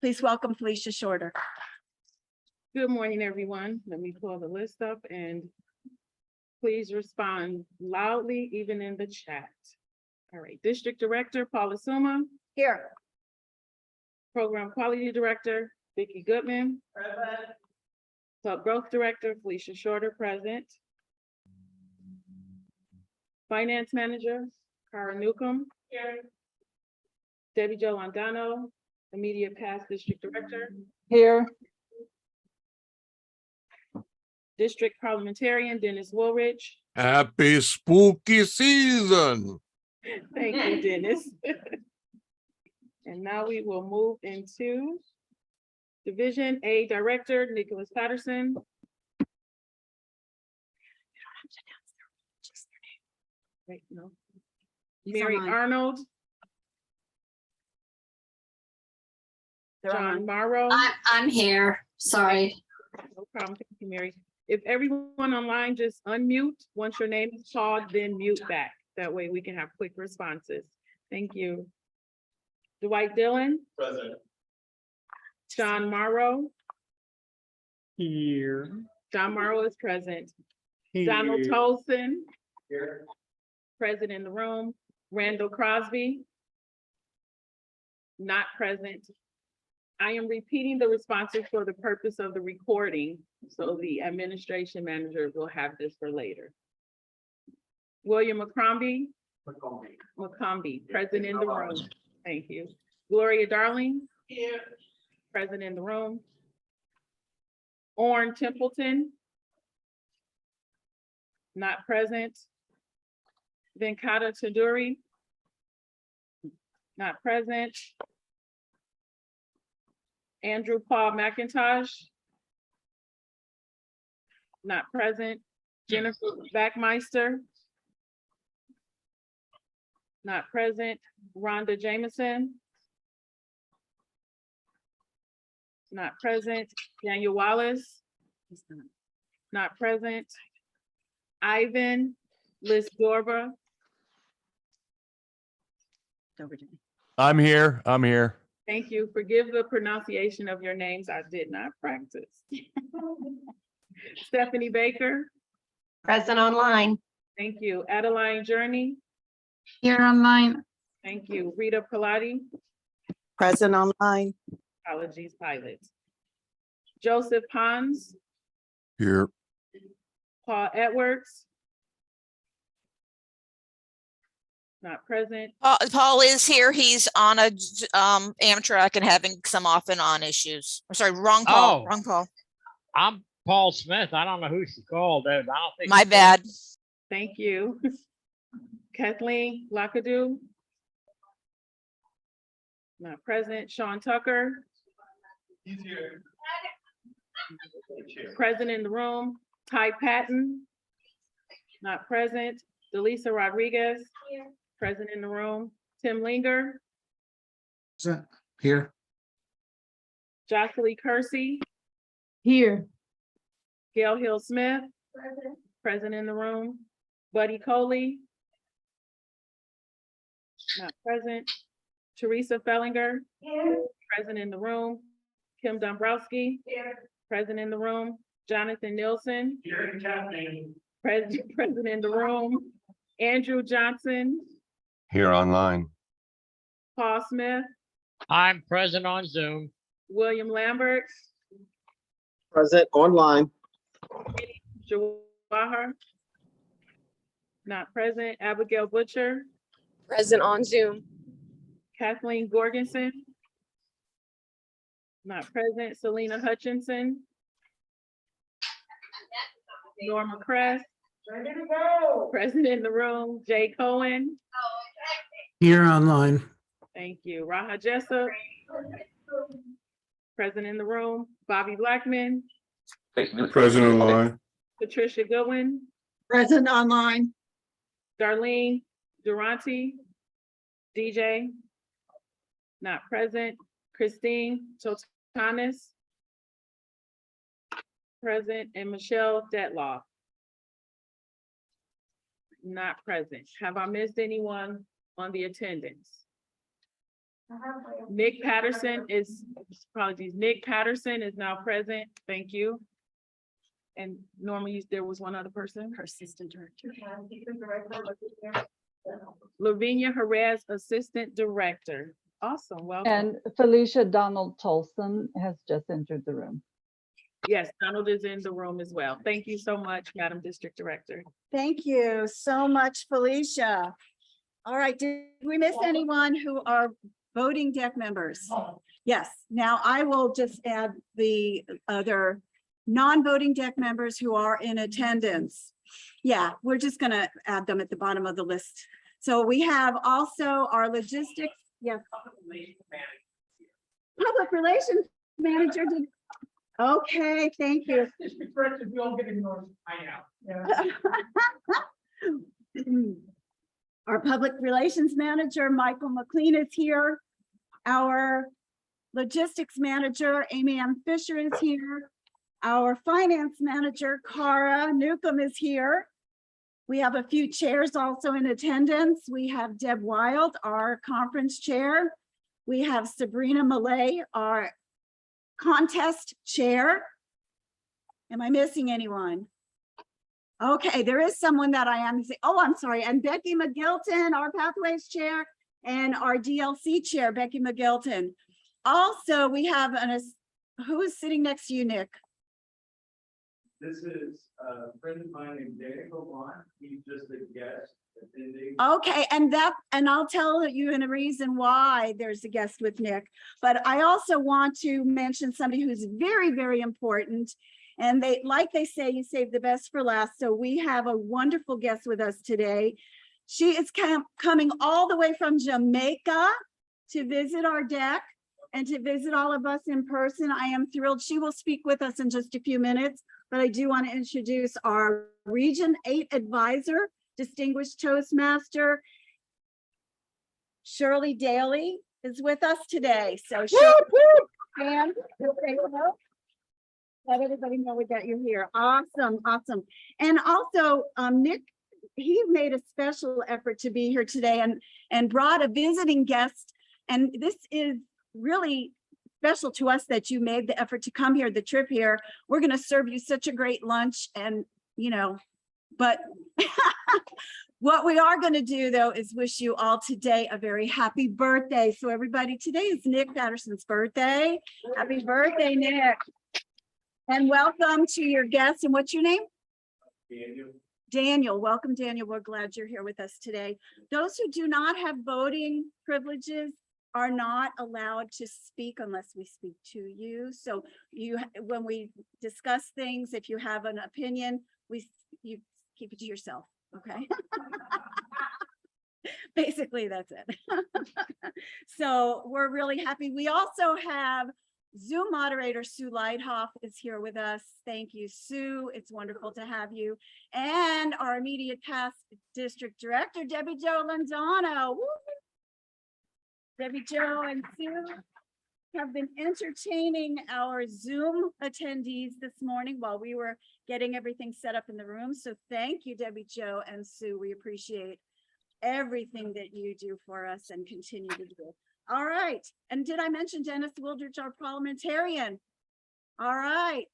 Please welcome Felicia Shorter. Good morning, everyone. Let me pull the list up and please respond loudly, even in the chat. All right, District Director Paula Suma, Here. Program Quality Director Vicki Goodman, Club Growth Director Felicia Shorter, present. Finance Manager Cara Newcomb. Here. Debbie Jo Landano, Immediate Past District Director. Here. District Parliamentarian Dennis Woolridge. Happy spooky season. Thank you, Dennis. And now we will move into Division A Director Nicholas Patterson. Wait, no. Mary Arnold. John Morrow. I'm here. Sorry. No problem. Thank you, Mary. If everyone online just unmute, once your name is called, then mute back. That way we can have quick responses. Thank you. Dwight Dillon. Present. John Morrow. Here. John Morrow is present. Here. Donald Tolson, Here. present in the room. Randall Crosby. Not present. I am repeating the responses for the purpose of the recording, so the administration manager will have this for later. William McCombie, present in the room. Thank you. Gloria Darling. Here. Present in the room. Orrin Templeton. Not present. Venkata Taduri. Not present. Andrew Paul McIntosh. Not present. Jennifer Backmeister. Not present. Rhonda Jameson. Not present. Daniel Wallace. Not present. Ivan Liz Dorba. I'm here. Thank you. Forgive the pronunciation of your names. I did not practice. Stephanie Baker. Present online. Thank you. Adeline Journey. Here online. Thank you. Rita Pilati. Present online. Apologies, Pilot. Joseph Pons. Here. Paul Edwards. Not present. Paul is here. He's on a Amtrak and having some off and on issues. I'm sorry, wrong Paul. Oh. Wrong Paul. I'm Paul Smith. I don't know who she called. I don't think. My bad. Thank you. Kathleen Lakadu. Not present. Sean Tucker. He's here. Present in the room. Ty Patton. Not present. Delisa Rodriguez. Present in the room. Tim Linger. Here. Jocelyn Kersey. Here. Gail Hill Smith. Present in the room. Buddy Coley. Not present. Teresa Fellinger. Present in the room. Kim Dombrowski. Present in the room. Jonathan Nielsen. Here, Kathleen. Present in the room. Andrew Johnson. Here online. Paul Smith. I'm present on Zoom. William Lambert. Present online. Jawahar. Not present. Abigail Butcher. Present on Zoom. Kathleen Gorgensen. Not present. Selena Hutchinson. Norma Crest. Present in the room. Jay Cohen. Here online. Thank you. Raha Jessup. Present in the room. Bobby Blackman. Present online. Patricia Goodwin. Present online. Darlene Durante. DJ. Not present. Christine Totanis. Present. And Michelle Detloff. Not present. Have I missed anyone on the attendance? Nick Patterson is, apologies, Nick Patterson is now present. Thank you. And normally there was one other person. Her assistant director. Lavinia Perez, assistant director. Awesome, welcome. And Felicia Donald Tolson has just entered the room. Yes, Donald is in the room as well. Thank you so much, Madam District Director. Thank you so much, Felicia. All right, did we miss anyone who are voting deck members? Yes, now I will just add the other non-voting deck members who are in attendance. Yeah, we're just gonna add them at the bottom of the list. So we have also our logistics, yes. Public relations manager did. Okay, thank you. We all get ignored. I know. Our public relations manager, Michael McLean, is here. Our logistics manager, Amy Ann Fisher, is here. Our finance manager, Cara Newcomb, is here. We have a few chairs also in attendance. We have Deb Wild, our conference chair. We have Sabrina Malay, our contest chair. Am I missing anyone? Okay, there is someone that I am. Oh, I'm sorry. And Becky McGilton, our Pathways chair, and our DLC chair, Becky McGilton. Also, we have who is sitting next to you, Nick? This is a friend of mine named Daniel Vaughn. He's just a guest attending. Okay, and I'll tell you in a reason why there's a guest with Nick. But I also want to mention somebody who's very, very important. And like they say, you save the best for last. So we have a wonderful guest with us today. She is coming all the way from Jamaica to visit our deck and to visit all of us in person. I am thrilled. She will speak with us in just a few minutes, but I do want to introduce our Region 8 advisor, distinguished Toastmaster, Shirley Daly is with us today. So Shirley, let everybody know that you're here. Awesome, awesome. And also Nick, he made a special effort to be here today and brought a visiting guest. And this is really special to us that you made the effort to come here, the trip here. We're going to serve you such a great lunch and, you know, but what we are going to do though is wish you all today a very happy birthday. So everybody, today is Nick Patterson's birthday. Happy birthday, Nick. And welcome to your guests. And what's your name? Daniel. Daniel, welcome, Daniel. We're glad you're here with us today. Those who do not have voting privileges are not allowed to speak unless we speak to you. So when we discuss things, if you have an opinion, you keep it to yourself, okay? Basically, that's it. So we're really happy. We also have Zoom moderator Sue Lighthoff is here with us. Thank you, Sue. It's wonderful to have you. And our immediate past district director, Debbie Jo Londano. Woo! Debbie Jo and Sue have been entertaining our Zoom attendees this morning while we were getting everything set up in the room. So thank you, Debbie Jo and Sue. We appreciate everything that you do for us and continue to do. All right. And did I mention Dennis Wildridge, our parliamentarian? All right.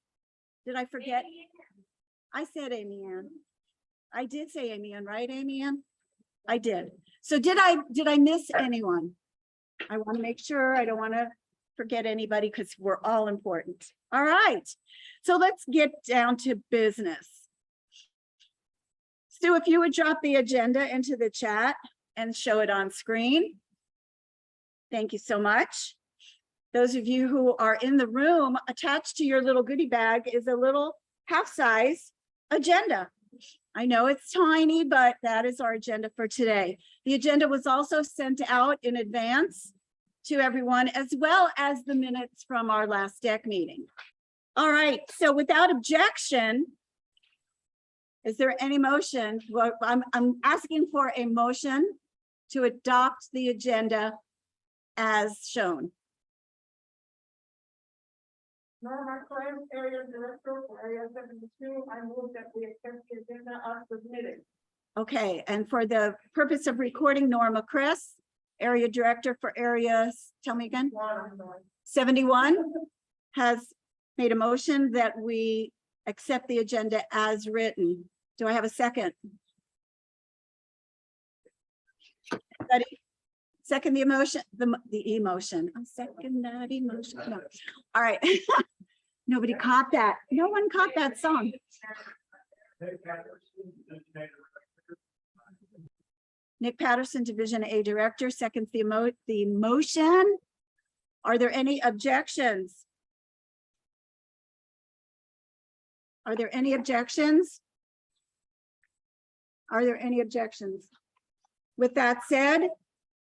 Did I forget? I said Amy Ann. I did say Amy Ann, right, Amy Ann? I did. So did I miss anyone? I want to make sure I don't want to forget anybody because we're all important. All right. So let's get down to business. Stu, if you would drop the agenda into the chat and show it on screen. Thank you so much. Those of you who are in the room, attached to your little goodie bag is a little half-size agenda. I know it's tiny, but that is our agenda for today. The agenda was also sent out in advance to everyone, as well as the minutes from our last deck meeting. All right, so without objection, is there any motion? Well, I'm asking for a motion to adopt the agenda as shown. Norma Clem, Area Director, Area 72, I move that we accept the agenda as submitted. Okay, and for the purpose of recording, Norma Chris, area director for areas, tell me again. 71 has made a motion that we accept the agenda as written. Do I have a second? Anybody? Second the emotion, the emotion. I'll second that emotion. No. All right. Nobody caught that. No one caught that song. Nick Patterson, Division A Director, seconds the motion. Are there any objections? Are there any objections? Are there any objections? With that said,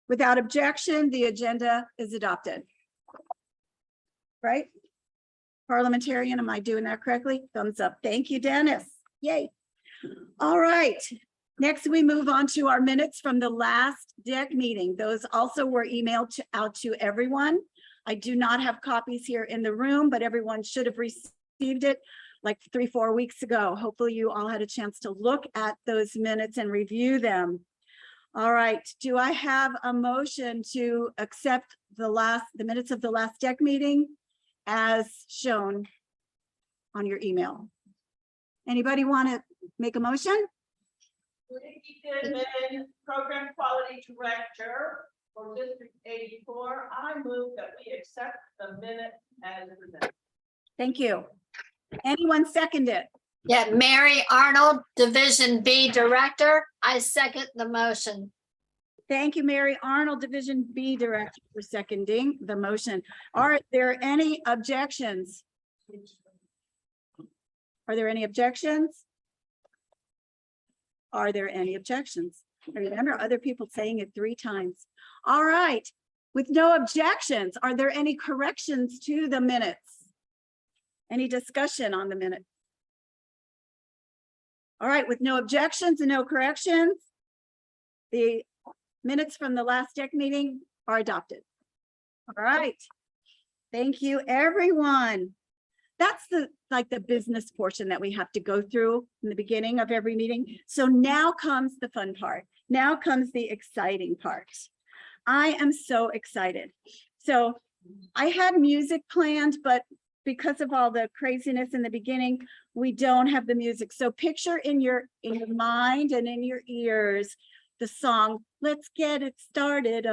without objection, the agenda is adopted. Right? Parliamentarian, am I doing that correctly? Thumbs up. Thank you, Dennis. Yay. All right. Next, we move on to our minutes from the last DEC meeting. Those also were emailed out to everyone. I do not have copies here in the room, but everyone should have received it like 3-4 weeks ago. Hopefully you all had a chance to look at those minutes and review them. All right, do I have a motion to accept the minutes of the last DEC meeting as shown on your email? Anybody want to make a motion? Ricky Goodman, Program Quality Director for District 84. I move that we accept the minute as presented. Thank you. Anyone second it? Yeah, Mary Arnold, Division B Director. I second the motion. Thank you, Mary Arnold, Division B Director, for seconding the motion. Are there any objections? Are there any objections? Are there any objections? I remember other people saying it 3 times. All right, with no objections, are there any corrections to the minutes? Any discussion on the minutes? All right, with no objections and no corrections, the minutes from the last DEC meeting are adopted. All right, thank you, everyone. That's the business portion that we have to go through in the beginning of every meeting. So now comes the fun part. Now comes the exciting part. I am so excited. So I had music planned, but because of all the craziness in the beginning, we don't have the music. So picture in your mind and in your ears the song, "Let's Get It Started."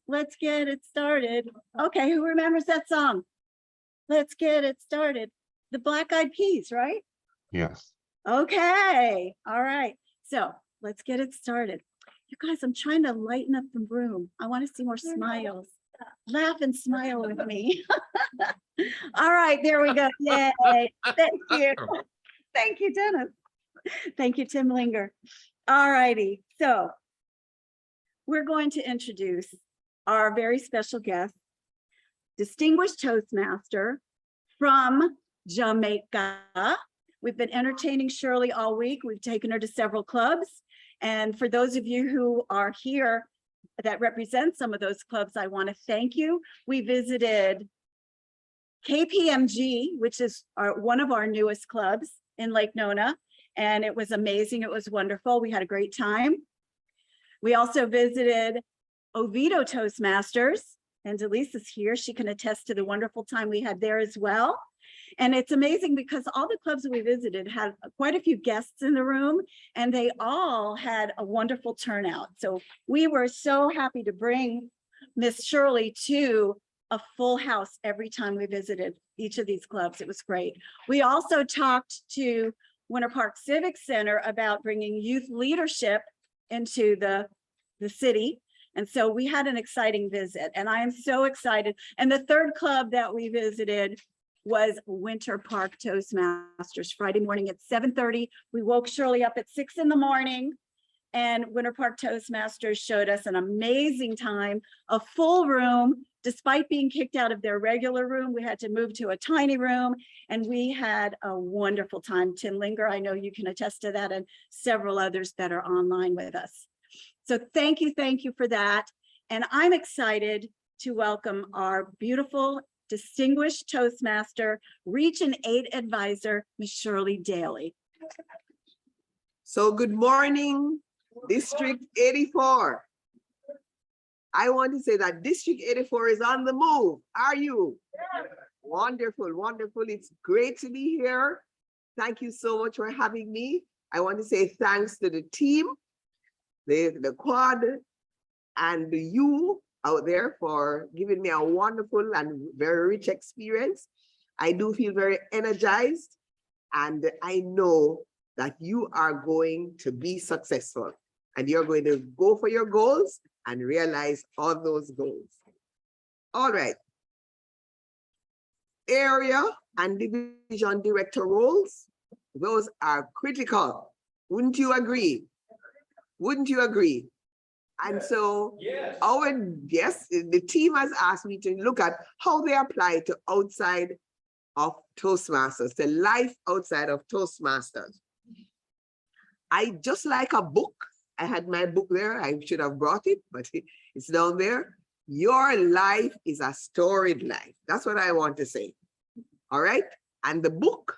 Let's get it started. Okay, who remembers that song? Let's get it started. The Black Eyed Peas, right? Yes. Okay, all right. So let's get it started. You guys, I'm trying to lighten up the room. I want to see more smiles. Laugh and smile with me. All right, there we go. Yay. Thank you. Thank you, Dennis. Thank you, Tim Linger. All righty. So we're going to introduce our very special guest, distinguished Toastmaster from Jamaica. We've been entertaining Shirley all week. We've taken her to several clubs. And for those of you who are here that represent some of those clubs, I want to thank you. We visited KPMG, which is one of our newest clubs in Lake Nona, and it was amazing. It was wonderful. We had a great time. We also visited Oviedo Toastmasters, and Delise is here. She can attest to the wonderful time we had there as well. And it's amazing because all the clubs we visited had quite a few guests in the room, and they all had a wonderful turnout. So we were so happy to bring Miss Shirley to a full house every time we visited each of these clubs. It was great. We also talked to Winter Park Civic Center about bringing youth leadership into the city. And so we had an exciting visit, and I am so excited. And the third club that we visited was Winter Park Toastmasters, Friday morning at 7:30. We woke Shirley up at 6 in the morning, and Winter Park Toastmasters showed us an amazing time, a full room. Despite being kicked out of their regular room, we had to move to a tiny room, and we had a wonderful time. Tim Linger, I know you can attest to that, and several others that are online with us. So thank you for that. And I'm excited to welcome our beautiful, distinguished Toastmaster, Region 8 Advisor, Ms. Shirley Daly. So good morning, District 84. I want to say that District 84 is on the move. Are you? Wonderful, wonderful. It's great to be here. Thank you so much for having me. I want to say thanks to the team, the quad, and you out there for giving me a wonderful and very rich experience. I do feel very energized, and I know that you are going to be successful and you're going to go for your goals and realize all those goals. All right. Area and division director roles, those are critical. Wouldn't you agree? Wouldn't you agree? And so the team has asked me to look at how they apply to outside of Toastmasters, to life outside of Toastmasters. I just like a book. I had my book there. I should have brought it, but it's down there. Your life is a storied life. That's what I want to say. All right. And the book,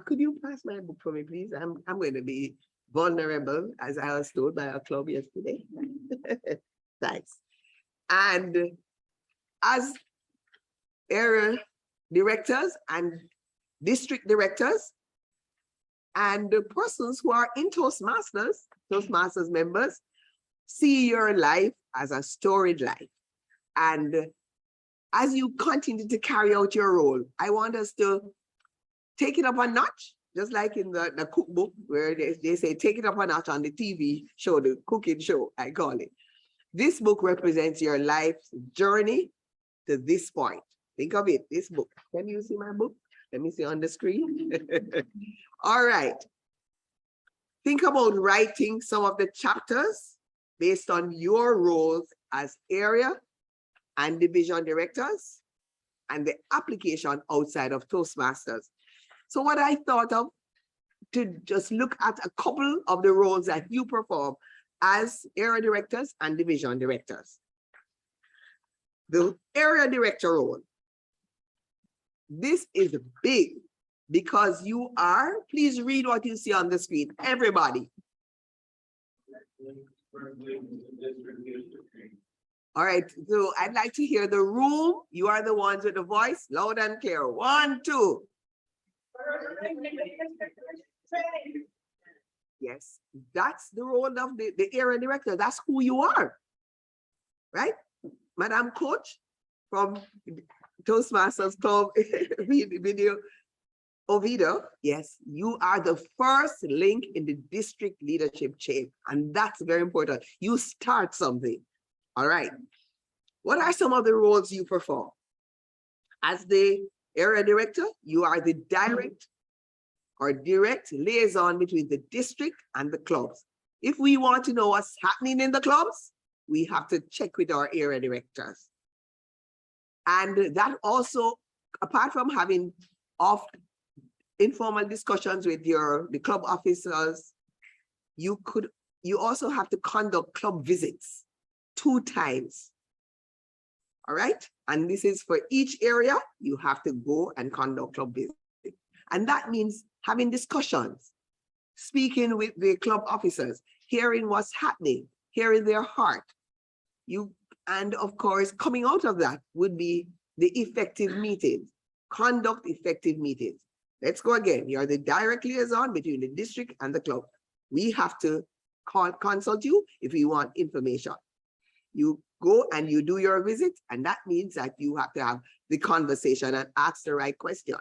could you pass my book for me, please? I'm going to be vulnerable, as I was told by our club yesterday. Thanks. And as area directors and district directors and the persons who are in Toastmasters members, see your life as a storied life. And as you continue to carry out your role, I want us to take it up a notch, just like in the cookbook where they say, take it up a notch on the TV show, the cooking show, I call it. This book represents your life's journey to this point. Think of it, this book. Can you see my book? Let me see on the screen. All right. Think about writing some of the chapters based on your roles as area and division directors and the application outside of Toastmasters. So what I thought of, to just look at a couple of the roles that you perform as area directors and division directors. The area director role. This is big because you are, please read what you see on the screen, everybody. All right, so I'd like to hear the room. You are the ones with the voice, loud and clear. 1, 2. Yes, that's the role of the area director. That's who you are, right? Madam Coach from Toastmasters Club video Oviedo, yes, you are the first link in the district leadership chain, and that's very important. You start something. All right. What are some of the roles you perform? As the area director, you are the direct liaison between the district and the clubs. If we want to know what's happening in the clubs, we have to check with our area directors. And that also, apart from having informal discussions with the club officers, you also have to conduct club visits 2 times. All right. And this is for each area, you have to go and conduct club visits. And that means having discussions, speaking with the club officers, hearing what's happening, hearing their heart. And of course, coming out of that would be the effective meetings, conduct effective meetings. Let's go again. You're the direct liaison between the district and the club. We have to consult you if we want information. You go and you do your visit, and that means that you have to have the conversation and ask the right question.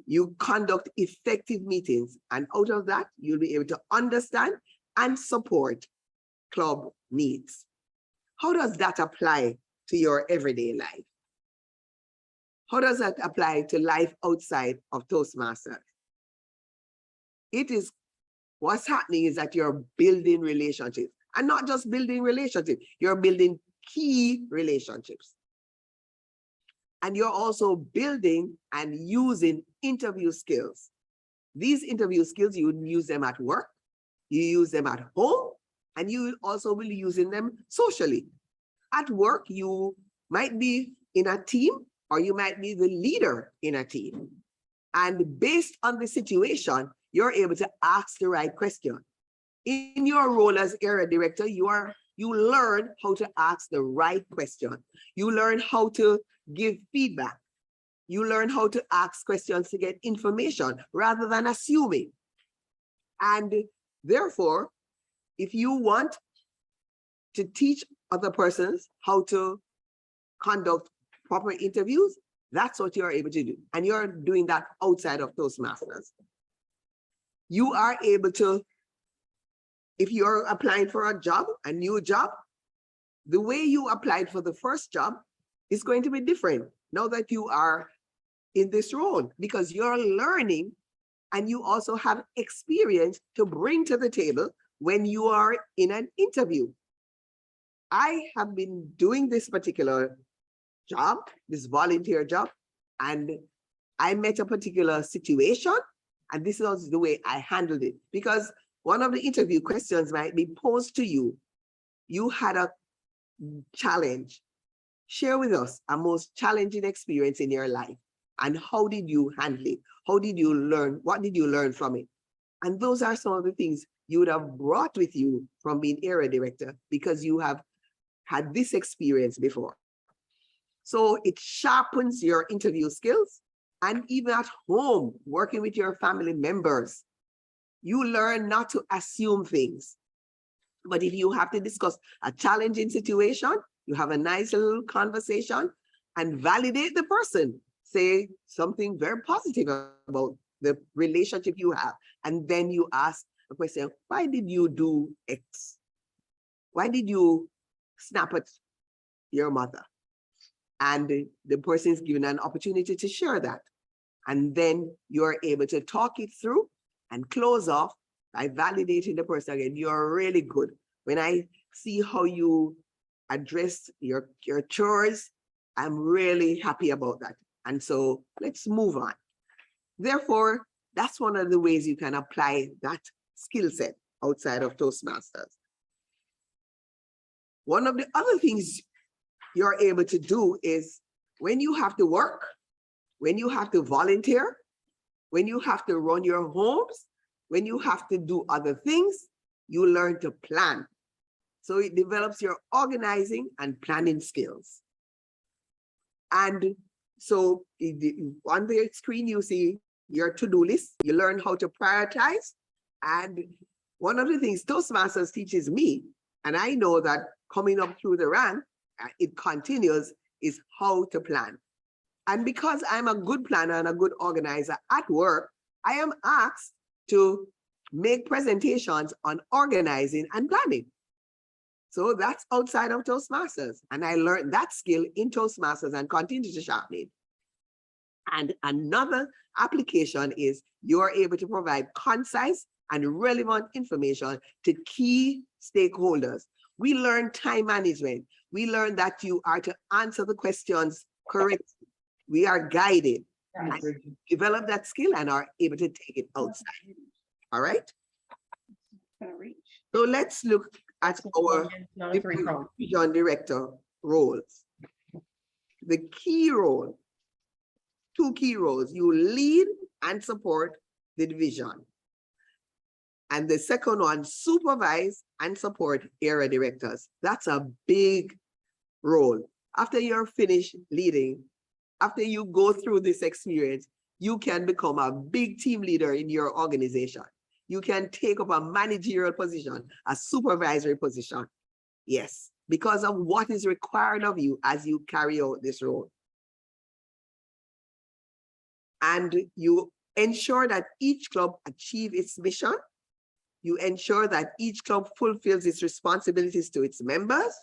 You conduct effective meetings, and out of that, you'll be able to understand and support club needs. How does that apply to your everyday life? How does that apply to life outside of Toastmasters? What's happening is that you're building relationships, and not just building relationships, you're building key relationships. And you're also building and using interview skills. These interview skills, you use them at work, you use them at home, and you also will be using them socially. At work, you might be in a team, or you might be the leader in a team. And based on the situation, you're able to ask the right question. In your role as area director, you are You learn how to ask the right question. You learn how to give feedback. You learn how to ask questions to get information rather than assuming. And therefore, if you want to teach other persons how to conduct proper interviews, that's what you're able to do. And you're doing that outside of Toastmasters. You are able to, if you're applying for a job, a new job, the way you applied for the first job is going to be different now that you are in this role, because you're learning and you also have experience to bring to the table when you are in an interview. I have been doing this particular job, this volunteer job, and I met a particular situation, and this is the way I handled it. Because one of the interview questions might be posed to you. You had a challenge. Share with us a most challenging experience in your life, and how did you handle it? How did you learn? What did you learn from it? And those are some of the things you would have brought with you from being area director, because you have had this experience before. So it sharpens your interview skills, and even at home, working with your family members, you learn not to assume things. But if you have to discuss a challenging situation, you have a nice little conversation and validate the person. Say something very positive about the relationship you have. And then you ask a question, why did you do X? Why did you snap at your mother? And the person is given an opportunity to share that. And then you're able to talk it through and close off by validating the person again. You're really good. When I see how you address your chores, I'm really happy about that. And so let's move on. Therefore, that's one of the ways you can apply that skill set outside of Toastmasters. One of the other things you're able to do is when you have to work, when you have to volunteer, when you have to run your homes, when you have to do other things, you learn to plan. So it develops your organizing and planning skills. And so on the screen, you see your to-do list. You learn how to prioritize. And one of the things Toastmasters teaches me, and I know that coming up through the rank, it continues, is how to plan. And because I'm a good planner and a good organizer at work, I am asked to make presentations on organizing and planning. So that's outside of Toastmasters. And I learned that skill in Toastmasters and continue to sharpen it. And another application is you're able to provide concise and relevant information to key stakeholders. We learn time management. We learn that you are to answer the questions correctly. We are guided. And develop that skill and are able to take it outside. All right. So let's look at our division director roles. The key role, two key roles, you lead and support the division. And the second one, supervise and support area directors. That's a big role. After you're finished leading, after you go through this experience, you can become a big team leader in your organization. You can take up a managerial position, a supervisory position. Yes, because of what is required of you as you carry out this role. And you ensure that each club achieve its mission. You ensure that each club fulfills its responsibilities to its members,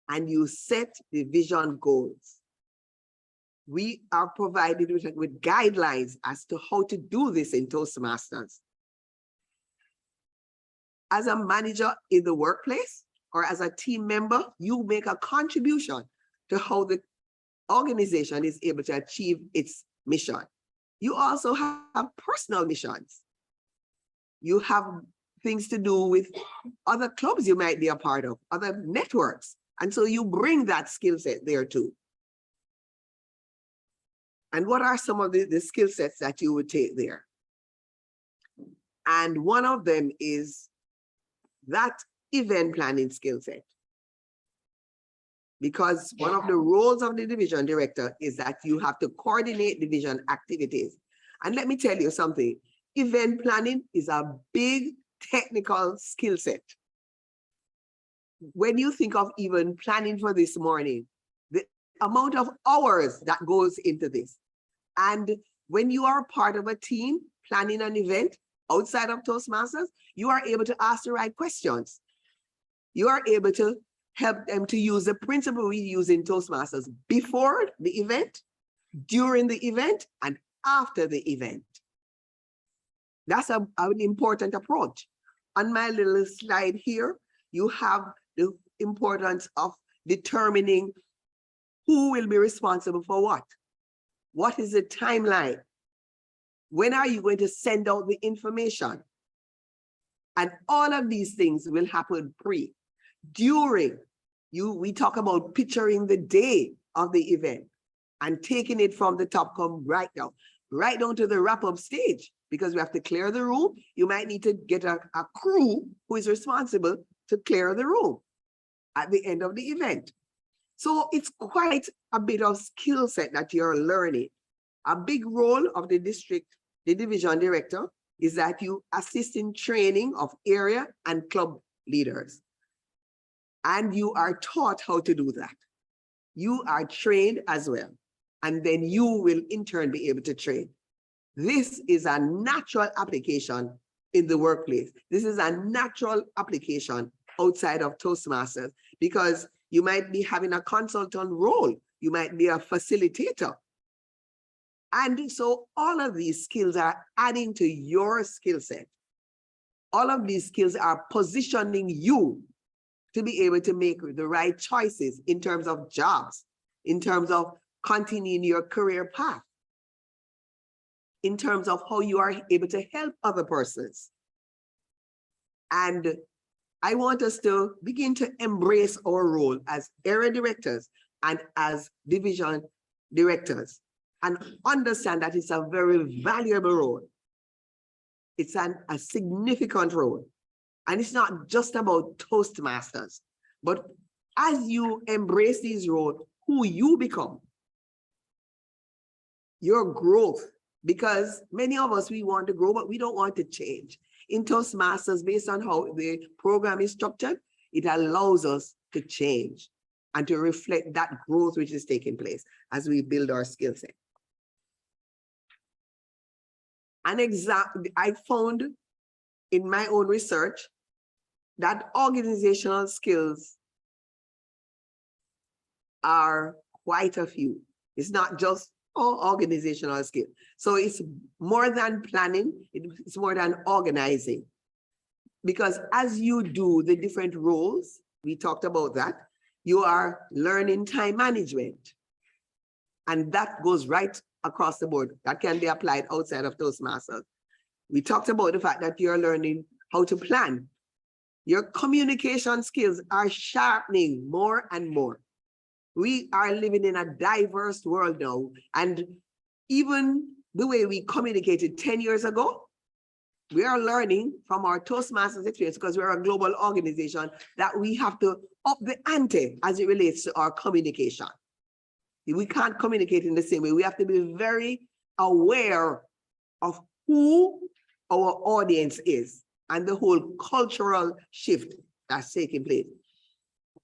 and you set the vision goals. We are provided with guidelines as to how to do this in Toastmasters. As a manager in the workplace or as a team member, you make a contribution to how the organization is able to achieve its mission. You also have personal missions. You have things to do with other clubs you might be a part of, other networks. And so you bring that skill set there too. And what are some of the skill sets that you would take there? And one of them is that event planning skill set. because one of the roles of the division director is that you have to coordinate division activities. And let me tell you something, event planning is a big technical skill set. When you think of even planning for this morning, the amount of hours that goes into this. And when you are part of a team planning an event outside of Toastmasters, you are able to ask the right questions. You are able to help them to use the principle we use in Toastmasters before the event, during the event, and after the event. That's an important approach. On my little slide here, you have the importance of determining who will be responsible for what. What is the timeline? When are you going to send out the information? And all of these things will happen pre. During, we talk about picturing the day of the event and taking it from the top, come right down to the wrap-up stage, because we have to clear the room. You might need to get a crew who is responsible to clear the room at the end of the event. So it's quite a bit of skill set that you're learning. A big role of the division director is that you assist in training of area and club leaders. And you are taught how to do that. You are trained as well. And then you will in turn be able to train. This is a natural application in the workplace. This is a natural application outside of Toastmasters, because you might be having a consultant role. You might be a facilitator. And so all of these skills are adding to your skill set. All of these skills are positioning you to be able to make the right choices in terms of jobs, in terms of continuing your career path, in terms of how you are able to help other persons. And I want us to begin to embrace our role as area directors and as division directors, and understand that it's a very valuable role. It's a significant role. And it's not just about Toastmasters, but as you embrace these roles, who you become, your growth, because many of us, we want to grow, but we don't want to change. In Toastmasters, based on how the program is structured, it allows us to change and to reflect that growth which is taking place as we build our skill set. An example, I found in my own research that organizational skills are quite a few. It's not just organizational skills. So it's more than planning, it's more than organizing. Because as you do the different roles, we talked about that, you are learning time management. And that goes right across the board. That can be applied outside of Toastmasters. We talked about the fact that you're learning how to plan. Your communication skills are sharpening more and more. We are living in a diverse world now. And even the way we communicated 10 years ago, we are learning from our Toastmasters experience, because we're a global organization, that we have to up the ante as it relates to our communication. We can't communicate in the same way. We have to be very aware of who our audience is and the whole cultural shift that's taking place.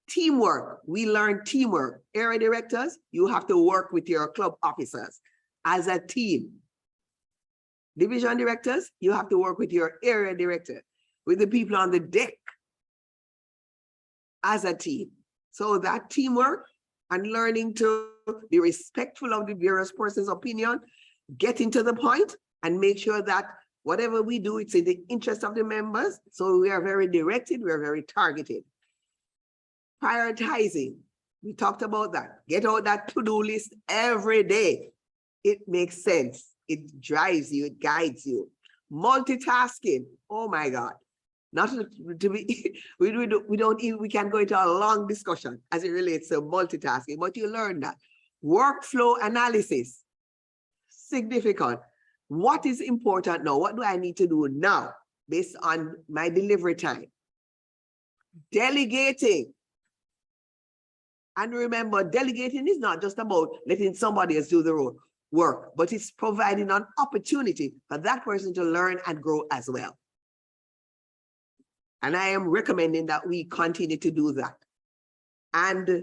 Teamwork, we learn teamwork. Area directors, you have to work with your club officers as a team. Division directors, you have to work with your area director, with the people on the deck as a team. So that teamwork and learning to be respectful of the various person's opinion, getting to the point and make sure that whatever we do, it's in the interest of the members. So we are very directed, we are very targeted. Prioritizing, we talked about that. Get out that to-do list every day. It makes sense. It drives you, it guides you. Multitasking, oh my God. Not to be, we can go into a long discussion as it relates to multitasking, but you learn that. Workflow analysis, significant. What is important now? What do I need to do now based on my delivery time? Delegating. And remember, delegating is not just about letting somebody else do the work, but it's providing an opportunity for that person to learn and grow as well. And I am recommending that we continue to do that. And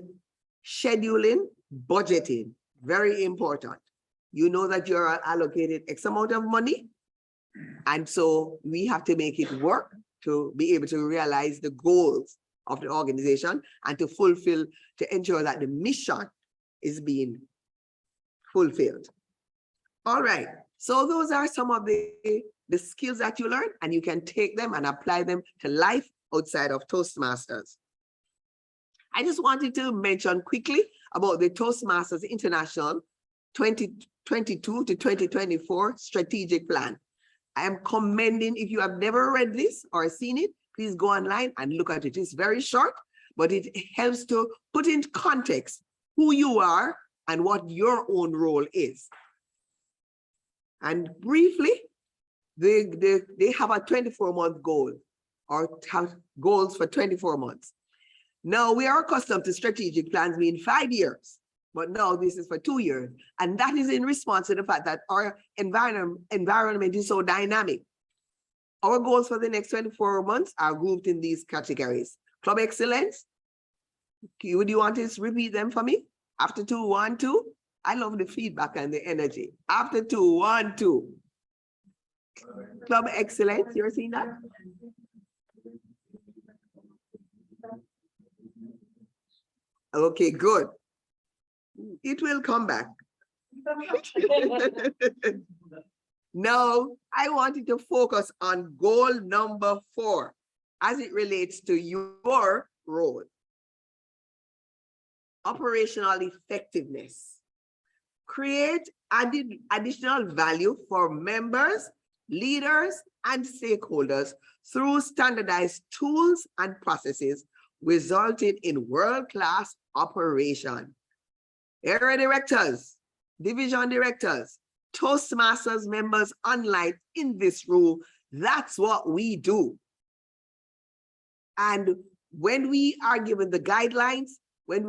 scheduling, budgeting, very important. You know that you're allocated X amount of money. And so we have to make it work to be able to realize the goals of the organization and to fulfill, to ensure that the mission is being fulfilled. All right, so those are some of the skills that you learn, and you can take them and apply them to life outside of Toastmasters. I just wanted to mention quickly about the Toastmasters International 2022 to 2024 strategic plan. I am commending, if you have never read this or seen it, please go online and look at it. It's very short, but it helps to put in context who you are and what your own role is. And briefly, they have a 24-month goal, or have goals for 24 months. Now, we are accustomed to strategic plans being 5 years, but now this is for 2 years. And that is in response to the fact that our environment is so dynamic. Our goals for the next 24 months are grouped in these categories. Club excellence. Would you want to repeat them for me? After 2, 1, 2. I love the feedback and the energy. After 2, 1, 2. Club excellence, you ever seen that? Okay, good. It will come back. Now, I wanted to focus on goal number 4 as it relates to your role. Operational effectiveness. Create additional value for members, leaders, and stakeholders through standardized tools and processes, resulting in world-class operation. Area directors, division directors, Toastmasters members online in this room, that's what we do. And when we are given the guidelines, when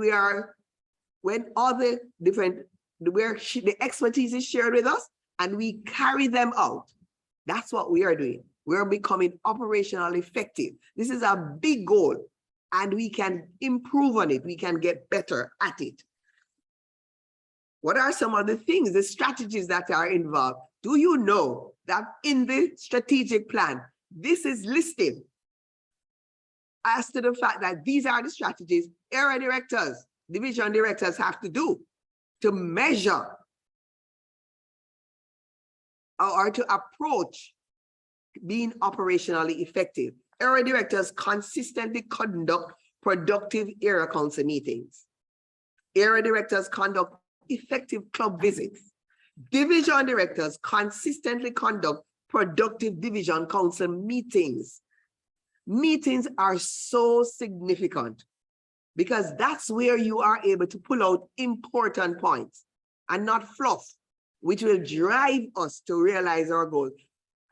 all the different, where the expertise is shared with us and we carry them out, that's what we are doing. We're becoming operationally effective. This is a big goal and we can improve on it. We can get better at it. What are some of the things, the strategies that are involved? Do you know that in the strategic plan, this is listed as to the fact that these are the strategies area directors, division directors have to do to measure or to approach being operationally effective. Area directors consistently conduct productive area council meetings. Area directors conduct effective club visits. Division directors consistently conduct productive division council meetings. Meetings are so significant because that's where you are able to pull out important points and not fluff, which will drive us to realize our goals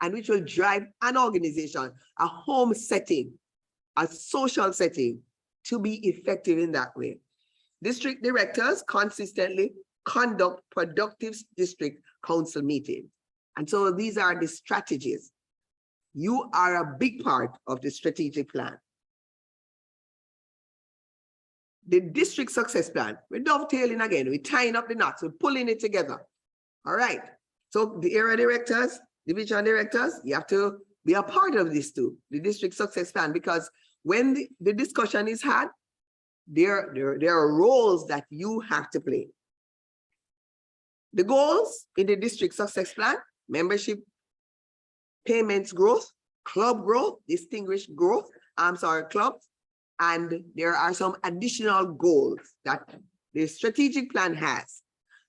and which will drive an organization, a home setting, a social setting to be effective in that way. District directors consistently conduct productive district council meetings. And so these are the strategies. You are a big part of the strategic plan. The district success plan, we're dovetailing again, we're tying up the knots, we're pulling it together. All right, so the area directors, division directors, you have to be a part of this too, the district success plan, because when the discussion is had, there are roles that you have to play. The goals in the district success plan: membership, payments growth, club growth, distinguished growth, clubs. And there are some additional goals that the strategic plan has.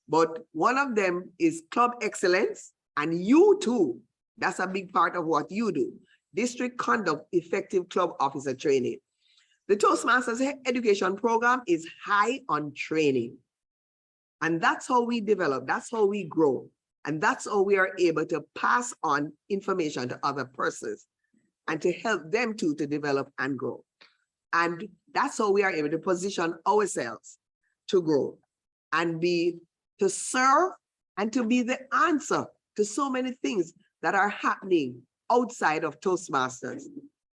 But one of them is club excellence, and you too, that's a big part of what you do. District conduct effective club officer training. The Toastmasters education program is high on training. And that's how we develop, that's how we grow. And that's how we are able to pass on information to other persons and to help them too to develop and grow. And that's how we are able to position ourselves to grow and to serve and to be the answer to so many things that are happening outside of Toastmasters.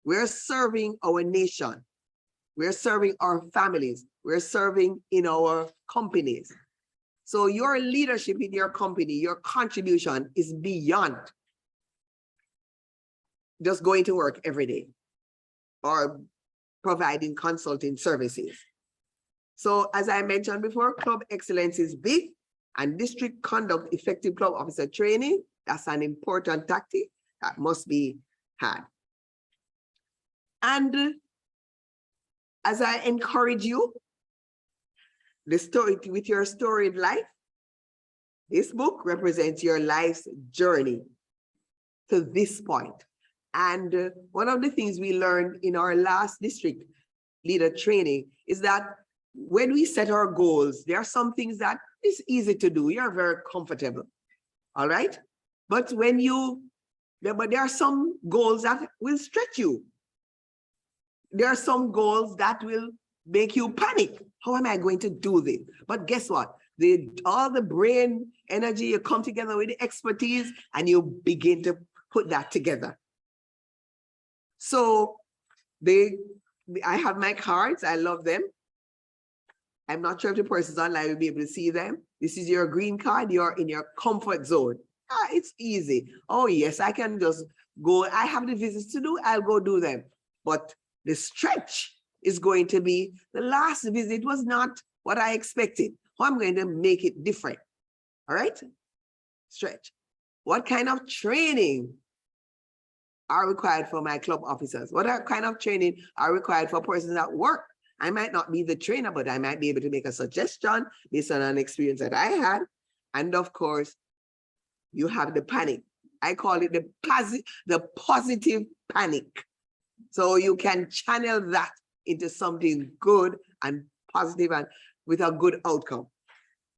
We're serving our nation. We're serving our families. We're serving in our companies. So your leadership in your company, your contribution is beyond just going to work every day or providing consulting services. So as I mentioned before, club excellence is big, and district conduct effective club officer training, that's an important tactic that must be had. And as I encourage you, the story with your storied life, this book represents your life's journey to this point. And one of the things we learned in our last district leader training is that when we set our goals, there are some things that is easy to do. You're very comfortable, all right? But there are some goals that will stretch you. There are some goals that will make you panic. How am I going to do this? But guess what? All the brain energy, you come together with the expertise and you begin to put that together. So I have my cards. I love them. I'm not sure if the person's online will be able to see them. This is your green card. You're in your comfort zone. It's easy. Oh yes, I can just go. I have the visits to do. I'll go do them. But the stretch is going to be, the last visit was not what I expected. I'm going to make it different. All right? Stretch. What kind of training are required for my club officers? What kind of training are required for persons at work? I might not be the trainer, but I might be able to make a suggestion based on an experience that I had. And of course, you have the panic. I call it the positive panic. So you can channel that into something good and positive and with a good outcome.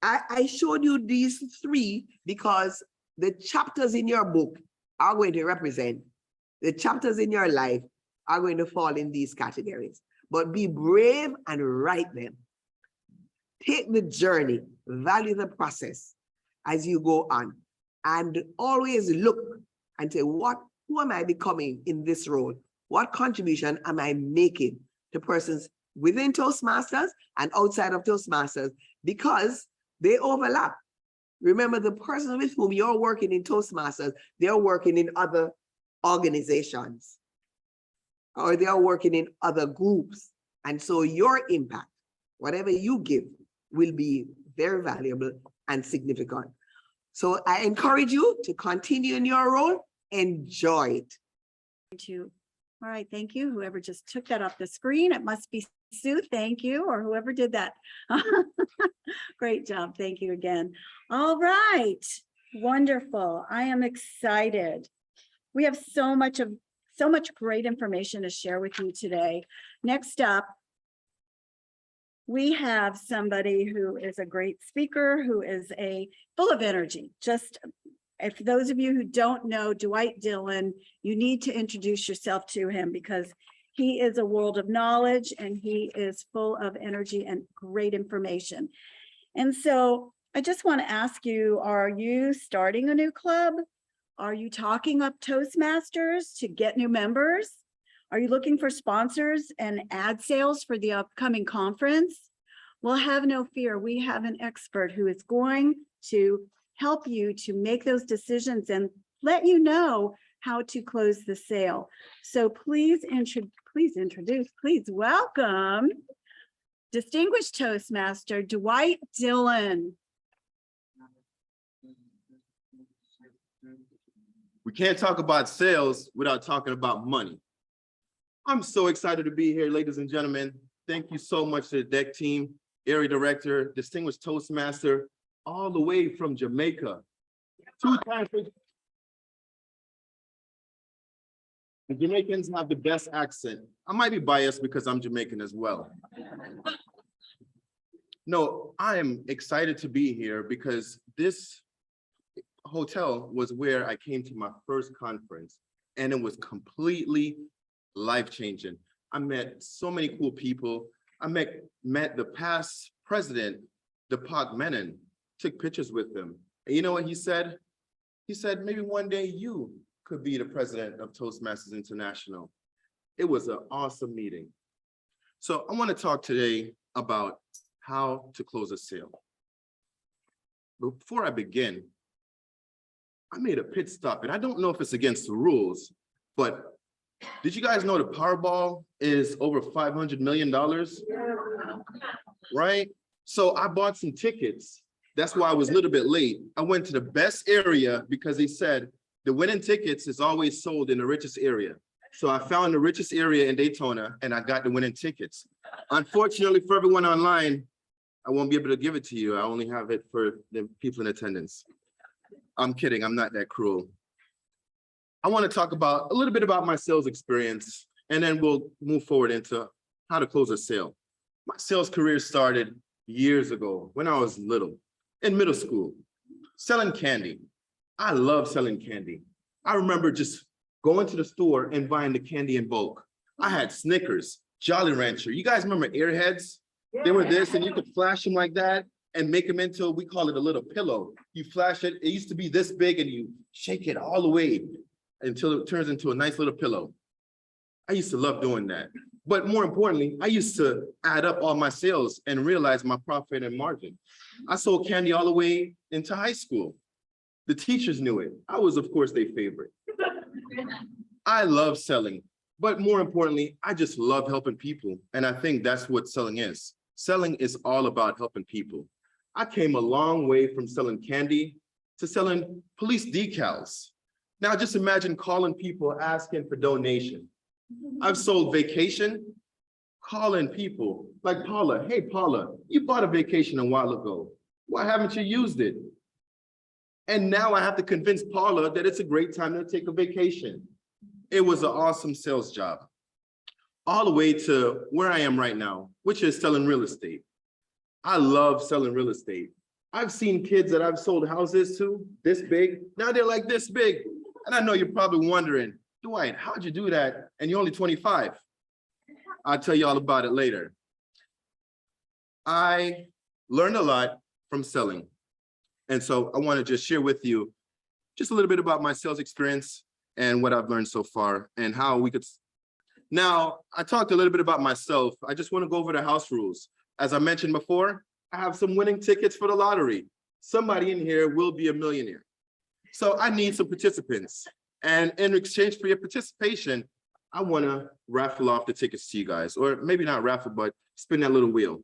I showed you these three because the chapters in your book are going to represent, the chapters in your life are going to fall in these categories. But be brave and write them. Take the journey, value the process as you go on, and always look and say, who am I becoming in this role? What contribution am I making to persons within Toastmasters and outside of Toastmasters? Because they overlap. Remember, the person with whom you're working in Toastmasters, they're working in other organizations, or they are working in other groups. And so your impact, whatever you give, will be very valuable and significant. So I encourage you to continue in your role, enjoy it. All right, thank you. Whoever just took that off the screen, it must be Sue, thank you, or whoever did that. Great job, thank you again. All right, wonderful. I am excited. We have so much great information to share with you today. Next up, we have somebody who is a great speaker, who is full of energy. Just if those of you who don't know Dwight Dillon, you need to introduce yourself to him because he is a world of knowledge and he is full of energy and great information. And so I just want to ask you, are you starting a new club? Are you talking up Toastmasters to get new members? Are you looking for sponsors and ad sales for the upcoming conference? Well, have no fear. We have an expert who is going to help you to make those decisions and let you know how to close the sale. So please welcome distinguished Toastmaster Dwight Dillon. We can't talk about sales without talking about money. I'm so excited to be here, ladies and gentlemen. Thank you so much to the DEC team, area director, distinguished Toastmaster, all the way from Jamaica. 2 times. The Jamaicans have the best accent. I might be biased because I'm Jamaican as well. No, I am excited to be here because this hotel was where I came to my first conference, and it was completely life-changing. I met so many cool people. I met the past President Deepak Menon took pictures with him. And you know what he said? He said, maybe one day you could be the president of Toastmasters International. It was an awesome meeting. So I want to talk today about how to close a sale. Before I begin, I made a pit stop, and I don't know if it's against the rules, but did you guys know the Powerball is over $500 million? Right? So I bought some tickets. That's why I was a little bit late. I went to the best area because they said the winning tickets is always sold in the richest area. So I found the richest area in Daytona and I got the winning tickets. Unfortunately for everyone online, I won't be able to give it to you. I only have it for the people in attendance. I'm kidding, I'm not that cruel. I want to talk about a little bit about my sales experience, and then we'll move forward into how to close a sale. My sales career started years ago when I was little, in middle school, selling candy. I love selling candy. I remember just going to the store and buying the candy in bulk. I had Snickers, Jolly Rancher. You guys remember Airheads? They were this, and you could flash them like that and make them into, we call it a little pillow. You flash it, it used to be this big, and you shake it all the way until it turns into a nice little pillow. I used to love doing that. But more importantly, I used to add up all my sales and realize my profit and margin. I sold candy all the way into high school. The teachers knew it. I was, of course, their favorite. I love selling, but more importantly, I just love helping people. And I think that's what selling is. Selling is all about helping people. I came a long way from selling candy to selling police decals. Now just imagine calling people asking for donation. I've sold vacation, calling people like Paula. Hey, Paula, you bought a vacation a while ago. Why haven't you used it? And now I have to convince Paula that it's a great time to take a vacation. It was an awesome sales job. All the way to where I am right now, which is selling real estate. I love selling real estate. I've seen kids that I've sold houses to this big. Now they're like this big. And I know you're probably wondering, Dwight, how'd you do that? And you're only 25. I'll tell you all about it later. I learned a lot from selling. And so I want to just share with you just a little bit about my sales experience and what I've learned so far and how we could. Now, I talked a little bit about myself. I just want to go over the house rules. As I mentioned before, I have some winning tickets for the lottery. Somebody in here will be a millionaire. So I need some participants. And in exchange for your participation, I want to raffle off the tickets to you guys, or maybe not raffle, but spin that little wheel.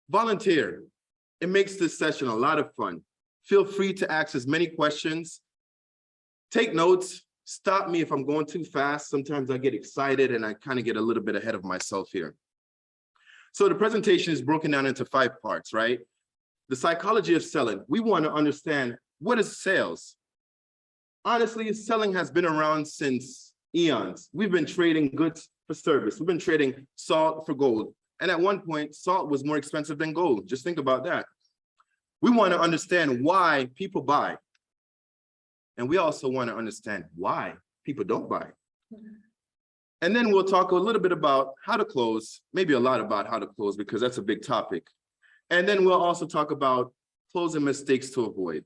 Volunteer. It makes this session a lot of fun. Feel free to ask as many questions. Take notes. Stop me if I'm going too fast. Sometimes I get excited and I kind of get a little bit ahead of myself here. So the presentation is broken down into 5 parts, right? The psychology of selling. We want to understand, what is sales? Honestly, selling has been around since eons. We've been trading goods for service. We've been trading salt for gold. And at one point, salt was more expensive than gold. Just think about that. We want to understand why people buy. And we also want to understand why people don't buy. And then we'll talk a little bit about how to close, maybe a lot about how to close, because that's a big topic. And then we'll also talk about closing mistakes to avoid.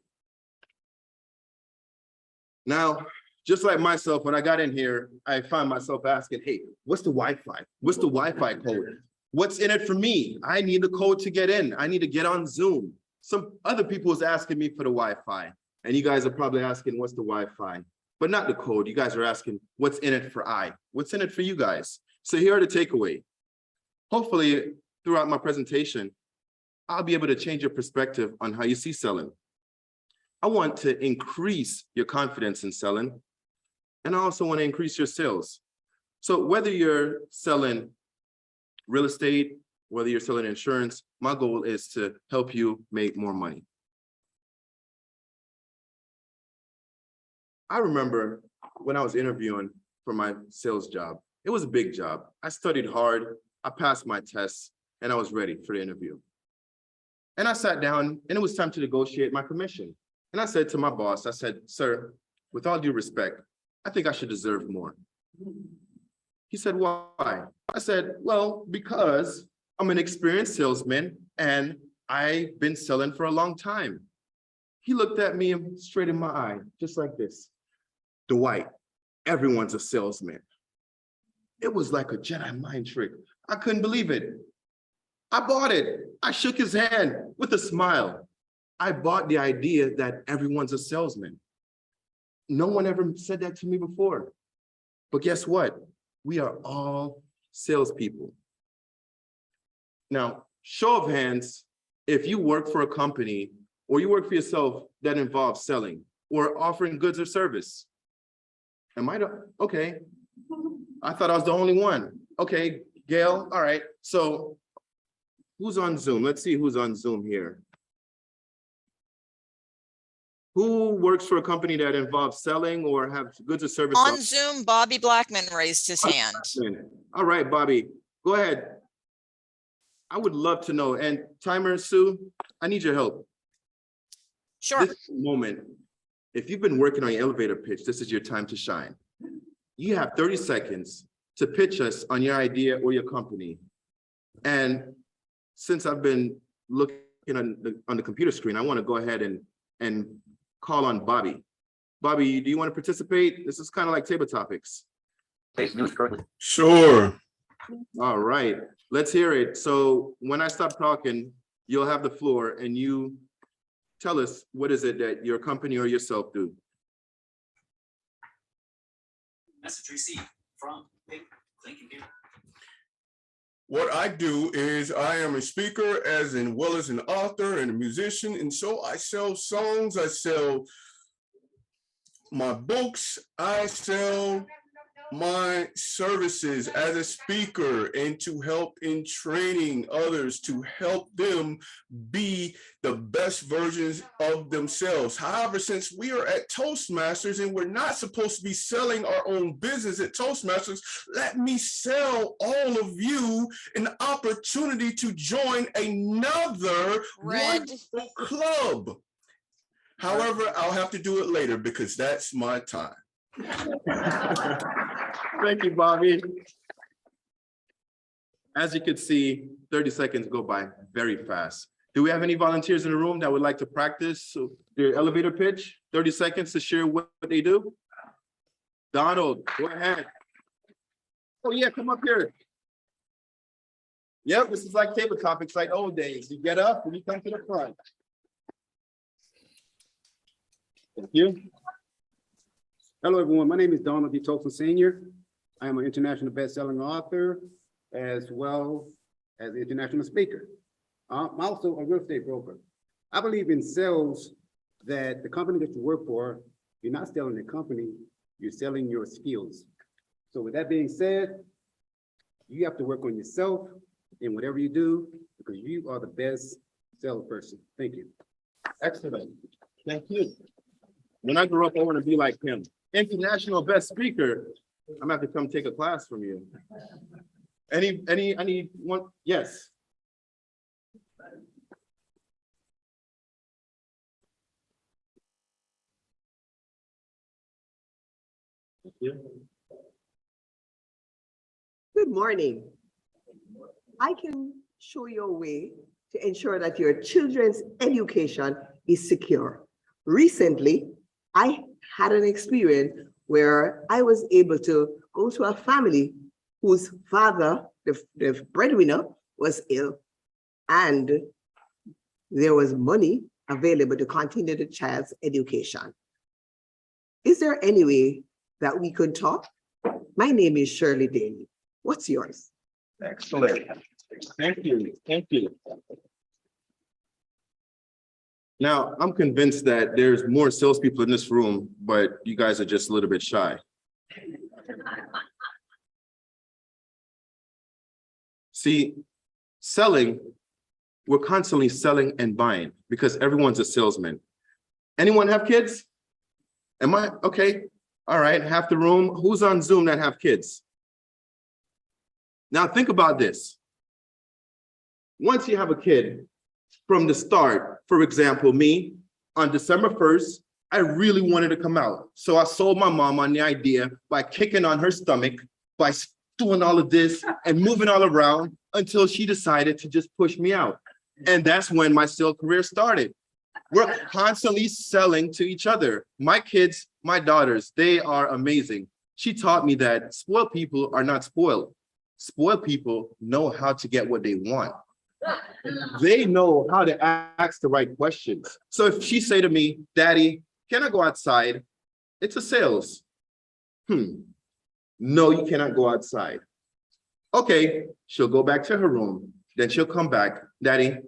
Now, just like myself, when I got in here, I found myself asking, hey, what's the Wi-Fi? What's the Wi-Fi code? What's in it for me? I need the code to get in. I need to get on Zoom. Some other people was asking me for the Wi-Fi. And you guys are probably asking, what's the Wi-Fi? But not the code. You guys are asking, what's in it for I? What's in it for you guys? So here are the takeaway. Hopefully, throughout my presentation, I'll be able to change your perspective on how you see selling. I want to increase your confidence in selling, and I also want to increase your sales. So whether you're selling real estate, whether you're selling insurance, my goal is to help you make more money. I remember when I was interviewing for my sales job, it was a big job. I studied hard, I passed my tests, and I was ready for the interview. And I sat down and it was time to negotiate my commission. And I said to my boss, I said, sir, with all due respect, I think I should deserve more. He said, why? I said, well, because I'm an experienced salesman and I've been selling for a long time. He looked at me straight in my eye, just like this. Dwight, everyone's a salesman. It was like a Jedi mind trick. I couldn't believe it. I bought it. I shook his hand with a smile. I bought the idea that everyone's a salesman. No one ever said that to me before. But guess what? We are all salespeople. Now, show of hands, if you work for a company or you work for yourself that involves selling or offering goods or service. Am I okay? I thought I was the only one. Okay, Gail, all right. So who's on Zoom? Let's see who's on Zoom here. Who works for a company that involves selling or have goods or services? On Zoom, Bobby Blackman raised his hand. All right, Bobby, go ahead. I would love to know. And timer, Sue, I need your help. Sure. This moment, if you've been working on your elevator pitch, this is your time to shine. You have 30 seconds to pitch us on your idea or your company. And since I've been looking on the computer screen, I want to go ahead and call on Bobby. Bobby, do you want to participate? This is kind of like table topics. Sure. All right, let's hear it. So when I stop talking, you'll have the floor and you tell us what is it that your company or yourself do. Message received from Lincoln. What I do is I am a speaker as well as an author and a musician. And so I sell songs, I sell my books, I sell my services as a speaker and to help in training others to help them be the best versions of themselves. However, since we are at Toastmasters and we're not supposed to be selling our own business at Toastmasters, let me sell all of you an opportunity to join another wonderful club. However, I'll have to do it later because that's my time. Thank you, Bobby. As you can see, 30 seconds go by very fast. Do we have any volunteers in the room that would like to practice their elevator pitch? 30 seconds to share what they do. Donald, go ahead. Oh yeah, come up here. Yep, this is like table topics like old days. You get up and you come to the front. Thank you. Hello, everyone. My name is Donald D. Tolson Sr. I am an international best-selling author as well as an international speaker. I'm also a real estate broker. I believe in sales that the company that you work for, you're not selling the company, you're selling your skills. So with that being said, you have to work on yourself in whatever you do because you are the best salesperson. Thank you. Excellent. Thank you. When I grew up, I want to be like him. International best speaker. I'm gonna have to come take a class from you. Any one? Yes. Thank you. Good morning. I can show you a way to ensure that your children's education is secure. Recently, I had an experience where I was able to go to a family whose father, the breadwinner, was ill, and there was money available to continue the child's education. Is there any way that we could talk? My name is Shirley Daly. What's yours? Excellent. Thank you. Thank you. Now, I'm convinced that there's more salespeople in this room, but you guys are just a little bit shy. See, selling, we're constantly selling and buying because everyone's a salesman. Anyone have kids? Am I? Okay. All right. Half the room. Who's on Zoom that have kids? Now think about this. Once you have a kid, from the start, for example, me, on December 1st, I really wanted to come out. So I sold my mom on the idea by kicking on her stomach, by doing all of this and moving all around. until she decided to just push me out. And that's when my sales career started. We're constantly selling to each other. My kids, my daughters, they are amazing. She taught me that spoiled people are not spoiled. Spoiled people know how to get what they want. They know how to ask the right questions. So if she say to me, Daddy, can I go outside? It's a sales. No, you cannot go outside. Okay, she'll go back to her room. Then she'll come back. Daddy,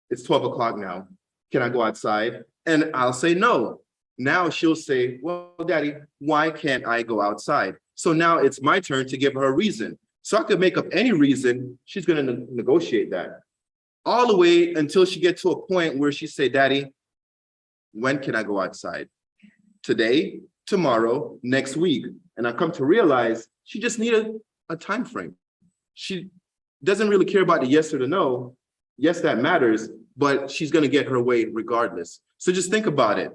it's 12 o'clock now. Can I go outside? And I'll say no. Now she'll say, well, Daddy, why can't I go outside? So now it's my turn to give her a reason. So I could make up any reason. She's going to negotiate that. All the way until she gets to a point where she say, Daddy, when can I go outside? Today, tomorrow, next week. And I come to realize she just needed a time frame. She doesn't really care about the yes or the no. Yes, that matters, but she's going to get her way regardless. So just think about it.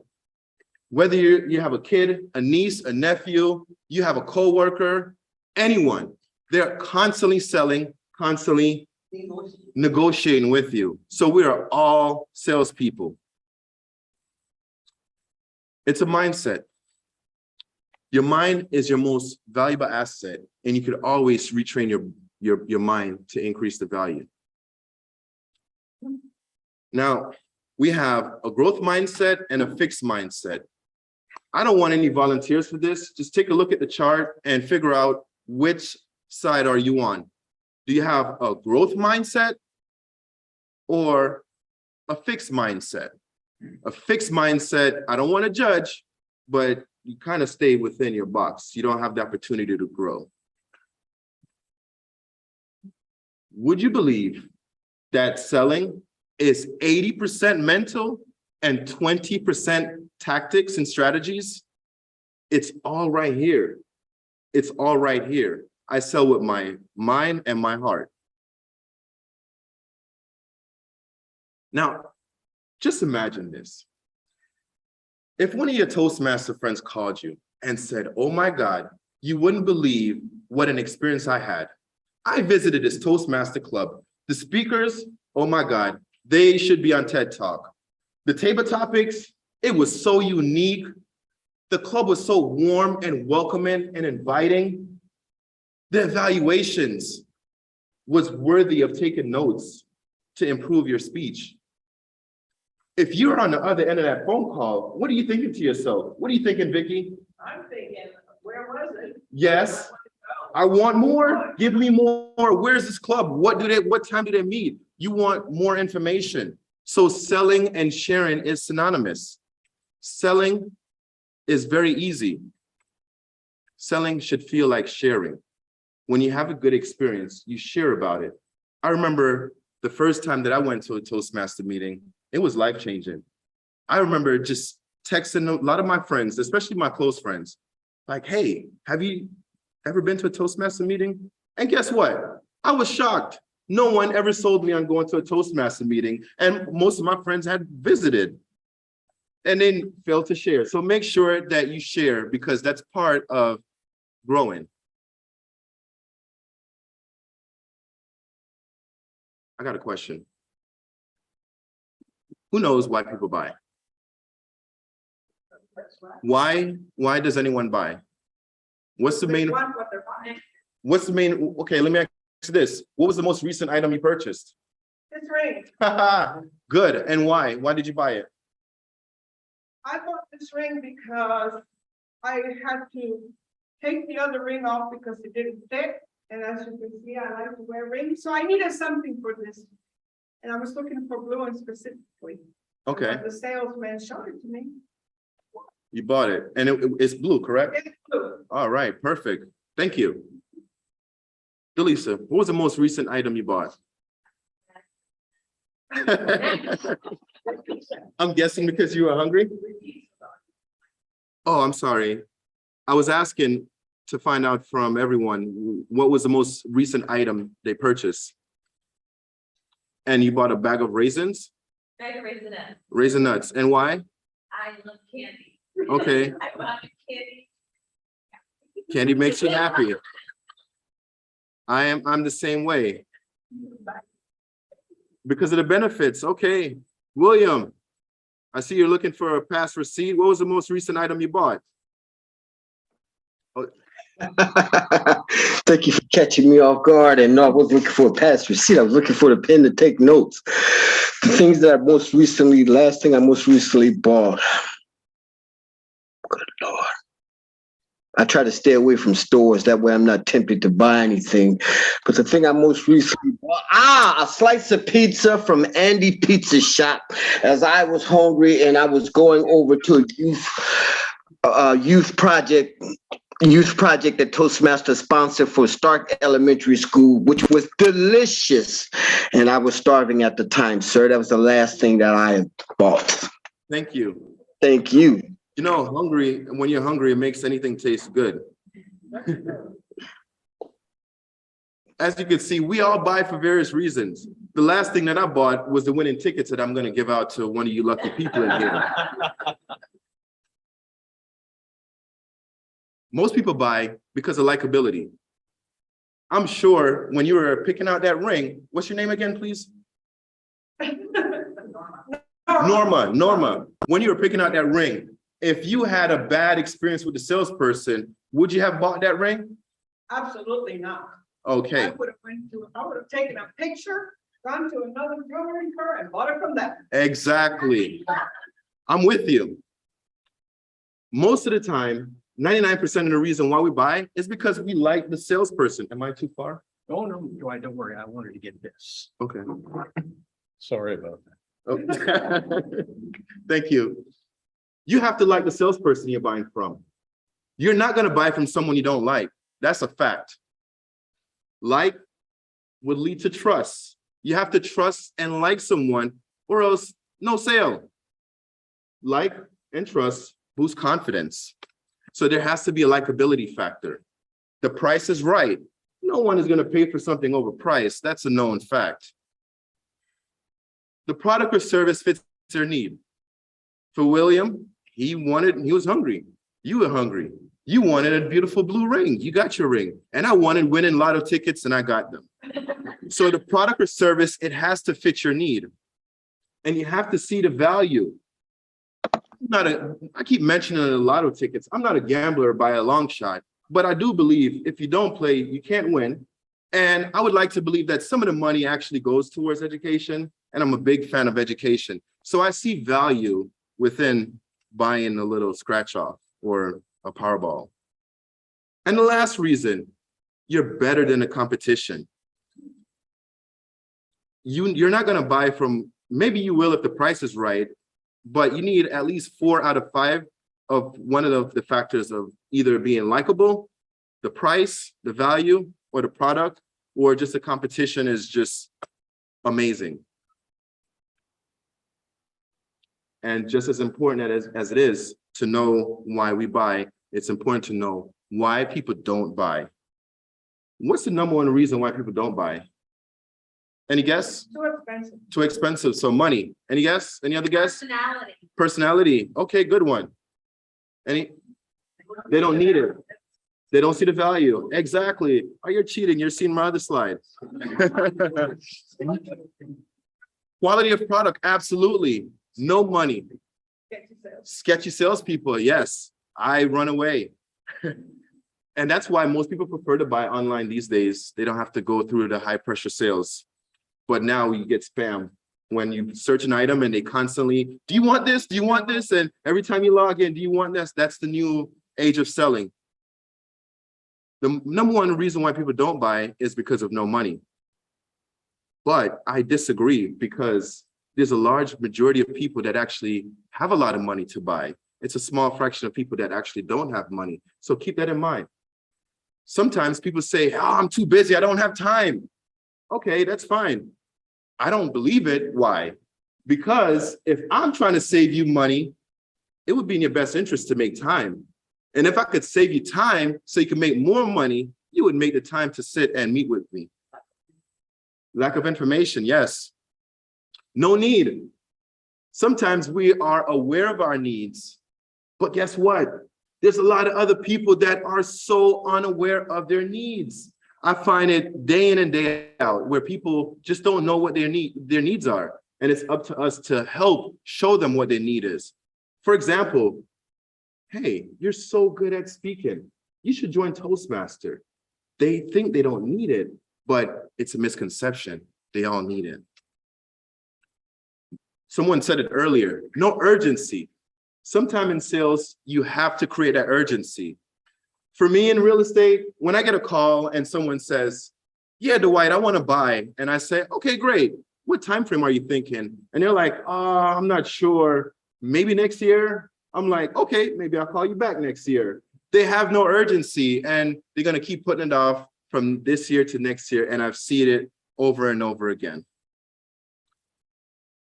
Whether you have a kid, a niece, a nephew, you have a coworker, anyone, they're constantly selling, constantly negotiating with you. So we are all salespeople. It's a mindset. Your mind is your most valuable asset, and you could always retrain your mind to increase the value. Now, we have a growth mindset and a fixed mindset. I don't want any volunteers for this. Just take a look at the chart and figure out which side are you on. Do you have a growth mindset or a fixed mindset? A fixed mindset, I don't want to judge, but you kind of stay within your box. You don't have the opportunity to grow. Would you believe that selling is 80% mental and 20% tactics and strategies? It's all right here. It's all right here. I sell with my mind and my heart. Now, just imagine this. If one of your Toastmaster friends called you and said, oh my God, you wouldn't believe what an experience I had. I visited this Toastmaster club. The speakers, oh my God, they should be on TED Talk. The table topics, it was so unique. The club was so warm and welcoming and inviting. The evaluations was worthy of taking notes to improve your speech. If you're on the other end of that phone call, what are you thinking to yourself? What are you thinking, Vicky? I'm thinking, where was it? Yes, I want more. Give me more. Where's this club? What time do they meet? You want more information. So selling and sharing is synonymous. Selling is very easy. Selling should feel like sharing. When you have a good experience, you share about it. I remember the first time that I went to a Toastmaster meeting, it was life-changing. I remember just texting a lot of my friends, especially my close friends, like, hey, have you ever been to a Toastmaster meeting? And guess what? I was shocked. No one ever sold me on going to a Toastmaster meeting, and most of my friends had visited and then failed to share. So make sure that you share, because that's part of growing. I got a question. Who knows why people buy? Why does anyone buy? What's the main? What's the main? Okay, let me ask you this. What was the most recent item you purchased? This ring. Good. And why? Why did you buy it? I bought this ring because I had to take the other ring off because it didn't fit. And as you can see, I like to wear rings. So I needed something for this. And I was looking for blue and specifically. Okay. The salesman showed it to me. You bought it, and it's blue, correct? It's blue. All right, perfect. Thank you. Delisa, what was the most recent item you bought? I'm guessing because you were hungry? Oh, I'm sorry. I was asking to find out from everyone, what was the most recent item they purchased? And you bought a bag of raisins? Bag of Raisinets. Raisin nuts. And why? I love candy. Okay. I bought candy. Candy makes you happy. I'm the same way. Because of the benefits. Okay. William, I see you're looking for a past receipt. What was the most recent item you bought? Thank you for catching me off guard. And no, I wasn't looking for a past receipt. I was looking for the pen to take notes. The things that last thing I most recently bought. Good Lord. I try to stay away from stores. That way I'm not tempted to buy anything. But the thing I most recently bought, a slice of pizza from Andy Pizza Shop, as I was hungry and I was going over to a youth project that Toastmasters sponsored for Stark Elementary School, which was delicious. And I was starving at the time, sir. That was the last thing that I bought. Thank you. Thank you. You know, when you're hungry, it makes anything taste good. As you can see, we all buy for various reasons. The last thing that I bought was the winning tickets that I'm going to give out to one of you lucky people in here. Most people buy because of likability. I'm sure when you were picking out that ring, what's your name again, please? Norma, when you were picking out that ring, if you had a bad experience with the salesperson, would you have bought that ring? Absolutely not. Okay. I would have taken a picture, gone to another jewelry store and bought it from them. Exactly. I'm with you. Most of the time, 99% of the reason why we buy is because we like the salesperson. Am I too far? Oh, no, don't worry. I wanted to get this. Okay. Sorry about that. Okay. Thank you. You have to like the salesperson you're buying from. You're not going to buy from someone you don't like. That's a fact. Like would lead to trust. You have to trust and like someone, or else no sale. Like and trust boost confidence. So there has to be a likability factor. The price is right. No one is going to pay for something overpriced. That's a known fact. The product or service fits their need. For William, he was hungry. You were hungry. You wanted a beautiful blue ring. You got your ring. And I wanted winning lotto tickets and I got them. So the product or service, it has to fit your need. And you have to see the value. I keep mentioning the lotto tickets. I'm not a gambler by a long shot, but I do believe if you don't play, you can't win. And I would like to believe that some of the money actually goes towards education. And I'm a big fan of education. So I see value within buying a little scratch off or a Powerball. And the last reason, you're better than the competition. You're not going to buy from, maybe you will if the price is right, but you need at least 4 out of 5 of one of the factors of either being likable, the price, the value, or the product, or just the competition is just amazing. And just as important as it is to know why we buy, it's important to know why people don't buy. What's the #1 reason why people don't buy? Any guess? Too expensive. Too expensive, so money. Any guess? Any other guess? Personality. Personality. Okay, good one. They don't need it. They don't see the value. Exactly. Oh, you're cheating. You're seeing my other slide. Quality of product, absolutely. No money. Sketchy salespeople, yes. I run away. And that's why most people prefer to buy online these days. They don't have to go through the high pressure sales. But now you get spam when you search an item and they constantly, do you want this? Do you want this? And every time you log in, do you want this? That's the new age of selling. The #1 reason why people don't buy is because of no money. But I disagree, because there's a large majority of people that actually have a lot of money to buy. It's a small fraction of people that actually don't have money. So keep that in mind. Sometimes people say, oh, I'm too busy, I don't have time. Okay, that's fine. I don't believe it. Why? Because if I'm trying to save you money, it would be in your best interest to make time. And if I could save you time so you can make more money, you would make the time to sit and meet with me. Lack of information, yes. No need. Sometimes we are aware of our needs, but guess what? There's a lot of other people that are so unaware of their needs. I find it day in and day out where people just don't know what their needs are. And it's up to us to help show them what their need is. For example, hey, you're so good at speaking. You should join Toastmaster. They think they don't need it, but it's a misconception. They all need it. Someone said it earlier, no urgency. Sometime in sales, you have to create that urgency. For me in real estate, when I get a call and someone says, yeah, Dwight, I want to buy. And I say, okay, great. What time frame are you thinking? And they're like, I'm not sure. Maybe next year. I'm like, okay, maybe I'll call you back next year. They have no urgency and they're going to keep putting it off from this year to next year. And I've seen it over and over again.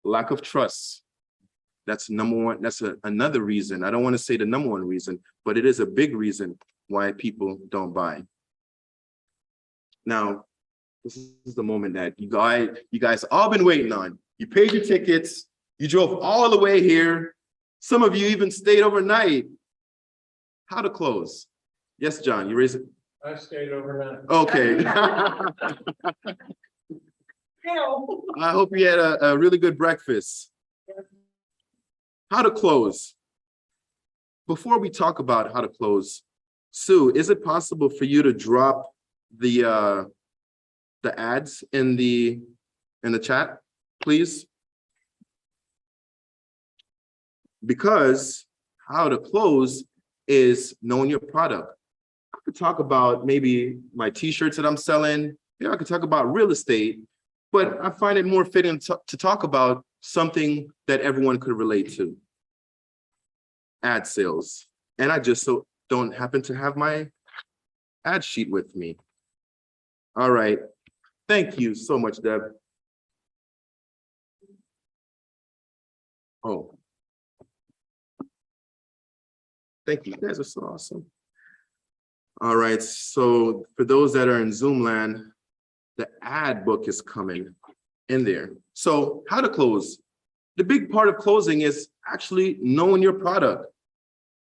Lack of trust. That's number one. That's another reason. I don't want to say the number one reason, but it is a big reason why people don't buy. Now, this is the moment that you guys all been waiting on. You paid your tickets. You drove all the way here. Some of you even stayed overnight. How to close? Yes, John, you raised it. I stayed overnight. Okay. I hope you had a really good breakfast. How to close? Before we talk about how to close, Sue, is it possible for you to drop the ads in the chat, please? Because how to close is knowing your product. I could talk about maybe my t-shirts that I'm selling. Yeah, I could talk about real estate, but I find it more fitting to talk about something that everyone could relate to. Ad sales. And I just don't happen to have my ad sheet with me. All right. Thank you so much, Deb. Oh. Thank you. You guys are so awesome. All right. So for those that are in Zoom land, the ad book is coming in there. So how to close? The big part of closing is actually knowing your product.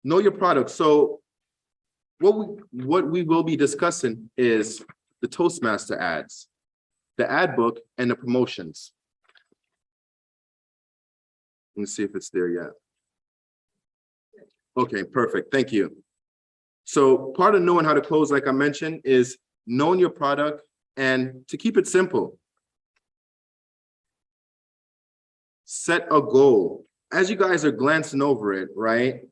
Know your product. So what we will be discussing is the Toastmaster ads, the ad book, and the promotions. Let me see if it's there yet. Okay, perfect. Thank you. So part of knowing how to close, like I mentioned, is knowing your product, and to keep it simple, set a goal. As you guys are glancing over it, right?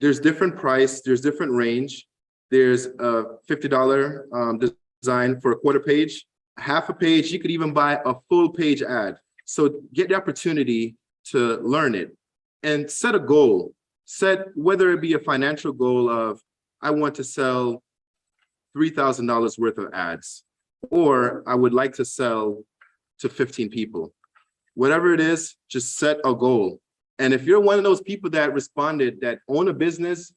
There's different price, there's different range. There's a $50 design for a quarter page, half a page. You could even buy a full page ad. So get the opportunity to learn it and set a goal. Set whether it be a financial goal of, I want to sell $3,000 worth of ads, or I would like to sell to 15 people. Whatever it is, just set a goal. And if you're one of those people that responded that own a business,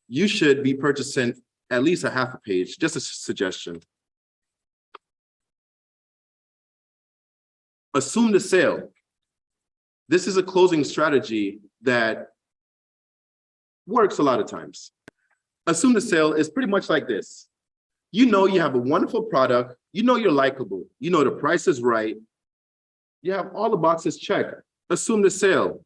you should be purchasing at least a half a page, just a suggestion. Assume the sale. This is a closing strategy that works a lot of times. Assume the sale is pretty much like this. You know you have a wonderful product, you know you're likable, you know the price is right, you have all the boxes checked. Assume the sale.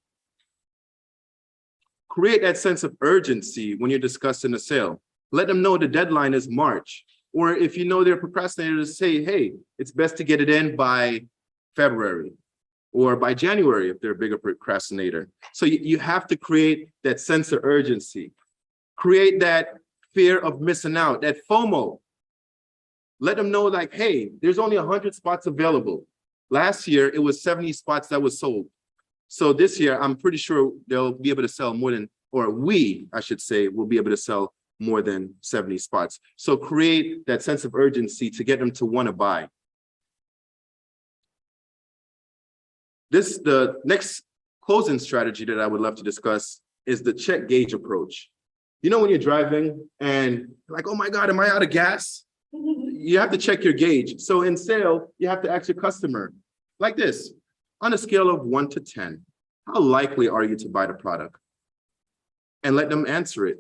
Create that sense of urgency when you're discussing the sale. Let them know the deadline is March. Or if you know they're procrastinators, say, hey, it's best to get it in by February or by January if they're a bigger procrastinator. So you have to create that sense of urgency. Create that fear of missing out, that FOMO. Let them know like, hey, there's only 100 spots available. Last year, it was 70 spots that was sold. So this year, I'm pretty sure they'll be able to sell more than, or we, I should say, will be able to sell more than 70 spots. So create that sense of urgency to get them to want to buy. The next closing strategy that I would love to discuss is the check gauge approach. You know, when you're driving and like, oh my God, am I out of gas? You have to check your gauge. So in sale, you have to ask your customer like this, on a scale of 1 to 10, how likely are you to buy the product? And let them answer it.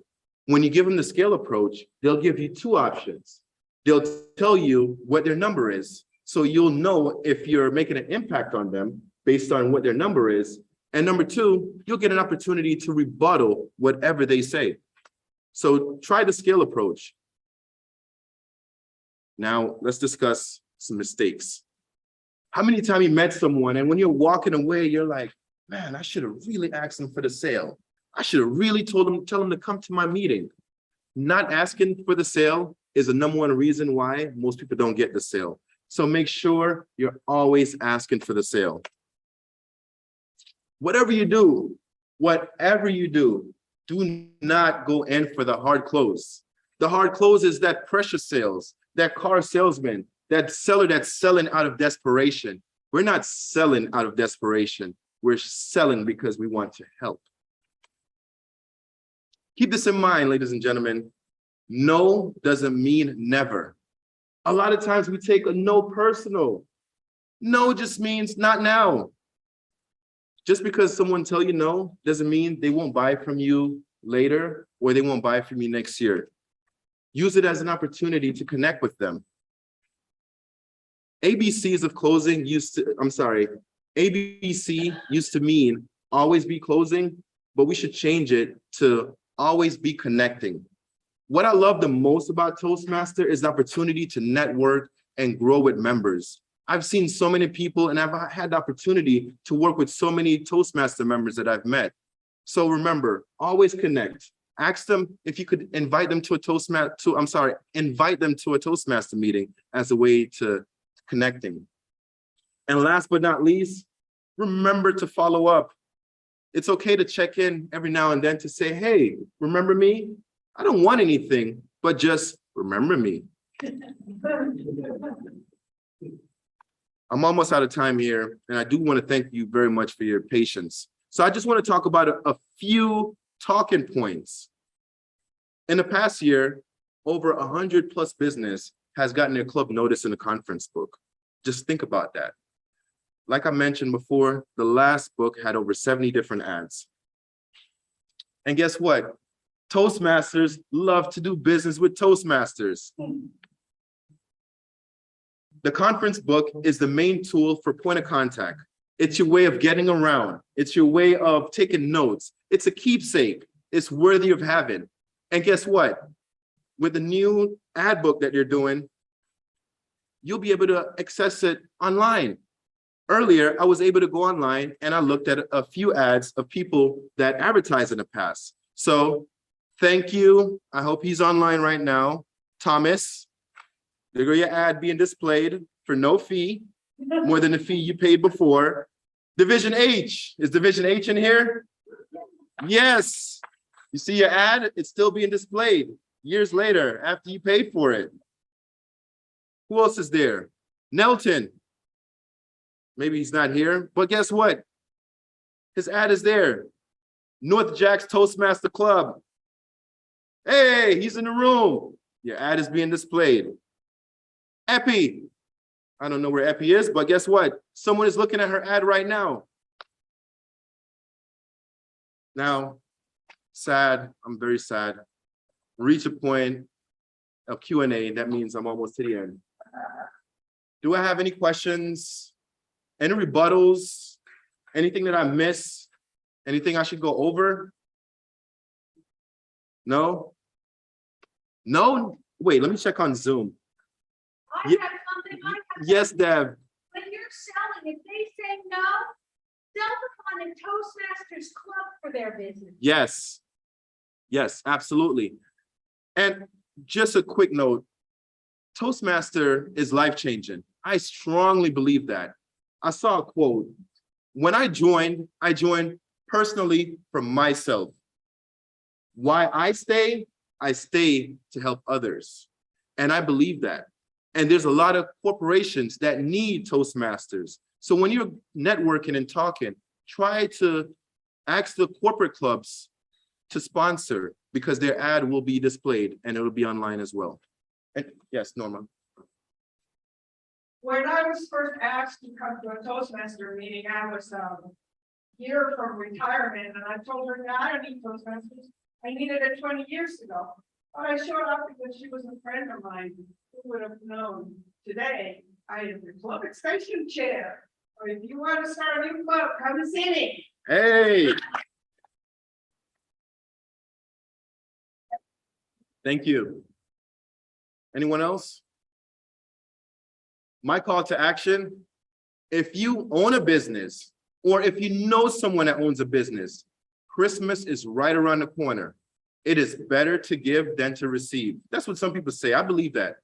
When you give them the scale approach, they'll give you two options. They'll tell you what their number is. So you'll know if you're making an impact on them based on what their number is. And number two, you'll get an opportunity to rebuttal whatever they say. So try the scale approach. Now let's discuss some mistakes. How many times you met someone and when you're walking away, you're like, man, I should have really asked them for the sale. I should have really tell them to come to my meeting. Not asking for the sale is the #1 reason why most people don't get the sale. So make sure you're always asking for the sale. Whatever you do, do not go in for the hard close. The hard close is that pressure sales, that car salesman, that seller that's selling out of desperation. We're not selling out of desperation. We're selling because we want to help. Keep this in mind, ladies and gentlemen. No doesn't mean never. A lot of times we take a no personal. No just means not now. Just because someone tell you no doesn't mean they won't buy from you later or they won't buy from you next year. Use it as an opportunity to connect with them. ABCs of closing ABC used to mean always be closing, but we should change it to always be connecting. What I love the most about Toastmaster is the opportunity to network and grow with members. I've seen so many people and I've had the opportunity to work with so many Toastmaster members that I've met. So remember, always connect. Ask them if you could invite them to a invite them to a Toastmaster meeting as a way to connecting. And last but not least, remember to follow up. It's okay to check in every now and then to say, hey, remember me? I don't want anything, but just remember me. I'm almost out of time here, and I do want to thank you very much for your patience. So I just want to talk about a few talking points. In the past year, over 100+ business has gotten their club notice in the conference book. Just think about that. Like I mentioned before, the last book had over 70 different ads. And guess what? Toastmasters love to do business with Toastmasters. The conference book is the main tool for point of contact. It's your way of getting around. It's your way of taking notes. It's a keepsake. It's worthy of having. And guess what? With the new ad book that you're doing, you'll be able to access it online. Earlier, I was able to go online and I looked at a few ads of people that advertised in the past. So thank you. I hope he's online right now. Thomas, there go your ad being displayed for no fee, more than the fee you paid before. Division H, is Division H in here? Yes. You see your ad, it's still being displayed years later after you paid for it. Who else is there? Nelton. Maybe he's not here, but guess what? His ad is there. North Jack's Toastmaster Club. Hey, he's in the room. Your ad is being displayed. Epi. I don't know where Epi is, but guess what? Someone is looking at her ad right now. Now, sad, I'm very sad. Reach a point of Q&A, that means I'm almost to the end. Do I have any questions? Any rebuttals? Anything that I missed? Anything I should go over? No? No? Wait, let me check on Zoom. I Ye- have something, Yes, Deb. when you're selling, if they say no, they'll find a Toastmasters Club for their business. Yes. Yes, absolutely. And just a quick note, Toastmaster is life-changing. I strongly believe that. I saw a quote. When I joined personally for myself. Why I stay to help others. And I believe that. And there's a lot of corporations that need Toastmasters. So when you're networking and talking, try to ask the corporate clubs to sponsor because their ad will be displayed and it'll be online as well. And yes, Norma. When I was first asked to come to a Toastmaster meeting, I was a year from retirement, and I told her, no, I don't need Toastmasters. I needed it 20 years ago. But I showed up because she was a friend of mine who would have known today I am the club extension chair. Or if you want to start a new club, come and see me. Hey. Thank you. Anyone else? My call to action, if you own a business or if you know someone that owns a business, Christmas is right around the corner. It is better to give than to receive. That's what some people say. I believe that.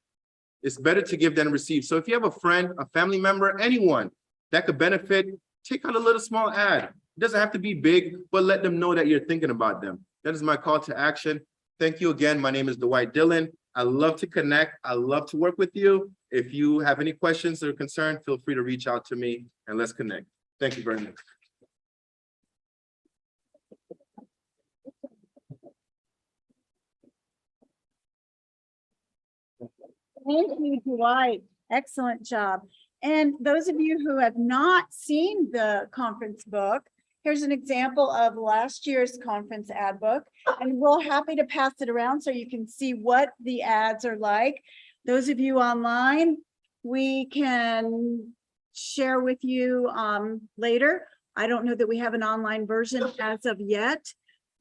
It's better to give than receive. So if you have a friend, a family member, anyone that could benefit, take out a little small ad. It doesn't have to be big, but let them know that you're thinking about them. That is my call to action. Thank you again. My name is Dwight Dillon. I love to connect. I love to work with you. If you have any questions or concern, feel free to reach out to me and let's connect. Thank you very much. Thank you, Dwight. Excellent job. And those of you who have not seen the conference book, here's an example of last year's conference ad book. And we're happy to pass it around so you can see what the ads are like. Those of you online, we can share with you later. I don't know that we have an online version as of yet,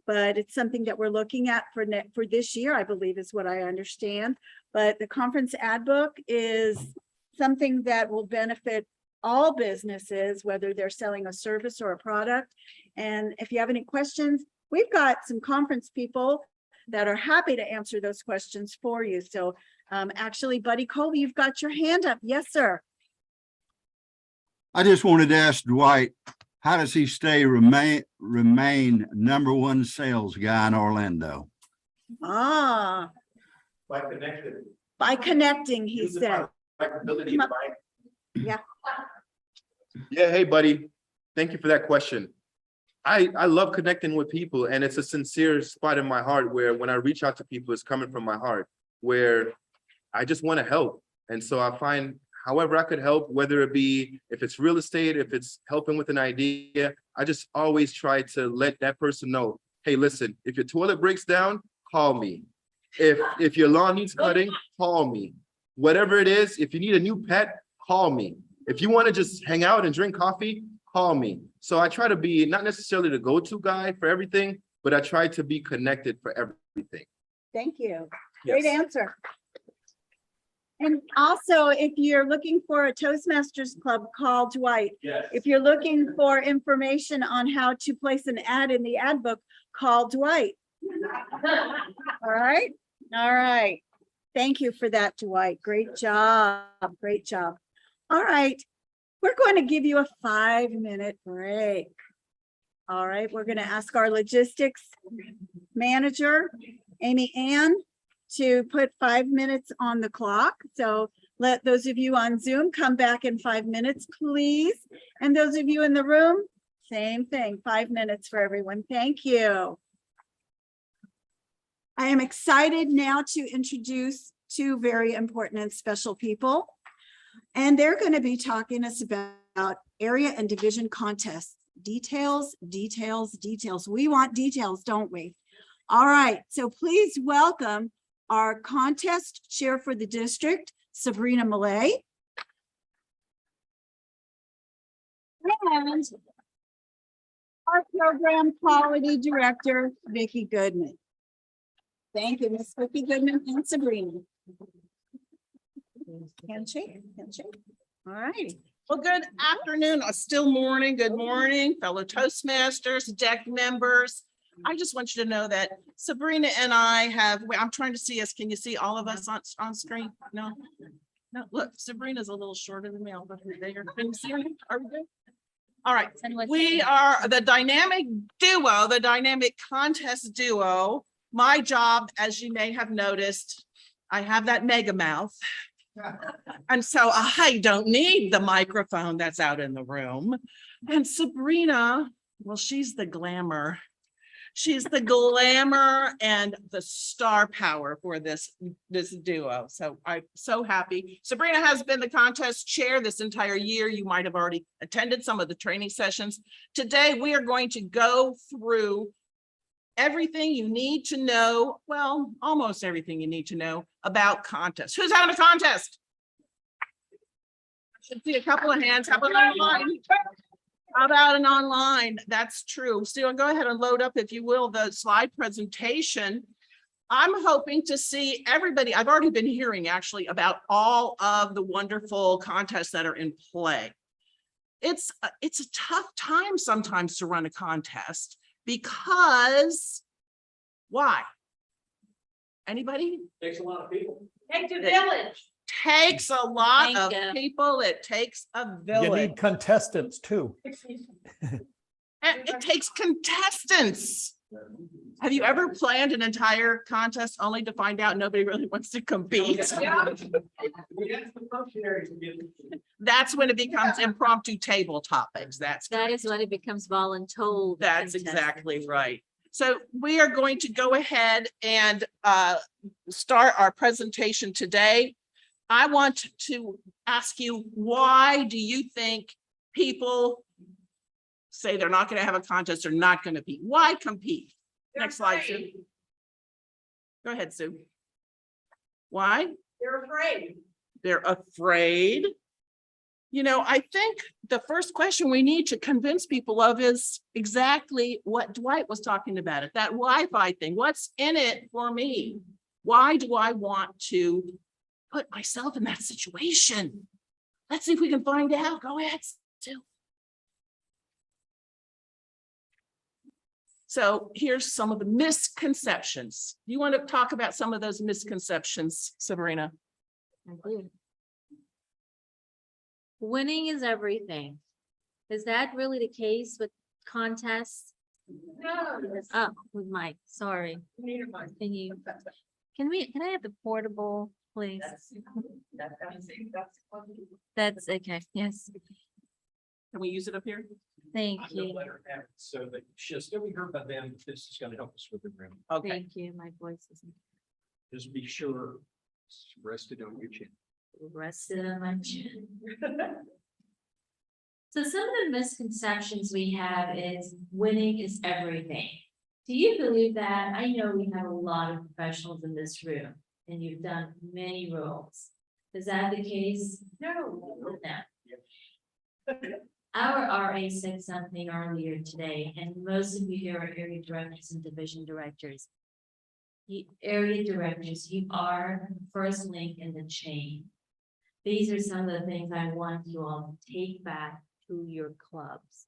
but it's something that we're looking at for this year, I believe is what I understand. But the conference ad book is something that will benefit all businesses, whether they're selling a service or a product. And if you have any questions, we've got some conference people that are happy to answer those questions for you. So actually, Buddy Colby, you've got your hand up. Yes, sir. I just wanted to ask Dwight, how does he remain #1 sales guy in Orlando? Ah, By connecting. by connecting, he said. Ability to buy. Yeah. Yeah, hey, buddy. Thank you for that question. I love connecting with people, and it's a sincere spot in my heart where when I reach out to people, it's coming from my heart, where I just want to help. And so I find however I could help, whether it be if it's real estate, if it's helping with an idea, I just always try to let that person know, hey, listen, if your toilet breaks down, call me. If your lawn needs cutting, call me. Whatever it is, if you need a new pet, call me. If you want to just hang out and drink coffee, call me. So I try to be not necessarily the go-to guy for everything, but I try to be connected for everything. Thank you. Yes. Great answer. And also, if you're looking for a Toastmasters club, call Dwight. Yes. If you're looking for information on how to place an ad in the ad book, call Dwight. All right. All right. Thank you for that, Dwight. Great job. Great job. All right. We're going to give you a 5-minute break. All right. We're going to ask our logistics manager, Amy Ann, to put 5 minutes on the clock. So let those of you on Zoom come back in 5 minutes, please. And those of you in the room, same thing, 5 minutes for everyone. Thank you. I am excited now to introduce two very important and special people. And they're going to be talking to us about area and division contests. Details, details, details. We want details, don't we? All right. So please welcome our contest chair for the district, Sabrina Millay. And our program quality director, Vicki Goodman. Thank you, Ms. Vicki Goodman and Sabrina. Handshake, handshake. All right. Well, good afternoon, or still morning. Good morning, fellow Toastmasters, DEC members. I just want you to know that Sabrina and I have, I'm trying to see us. Can you see all of us on screen? No, no, look, Sabrina's a little shorter than me. I'll go through there. Can you see her? Are we good? All right. We are the dynamic duo, the dynamic contest duo. My job, as you may have noticed, I have that mega mouth. And so I don't need the microphone that's out in the room. And Sabrina, well, she's the glamour. She's the glamour and the star power for this duo. So I'm so happy. Sabrina has been the contest chair this entire year. You might have already attended some of the training sessions. Today, we are going to go through everything you need to know, well, almost everything you need to know about contests. Who's having a contest? I should see a couple of hands. How about online? How about an online? That's true. So go ahead and load up, if you will, the slide presentation. I'm hoping to see everybody. I've already been hearing actually about all of the wonderful contests that are in play. It's a tough time sometimes to run a contest because why? Anybody? Takes a lot of people. Takes a village. Takes a lot Thank of you. people. It takes a You village. need contestants too. And it takes contestants. Have you ever planned an entire contest only to find out nobody really wants to compete? That's when it becomes impromptu table topics. That is when it becomes voluntold. That's exactly right. So we are going to go ahead and start our presentation today. I want to ask you, why do you think people say they're not going to have a contest or not going to compete? Why compete? Next slide, Sue. Go ahead, Sue. Why? They're afraid. They're afraid. You know, I think the first question we need to convince people of is exactly what Dwight was talking about, that Wi-Fi thing. What's in it for me? Why do I want to put myself in that situation? Let's see if we can find out. Go ahead, Sue. So here's some of the misconceptions. You want to talk about some of those misconceptions, Sabrina? I do. Winning is everything. Is that really the case with contests? No. Oh, with Mike, sorry. Can I have the portable, please? That's okay, yes, Can we use it up here? thank I'm gonna you, let her have it so that she'll still be heard by them. But this is gonna help us with the room. Okay. thank you, my voice isn't Just be sure it's rested on your chin. rested on my chin. So some of the misconceptions we have is winning is everything. Do you believe that? I know we have a lot of professionals in this room and you've done many roles. Is that the case? No. No. Our RA said something earlier today, and most of you here are area directors and division directors. Area directors, you are the first link in the chain. These are some of the things I want you all to take back to your clubs.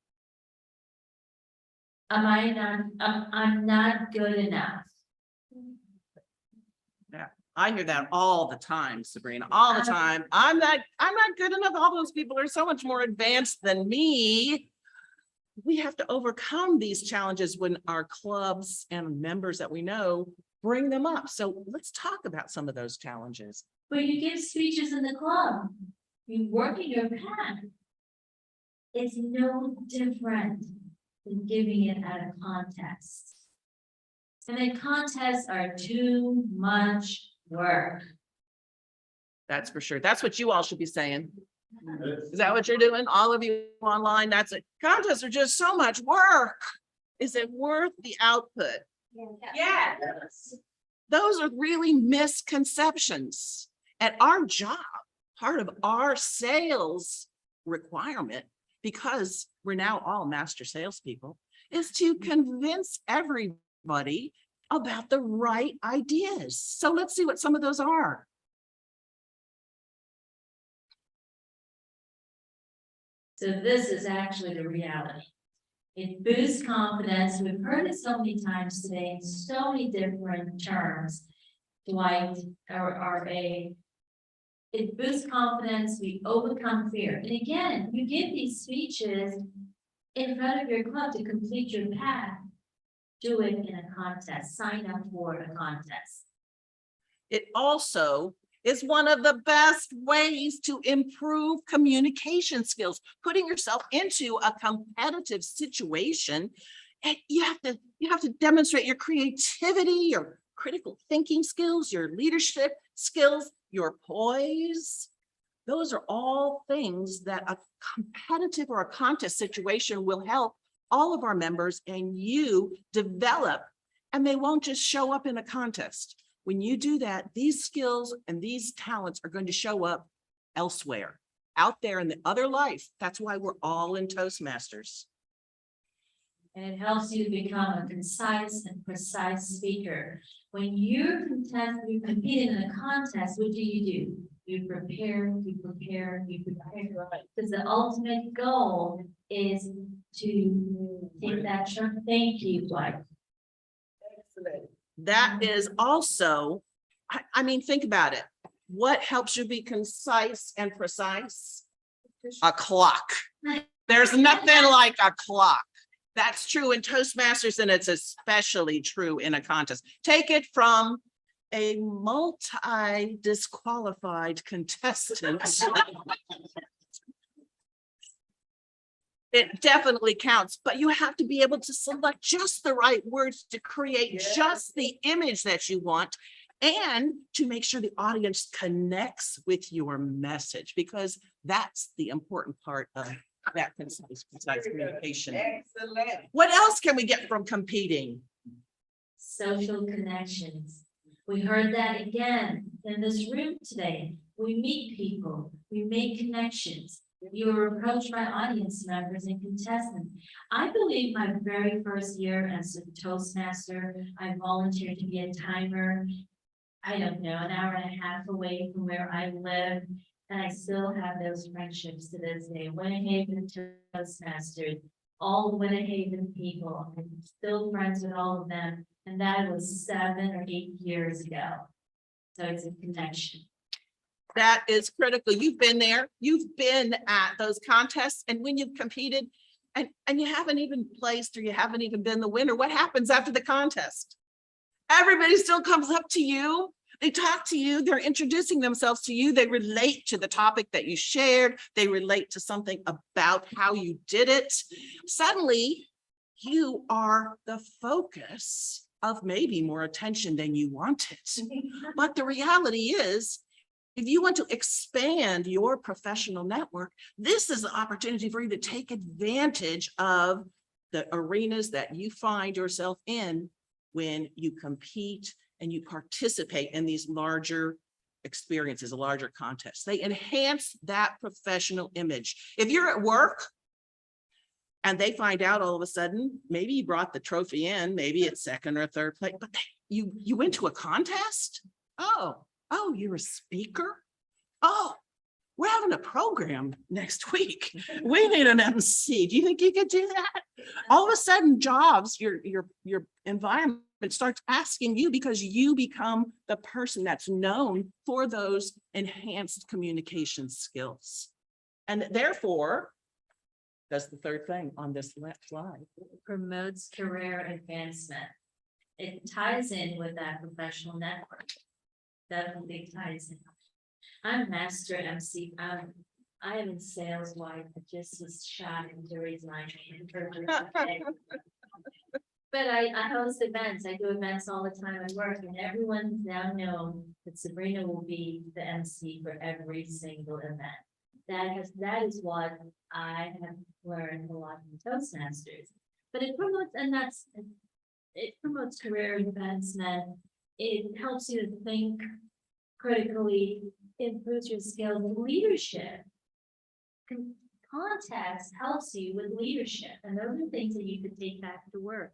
I'm not good enough. Yeah, I hear that all the time, Sabrina, all the time. I'm not good enough. All those people are so much more advanced than me. We have to overcome these challenges when our clubs and members that we know bring them up. So let's talk about some of those challenges. But you give speeches in the club, you work in your path. It's no different than giving it at a contest. And the contests are too much work. That's for sure. That's what you all should be saying. Is that what you're doing? All of you online, that's it. Contests are just so much work. Is it worth the output? Yes. Those are really misconceptions. At our job, part of our sales requirement, because we're now all master salespeople, is to convince everybody about the right ideas. So let's see what some of those are. So this is actually the reality. It boosts confidence. We've heard it so many times today in so many different terms. Dwight or RA. It boosts confidence. We overcome fear. And again, you give these speeches in front of your club to complete your path. Do it in a contest. Sign up for a contest. It also is one of the best ways to improve communication skills, putting yourself into a competitive situation. And you have to demonstrate your creativity, your critical thinking skills, your leadership skills, your poise. Those are all things that a competitive or a contest situation will help all of our members and you develop and they won't just show up in a contest. When you do that, these skills and these talents are going to show up elsewhere, out there in the other life. That's why we're all in Toastmasters. And it helps you to become a concise and precise speaker. When you're competing in a contest, what do? You prepare, you prepare, you prepare. Because the ultimate goal is to take that term. Thank you, Dwight. Excellent. That is also, I mean, think about it. What helps you be concise and precise? A clock. There's nothing like a clock. That's true in Toastmasters, and it's especially true in a contest. Take it from a multi-disqualified contestant. It definitely counts, but you have to be able to select just the right words to create just the image that you want, and to make sure the audience connects with your message, because that's the important part of that concise communication. Excellent. What else can we get from competing? Social connections. We heard that again in this room today. We meet people, we make connections. You were approached by audience members and contestants. I believe my very first year as a Toastmaster, I volunteered to be a timer. I don't know, an hour and a half away from where I live. And I still have those friendships to this day. Winnehaven Toastmasters, all the Winnehaven people. I'm still friends with all of them. And that was 7 or 8 years ago. So it's a connection. That is critical. You've been there. You've been at those contests, and when you've competed and you haven't even placed, or you haven't even been the winner, what happens after the contest? Everybody still comes up to you. They talk to you. They're introducing themselves to you. They relate to the topic that you shared. They relate to something about how you did it. Suddenly, you are the focus of maybe more attention than you wanted. But the reality is, if you want to expand your professional network, this is the opportunity for you to take advantage of the arenas that you find yourself in when you compete and you participate in these larger experiences, a larger contests. They enhance that professional image. If you're at work and they find out all of a sudden, maybe you brought the trophy in, maybe it's second or third place, but you went to a contest? Oh, you're a speaker? Oh, we're having a program next week. We need an MC. Do you think you could do that? All of a sudden, jobs, your environment starts asking you, because you become the person that's known for those enhanced communication skills. And therefore, that's the third thing on this left slide. Promotes career advancement. It ties in with that professional network. Definitely ties in. I'm master MC. I am in sales wife. I just was shot to raise my hand. But I host events. I do events all the time at work, and everyone now knows that Sabrina will be the MC for every single event. That is what I have learned a lot from Toastmasters. But it promotes career advancement. It helps you to think critically, improves your skills in leadership. Context helps you with leadership, and those are things that you could take back to work.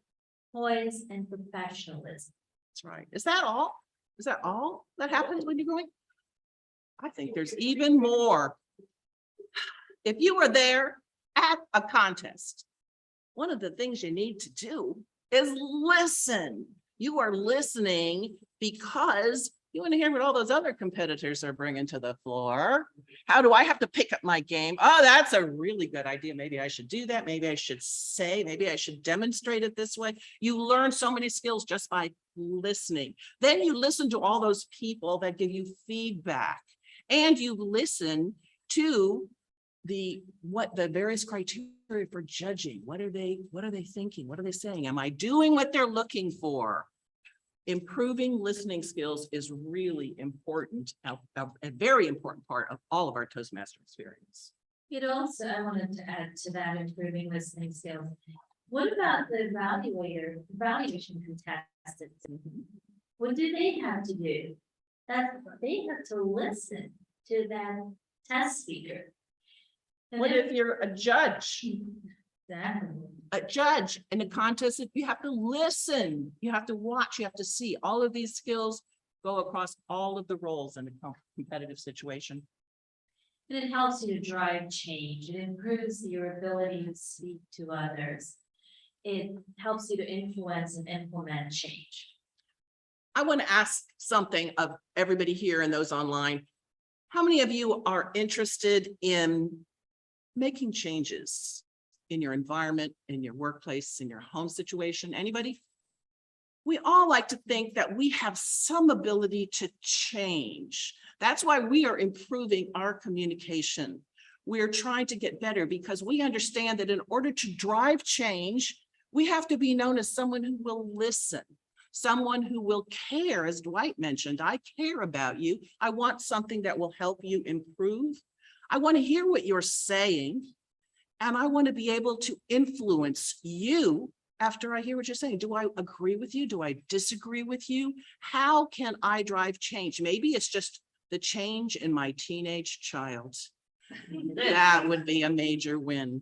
Poise and professionalism. That's right. Is that all? Is that all that happens when you're going? I think there's even more. If you were there at a contest, one of the things you need to do is listen. You are listening because you want to hear what all those other competitors are bringing to the floor. How do I have to pick up my game? Oh, that's a really good idea. Maybe I should do that. Maybe I should say, maybe I should demonstrate it this way. You learn so many skills just by listening. Then you listen to all those people that give you feedback, and you listen to the various criteria for judging. What are they thinking? What are they saying? Am I doing what they're looking for? Improving listening skills is really important, a very important part of all of our Toastmaster experience. It also, I wanted to add to that, improving listening skills. What about the evaluation contestants? What do they have to do? That they have to listen to that test speaker. And What then- if you're a judge? Exactly. A judge in a contest, you have to listen, you have to watch, you have to see. All of these skills go across all of the roles in a competitive situation. And it helps you to drive change. It improves your ability to speak to others. It helps you to influence and implement change. I want to ask something of everybody here and those online. How many of you are interested in making changes in your environment, in your workplace, in your home situation? Anybody? We all like to think that we have some ability to change. That's why we are improving our communication. We're trying to get better because we understand that in order to drive change, we have to be known as someone who will listen, someone who will care. As Dwight mentioned, I care about you. I want something that will help you improve. I want to hear what you're saying, and I want to be able to influence you after I hear what you're saying. Do I agree with you? Do I disagree with you? How can I drive change? Maybe it's just the change in my teenage child. That would be a major win.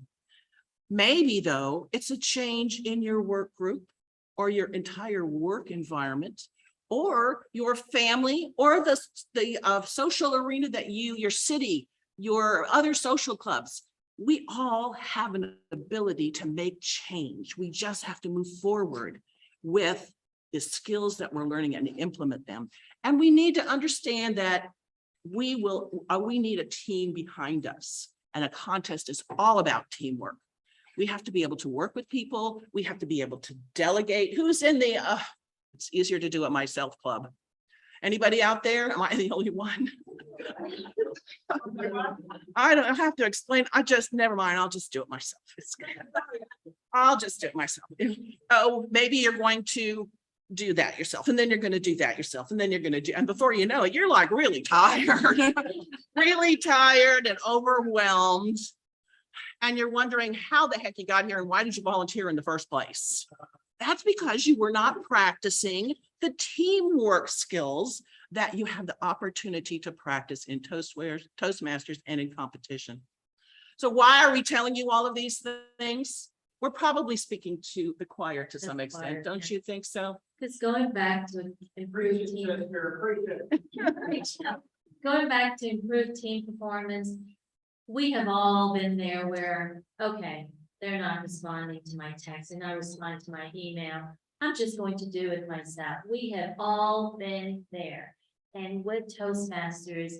Maybe though, it's a change in your work group or your entire work environment or your family or the social arena that your city, your other social clubs. We all have an ability to make change. We just have to move forward with the skills that we're learning and implement them. And we need to understand that we need a team behind us, and a contest is all about teamwork. We have to be able to work with people. We have to be able to delegate. Who's in the, it's easier to do it myself club? Anybody out there? Am I the only one? I don't have to explain. Never mind. I'll just do it myself. I'll just do it myself. Oh, maybe you're going to do that yourself, and then you're going to do that yourself, and then you're going to do, and before you know it, you're like really tired, really tired and overwhelmed. And you're wondering how the heck you got here and why did you volunteer in the first place? That's because you were not practicing the teamwork skills that you have the opportunity to practice in Toastmasters and in competition. So why are we telling you all of these things? We're probably speaking to the choir to some extent, don't you think so? Because going back to improved team. Going back to improved team performance, we have all been there where, okay, they're not responding to my text, they're not responding to my email. I'm just going to do it myself. We have all been there. And with Toastmasters,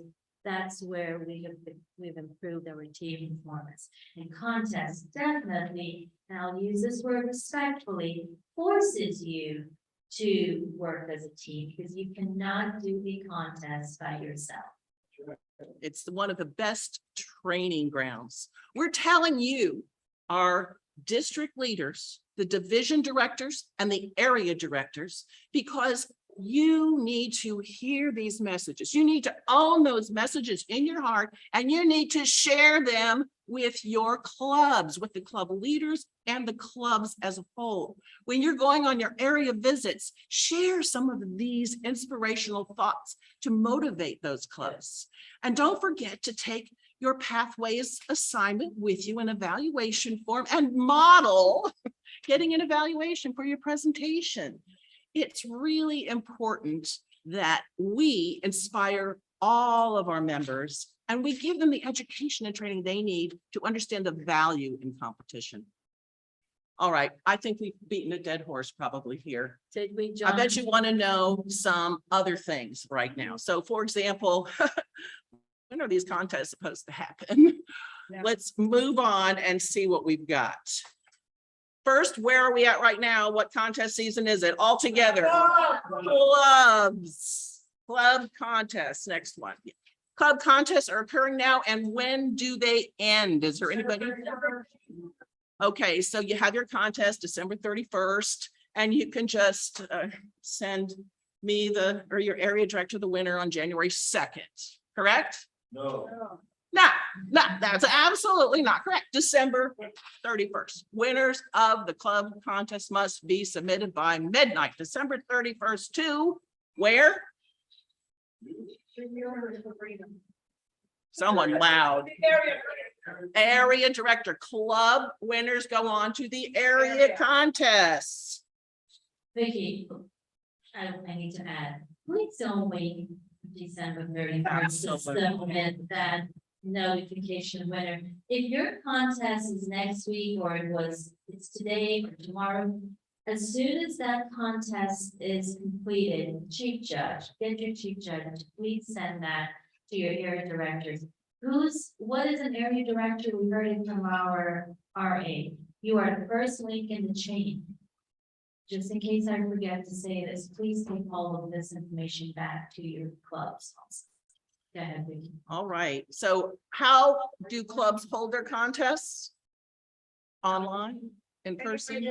that's where we've improved our team performance. And contests definitely, and I'll use this word respectfully, forces you to work as a team because you cannot do the contest by yourself. It's one of the best training grounds. We're telling you, our district leaders, the division directors and the area directors, because you need to hear these messages. You need to own those messages in your heart, and you need to share them with your clubs, with the club leaders and the clubs as a whole. When you're going on your area visits, share some of these inspirational thoughts to motivate those clubs. And don't forget to take your Pathways assignment with you, an evaluation form, and model getting an evaluation for your presentation. It's really important that we inspire all of our members and we give them the education and training they need to understand the value in competition. All right, I think we've beaten a dead horse probably here. Did we, John? I bet you want to know some other things right now. So for example, when are these contests supposed to happen? Let's move on and see what we've got. First, where are we at right now? What contest season is it? All together. Clubs. Club contests. Next one. Club contests are occurring now, and when do they end? Is there anybody? Okay, so you have your contest December 31st, and you can just send me or your area director the winner on January 2nd, correct? No. No, that's absolutely not correct. December 31st. Winners of the club contest must be submitted by midnight, December 31st to where? Someone loud. Area director. Club winners go on to the area contest. Vicky, I need to add, please don't wait December 31st to submit that notification winner. If your contest is next week or it's today or tomorrow, as soon as that contest is completed, chief judge, get your chief judge to please send that to your area directors. What is an area director? We heard it from our RA. You are the first link in the chain. Just in case I forget to say this, please take all of this information back to your clubs. Go ahead, Vicky. All right, so how do clubs hold their contests? Online, in person?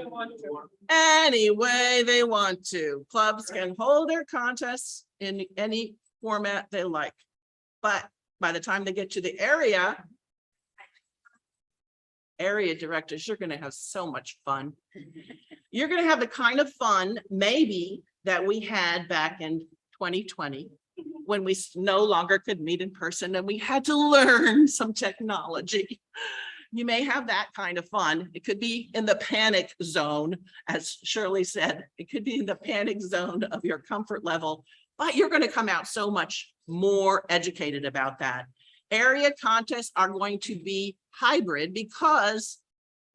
Any way they want to. Clubs can hold their contests in any format they like. But by the time they get to the area directors, you're gonna have so much fun. You're gonna have the kind of fun maybe that we had back in 2020 when we no longer could meet in person and we had to learn some technology. You may have that kind of fun. It could be in the panic zone, as Shirley said, it could be in the panic zone of your comfort level, but you're going to come out so much more educated about that. Area contests are going to be hybrid because,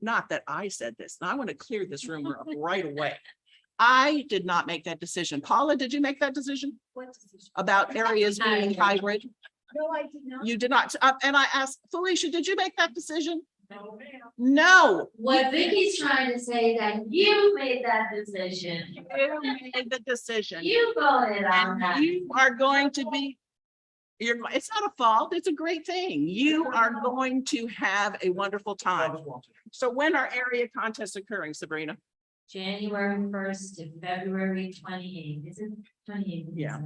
not that I said this, and I want to clear this rumor up right away. I did not make that decision. Paula, did you make that decision? What decision? About areas being hybrid? No, I did not. You did not. And I asked Felicia, did you make that decision? No, ma'am. No. What Vicky's trying to say that you made that decision. You made the decision. You voted on And that. you are going to be, it's not a fault, it's a great thing. You are going to have a wonderful time. So when are area contests occurring, Sabrina? January 1st to February 28th. Is it 28th? Yeah.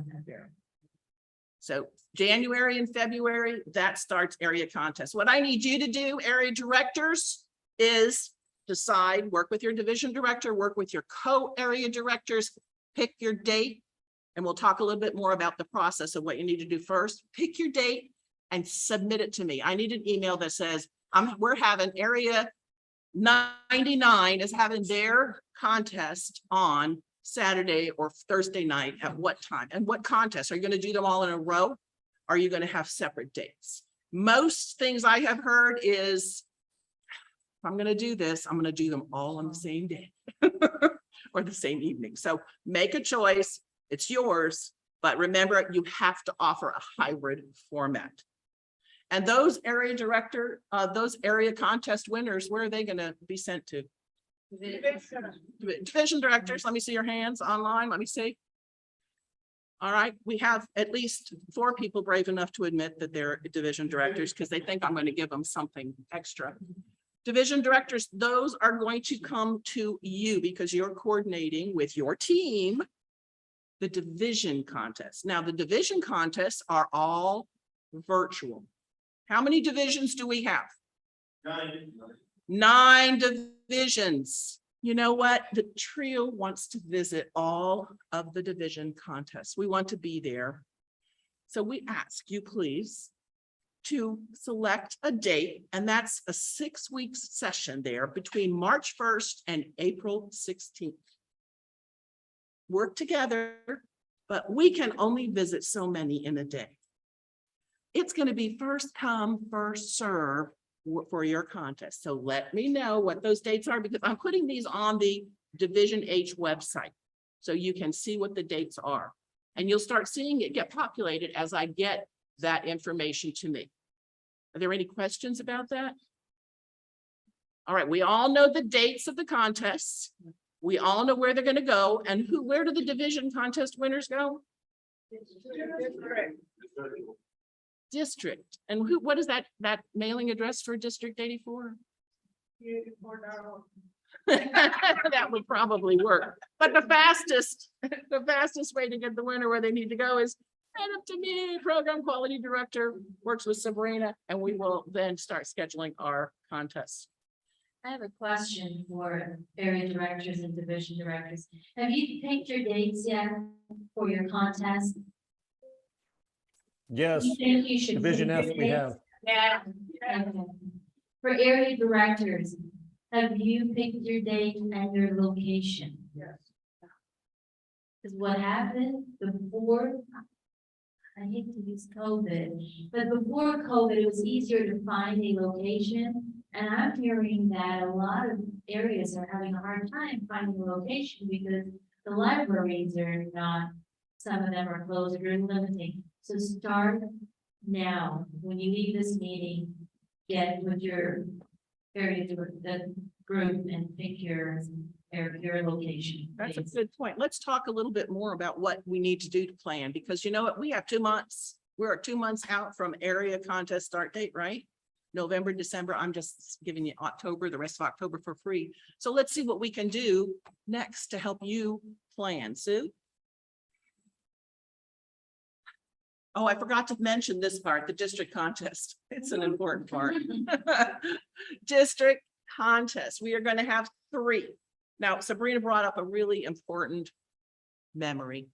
So January and February, that starts area contest. What I need you to do, area directors, is decide, work with your division director, work with your co-area directors, pick your date. And we'll talk a little bit more about the process of what you need to do first. Pick your date and submit it to me. I need an email that says, we're having area 99 is having their contest on Saturday or Thursday night at what time and what contest? Are you going to do them all in a row? Are you going to have separate dates? Most things I have heard is, if I'm going to do this, I'm going to do them all on the same day or the same evening. So make a choice. It's yours, but remember, you have to offer a hybrid format. And those area director, those area contest winners, where are they going to be sent to? Division directors, let me see your hands online. Let me see. All right, we have at least 4 people brave enough to admit that they're division directors because they think I'm going to give them something extra. Division directors, those are going to come to you because you're coordinating with your team the division contests. Now, the division contests are all virtual. How many divisions do we have? 9 divisions. You know what? The trio wants to visit all of the division contests. We want to be there. So we ask you, please, to select a date, and that's a 6-week session there between March 1st and April 16th. Work together, but we can only visit so many in a day. It's going to be first come, first serve for your contest. So let me know what those dates are because I'm putting these on the Division H website so you can see what the dates are. And you'll start seeing it get populated as I get that information to me. Are there any questions about that? All right, we all know the dates of the contests. We all know where they're going to go and where do the division contest winners go? District. And what is that mailing address for District 84? That would probably work. But the fastest way to get the winner where they need to go is Right up to me, program quality director, works with Sabrina, and we will then start scheduling our contests. I have a question for area directors and division directors. Have you picked your dates yet for your contest? Yes, You think you should Division pick F your we dates? have. Yeah. Okay. For area directors, have you picked your date and your location? Yes. Because what happened before, I hate to use COVID, but before COVID, it was easier to find a location. And I'm hearing that a lot of areas are having a hard time finding a location because the libraries are not, some of them are closed or limiting. So start now, when you leave this meeting, get with your area, the group and pick your location. That's a please. good point. Let's talk a little bit more about what we need to do to plan, because you know what, we have 2 months. We're 2 months out from area contest start date, right? November, December, I'm just giving you October, the rest of October for free. So let's see what we can do next to help you plan. Sue? Oh, I forgot to mention this part, the district contest. It's an important part. District contest. We are going to have 3. Now, Sabrina brought up a really important memory.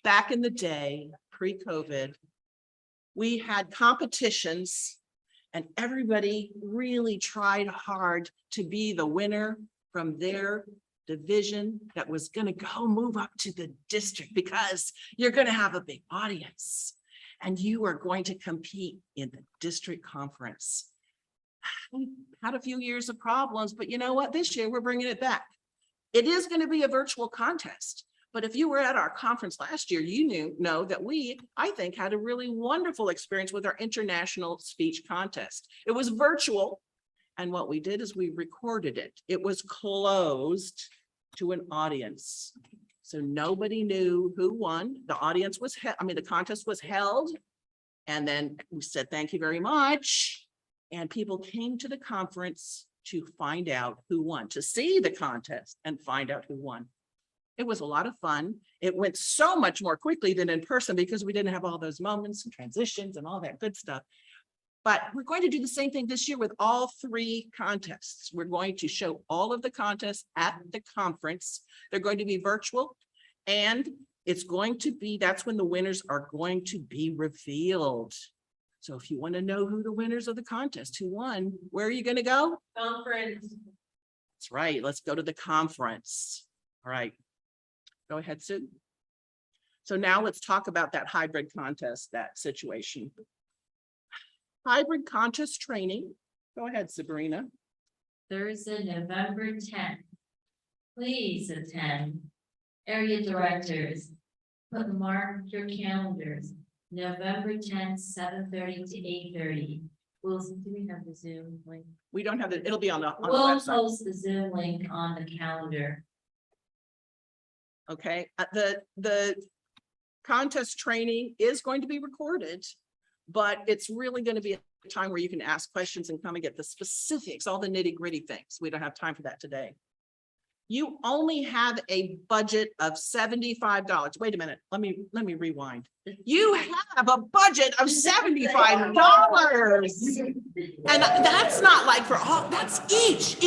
Back in the day, pre-COVID, we had competitions and everybody really tried hard to be the winner from their division that was going to go move up to the district, because you're going to have a big audience and you are going to compete in the district conference. We had a few years of problems, but you know what? This year we're bringing it back. It is going to be a virtual contest. But if you were at our conference last year, you know that we, I think, had a really wonderful experience with our international speech contest. It was virtual. And what we did is we recorded it. It was closed to an audience. So nobody knew who won. The audience was, the contest was held. And then we said, thank you very much. And people came to the conference to find out who won, to see the contest and find out who won. It was a lot of fun. It went so much more quickly than in person because we didn't have all those moments and transitions and all that good stuff. But we're going to do the same thing this year with all 3 contests. We're going to show all of the contests at the conference. They're going to be virtual, and it's going to be, that's when the winners are going to be revealed. So if you want to know who the winners of the contest, who won, where are you going to go? Conference. That's right. Let's go to the conference. All right. Go ahead, Sue. So now let's talk about that hybrid contest, that situation. Hybrid contest training. Go ahead, Sabrina. Thursday, November 10th. Please attend. Area directors, mark your calendars. November 10th, 7:30 to 8:30. Wilson, do we have the Zoom link? We don't have it. It'll be on the We'll website. post the Zoom link on the calendar. Okay, the contest training is going to be recorded, but it's really going to be a time where you can ask questions and come and get the specifics, all the nitty gritty things. We don't have time for that today. You only have a budget of $75. Wait a minute, let me rewind. You have a budget of $75. And that's not like for all, that's each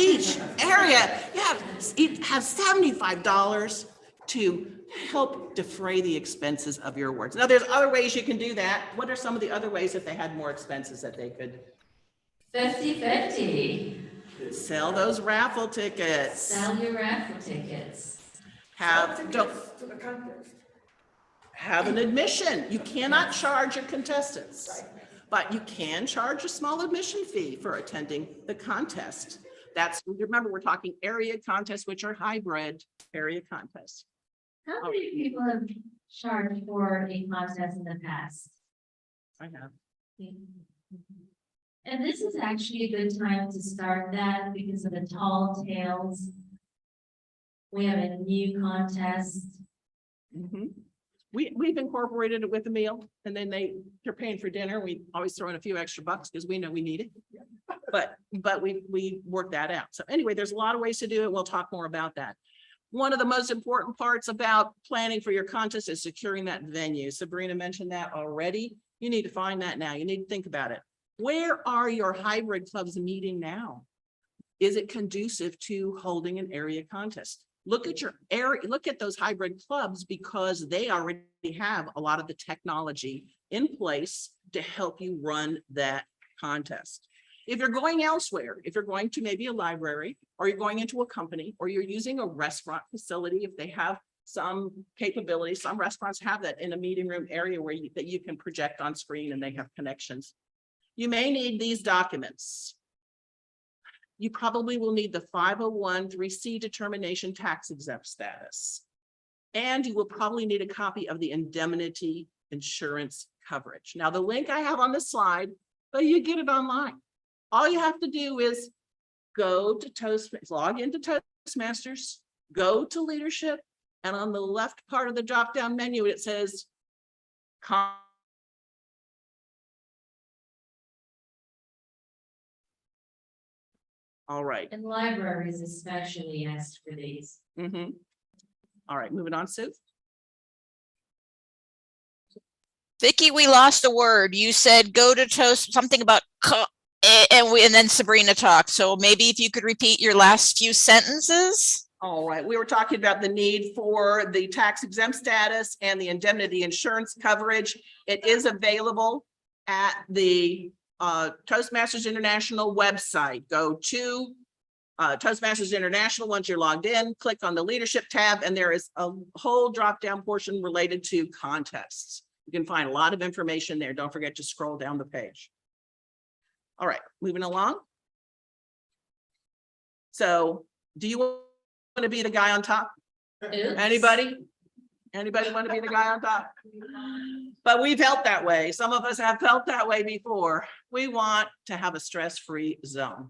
area. You have $75 to help defray the expenses of your awards. Now, there's other ways you can do that. What are some of the other ways if they had more expenses that they could? 50-50. Sell those raffle tickets. Sell your raffle tickets. Have an admission. You cannot charge your contestants, but you can charge a small admission fee for attending the contest. That's, remember, we're talking area contests, which are hybrid area contests. How many people have charged for a contest in the past? I have. And this is actually a good time to start that because of the tall tales. We have a new contest. We've incorporated it with a meal, and then they're paying for dinner. We always throw in a few extra bucks because we know we need it. But we work that out. So anyway, there's a lot of ways to do it. We'll talk more about that. One of the most important parts about planning for your contest is securing that venue. Sabrina mentioned that already. You need to find that now. You need to think about it. Where are your hybrid clubs meeting now? Is it conducive to holding an area contest? Look at your area, look at those hybrid clubs because they already have a lot of the technology in place to help you run that contest. If you're going elsewhere, if you're going to maybe a library, or you're going into a company, or you're using a restaurant facility, if they have some capability, some restaurants have that in a meeting room area where that you can project on screen and they have connections. You may need these documents. You probably will need the 501(c)(3) determination tax exempt status. And you will probably need a copy of the indemnity insurance coverage. Now, the link I have on the slide, but you get it online. All you have to do is go to Toastmasters, log into Toastmasters, go to leadership, and on the left part of the drop-down menu, it says all right. And libraries especially asked for these. All right, moving on, Sue. Vicky, we lost a word. You said go to Toast, something about and then Sabrina talked. So maybe if you could repeat your last few sentences. All right, we were talking about the need for the tax exempt status and the indemnity insurance coverage. It is available at the Toastmasters International website. Go to Toastmasters International. Once you're logged in, click on the leadership tab, and there is a whole drop-down portion related to contests. You can find a lot of information there. Don't forget to scroll down the page. All right, moving along. So do you want to be the guy on top? Oops. Anybody? Anybody want to be the guy on top? But we've felt that way. Some of us have felt that way before. We want to have a stress-free zone.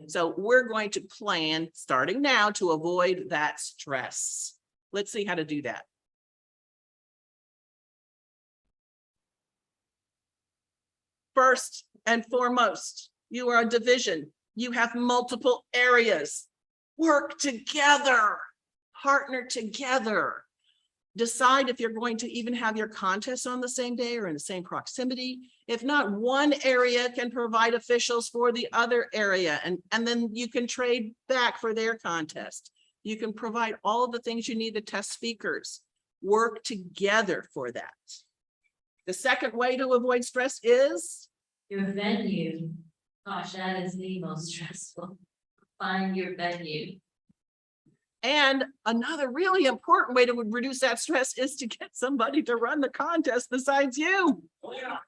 So we're going to plan starting now to avoid that stress. Let's see how to do that. First and foremost, you are a division. You have multiple areas. Work together, partner together. Decide if you're going to even have your contests on the same day or in the same proximity. If not, one area can provide officials for the other area, and then you can trade back for their contest. You can provide all of the things you need to test speakers. Work together for that. The second way to avoid stress is Your venue. Gosh, that is the most stressful. Find your venue. and another really important way to reduce that stress is to get somebody to run the contest besides you.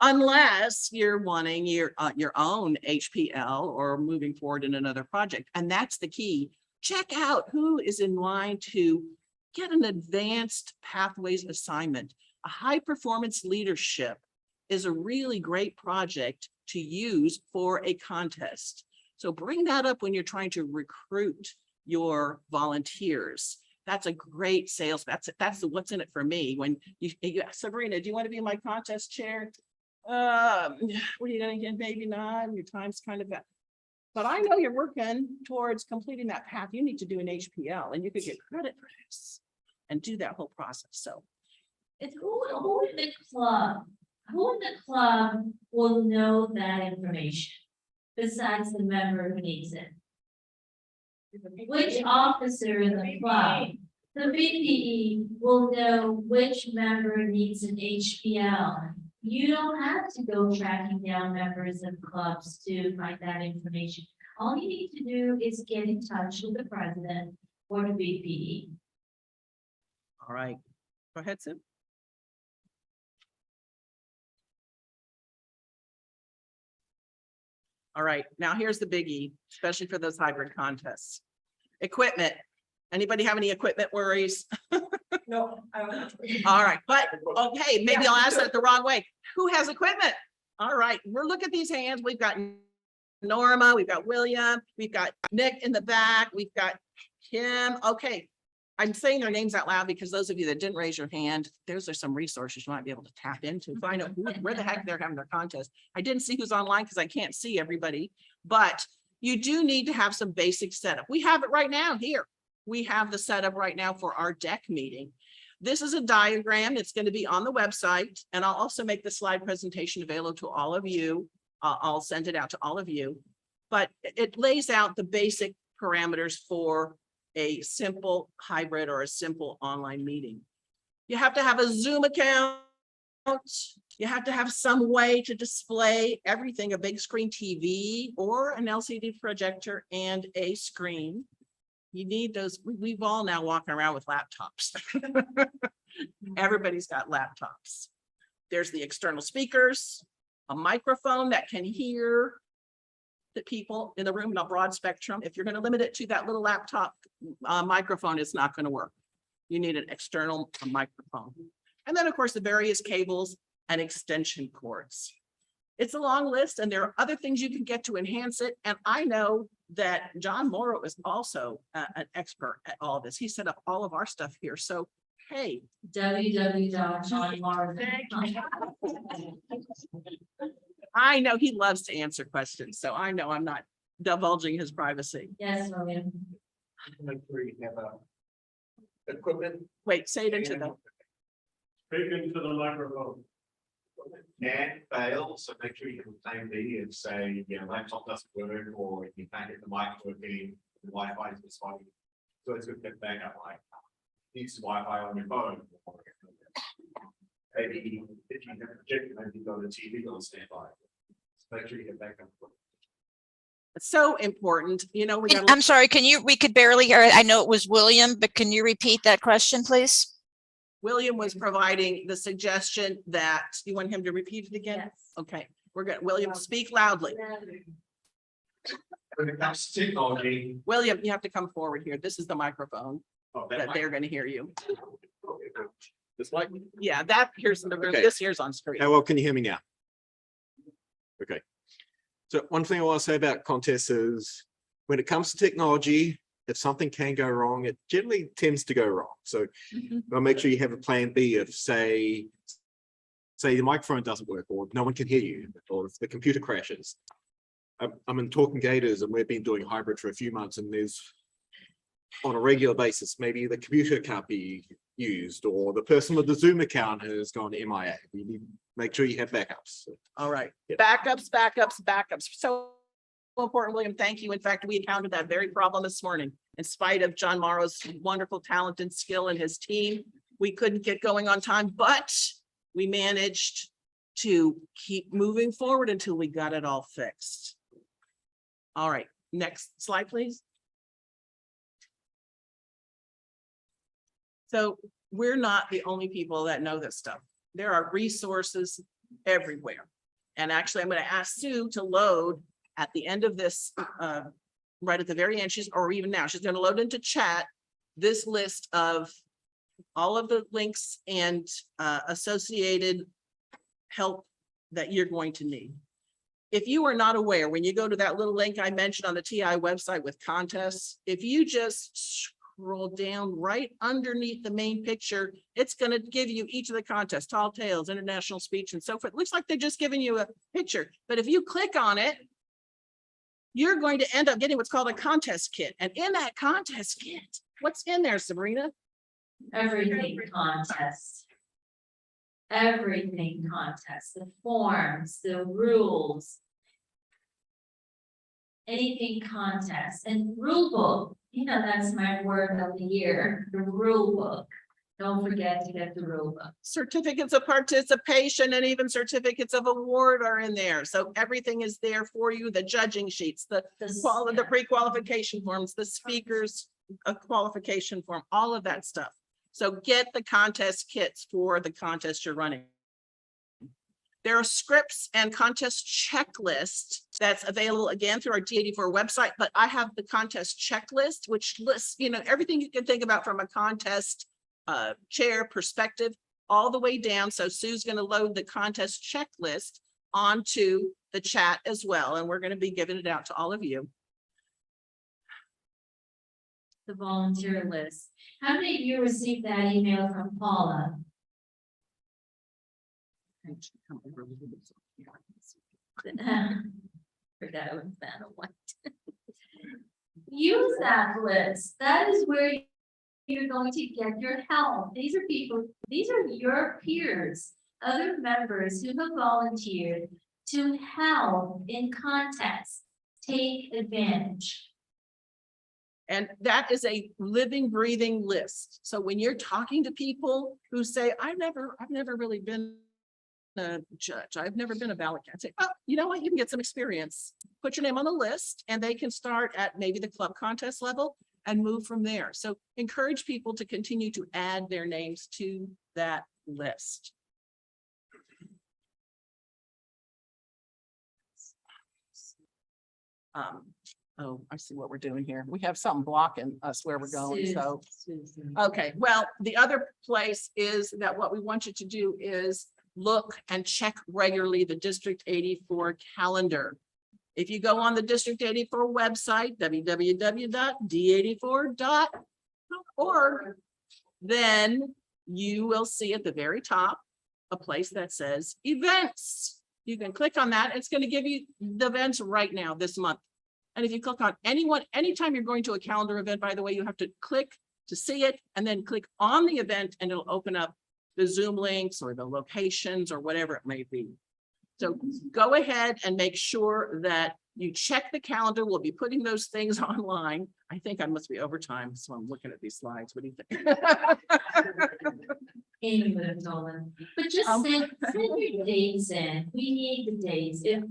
Unless you're wanting your own HPL or moving forward in another project. And that's the key. Check out who is in line to get an advanced pathways assignment. A high performance leadership is a really great project to use for a contest. So bring that up when you're trying to recruit your volunteers. That's a great sales. That's what's in it for me. When you Sabrina, do you want to be my contest chair? What are you gonna get? Maybe not. Your time's kind of that. But I know you're working towards completing that path. You need to do an HPL, and you could get credit for this and do that whole process. So It's who in the club, who in the club will know that information besides the member who needs it? Which officer in the club, the BPE will know which member needs an HPL. You don't have to go tracking down members of clubs to find that information. All you need to do is get in touch with the president or the BPE. all right, go ahead, Sue. All right, now here's the biggie, especially for those hybrid contests. Equipment. Anybody have any equipment worries? No, I don't have. All right, but okay, maybe I'll ask that the wrong way. Who has equipment? All right, we're looking at these hands. We've got Norma, we've got William, we've got Nick in the back, we've got Kim. Okay, I'm saying their names out loud because those of you that didn't raise your hand, those are some resources you might be able to tap into. Find out where the heck they're having their contest. I didn't see who's online because I can't see everybody, but you do need to have some basic setup. We have it right now here. we have the setup right now for our DEC meeting. This is a diagram. It's going to be on the website, and I'll also make the slide presentation available to all of you. I'll send it out to all of you, but it lays out the basic parameters for a simple hybrid or a simple online meeting. You have to have a Zoom account. You have to have some way to display everything, a big screen TV or an LCD projector and a screen. You need those. We've all now walking around with laptops. Everybody's got laptops. There's the external speakers, a microphone that can hear the people in the room in a broad spectrum. If you're going to limit it to that little laptop microphone, it's not going to work. You need an external microphone. And then, of course, the various cables and extension cords. It's a long list, and there are other things you can get to enhance it. And I know that John Morrow is also an expert at all this. He set up all of our stuff here. So, hey. www.johnmorrow.com. I know he loves to answer questions, so I know I'm not divulging his privacy. Yes, William. Make sure you have equipment. Wait, say it into the. Speak into the microphone. Can fail, so make sure you have a plan B and say, yeah, laptop doesn't work, or you can't get the mic working, the Wi-Fi is responding. So it's good to get backup, like, use Wi-Fi on your phone. Maybe if you have a projector, maybe you've got a TV on standby. So make sure you get backup. It's so important, you know. I'm sorry, we could barely hear, I know it was William, but can you repeat that question, please? William was providing the suggestion that, you want him to repeat it again? Yes. Okay, we're good. William, speak loudly. When it comes to technology. William, you have to come forward here. This is the microphone Oh, that they're going to hear you. This mic? Yeah, that here's in the room. Okay. This here's on screen. How well can you hear me now? Okay. So one thing I want to say about contests is when it comes to technology, if something can go wrong, it generally tends to go wrong. So I'll make sure you have a plan B if say the microphone doesn't work or no one can hear you or if the computer crashes. I'm in Talking Gators and we've been doing hybrid for a few months and there's on a regular basis, maybe the computer can't be used or the person with the Zoom account has gone MIA. We need to make sure you have backups. All right. Yeah. Backups. So important, William. Thank you. In fact, we encountered that very problem this morning. In spite of John Morrow's wonderful talent and skill and his team, we couldn't get going on time, but we managed to keep moving forward until we got it all fixed. All right, next slide, please. So we're not the only people that know this stuff. There are resources everywhere. And actually, I'm going to ask Sue to load at the end of this, right at the very end, or even now, she's going to load into chat this list of all of the links and associated help that you're going to need. If you are not aware, when you go to that little link I mentioned on the TI website with contests, if you just scroll down right underneath the main picture, it's going to give you each of the contests, Tall Tales, International Speech, and so forth. It looks like they're just giving you a picture, but if you click on it, you're going to end up getting what's called a contest kit. And in that contest kit, what's in there, Sabrina? Everything contest. Everything contest, the forms, the rules. Anything contest and rule book, you know, that's my word of the year, the rule book. Don't forget to get the rule book. Certificates of participation and even certificates of award are in there. So everything is there for you, the judging sheets, the pre-qualification forms, the speakers qualification form, all of that stuff. So get the contest kits for the contest you're running. There are scripts and contest checklist that's available again through our D84 website, but I have the contest checklist, which lists, you know, everything you can think about from a contest chair perspective all the way down. So Sue's going to load the contest checklist onto the chat as well. And we're going to be giving it out to all of you. The volunteer list. How many of you received that email from Paula? Uh-huh. Forgot it was that white. use that list. That is where you're going to get your help. These are people, these are your peers, other members who have volunteered to help in contests. Take advantage. And that is a living, breathing list. So when you're talking to people who say, I've never really been a judge, I've never been a ballot candidate, say, oh, you know what, you can get some experience. Put your name on the list and they can start at maybe the club contest level and move from there. So encourage people to continue to add their names to that list. Oh, I see what we're doing here. We have something blocking us where we're going, so. Okay, well, the other place is that what we want you to do is look and check regularly the District 84 calendar. If you go on the District 84 website, www.d84.org, then you will see at the very top a place that says events. You can click on that. It's going to give you the events right now this month. And if you click on anytime you're going to a calendar event, by the way, you have to click to see it and then click on the event and it'll open up the Zoom links or the locations or whatever it may be. So go ahead and make sure that you check the calendar. We'll be putting those things online. I think I must be overtime, so I'm looking at these slides. What do you think? Amy would have told them, but just send your dates in. We need the dates. If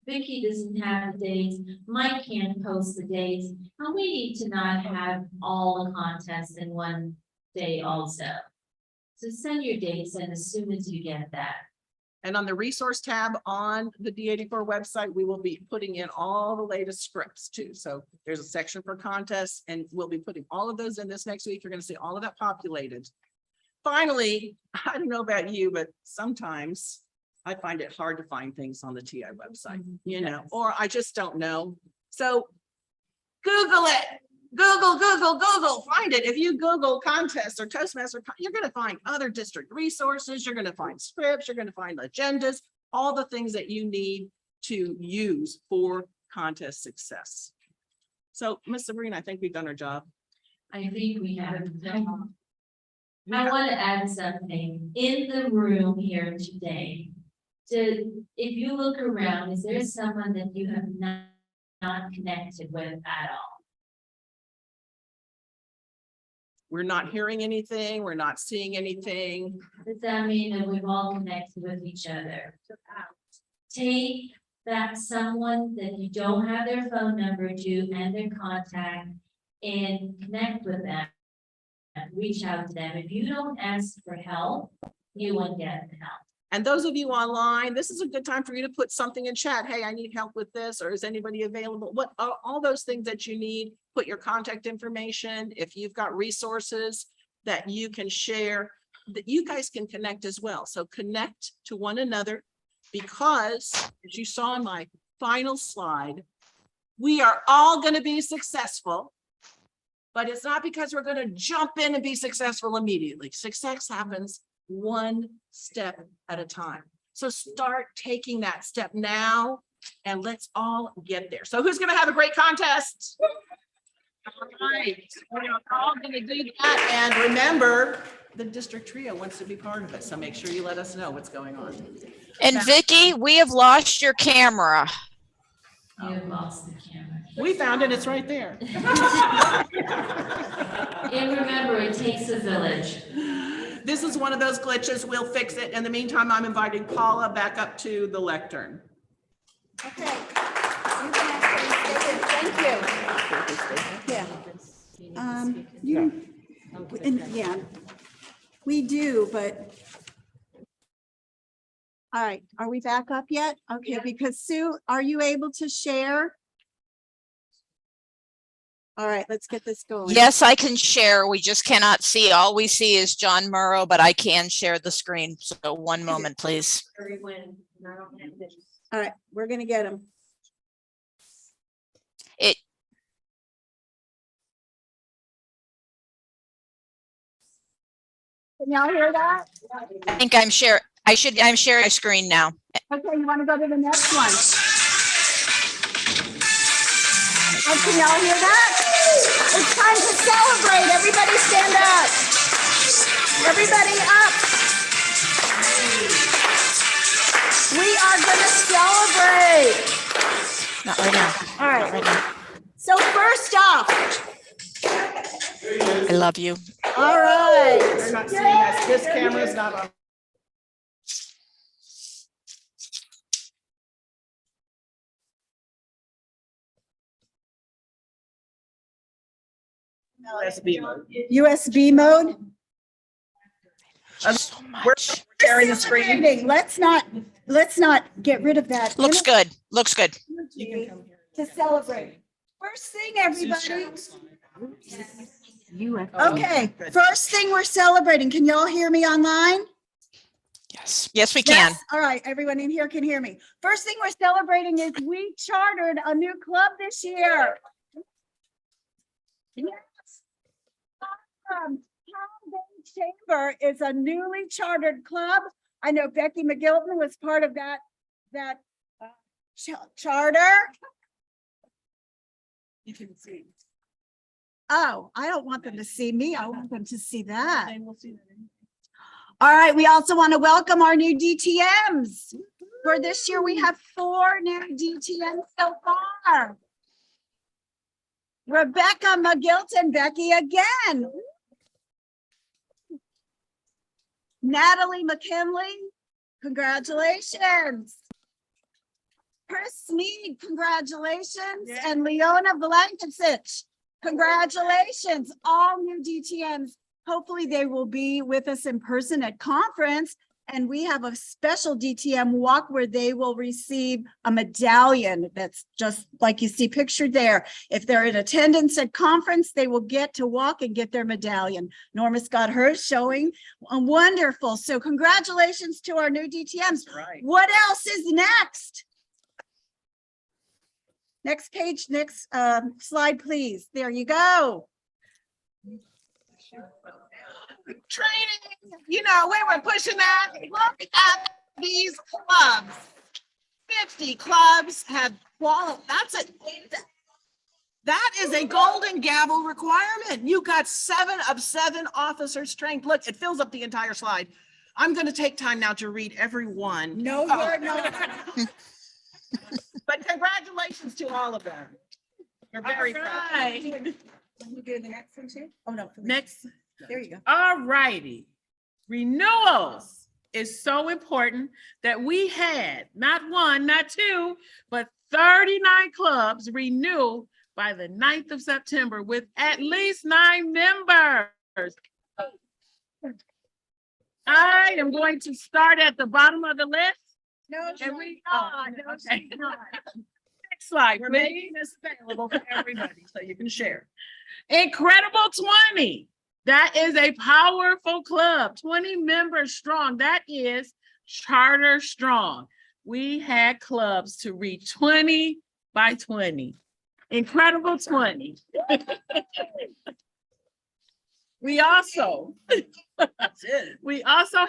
Vicky doesn't have the dates, Mike can't post the dates, and we need to not have all the contests in one day also. So send your dates in as soon as you get that. And on the resource tab on the D84 website, we will be putting in all the latest scripts too. So there's a section for contests and we'll be putting all of those in this next week. You're going to see all of that populated. Finally, I don't know about you, but sometimes I find it hard to find things on the TI website, you know, or I just don't know. So Google it. Google, find it. If you Google contests or Toastmaster, you're going to find other district resources. You're going to find scripts. You're going to find agendas, all the things that you need to use for contest success. So, Ms. Sabrina, I think we've done our job. I think we have. I want to add something in the room here today. If you look around, is there someone that you have not connected with at all? We're not hearing anything. We're not seeing anything. Does that mean that we've all connected with each other? Take that someone that you don't have their phone number to and their contact and connect with them. Reach out to them. If you don't ask for help, you won't get the help. And those of you online, this is a good time for you to put something in chat. Hey, I need help with this, or is anybody available? What are all those things that you need? Put your contact information. If you've got resources that you can share, that you guys can connect as well. So connect to one another, because as you saw in my final slide, we are all going to be successful, but it's not because we're going to jump in and be successful immediately. Success happens one step at a time. So start taking that step now and let's all get there. So who's going to have a great contest? All right, we're all going to do that. And remember, the district trio wants to be part of it. So make sure you let us know what's going on. And Vicky, we have lost your camera. You have lost the camera. We found it. It's right there. And remember, it takes a village. This is one of those glitches. We'll fix it. In the meantime, I'm inviting Paula back up to the lectern. Okay. You can actually stay here. Thank you. Yeah. Yeah, we do, but. All right, are we back up yet? Okay, yeah. Because Sue, are you able to share? All right, let's get this going. Yes, I can share. We just cannot see. All we see is John Murrow, but I can share the screen. So one moment, please. All right, we're going to get him. Can y'all hear that? I think I'm sharing. I'm sharing my screen now. Okay, you want to go to the next one? Can y'all hear that? It's time to celebrate. Everybody stand up. Everybody up. We are gonna celebrate. Not right now. All Not right. right now. So first off, I love you. all right. They're not seeing us. This camera's not on. USB mode. USB mode. So We're much. sharing the screen. Celebrating. Let's not get rid of that. Looks good. Looks good. energy to celebrate. First thing, everybody. Okay, first thing we're celebrating. Can y'all hear me online? Yes. Yes, we can. Yes? All right, everyone in here can hear me. First thing we're celebrating is we chartered a new club this year. Yes. Town Bay Chamber is a newly chartered club. I know Becky McGilton was part of that charter. You can see. Oh, I don't want them to see me. I want them to see that. All right, we also want to welcome our new DTMs. For this year, we have 4 new DTMs so far. Rebecca McGilton, Becky again. Natalie McKinley, congratulations. Chris Sneed, congratulations. And Leona Vlankicic, congratulations. All new DTMs. Hopefully they will be with us in person at conference. And we have a special DTM walk where they will receive a medallion that's just like you see pictured there. If they're in attendance at conference, they will get to walk and get their medallion. Norma's got hers showing. Wonderful. So congratulations to our new DTMs. Right. What else is next? Next page, next slide, please. There you go. Training, you know, we were pushing that. Look at these clubs. 50 clubs have qualified. That is a golden gavel requirement. You got 7 of 7 officers trained. Look, it fills up the entire slide. I'm going to take time now to read every one. No, you're not. But congratulations to all of them. We're very proud. Let me do the next one too. Oh, no. Next. There you go. All righty. Renewals is so important that we had not 1, not 2, but 39 clubs renew by the 9th of September with at least 9 members. I am going to start at the bottom of the list. No, And we- not. oh, No, okay. she's not. Next slide, We're please. making this available for everybody so you can share. Incredible 20. That is a powerful club, 20 members strong. That is charter strong. We had clubs to reach 20 by 20. Incredible 20. We also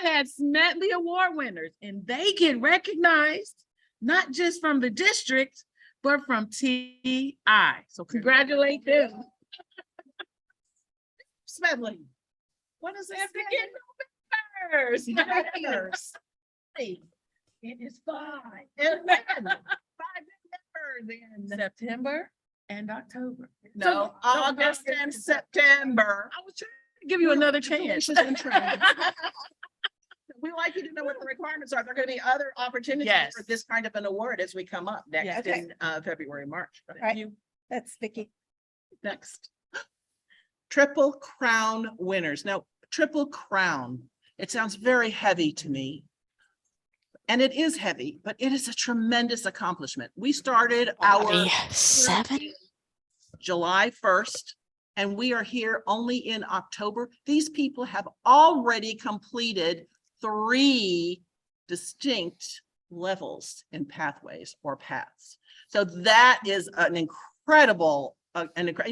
had Smedley Award winners, and they get recognized not just from the district, but from TI. So congratulate them. Smedley. What is that? Members. Members. It is 5. And when? 5 members in September and October. No, August and September. I was trying to give you another chance. We like you to know what the requirements are. There are going to be other opportunities Yes. for this kind of an award as we come up next Yes. in February, March. But Right. you That's Vicky. next. Triple Crown winners. Now, Triple Crown, it sounds very heavy to me. And it is heavy, but it is a tremendous accomplishment. We started our 7. July 1st, and we are here only in October. These people have already completed 3 distinct levels in pathways or paths. So that is an incredible,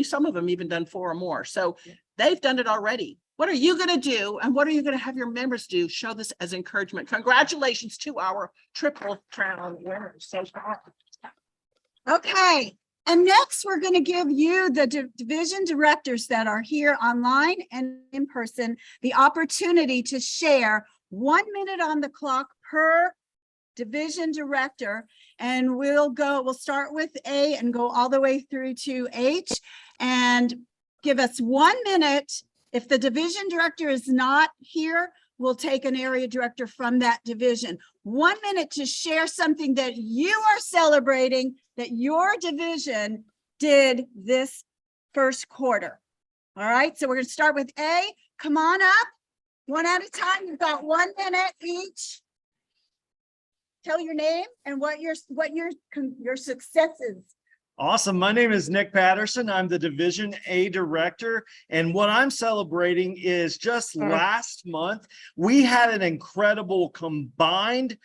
some of them even done 4 or more. So they've done it already. What are you going to do? And what are you going to have your members do? Show this as encouragement. Congratulations to our Triple Crown winners so far. Okay, And next, we're going to give you, the division directors that are here online and in person, the opportunity to share 1 minute on the clock per division director. And we'll start with A and go all the way through to H, and give us 1 minute. If the division director is not here, we'll take an area director from that division. 1 minute to share something that you are celebrating that your division did this first quarter. All right, so we're gonna start with A. Come on up, one at a time. You've got 1 minute each. Tell your name and what your success is. Awesome. My name is Nick Patterson. I'm the Division A Director. And what I'm celebrating is just last month, we had an incredible combined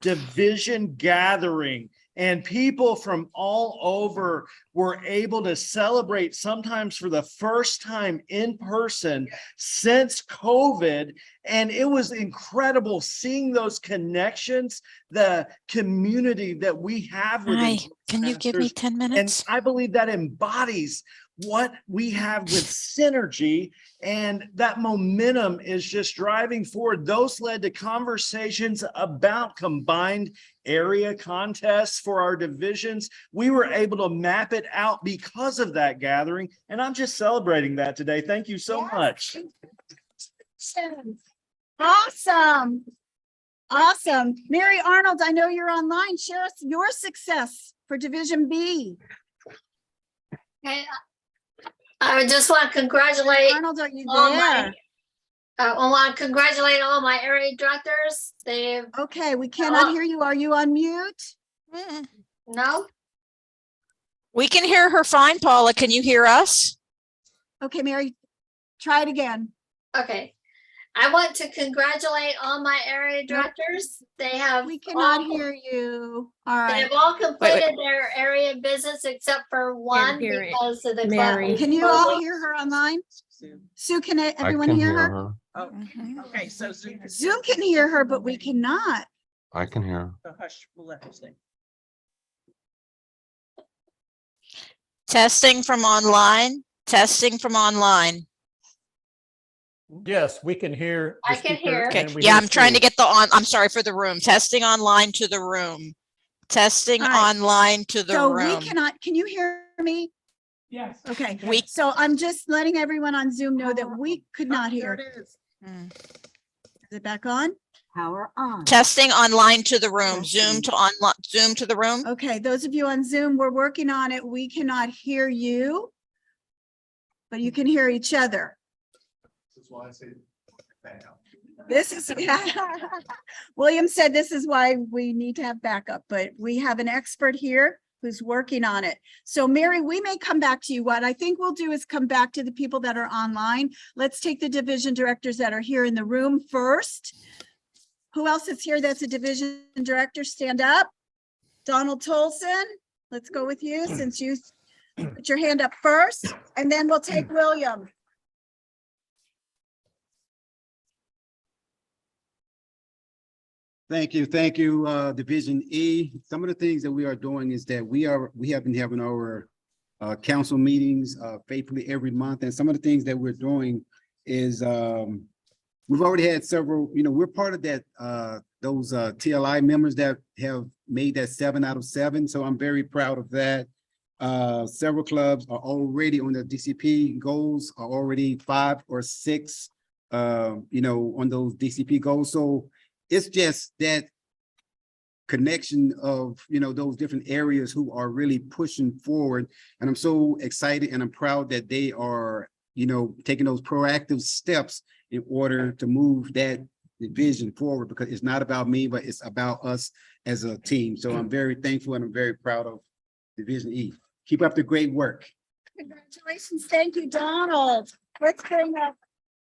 division gathering. And people from all over were able to celebrate, sometimes for the first time in person since COVID. And it was incredible seeing those connections, the community that we have within. Can you give me 10 minutes? And I believe that embodies what we have with synergy, and that momentum is just driving forward. Those led to conversations about combined area contests for our divisions. We were able to map it out because of that gathering, and I'm just celebrating that today. Thank you so much. Awesome. Awesome. Mary Arnold, I know you're online. Share us your success for Division B. Okay. I just want to congratulate Arnold, are you all there? I want to congratulate all my area directors. They've Okay, we cannot hear you. Are you on mute? no. We can hear her fine, Paula. Can you hear us? Okay, Mary, try it again. Okay. I want to congratulate all my area directors. They have We cannot hear you. All They right. have all completed their area business except for one hear it. because of the Mary. club. Can you all hear her online? Sue, can everyone hear her? Oh, okay, so Zoom. Zoom can hear her, but we cannot. I can hear. So hush, we'll let her sing. Testing from online. Testing from online. Yes, we can hear. the I can speaker hear. Okay, and we yeah, hear I'm trying to Sue. get I'm sorry for the room. Testing online to the room. Testing All right. online to the So room. we cannot, can you hear me? Yes. Okay, We- so I'm just letting everyone on Zoom know that we could not hear. There it is. Mm. Is it back on? Power on. Testing online to the room. Zoom to online. Zoom to the room. Okay, those of you on Zoom, we're working on it. We cannot hear you, but you can hear each other. This is why I say backup. This is, William said this is why we need to have backup, but we have an expert here who's working on it. So Mary, we may come back to you. What I think we'll do is come back to the people that are online. Let's take the division directors that are here in the room first. Who else is here that's a division director? Stand up. Donald Tolson, let's go with you since you put your hand up first, and then we'll take William. Thank you, Division E. Some of the things that we are doing is that we have been having our council meetings faithfully every month, and some of the things that we're doing is we've already had several, we're part of that those TLI members that have made that 7 out of 7. So I'm very proud of that. Several clubs are already on the DCP goals, are already 5 or 6 on those DCP goals. So it's just that connection of, those different areas who are really pushing forward. And I'm so excited and I'm proud that they are, taking those proactive steps in order to move that division forward, because it's not about me, but it's about us as a team. So I'm very thankful and I'm very proud of Division E. Keep up the great work. Congratulations. Thank you, Donald. Let's bring up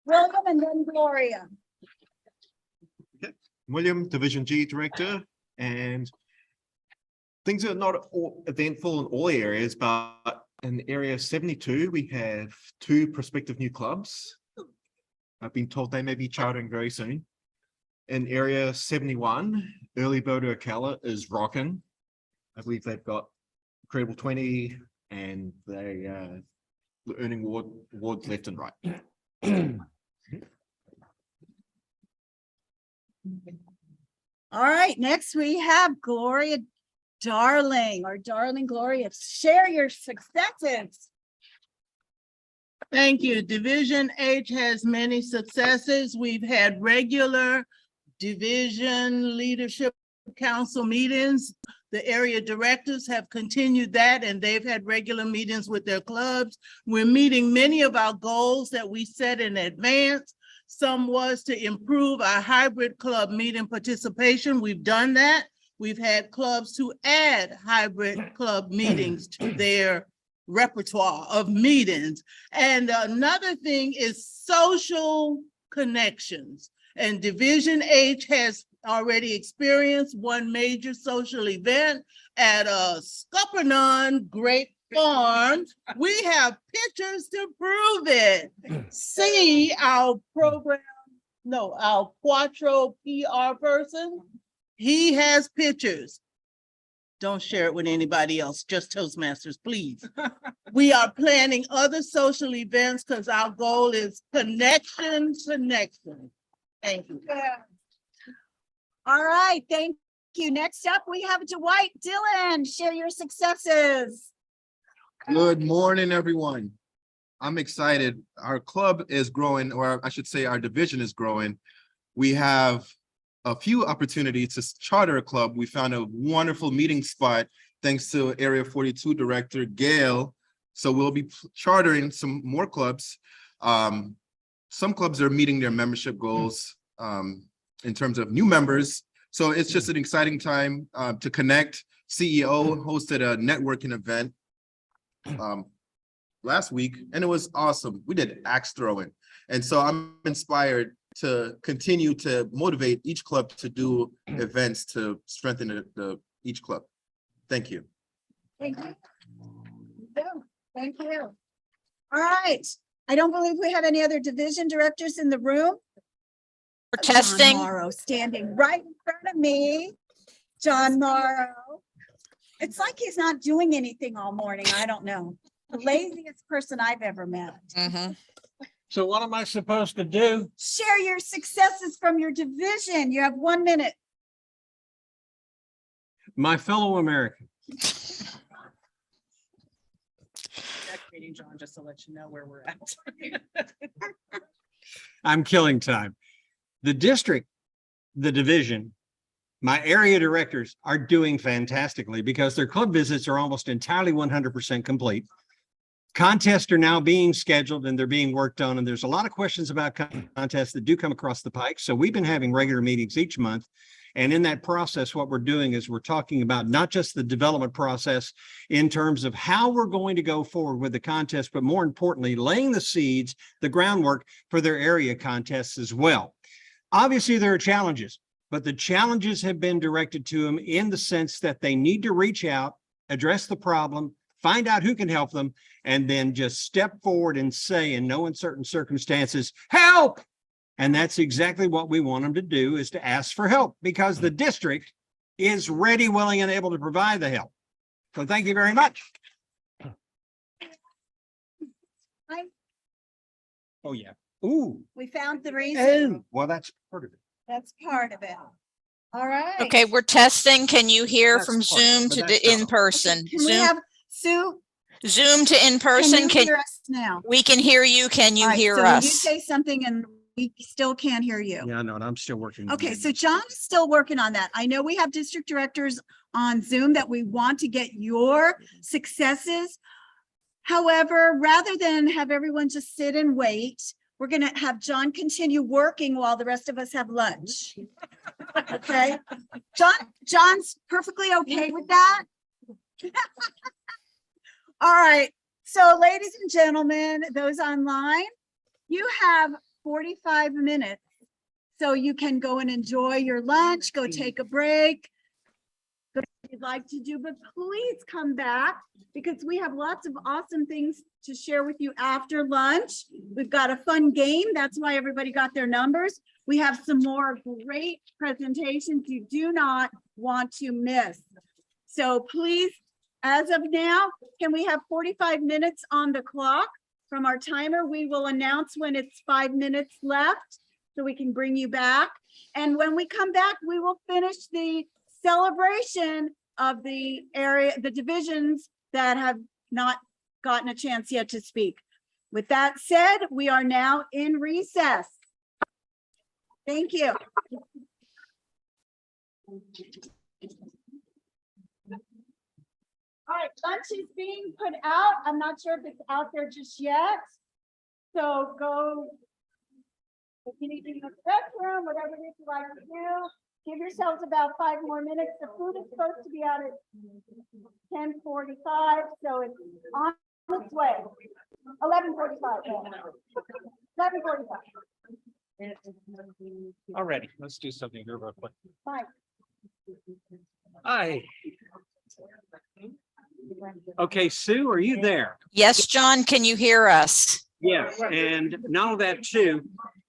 William and then Gloria. William, Division G Director, and things are not all eventful in all areas, but in area 72, we have 2 prospective new clubs. I've been told they may be chartering very soon. In area 71, Early Bird Ocala is rocking. I believe they've got Incredible 20, and they earning awards left and right. All right, next we have Gloria Darling, or Darling Gloria. Share your successes. Thank you. Division H has many successes. We've had regular division leadership council meetings. The area directors have continued that, and they've had regular meetings with their clubs. We're meeting many of our goals that we set in advance. Some was to improve our hybrid club meeting participation. We've done that. We've had clubs to add hybrid club meetings to their repertoire of meetings. And another thing is social connections. And Division H has already experienced one major social event at Scuppernong Great Farms. We have pictures to prove it. See our program, no, our Quattro PR person. He has pictures. Don't share it with anybody else, just Toastmasters, please. We are planning other social events because our goal is connection. Thank you. All right, thank you. Next up, we have Dwight Dillon. Share your successes. Good morning, everyone. I'm excited. Our club is growing, or I should say our division is growing. We have a few opportunities to charter a club. We found a wonderful meeting spot thanks to Area 42 Director Gail. So we'll be chartering some more clubs. Some clubs are meeting their membership goals in terms of new members. So it's just an exciting time to connect. CEO hosted a networking event last week, and it was awesome. We did axe throwing. And so I'm inspired to continue to motivate each club to do events to strengthen each club. Thank you. Thank you. Thank you. All right. I don't believe we have any other division directors in the room. We're testing. John Morrow standing right in front of me. John Morrow. It's like he's not doing anything all morning. I don't know. The laziest person I've ever met. So what am I supposed to do? Share your successes from your division. You have 1 minute. My fellow American, Next meeting, John, just to let you know where we're at. I'm killing time. The district, the division, my area directors are doing fantastically because their club visits are almost entirely 100% complete. Contests are now being scheduled and they're being worked on, and there's a lot of questions about contests that do come across the pike. So we've been having regular meetings each month. And in that process, what we're doing is we're talking about not just the development process in terms of how we're going to go forward with the contest, but more importantly, laying the seeds, the groundwork for their area contests as well. Obviously, there are challenges, but the challenges have been directed to them in the sense that they need to reach out, address the problem, find out who can help them, and then just step forward and say in no uncertain circumstances, help! And that's exactly what we want them to do, is to ask for help, because the district is ready, willing, and able to provide the help. So thank you very much. Hi. Oh, yeah. Ooh. We found the reason. Well, that's part of it. That's part of it. All right. Okay, we're testing. Can you hear That's from part of it, Zoom but to that's the not- in person? Can we have Sue? Zoom to in person? Can you hear us now? We can hear you. Can you All right, hear so will you us? say something and we still can't hear you? Yeah, no, I'm still working. Okay, so John is still working on that. I know we have district directors on Zoom that we want to get your successes. However, rather than have everyone just sit and wait, we're gonna have John continue working while the rest of us have lunch. Okay? John's perfectly okay with that? All right, so ladies and gentlemen, those online, you have 45 minutes. So you can go and enjoy your lunch, go take a break. If you'd like to do, but please come back because we have lots of awesome things to share with you after lunch. We've got a fun game. That's why everybody got their numbers. We have some more great presentations you do not want to miss. So please As of now, can we have 45 minutes on the clock from our timer? We will announce when it's 5 minutes left so we can bring you back. And when we come back, we will finish the celebration of the area, the divisions that have not gotten a chance yet to speak. With that said, we are now in recess. Thank you. All right, lunch is being put out. I'm not sure if it's out there just yet. So go, if you need to use the restroom, whatever it is you like to do, give yourselves about 5 more minutes. The food is supposed to be out at 10:45, so it's on its way. 11:45. 11:45. Alrighty, let's do something here real quick. Fine. Hi. Okay, Sue, are you there? Yes, John, can you hear us? Yes, and not only that too,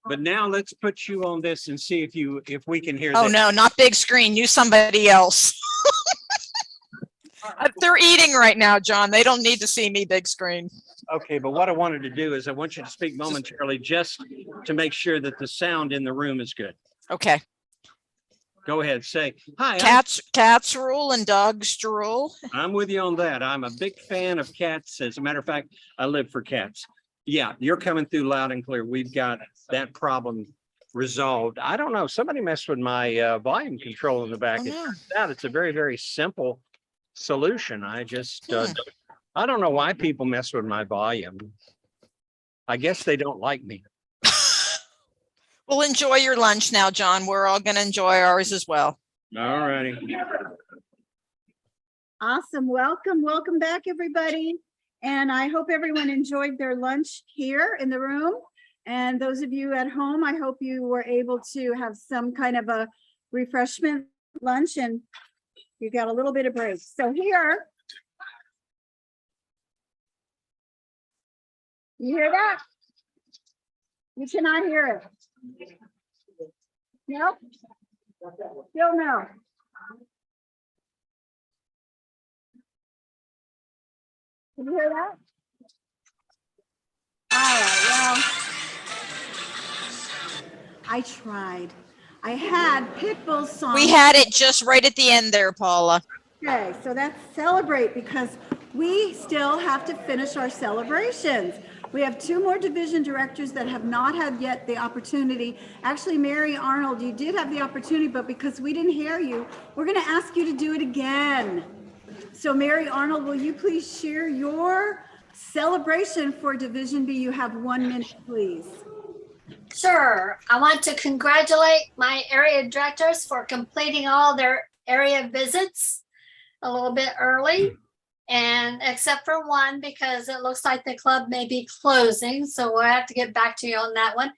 but now let's put you on this and see if we can hear. Oh, this. no, not big screen. Use somebody else. They're eating right now, John. They don't need to see me big screen. Okay, but what I wanted to do is I want you to speak momentarily just to make sure that the sound in the room is good. Okay. Go ahead, say, hi. Cats rule and dogs drool. I'm with you on that. I'm a big fan of cats. As a matter of fact, I live for cats. Yeah, you're coming through loud and clear. We've got that problem resolved. I don't know. Somebody messed with my volume control in the back. Oh, It no. turns out it's a very, very simple solution. I just, I don't know why people mess with my volume. I guess they don't like me. Well, enjoy your lunch now, John. We're all going to enjoy ours as well. All righty. Awesome. Welcome back, everybody. And I hope everyone enjoyed their lunch here in the room. And those of you at home, I hope you were able to have some kind of a refreshment lunch and you got a little bit of break. So here, you hear that? You cannot hear it. Nope. Still no. Can you hear that? All right, well, I tried. I had Pitbull's song. We had it just right at the end there, Paula. Okay, so that's celebrate because we still have to finish our celebrations. We have 2 more division directors that have not had yet the opportunity. Actually, Mary Arnold, you did have the opportunity, but because we didn't hear you, we're going to ask you to do it again. So Mary Arnold, will you please share your celebration for Division B? You have 1 minute, please. Sure. I want to congratulate my area directors for completing all their area visits a little bit early. And except for one, because it looks like the club may be closing. So we'll have to get back to you on that one.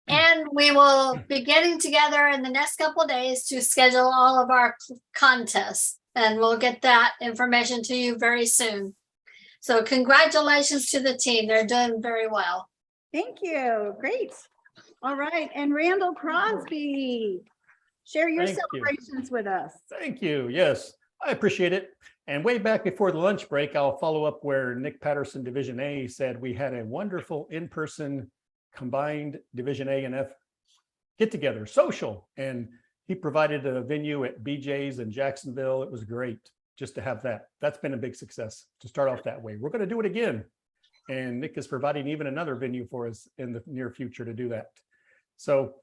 And we will be getting together in the next couple of days to schedule all of our contests. And we'll get that information to you very soon. So congratulations to the team. They're doing very well. Thank you. Great. All right. And Randall Crosby, share your Thank you. celebrations with us. Thank you. Yes, I appreciate it. And way back before the lunch break, I'll follow up where Nick Patterson, Division A, said we had a wonderful in-person combined Division A and F get-together, social. And he provided a venue at BJ's in Jacksonville. It was great just to have that. That's been a big success to start off that way. We're going to do it again. And Nick is providing even another venue for us in the near future to do that. So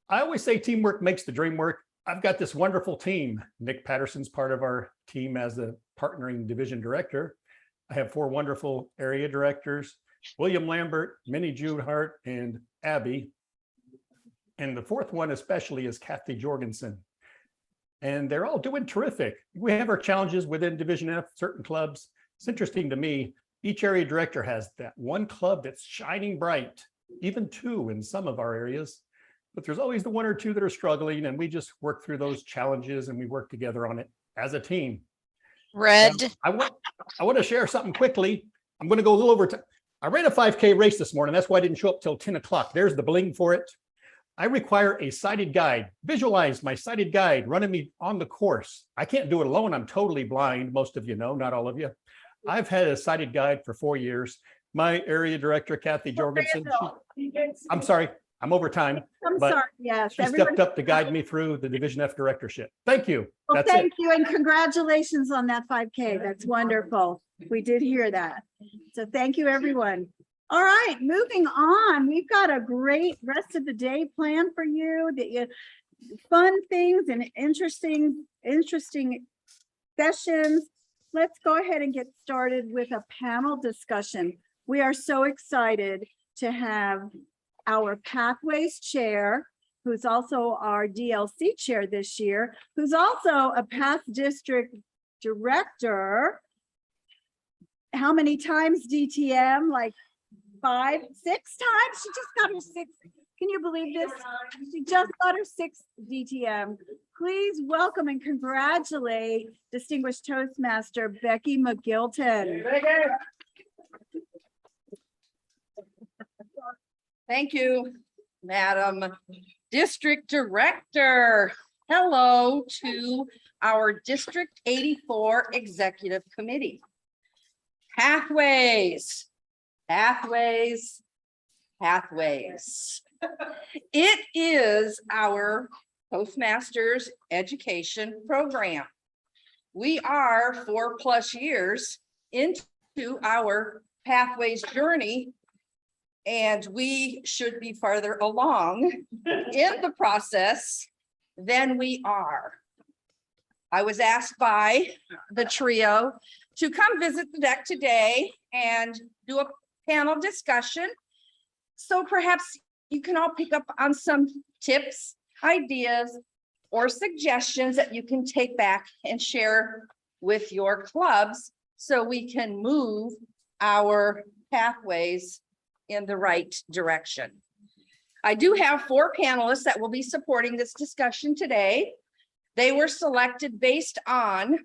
I always say teamwork makes the dream work. I've got this wonderful team. Nick Patterson's part of our team as the partnering division director. I have 4 wonderful area directors, William Lambert, Minnie Judehart, and Abby. And the 4th one especially is Kathy Jorgensen. And they're all doing terrific. We have our challenges within Division F, certain clubs. It's interesting to me, each area director has that one club that's shining bright, even 2 in some of our areas. But there's always the 1 or 2 that are struggling, and we just work through those challenges and we work together on it as a team. Red. I want to share something quickly. I'm going to go a little over. I ran a 5K race this morning. That's why I didn't show up till 10 o'clock. There's the bling for it. I require a sighted guide. Visualize my sighted guide running me on the course. I can't do it alone. I'm totally blind. Most of you know, not all of you. I've had a sighted guide for 4 years. My area director, Kathy Jorgensen, I'm sorry, I'm over time. I'm but sorry, yes. She everyone- stepped up to guide me through the Division F directorship. Thank you. Well, That's it. thank you and congratulations on that 5K. That's wonderful. We did hear that. So thank you, everyone. All right, moving on. We've got a great rest of the day planned for you. Fun things and interesting sessions. Let's go ahead and get started with a panel discussion. We are so excited to have our Pathways Chair, who's also our DLC Chair this year, who's also a past district director. How many times DTM? Like 5, 6 times? She just got her 6th. Can you believe this? She just got her 6th DTM. Please welcome and congratulate Distinguished Toastmaster Becky McGilton. Thank you, Madam District Director. Hello to our District 84 Executive Committee. Pathways, pathways, pathways. It is our Toastmasters education program. We are 4+ years into our Pathways journey, and we should be farther along in the process than we are. I was asked by the trio to come visit the deck today and do a panel discussion. So perhaps you can all pick up on some tips, ideas, or suggestions that you can take back and share with your clubs so we can move our pathways in the right direction. I do have 4 panelists that will be supporting this discussion today. They were selected based on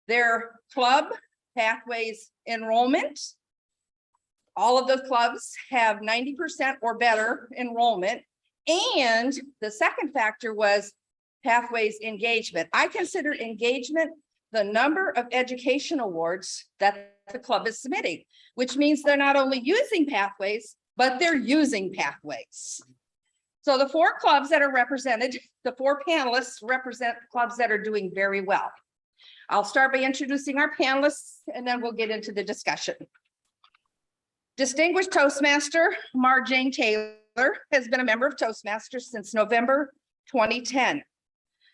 their club pathways enrollment. All of the clubs have 90% or better enrollment. And the second factor was pathways engagement. I consider engagement the number of education awards that the club is submitting, which means they're not only using pathways, but they're using pathways. So the 4 clubs that are represented, the 4 panelists represent clubs that are doing very well. I'll start by introducing our panelists and then we'll get into the discussion. Distinguished Toastmaster Marjane Taylor has been a member of Toastmasters since November 2010.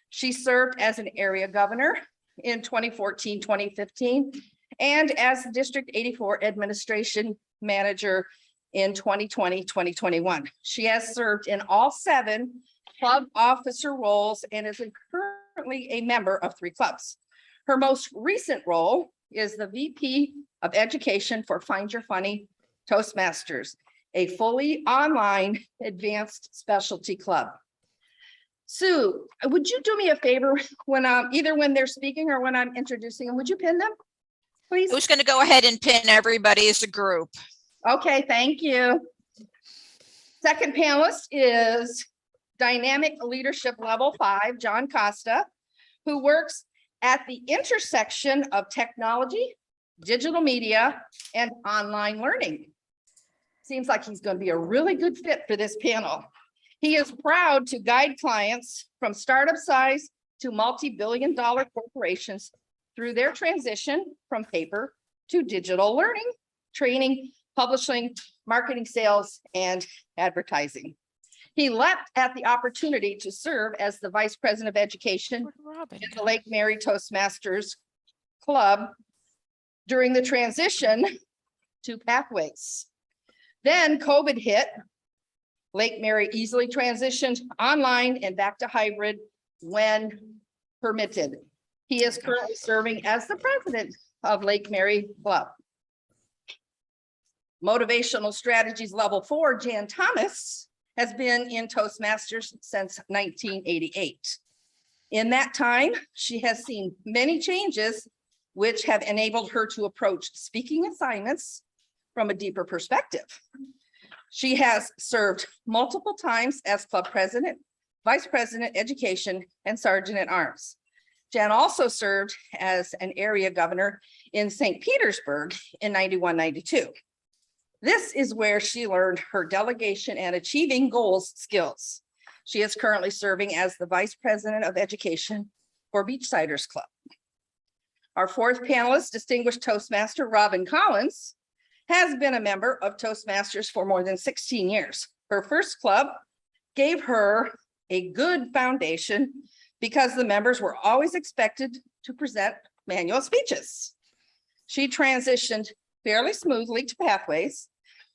She served as an area governor in 2014, 2015, and as the District 84 administration manager in 2020, 2021. She has served in all 7 club officer roles and is currently a member of 3 clubs. Her most recent role is the VP of Education for Find Your Funny Toastmasters, a fully online advanced specialty club. Sue, would you do me a favor when either when they're speaking or when I'm introducing them, would you pin them, please? Who's going to go ahead and pin everybody as a group? Okay, thank you. Second panelist is Dynamic Leadership Level 5, John Costa, who works at the intersection of technology, digital media, and online learning. Seems like he's going to be a really good fit for this panel. He is proud to guide clients from startup size to multi-billion-dollar corporations through their transition from paper to digital learning, training, publishing, marketing, sales, and advertising. He leapt at the opportunity to serve as the Vice President of Education in the Lake Mary Toastmasters Club during the transition to Pathways. Then COVID hit. Lake Mary easily transitioned online and back to hybrid when permitted. He is currently serving as the president of Lake Mary Club. Motivational Strategies Level 4, Jan Thomas, has been in Toastmasters since 1988. In that time, she has seen many changes which have enabled her to approach speaking assignments from a deeper perspective. She has served multiple times as club president, vice president, education, and sergeant at arms. Jan also served as an area governor in St. Petersburg in 91, 92. This is where she learned her delegation and achieving goals skills. She is currently serving as the vice president of education for Beachsiders Club. Our fourth panelist, distinguished Toastmaster Robin Collins, has been a member of Toastmasters for more than 16 years. Her first club gave her a good foundation because the members were always expected to present manual speeches. She transitioned fairly smoothly to Pathways.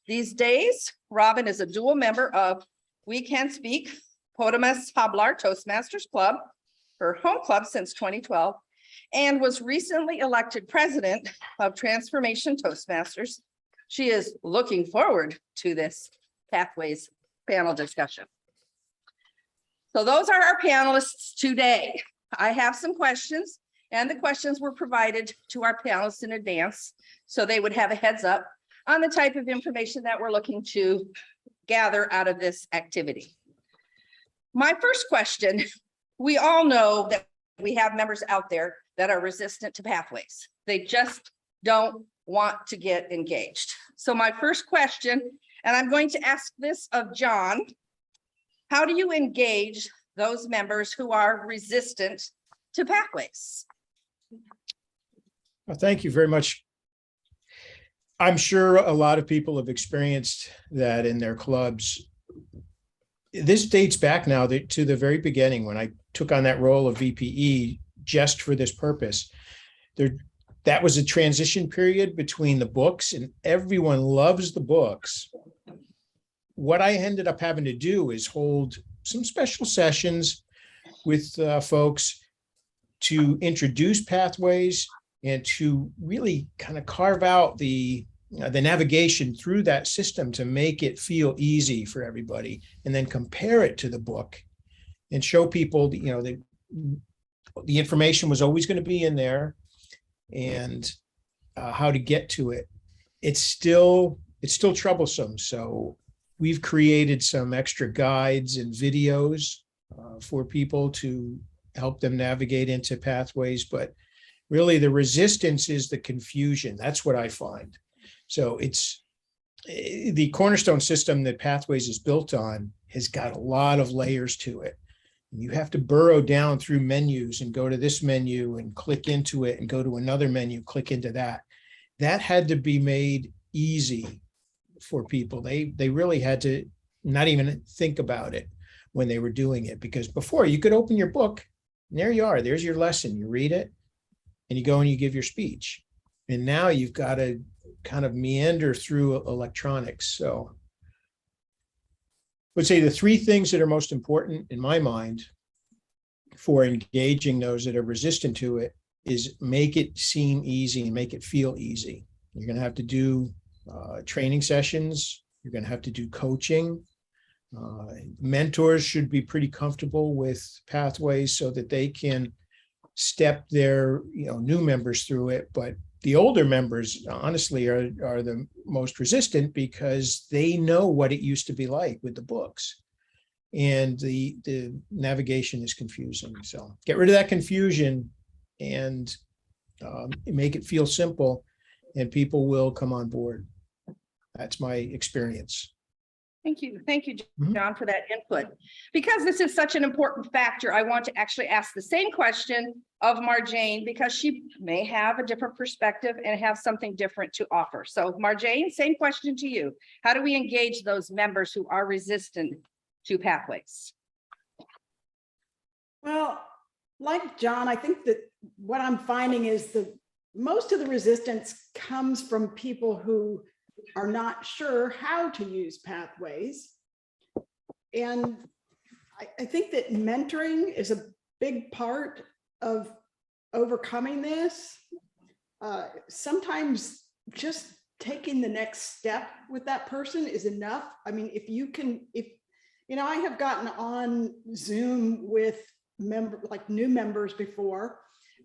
These days, Robin is a dual member of We Can Speak, Potamus Hablar Toastmasters Club, her home club since 2012, and was recently elected president of Transformation Toastmasters. She is looking forward to this Pathways panel discussion. So those are our panelists today. I have some questions, and the questions were provided to our panelists in advance, so they would have a heads up on the type of information that we're looking to gather out of this activity. My first question, we all know that we have members out there that are resistant to Pathways. They just don't want to get engaged. So my first question, and I'm going to ask this of John, how do you engage those members who are resistant to Pathways? Well, thank you very much. I'm sure a lot of people have experienced that in their clubs. This dates back now to the very beginning when I took on that role of VPE just for this purpose. That was a transition period between the books, and everyone loves the books. What I ended up having to do is hold some special sessions with folks to introduce Pathways and to really kind of carve out the navigation through that system to make it feel easy for everybody, and then compare it to the book and show people, the information was always going to be in there, and how to get to it. It's still troublesome. So we've created some extra guides and videos for people to help them navigate into Pathways, but really the resistance is the confusion. That's what I find. So it's the cornerstone system that Pathways is built on has got a lot of layers to it. You have to burrow down through menus and go to this menu and click into it and go to another menu, click into that. That had to be made easy for people. They really had to not even think about it when they were doing it, because before you could open your book and there you are, there's your lesson. You read it and you go and you give your speech. And now you've got to kind of meander through electronics. So I would say the three things that are most important in my mind for engaging those that are resistant to it is make it seem easy and make it feel easy. You're going to have to do training sessions. You're going to have to do coaching. Mentors should be pretty comfortable with Pathways so that they can step their new members through it. But the older members, honestly, are the most resistant because they know what it used to be like with the books. And the navigation is confusing. So get rid of that confusion and make it feel simple, and people will come on board. That's my experience. Thank you, John, for that input. Because this is such an important factor, I want to actually ask the same question of Marjane, because she may have a different perspective and have something different to offer. So Marjane, same question to you. How do we engage those members who are resistant to Pathways? Well, like John, I think that what I'm finding is that most of the resistance comes from people who are not sure how to use Pathways. And I think that mentoring is a big part of overcoming this. Sometimes just taking the next step with that person is enough. I mean, I have gotten on Zoom with new members before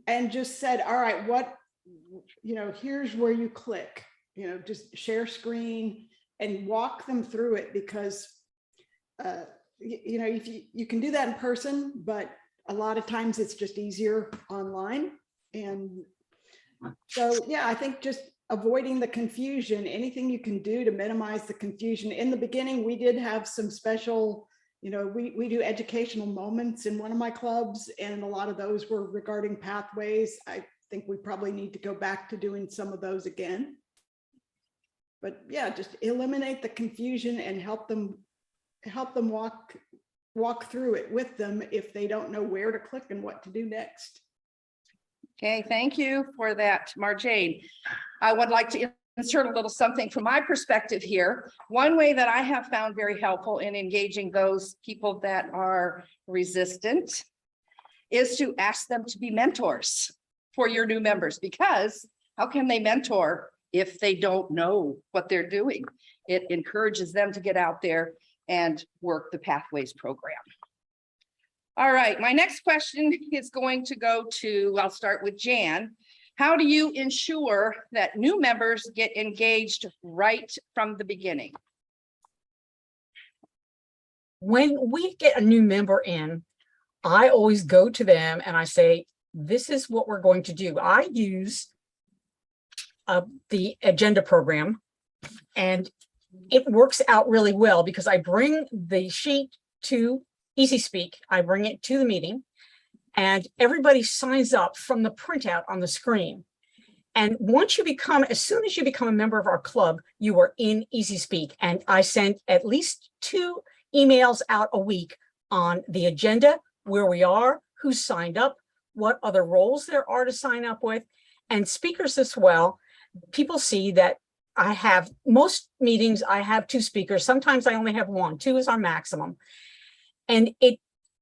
and just said, all right, here's where you click. Just share screen and walk them through it, because you know, if you can do that in person, but a lot of times it's just easier online. And so, yeah, I think just avoiding the confusion, anything you can do to minimize the confusion. In the beginning, we did have some special, you know, we do educational moments in one of my clubs, and a lot of those were regarding pathways. I think we probably need to go back to doing some of those again. But yeah, just eliminate the confusion and help them walk through it with them if they don't know where to click and what to do next. Okay, thank you for that, Marjane. I would like to insert a little something from my perspective here. One way that I have found very helpful in engaging those people that are resistant is to ask them to be mentors for your new members, because how can they mentor if they don't know what they're doing? It encourages them to get out there and work the Pathways program. All right, my next question is going to go to, I'll start with Jan. How do you ensure that new members get engaged right from the beginning? When we get a new member in, I always go to them and I say, this is what we're going to do. I use the agenda program, and it works out really well because I bring the sheet to Easy Speak. I bring it to the meeting, and everybody signs up from the printout on the screen. And once you become, as soon as you become a member of our club, you are in Easy Speak. And I send at least 2 emails out a week on the agenda, where we are, who's signed up, what other roles there are to sign up with, and speakers as well. People see that I have, most meetings, I have 2 speakers. Sometimes I only have 1. 2 is our maximum. And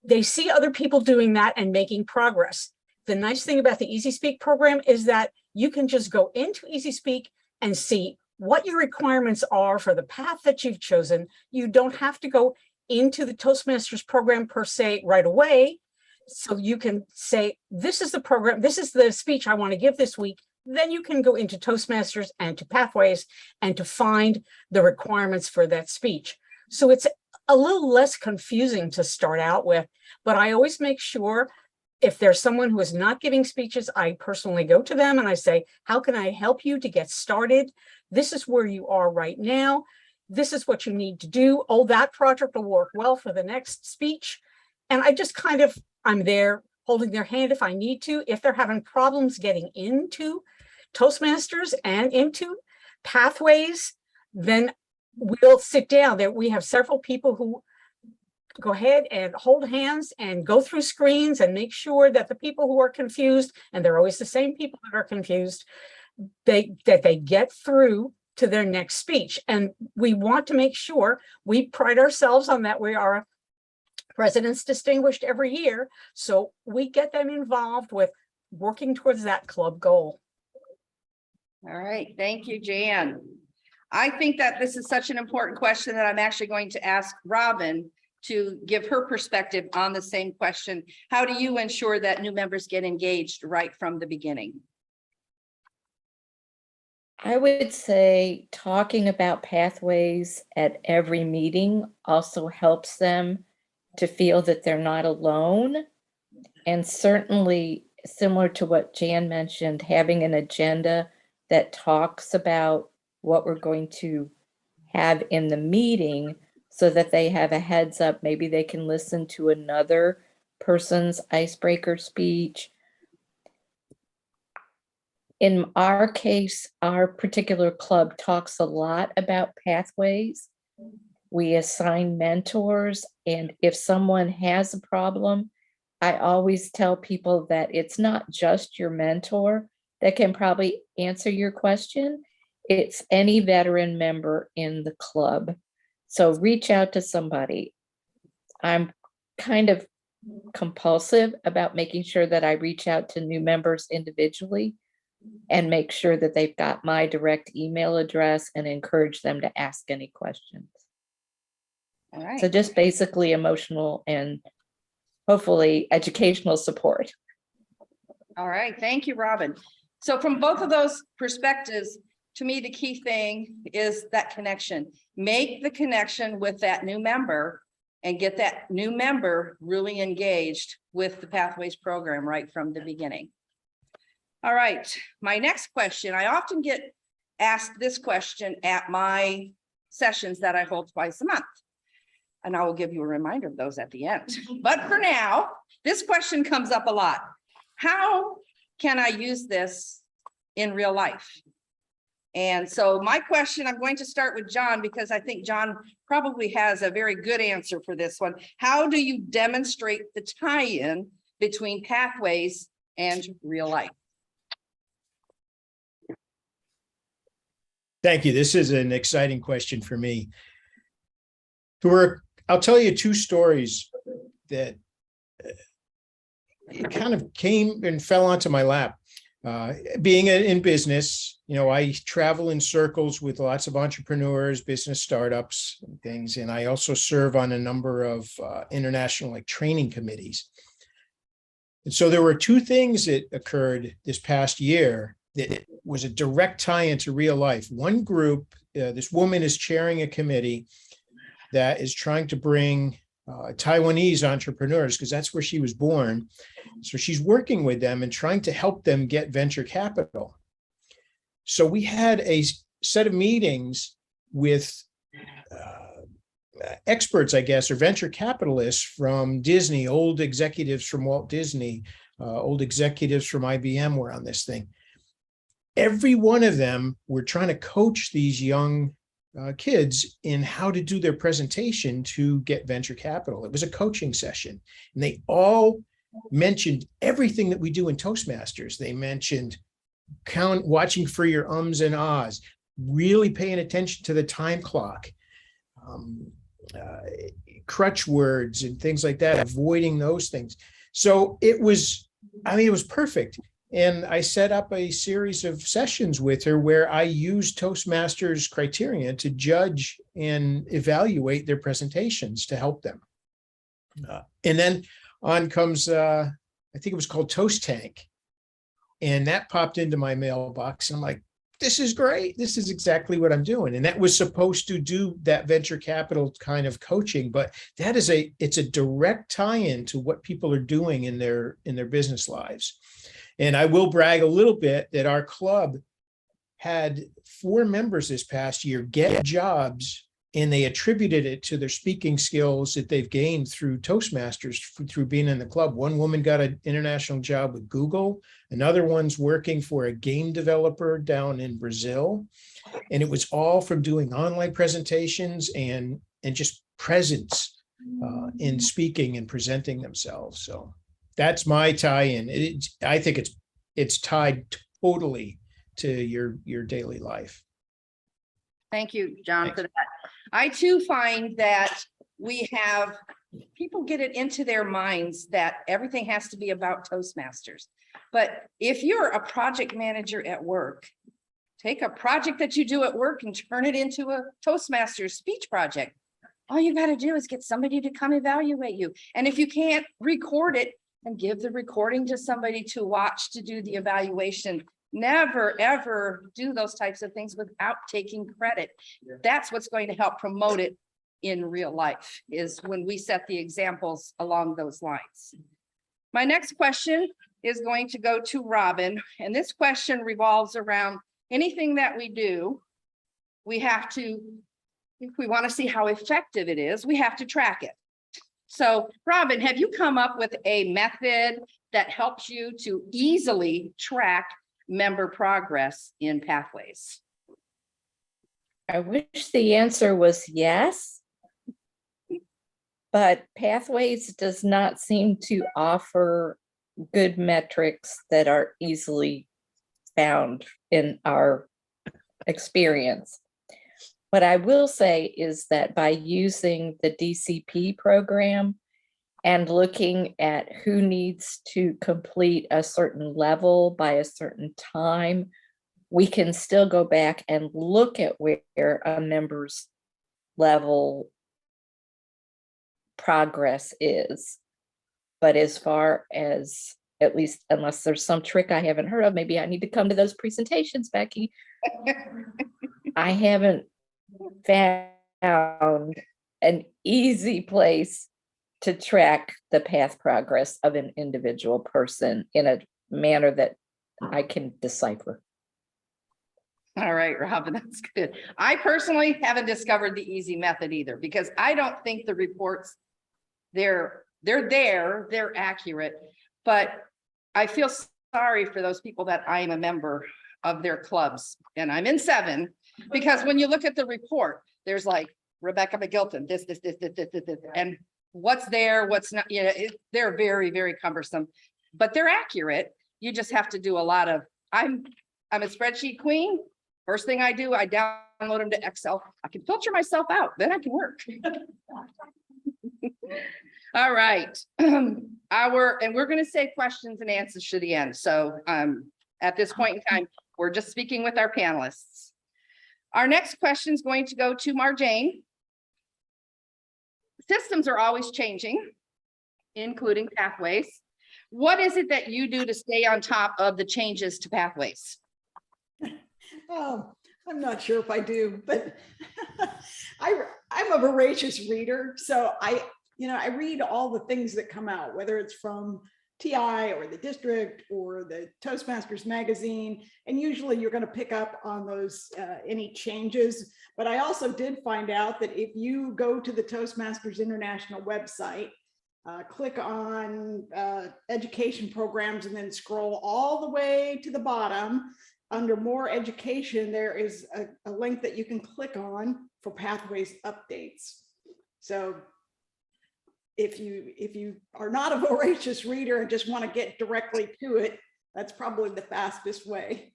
they see other people doing that and making progress. The nice thing about the Easy Speak program is that you can just go into Easy Speak and see what your requirements are for the path that you've chosen. You don't have to go into the Toastmasters program per se right away. So you can say, this is the program, this is the speech I want to give this week. Then you can go into Toastmasters and to Pathways and to find the requirements for that speech. So it's a little less confusing to start out with, but I always make sure if there's someone who is not giving speeches, I personally go to them and I say, how can I help you to get started? This is where you are right now. This is what you need to do. Oh, that project will work well for the next speech. And I just kind of, I'm there holding their hand if I need to. If they're having problems getting into Toastmasters and into Pathways, then we'll sit down there. We have several people who go ahead and hold hands and go through screens and make sure that the people who are confused, and they're always the same people that are confused, that they get through to their next speech. And we want to make sure, we pride ourselves on that. We are President's Distinguished every year. So we get them involved with working towards that club goal. All right, thank you, Jan. I think that this is such an important question that I'm actually going to ask Robin to give her perspective on the same question. How do you ensure that new members get engaged right from the beginning? I would say talking about Pathways at every meeting also helps them to feel that they're not alone. And certainly, similar to what Jan mentioned, having an agenda that talks about what we're going to have in the meeting so that they have a heads up. Maybe they can listen to another person's icebreaker speech. In our case, our particular club talks a lot about Pathways. We assign mentors, and if someone has a problem, I always tell people that it's not just your mentor that can probably answer your question. It's any veteran member in the club. So reach out to somebody. I'm kind of compulsive about making sure that I reach out to new members individually and make sure that they've got my direct email address and encourage them to ask any questions. All right. So just basically emotional and hopefully educational support. All right, thank you, Robin. So from both of those perspectives, to me, the key thing is that connection. Make the connection with that new member and get that new member really engaged with the Pathways program right from the beginning. All right, my next question, I often get asked this question at my sessions that I hold twice a month. And I will give you a reminder of those at the end. But for now, this question comes up a lot. How can I use this in real life? And so my question, I'm going to start with John because I think John probably has a very good answer for this one. How do you demonstrate the tie-in between Pathways and real life? Thank you. This is an exciting question for me. I'll tell you two stories that kind of came and fell onto my lap. Being in business, I travel in circles with lots of entrepreneurs, business startups and things. And I also serve on a number of international training committees. And so there were two things that occurred this past year that was a direct tie into real life. One group, this woman is chairing a committee that is trying to bring Taiwanese entrepreneurs, because that's where she was born. So she's working with them and trying to help them get venture capital. So we had a set of meetings with experts, I guess, or venture capitalists from Disney, old executives from Walt Disney, old executives from IBM were on this thing. Every one of them were trying to coach these young kids in how to do their presentation to get venture capital. It was a coaching session, and they all mentioned everything that we do in Toastmasters. They mentioned watching for your ums and ahs, really paying attention to the time clock, crutch words and things like that, avoiding those things. So it was perfect. And I set up a series of sessions with her where I used Toastmasters criteria to judge and evaluate their presentations to help them. And then on comes, I think it was called Toast Tank. And that popped into my mailbox. And I'm like, this is great. This is exactly what I'm doing. And that was supposed to do that venture capital kind of coaching, but it's a direct tie-in to what people are doing in their business lives. And I will brag a little bit that our club had 4 members this past year get jobs, and they attributed it to their speaking skills that they've gained through Toastmasters, through being in the club. One woman got an international job with Google. Another one's working for a game developer down in Brazil. And it was all from doing online presentations and just presence in speaking and presenting themselves. So that's my tie-in. I think it's tied totally to your daily life. Thank you, John, for that. I too find that people get it into their minds that everything has to be about Toastmasters. But if you're a project manager at work, take a project that you do at work and turn it into a Toastmasters speech project. All you got to do is get somebody to come evaluate you. And if you can't record it, and give the recording to somebody to watch to do the evaluation. Never, ever do those types of things without taking credit. That's what's going to help promote it in real life, is when we set the examples along those lines. My next question is going to go to Robin, and this question revolves around anything that we do. We have to, if we want to see how effective it is, we have to track it. So, Robin, have you come up with a method that helps you to easily track member progress in Pathways? I wish the answer was yes, but Pathways does not seem to offer good metrics that are easily found in our experience. What I will say is that by using the DCP program and looking at who needs to complete a certain level by a certain time, we can still go back and look at where a member's level progress is. But as far as at least unless there's some trick I haven't heard of, maybe I need to come to those presentations, Becky. I haven't found an easy place to track the path progress of an individual person in a manner that I can decipher. All right, Robin, that's good. I personally haven't discovered the easy method either, because I don't think the reports, they're accurate, but I feel sorry for those people that I am a member of their clubs, and I'm in 7, because when you look at the report, there's like Rebecca McGilton, this, and what's there, what's not, they're very, very cumbersome, but they're accurate. You just have to do a lot of, I'm a spreadsheet queen. First thing I do, I download them to Excel. I can filter myself out, then I can work. All right. And we're going to say questions and answers to the end. So at this point in time, we're just speaking with our panelists. Our next question is going to go to Marjane. Systems are always changing, including pathways. What is it that you do to stay on top of the changes to pathways? Oh, I'm not sure if I do, but I'm a voracious reader. So I read all the things that come out, whether it's from TI or the district or the Toastmasters magazine. And usually you're going to pick up on those, any changes. But I also did find out that if you go to the Toastmasters International website, click on education programs and then scroll all the way to the bottom. Under more education, there is a link that you can click on for pathways updates. So if you are not a voracious reader and just want to get directly to it, that's probably the fastest way.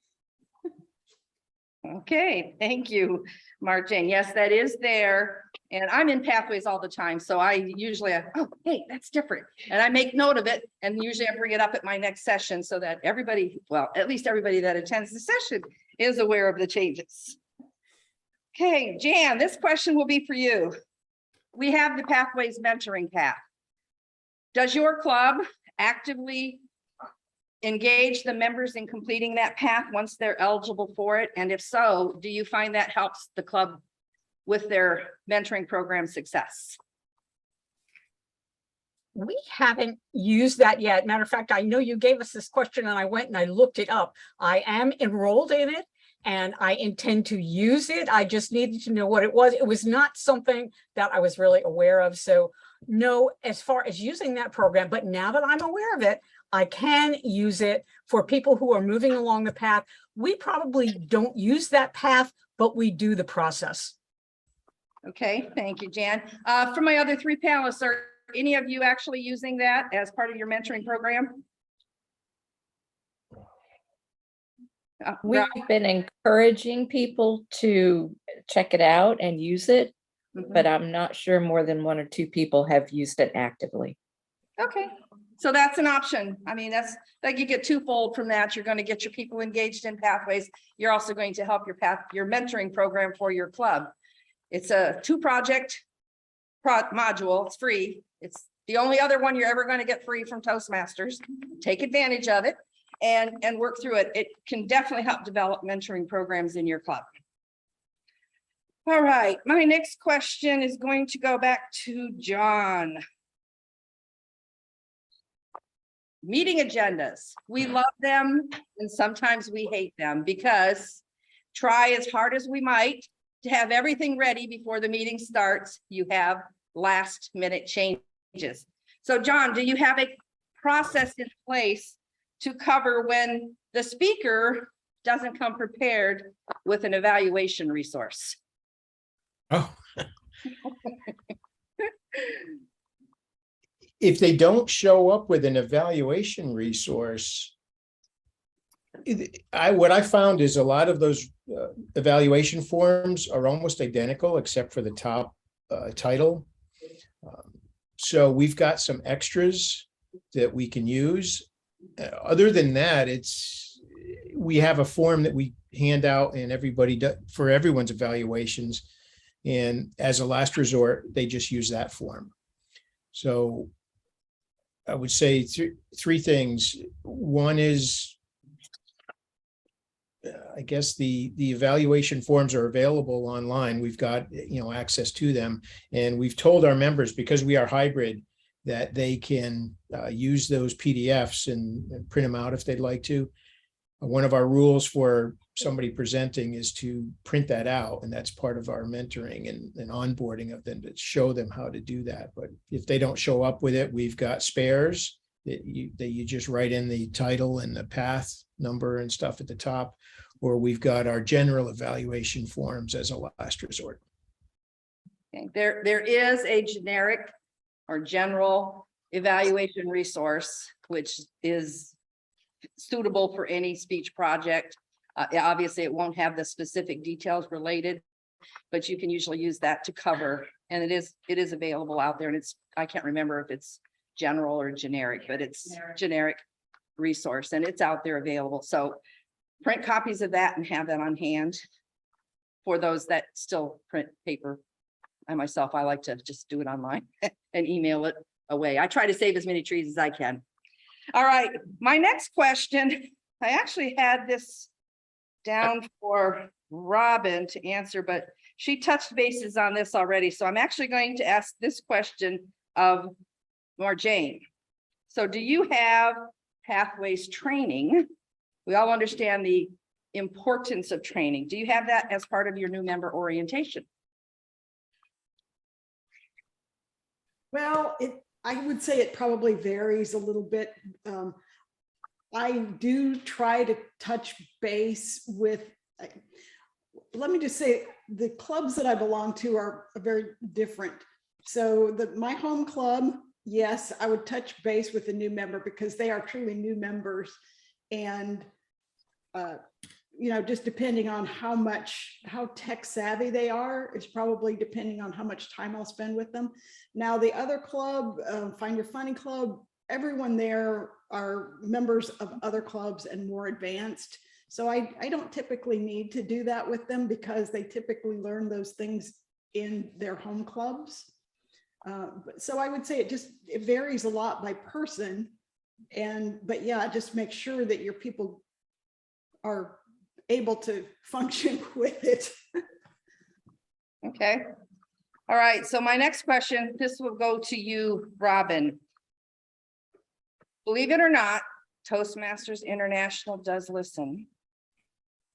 Okay, thank you, Marjane. Yes, that is there. And I'm in pathways all the time. So I usually, oh, hey, that's different. And I make note of it. And usually I bring it up at my next session so that everybody, well, at least everybody that attends the session is aware of the changes. Okay, Jan, this question will be for you. We have the Pathways Mentoring Path. Does your club actively engage the members in completing that path once they're eligible for it? And if so, do you find that helps the club with their mentoring program success? We haven't used that yet. Matter of fact, I know you gave us this question and I went and I looked it up. I am enrolled in it and I intend to use it. I just needed to know what it was. It was not something that I was really aware of. So no, as far as using that program, but now that I'm aware of it, I can use it for people who are moving along the path. We probably don't use that path, but we do the process. Okay, thank you, Jan. For my other 3 panelists, are any of you actually using that as part of your mentoring program? We've been encouraging people to check it out and use it, but I'm not sure more than 1 or 2 people have used it actively. Okay, so that's an option. I mean, that's like you get twofold from that. You're going to get your people engaged in pathways. You're also going to help your mentoring program for your club. It's a 2-project module. It's free. It's the only other one you're ever going to get free from Toastmasters. Take advantage of it and work through it. It can definitely help develop mentoring programs in your club. All right, my next question is going to go back to John. Meeting agendas. We love them and sometimes we hate them because try as hard as we might to have everything ready before the meeting starts, you have last minute changes. So John, do you have a process in place to cover when the speaker doesn't come prepared with an evaluation resource? Oh. If they don't show up with an evaluation resource, what I found is a lot of those evaluation forms are almost identical except for the top title. So we've got some extras that we can use. Other than that, we have a form that we hand out and everybody for everyone's evaluations. And as a last resort, they just use that form. So I would say three things. One is, I guess the evaluation forms are available online. We've got, access to them. And we've told our members, because we are hybrid, that they can use those PDFs and print them out if they'd like to. One of our rules for somebody presenting is to print that out, and that's part of our mentoring and onboarding of them, to show them how to do that. But if they don't show up with it, we've got spares that you just write in the title and the path number and stuff at the top, or we've got our general evaluation forms as a last resort. Okay, there is a generic or general evaluation resource, which is suitable for any speech project. Obviously, it won't have the specific details related, but you can usually use that to cover. And it is available out there, and I can't remember if it's general or generic, but it's generic resource, and it's out there available. So print copies of that and have that on hand for those that still print paper. I myself, I like to just do it online and email it away. I try to save as many trees as I can. All right, my next question, I actually had this down for Robin to answer, but she touched bases on this already. So I'm actually going to ask this question of Marjane. So do you have pathways training? We all understand the importance of training. Do you have that as part of your new member orientation? Well, I would say it probably varies a little bit. I do try to touch base with, let me just say, the clubs that I belong to are very different. So my home club, yes, I would touch base with a new member because they are truly new members. And, just depending on how tech savvy they are, is probably depending on how much time I'll spend with them. Now, the other club, Find Your Funny Club, everyone there are members of other clubs and more advanced. So I don't typically need to do that with them because they typically learn those things in their home clubs. So I would say it varies a lot by person. But yeah, just make sure that your people are able to function with it. Okay. All right. So my next question, this will go to you, Robin. Believe it or not, Toastmasters International does listen.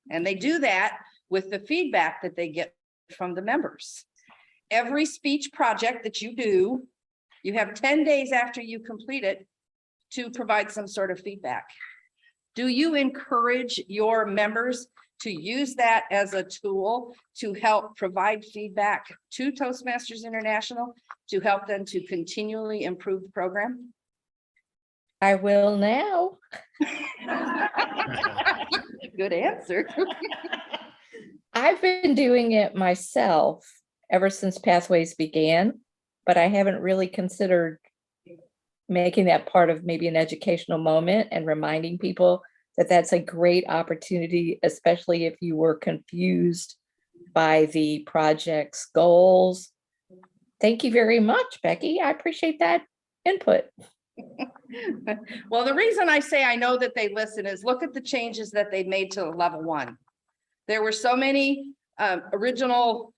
And they do that with the feedback that they get from the members. Every speech project that you do, you have 10 days after you complete it to provide some sort of feedback. Do you encourage your members to use that as a tool to help provide feedback to Toastmasters International to help them to continually improve the program? I will now. Good answer. I've been doing it myself ever since Pathways began, but I haven't really considered making that part of maybe an educational moment and reminding people that that's a great opportunity, especially if you were confused by the project's goals. Thank you very much, Becky. I appreciate that input. Well, the reason I say I know that they listen is look at the changes that they made to level 1. There were so many original,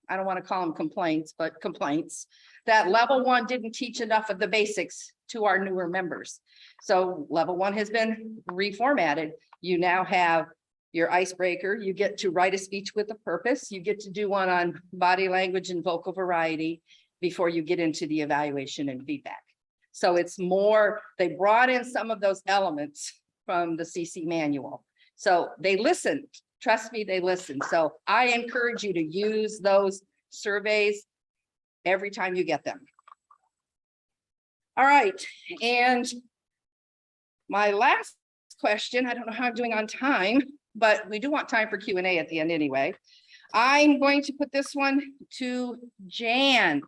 I don't want to call them complaints, but complaints that level 1 didn't teach enough of the basics to our newer members. So level 1 has been reformatted. You now have your icebreaker. You get to write a speech with a purpose. You get to do one on body language and vocal variety before you get into the evaluation and feedback. So it's more, they brought in some of those elements from the CC manual. So they listened, trust me, they listened. So I encourage you to use those surveys every time you get them. All right, and my last question, I don't know how I'm doing on time, but we do want time for Q&A at the end anyway. I'm going to put this one to Jan.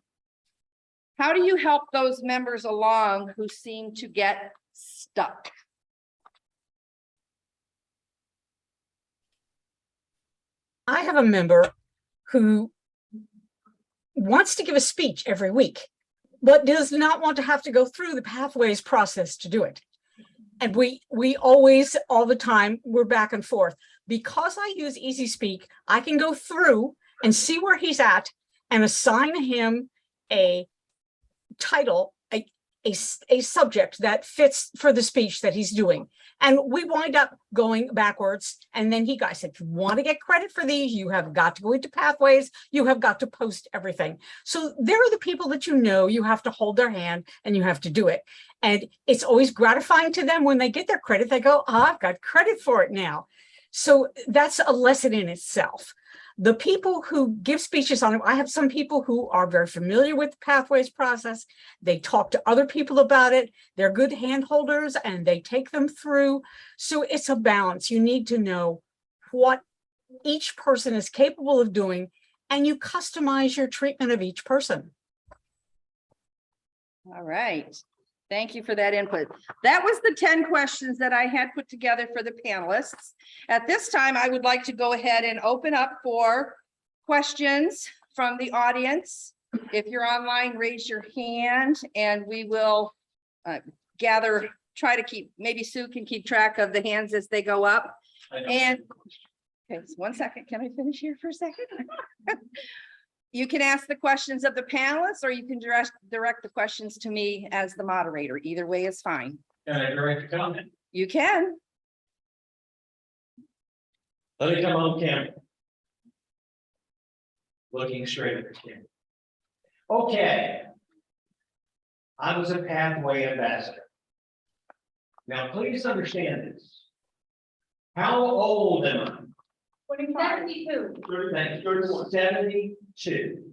How do you help those members along who seem to get stuck? I have a member who wants to give a speech every week, but does not want to have to go through the pathways process to do it. And we always, all the time, we're back and forth. Because I use Easy Speak, I can go through and see where he's at and assign him a title, a subject that fits for the speech that he's doing. And we wind up going backwards. And then I said, if you want to get credit for these, you have got to go into pathways. You have got to post everything. So there are the people that you have to hold their hand and you have to do it. And it's always gratifying to them when they get their credit. They go, oh, I've got credit for it now. So that's a lesson in itself. The people who give speeches on it, I have some people who are very familiar with the pathways process. They talk to other people about it. They're good hand holders and they take them through. So it's a balance. You need to know what each person is capable of doing, and you customize your treatment of each person. All right. Thank you for that input. That was the 10 questions that I had put together for the panelists. At this time, I would like to go ahead and open up for questions from the audience. If you're online, raise your hand and we will try to keep, maybe Sue can keep track of the hands as they go up. And okay, so 1 second, can I finish here for a second? You can ask the questions of the panelists, or you can direct the questions to me as the moderator. Either way is fine. Can I direct a comment? You can. Let me come on camera. Looking straight at the camera. Okay. I was a pathway ambassador. Now, please understand this. How old am I? 72. 72.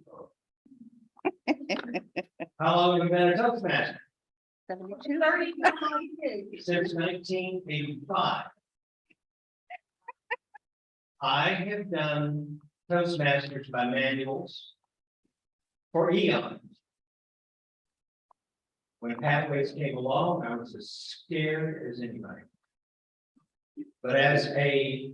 How long have you been a Toastmaster? 72. Since 1985. I have done Toastmasters by manuals for eons. When Pathways came along, I was as scared as anybody. But as a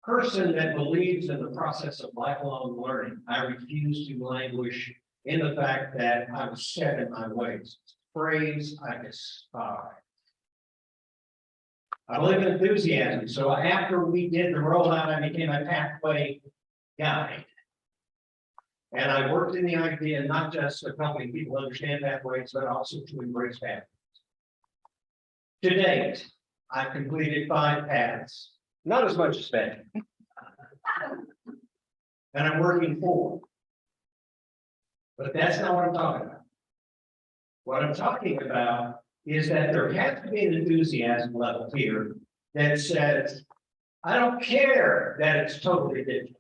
person that believes in the process of lifelong learning, I refuse to languish in the fact that I was set in my ways. Phrase I despise. I believe in enthusiasm. So after we did the rollout, I became a pathway guide. And I worked in the idea not just of helping people understand pathways, but also to embrace pathways. To date, I've completed 5 paths. Not as much as that. And I'm working 4. But that's not what I'm talking about. What I'm talking about is that there has to be an enthusiasm level here that says, I don't care that it's totally digital.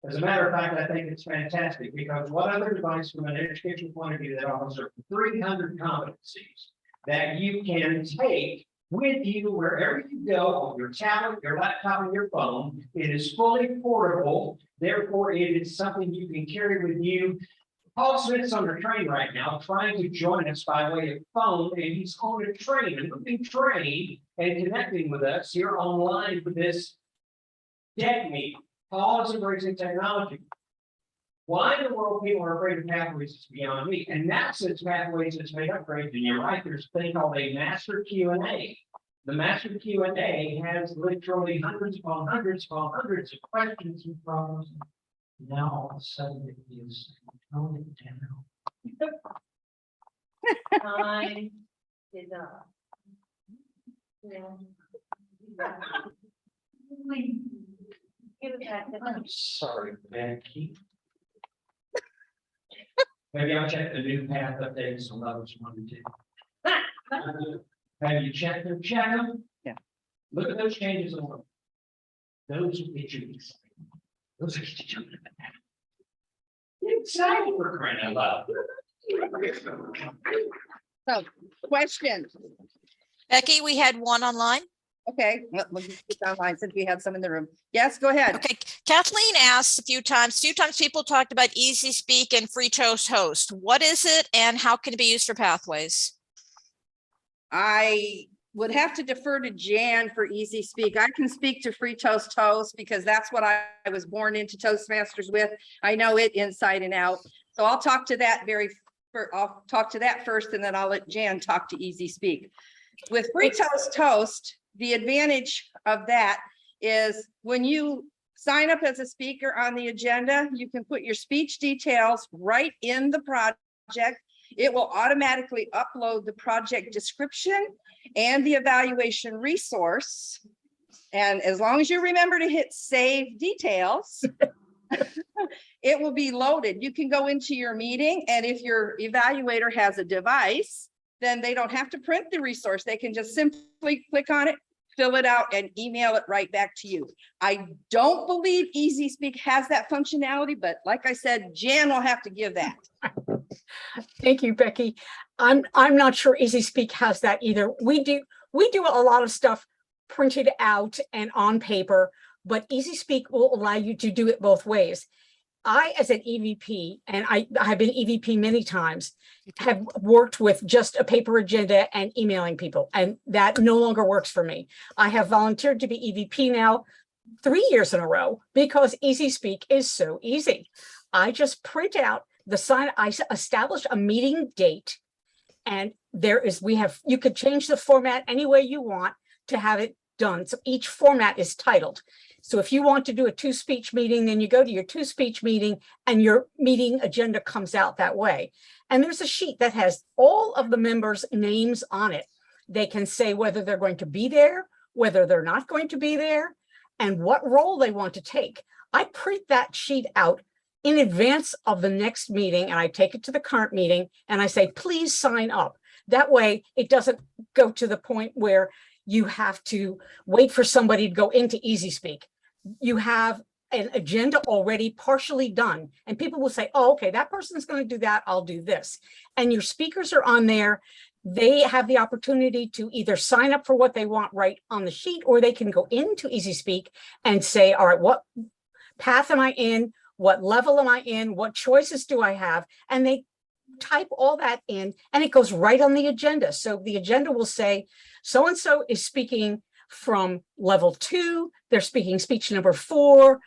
As a matter of fact, I think it's fantastic because what other device from an educational point of view that offers 300 competencies that you can take with you wherever you go on your tablet, your laptop, and your phone. It is fully portable. Therefore, it is something you can carry with you. Paul Smith's on a train right now trying to join us by way of phone, and he's on a train, a moving train, and connecting with us here online for this DEC meeting. Paul is embracing technology. Why in the world people are afraid of pathways is beyond me. And now since pathways is made upgrades, and you're right, there's a thing called a master Q&A. The master Q&A has literally hundreds upon hundreds upon hundreds of questions and problems. Now all of a sudden it is tone it down. Time is up. I'm sorry, Becky. Maybe I'll check the new path updates on those 1 and 2. Have you checked them? Check them? Yeah. Look at those changes in the world. Those will get you excited. Those will get you jumping up and down. Get excited for crying out loud. So, questions. Becky, we had one online. Okay, we'll just get online since we have some in the room. Yes, go ahead. Okay, Kathleen asked a few times people talked about Easy Speak and Free Toast Host. What is it and how can it be used for pathways? I would have to defer to Jan for Easy Speak. I can speak to Free Toast Host because that's what I was born into Toastmasters with. I know it inside and out. So I'll talk to that I'll talk to that first, and then I'll let Jan talk to Easy Speak. With Free Toast, the advantage of that is when you sign up as a speaker on the agenda, you can put your speech details right in the project. It will automatically upload the project description and the evaluation resource. And as long as you remember to hit save details, it will be loaded. You can go into your meeting, and if your evaluator has a device, then they don't have to print the resource. They can just simply click on it, fill it out, and email it right back to you. I don't believe Easy Speak has that functionality, but like I said, Jan will have to give that. Thank you, Becky. I'm not sure Easy Speak has that either. We do a lot of stuff printed out and on paper, but Easy Speak will allow you to do it both ways. I, as an EVP, and I have been EVP many times, have worked with just a paper agenda and emailing people, and that no longer works for me. I have volunteered to be EVP now 3 years in a row because Easy Speak is so easy. I just print out the sign, I establish a meeting date, and you could change the format any way you want to have it done. So each format is titled. So if you want to do a 2-speech meeting, then you go to your 2-speech meeting and your meeting agenda comes out that way. And there's a sheet that has all of the members' names on it. They can say whether they're going to be there, whether they're not going to be there, and what role they want to take. I print that sheet out in advance of the next meeting, and I take it to the current meeting and I say, please sign up. That way it doesn't go to the point where you have to wait for somebody to go into Easy Speak. You have an agenda already partially done, and people will say, oh, okay, that person's going to do that, I'll do this. And your speakers are on there. They have the opportunity to either sign up for what they want right on the sheet, or they can go into Easy Speak and say, all right, what path am I in? What level am I in? What choices do I have? And they type all that in, and it goes right on the agenda. So the agenda will say, so-and-so is speaking from level 2, they're speaking speech number 4,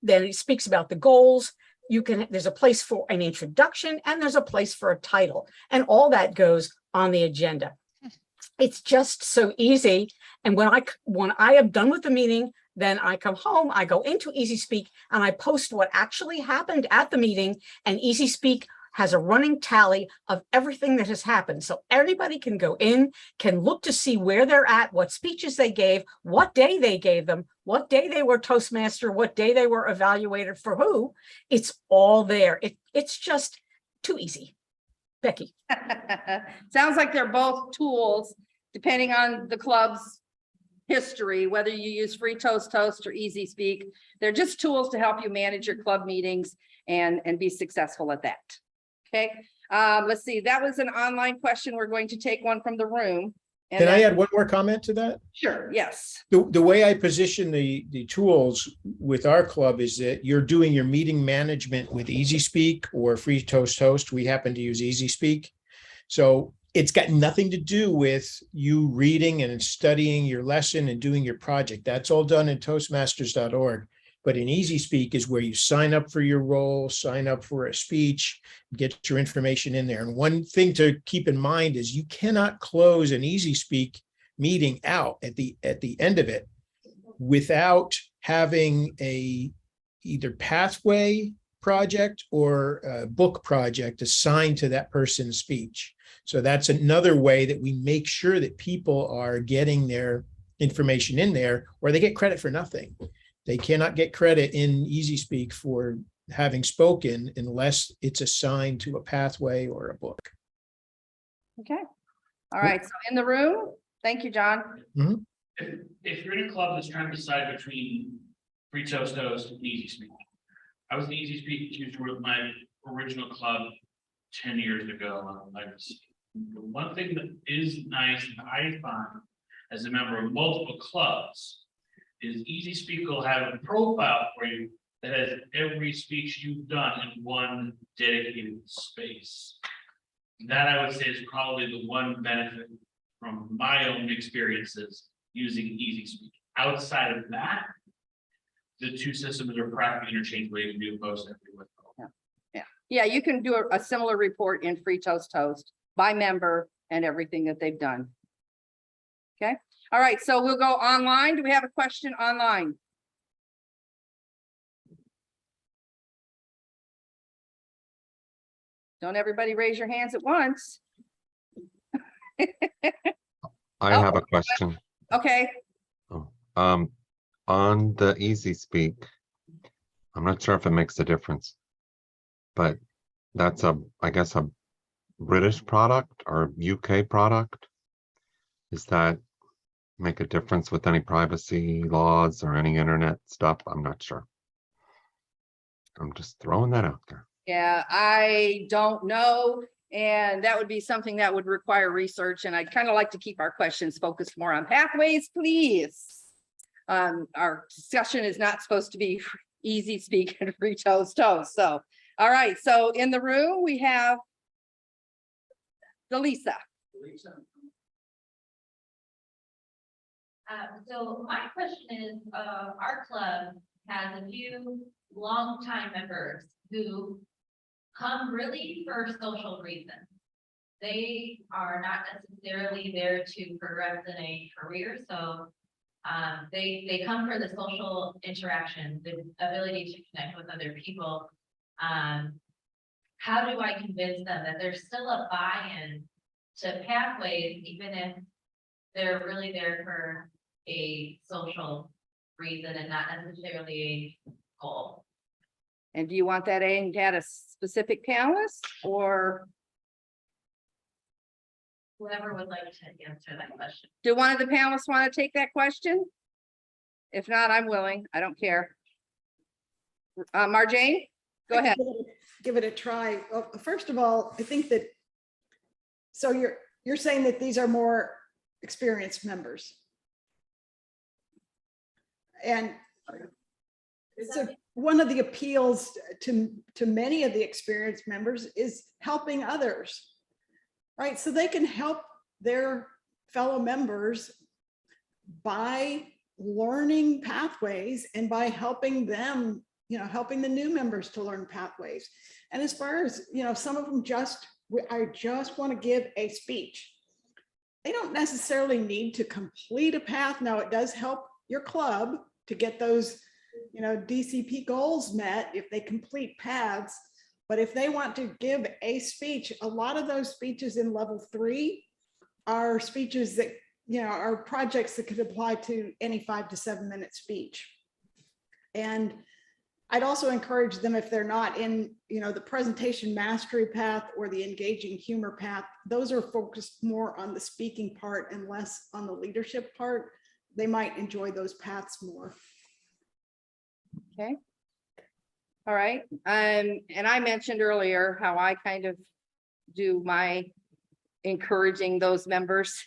then it speaks about the goals. There's a place for an introduction, and there's a place for a title, and all that goes on the agenda. It's just so easy. And when I am done with the meeting, then I come home, I go into Easy Speak, and I post what actually happened at the meeting, and Easy Speak has a running tally of everything that has happened. So everybody can go in, can look to see where they're at, what speeches they gave, what day they gave them, what day they were Toastmaster, what day they were evaluated for who. It's all there. It's just too easy. Becky. Sounds like they're both tools, depending on the club's history, whether you use Free Toast or Easy Speak. They're just tools to help you manage your club meetings and be successful at that. Okay, let's see. That was an online question. We're going to take one from the room. Can I add one more comment to that? Sure, yes. The way I position the tools with our club is that you're doing your meeting management with Easy Speak or Free Toast. We happen to use Easy Speak. So it's got nothing to do with you reading and studying your lesson and doing your project. That's all done in Toastmasters.org. But in Easy Speak is where you sign up for your role, sign up for a speech, get your information in there. And one thing to keep in mind is you cannot close an Easy Speak meeting out at the end of it without having either pathway project or a book project assigned to that person's speech. So that's another way that we make sure that people are getting their information in there, or they get credit for nothing. They cannot get credit in Easy Speak for having spoken unless it's assigned to a pathway or a book. Okay. All right. So in the room, thank you, John. Mhm. If you're in a club that's trying to decide between Free Toast and Easy Speak, I was an Easy Speak user with my original club 10 years ago. The one thing that is nice that I find as a member of multiple clubs is Easy Speak will have a profile for you that has every speech you've done in one dedicated space. That I would say is probably the one benefit from my own experiences using Easy Speak. Outside of that, the two systems are practically interchangeable. You can do post everywhere. Yeah. Yeah, you can do a similar report in Free Toast Toast by member and everything that they've done. Okay, all right, so we'll go online. Do we have a question online? Don't everybody raise your hands at once. I have a question. Okay, On the Easy Speak, I'm not sure if it makes a difference, but that's I guess a British product or UK product. Does that make a difference with any privacy laws or any internet stuff? I'm not sure. I'm just throwing that out there. yeah, I don't know. And that would be something that would require research. And I'd kind of like to keep our questions focused more on pathways, please. Our discussion is not supposed to be Easy Speak and Free Toast Toast. So, all right. So in the room, we have Delisa. So my question is, our club has a few longtime members who come really for social reasons. They are not necessarily there to progress in a career, so they come for the social interaction, the ability to connect with other people. How do I convince them that there's still a buy-in to pathways, even if they're really there for a social reason and not necessarily a goal? And do you want that aimed at a specific panelist or? Whoever would like to answer that question. Do one of the panelists want to take that question? If not, I'm willing. I don't care. Marjane, go ahead. Give it a try. Well, first of all, I think that, so you're saying that these are more experienced members. And so one of the appeals to many of the experienced members is helping others, right? So they can help their fellow members by learning pathways and by helping them, helping the new members to learn pathways. And as far as, some of them I just want to give a speech. They don't necessarily need to complete a path. Now, it does help your club to get those, DCP goals met if they complete paths. But if they want to give a speech, a lot of those speeches in level 3 are speeches that, are projects that could apply to any 5 to 7 minute speech. And I'd also encourage them, if they're not in, the presentation mastery path or the engaging humor path, those are focused more on the speaking part and less on the leadership part. They might enjoy those paths more. Okay. All right. And I mentioned earlier how I kind of do my encouraging those members,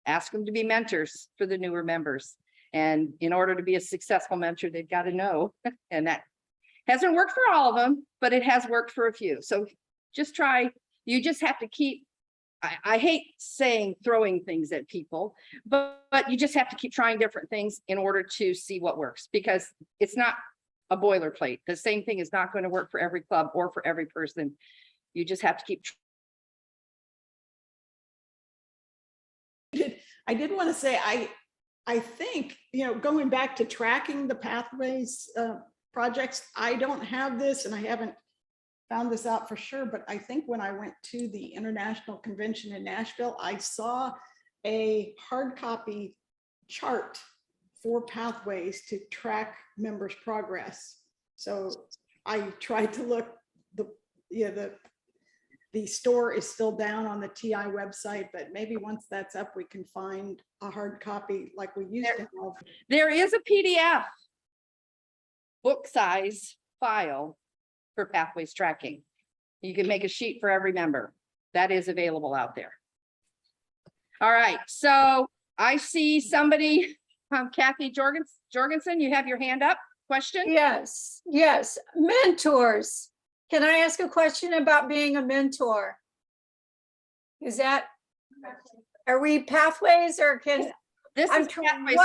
ask them to be mentors for the newer members. And in order to be a successful mentor, they've got to know, and that hasn't worked for all of them, but it has worked for a few. So just try, you just have to keep, I hate saying throwing things at people, but you just have to keep trying different things in order to see what works, because it's not a boilerplate. The same thing is not going to work for every club or for every person. You just have to keep. I did want to say, I think, going back to tracking the pathways projects, I don't have this and I haven't found this out for sure, but I think when I went to the International Convention in Nashville, I saw a hard copy chart for pathways to track members' progress. So I tried to look, the store is still down on the TI website, but maybe once that's up, we can find a hard copy like we used to have. There is a PDF book size file for pathways tracking. You can make a sheet for every member. That is available out there. All right, so I see somebody, Kathy Jorgensen, you have your hand up. Question? Yes. Mentors. Can I ask a question about being a mentor? Are we pathways or can? This is pathways.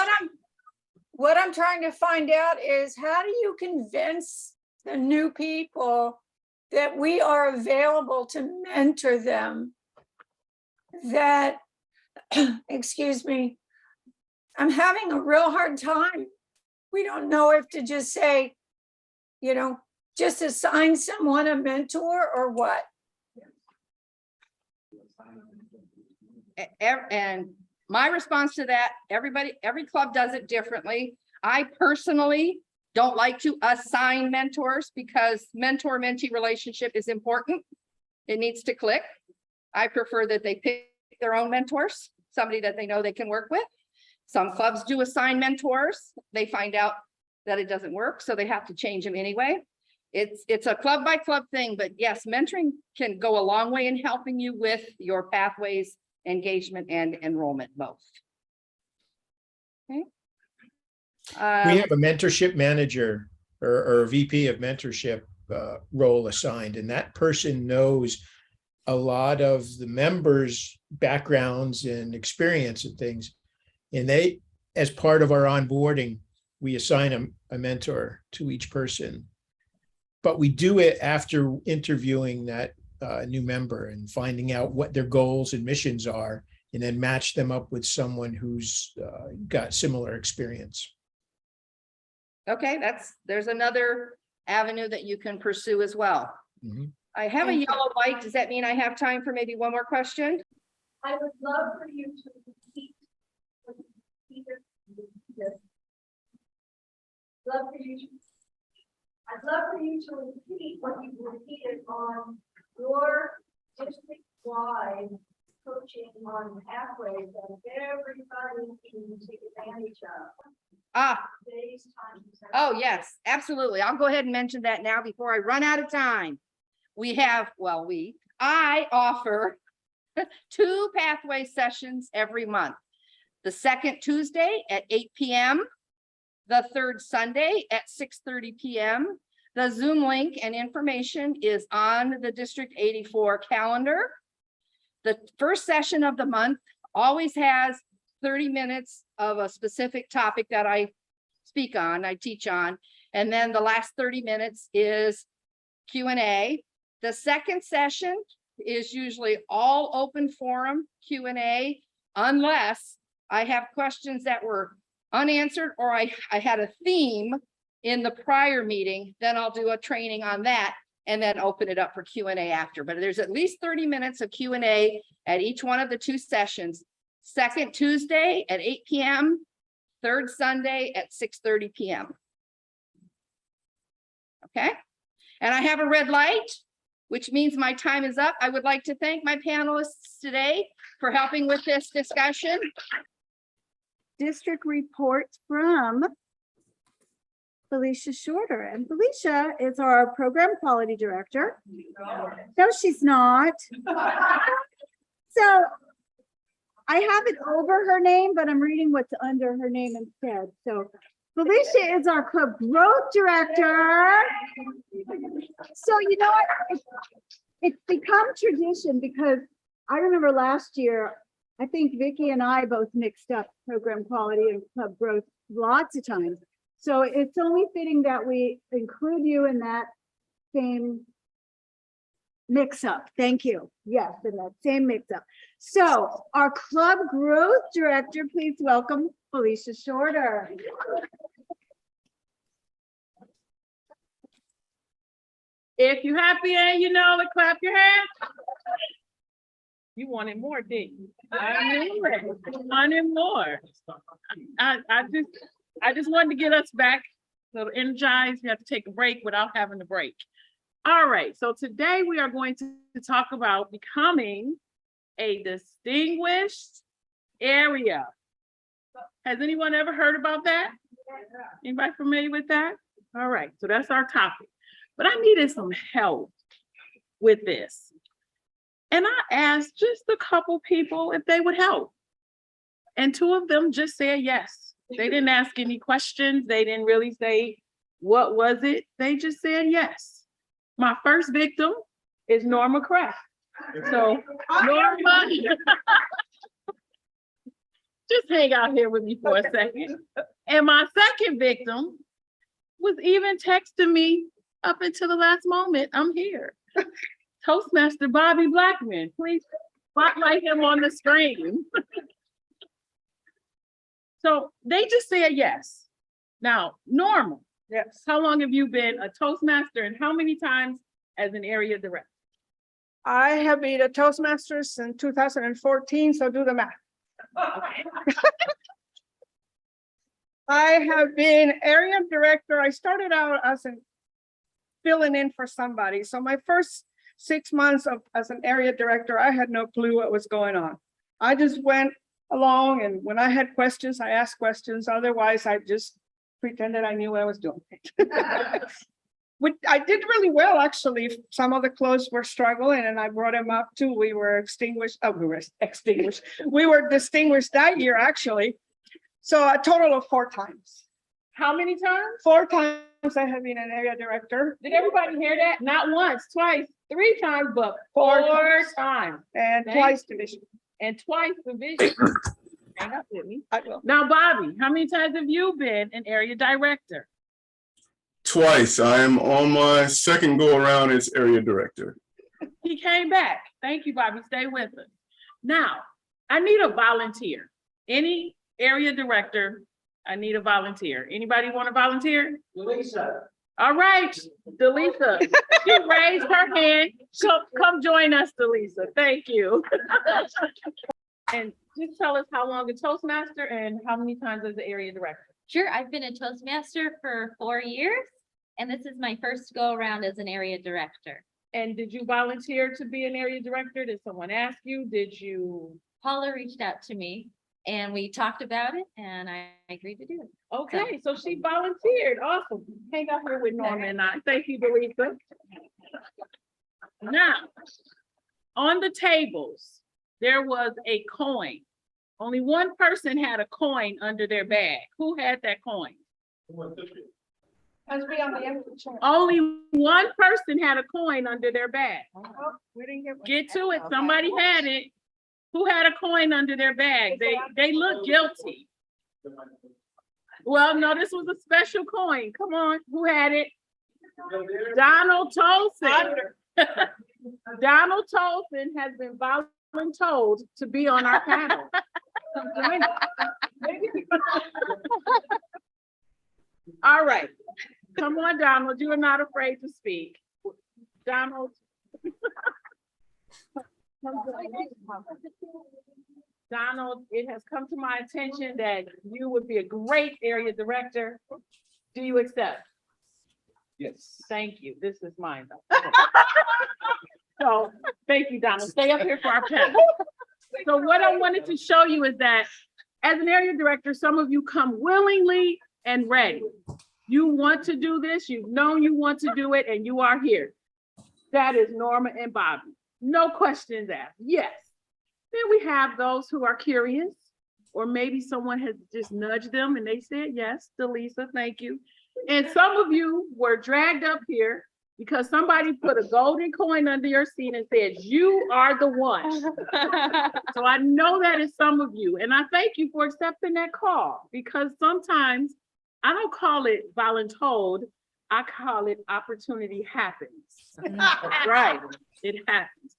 What I'm trying to find out is, how do you convince the new people that we are available to mentor them, that, excuse me, I'm having a real hard time. We don't know if to just say, you know, just assign someone a mentor or what. And my response to that, every club does it differently. I personally don't like to assign mentors because mentor-mentee relationship is important. It needs to click. I prefer that they pick their own mentors, somebody that they know they can work with. Some clubs do assign mentors. They find out that it doesn't work, so they have to change them anyway. It's a club by club thing, but yes, mentoring can go a long way in helping you with your pathways, engagement, and enrollment both. Okay. We have a mentorship manager or a VP of mentorship role assigned, and that person knows a lot of the members' backgrounds and experience and things. And they, as part of our onboarding, we assign a mentor to each person. But we do it after interviewing that new member and finding out what their goals and missions are, and then match them up with someone who's got similar experience. Okay, there's another avenue that you can pursue as well. I have a yellow light. Does that mean I have time for maybe one more question? I would love for you to repeat. I'd love for you to repeat what you repeated on your district-wide coaching on pathways that everybody can take advantage of. Today's time. Oh, yes, absolutely. I'll go ahead and mention that now before I run out of time. I offer 2 pathway sessions every month. The second Tuesday at 8 p.m., the third Sunday at 6:30 p.m. The Zoom link and information is on the District 84 calendar. The first session of the month always has 30 minutes of a specific topic that I speak on, I teach on, and then the last 30 minutes is Q&A. The second session is usually all open forum Q&A, unless I have questions that were unanswered or I had a theme in the prior meeting, then I'll do a training on that and then open it up for Q&A after. But there's at least 30 minutes of Q&A at each one of the 2 sessions. Second Tuesday at 8 p.m., third Sunday at 6:30 p.m. Okay, and I have a red light, which means my time is up. I would like to thank my panelists today for helping with this discussion. District reports from Felicia Shorter, and Felicia is our program quality director. No, she's not. So I have it over her name, but I'm reading what's under her name instead. So Felicia is our club growth director. So you know what? It's become tradition because I remember last year, I think Vicki and I both mixed up program quality and club growth lots of times. So it's only fitting that we include you in that same mix-up. Thank you. Yes, in that same mix-up. So our club growth director, please welcome Felicia Shorter. If you're happy and you know it, clap your hands. You wanted more, didn't you? I wanted more. I just wanted to get us back a little energized. We have to take a break without having to break. All right, so today we are going to talk about becoming a distinguished area. Has anyone ever heard about that? Anybody familiar with that? All right, so that's our topic. But I needed some help with this. And I asked just a couple people if they would help. And 2 of them just said yes. They didn't ask any questions. They didn't really say, what was it? They just said yes. My first victim is Norma Kraft. So Norma, just hang out here with me for a second. And my second victim was even texting me up until the last moment, I'm here. Toastmaster Bobby Blackman, please spotlight him on the screen. So they just said yes. Now, Norma, Yes. how long have you been a Toastmaster and how many times as an area director? I have been a Toastmasters since 2014, so do the math. I have been area director. I started out as a filling in for somebody. So my first 6 months as an area director, I had no clue what was going on. I just went along, and when I had questions, I asked questions. Otherwise, I just pretended I knew what I was doing. I did really well, actually. Some of the clubs were struggling, and I brought them up too. We were extinguished. Oh, we were extinguished. We were distinguished that year, actually. So a total of 4 times. How many times? 4 times I have been an area director. Did everybody hear that? Not once, twice, 3 times, but 4 4 times. And Thank twice division. And twice division. Hang up with me. I will. Now, Bobby, how many times have you been an area director? Twice. I am on my second go around as area director. He came back. Thank you, Bobby. Stay with us. Now, I need a volunteer. Any area director, I need a volunteer. Anybody want to volunteer? Lisa. All right, Delisa, she raised her hand. Come join us, Delisa. Thank you. And just tell us how long a Toastmaster and how many times as the area director. Sure, I've been a Toastmaster for 4 years, and this is my first go around as an area director. And did you volunteer to be an area director? Did someone ask you? Did you? Paula reached out to me and we talked about it and I agreed to do it. Okay, so she volunteered. Awesome. Hang out here with Norma and I. Thank you, Delisa. Now, on the tables, there was a coin. Only one person had a coin under their bag. Who had that coin? Must be on the empty chair. Only one person had a coin under their bag. Oh, we didn't get one. Get to it. Somebody had it. Who had a coin under their bag? They look guilty. Well, no, this was a special coin. Come on, who had it? Donald Tolson. Donald Tolson has been voluntold to be on our panel. Come join us. All right, come on, Donald. You are not afraid to speak. Donald. Donald, it has come to my attention that you would be a great area director. Do you accept? Yes. Thank you. This is mine though. So, thank you, Donald. Stay up here for our panel. So what I wanted to show you is that as an area director, some of you come willingly and ready. You want to do this, you've known you want to do it, and you are here. That is Norma and Bobby. No questions asked. Yes. Then we have those who are curious, or maybe someone has just nudged them and they said, yes, Delisa, thank you. And some of you were dragged up here because somebody put a golden coin under your seat and said, you are the one. So I know that is some of you. And I thank you for accepting that call, because sometimes I don't call it voluntold, I call it opportunity happens. Right, it happens.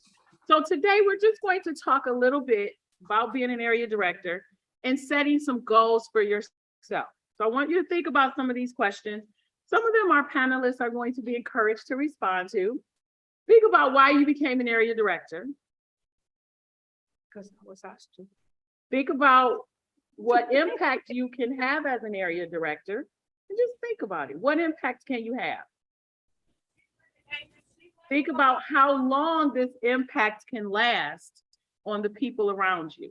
So today we're just going to talk a little bit about being an area director and setting some goals for yourself. So I want you to think about some of these questions. Some of them our panelists are going to be encouraged to respond to. Think about why you became an area director. Because I was asked to. Think about what impact you can have as an area director, and just think about it. What impact can you have? Think about how long this impact can last on the people around you.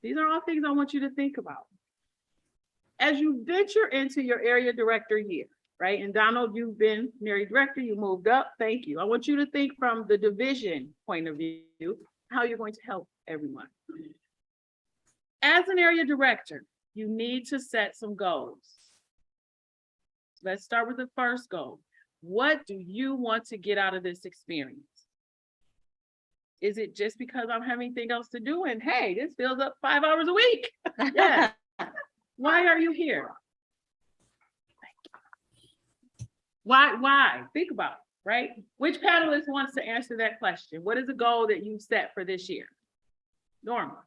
These are all things I want you to think about. As you venture into your area director year, right? And Donald, you've been an area director, you moved up, thank you. I want you to think from the division point of view, how you're going to help everyone. As an area director, you need to set some goals. Let's start with the first goal. What do you want to get out of this experience? Is it just because I don't have anything else to do? And hey, this fills up 5 hours a week. Yeah. Why are you here? Why? Think about it. right? Which panelist wants to answer that question? What is the goal that you set for this year? Norma.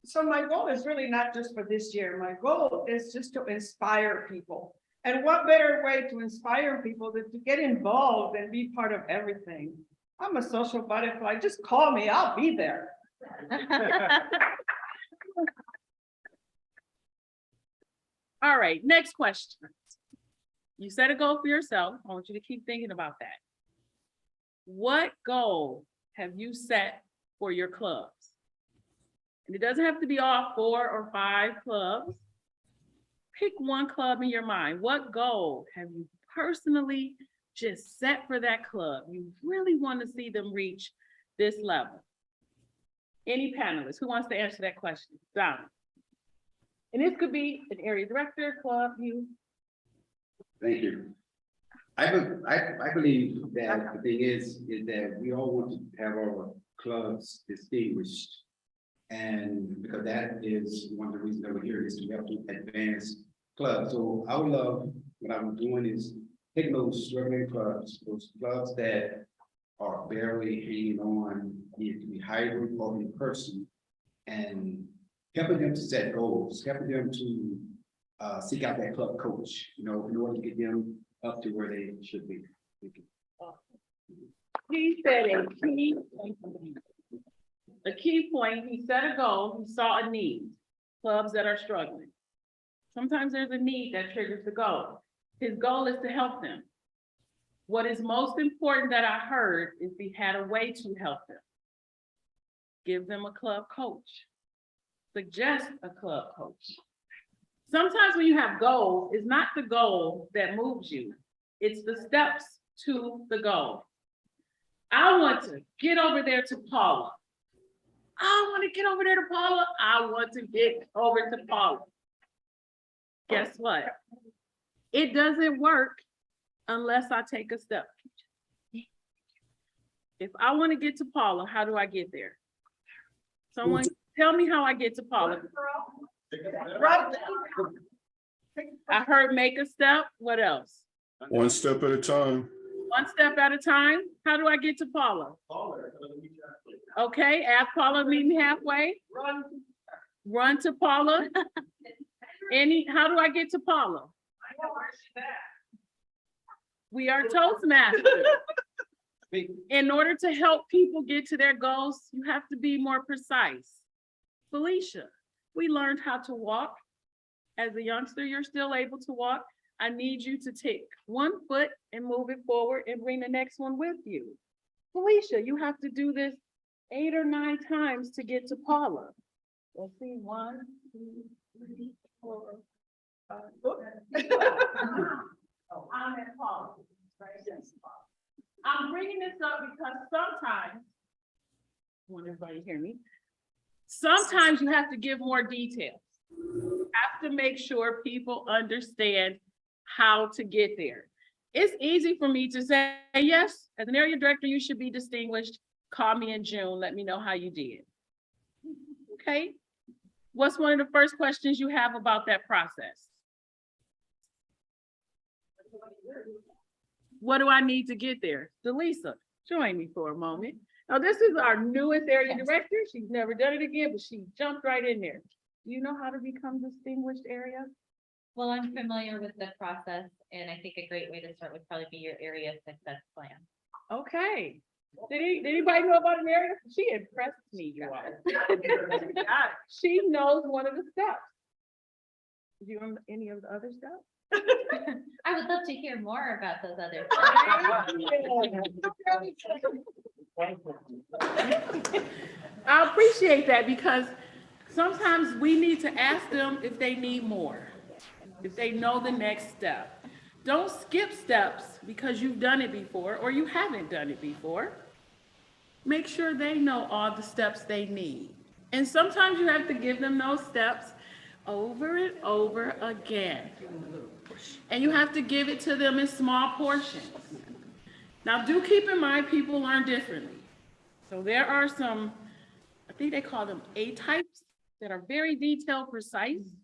So my goal is really not just for this year. My goal is just to inspire people. And what better way to inspire people than to get involved and be part of everything? I'm a social butterfly. Just call me, I'll be there. All right, next question. You set a goal for yourself. I want you to keep thinking about that. What goal have you set for your clubs? And it doesn't have to be all 4 or 5 clubs. Pick one club in your mind. What goal have you personally just set for that club? You really want to see them reach this level. Any panelists who wants to answer that question? Donna. And this could be an area director, club, you. Thank you. I believe that the thing is that we all want to have our clubs distinguished. And because that is one of the reasons that we're here is to help to advance clubs. So I would love, what I'm doing is taking those struggling clubs, those clubs that are barely hanging on, either to be hybrid or in person, and helping them to set goals, helping them to seek out that club coach, you know, in order to get them up to where they should be. He said a key point, he set a goal, he saw a need, clubs that are struggling. Sometimes there's a need that triggers the goal. His goal is to help them. What is most important that I heard is he had a way to help them. Give them a club coach. Suggest a club coach. Sometimes when you have goals, it's not the goal that moves you. It's the steps to the goal. I want to get over there to Paula. I want to get over there to Paula. I want to get over to Paula. Guess what? It doesn't work unless I take a step. If I want to get to Paula, how do I get there? Someone tell me how I get to Paula. I heard make a step. What else? One step at a time. One step at a time. How do I get to Paula? Okay, ask Paula, meet me halfway. Run to Paula. How do I get to Paula? We are Toastmasters. In order to help people get to their goals, you have to be more precise. Felicia, we learned how to walk. As a youngster, you're still able to walk. I need you to take one foot and move it forward and bring the next one with you. Felicia, you have to do this 8 or 9 times to get to Paula. Let's see, 1, 2, 3, 4, 5. Oh, I'm at Paula. Right? Yes. I'm bringing this up because sometimes, I want everybody to hear me. Sometimes you have to give more details. You have to make sure people understand how to get there. It's easy for me to say, yes, as an area director, you should be distinguished. Call me in June. Let me know how you did. Okay. What's one of the first questions you have about that process? What do I need to get there? Delisa, join me for a moment. Now, this is our newest area director. She's never done it again, but she jumped right in there. Do you know how to become distinguished area? Well, I'm familiar with the process, and I think a great way to start would probably be your area success plan. Okay. Did anybody know about an area? She impressed me, you all. She knows one of the steps. Do you know any of the other steps? I would love to hear more about those other. I appreciate that because sometimes we need to ask them if they need more, if they know the next step. Don't skip steps because you've done it before or you haven't done it before. Make sure they know all the steps they need. And sometimes you have to give them those steps over and over again. And you have to give it to them in small portions. Now, do keep in mind people learn differently. So there are some, I think they call them A-types that are very detailed, precise.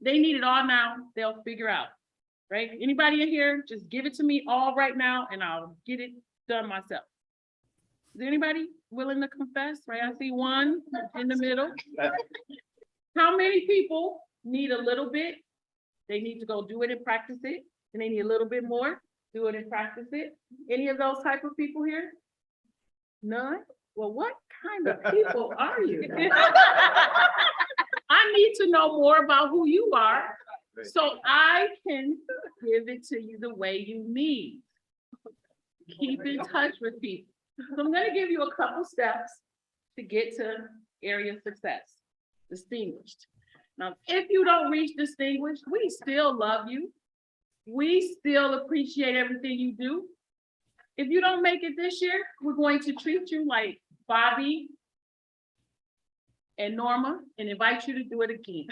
They need it all now, they'll figure out. right? Anybody in here, just give it to me all right now and I'll get it done myself. Is anybody willing to confess, right? I see one in the middle. How many people need a little bit? They need to go do it and practice it, and they need a little bit more, do it and practice it. Any of those type of people here? None? Well, what kind of people are you? I need to know more about who you are so I can give it to you the way you need. Keep in touch with people. So I'm going to give you a couple steps to get to area success, distinguished. Now, if you don't reach distinguished, we still love you. We still appreciate everything you do. If you don't make it this year, we're going to treat you like Bobby and Norma and invite you to do it again.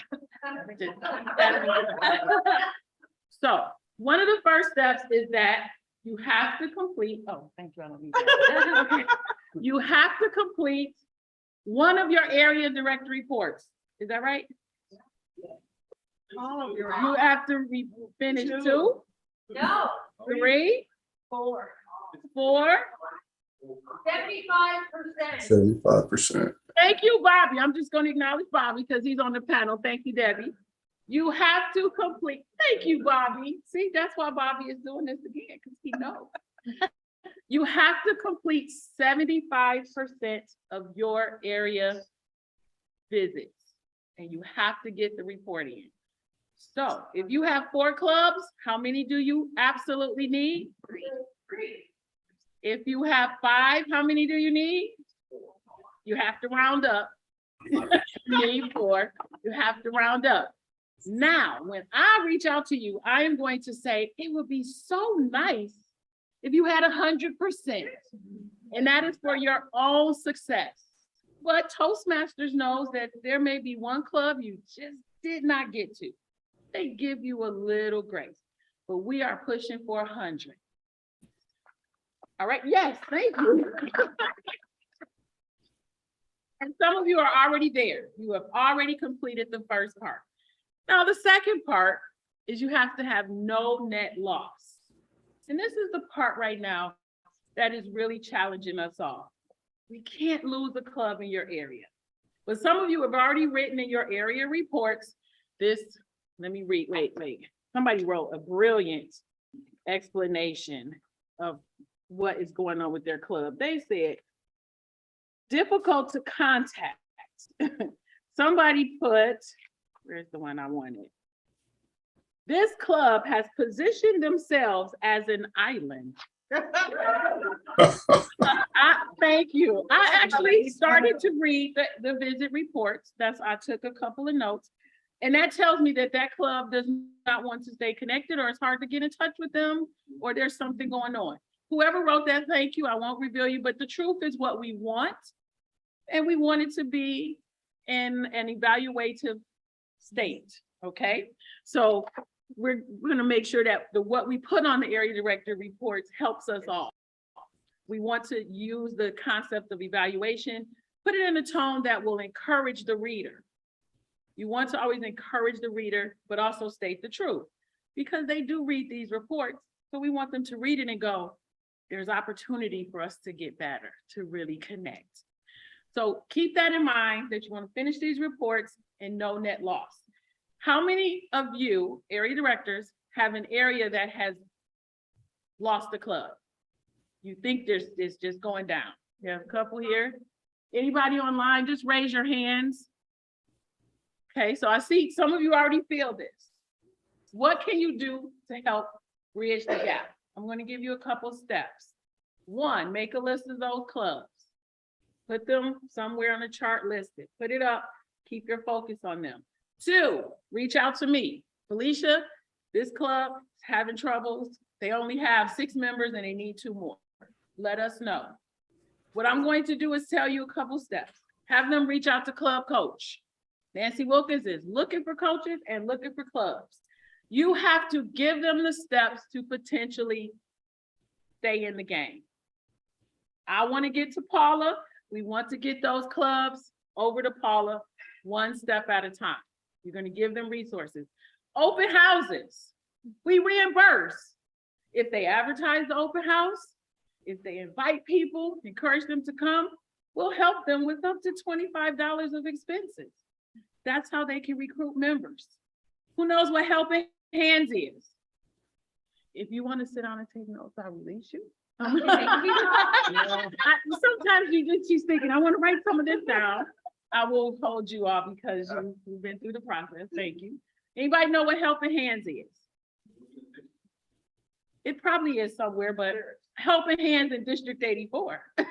So one of the first steps is that you have to complete, oh, thank you, I don't need that. Okay. You have to complete one of your area director reports. Is that right? All of your. You have to finish two? No. 3? 4. 4? 75%. 75%. Thank you, Bobby. I'm just going to acknowledge Bobby because he's on the panel. Thank you, Debbie. You have to complete. Thank you, Bobby. See, that's why Bobby is doing this again, because he knows. You have to complete 75% of your area visits, and you have to get the report in. So if you have 4 clubs, how many do you absolutely need? 3. If you have 5, how many do you need? You have to round up. You need 4. You have to round up. Now, when I reach out to you, I am going to say, it would be so nice if you had 100%, and that is for your own success. But Toastmasters knows that there may be one club you just did not get to. They give you a little grace, but we are pushing for 100. All right, yes, thank you. And some of you are already there. You have already completed the first part. Now, the second part is you have to have no net loss. And this is the part right now that is really challenging us all. We can't lose a club in your area. But some of you have already written in your area reports this, let me read, wait. Somebody wrote a brilliant explanation of what is going on with their club. They said, difficult to contact. Somebody put, where's the one I wanted? This club has positioned themselves as an island. Thank you. I actually started to read the visit reports. I took a couple of notes, and that tells me that that club does not want to stay connected, or it's hard to get in touch with them, or there's something going on. Whoever wrote that, thank you. I won't reveal you, but the truth is what we want, and we want it to be in an evaluative state. Okay, so we're going to make sure that what we put on the area director reports helps us all. We want to use the concept of evaluation, put it in a tone that will encourage the reader. You want to always encourage the reader, but also state the truth, because they do read these reports. So we want them to read it and go, there's opportunity for us to get better, to really connect. So keep that in mind, that you want to finish these reports and no net loss. How many of you, area directors, have an area that has lost a club? You think it's just going down? You have a couple here. Anybody online, just raise your hands. Okay, so I see some of you already feel this. What can you do to help bridge the gap? I'm going to give you a couple steps. 1, make a list of those clubs. Put them somewhere on the chart listed. Put it up. Keep your focus on them. 2, reach out to me. Felicia, this club is having troubles. They only have 6 members and they need 2 more. Let us know. What I'm going to do is tell you a couple steps. Have them reach out to club coach. Nancy Wilkins is looking for coaches and looking for clubs. You have to give them the steps to potentially stay in the game. I want to get to Paula. We want to get those clubs over to Paula 1 step at a time. You're going to give them resources. Open houses. We reimburse. If they advertise the open house, if they invite people, encourage them to come, we'll help them with up to $25 of expenses. That's how they can recruit members. Who knows what helping hands is? If you want to sit down and take notes, I'll release you. Sometimes she's thinking, I want to write some of this down. I will hold you off because you've been through the process. Thank you. Anybody know what helping hands is? It probably is somewhere, but helping hands in District 84. Okay,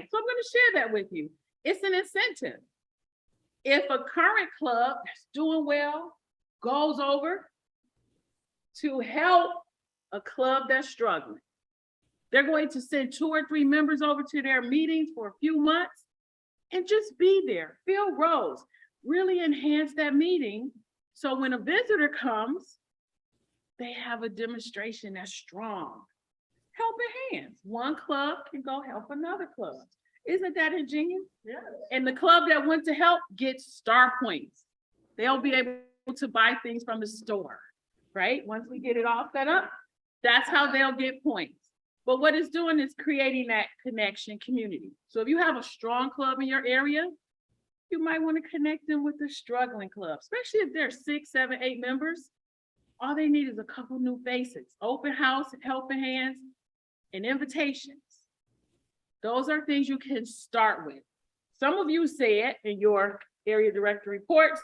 so I'm going to share that with you. It's an incentive. If a current club that's doing well goes over to help a club that's struggling, they're going to send 2 or 3 members over to their meetings for a few months and just be there, fill rows, really enhance that meeting. So when a visitor comes, they have a demonstration that's strong. Helping hands. One club can go help another club. Isn't that ingenious? Yeah. And the club that went to help gets star points. They'll be able to buy things from the store, right? Once we get it all set up, that's how they'll get points. But what it's doing is creating that connection community. So if you have a strong club in your area, you might want to connect them with the struggling club, especially if there's 6, 7, 8 members. All they need is a couple new faces, open house, helping hands, and invitations. Those are things you can start with. Some of you said in your area director reports,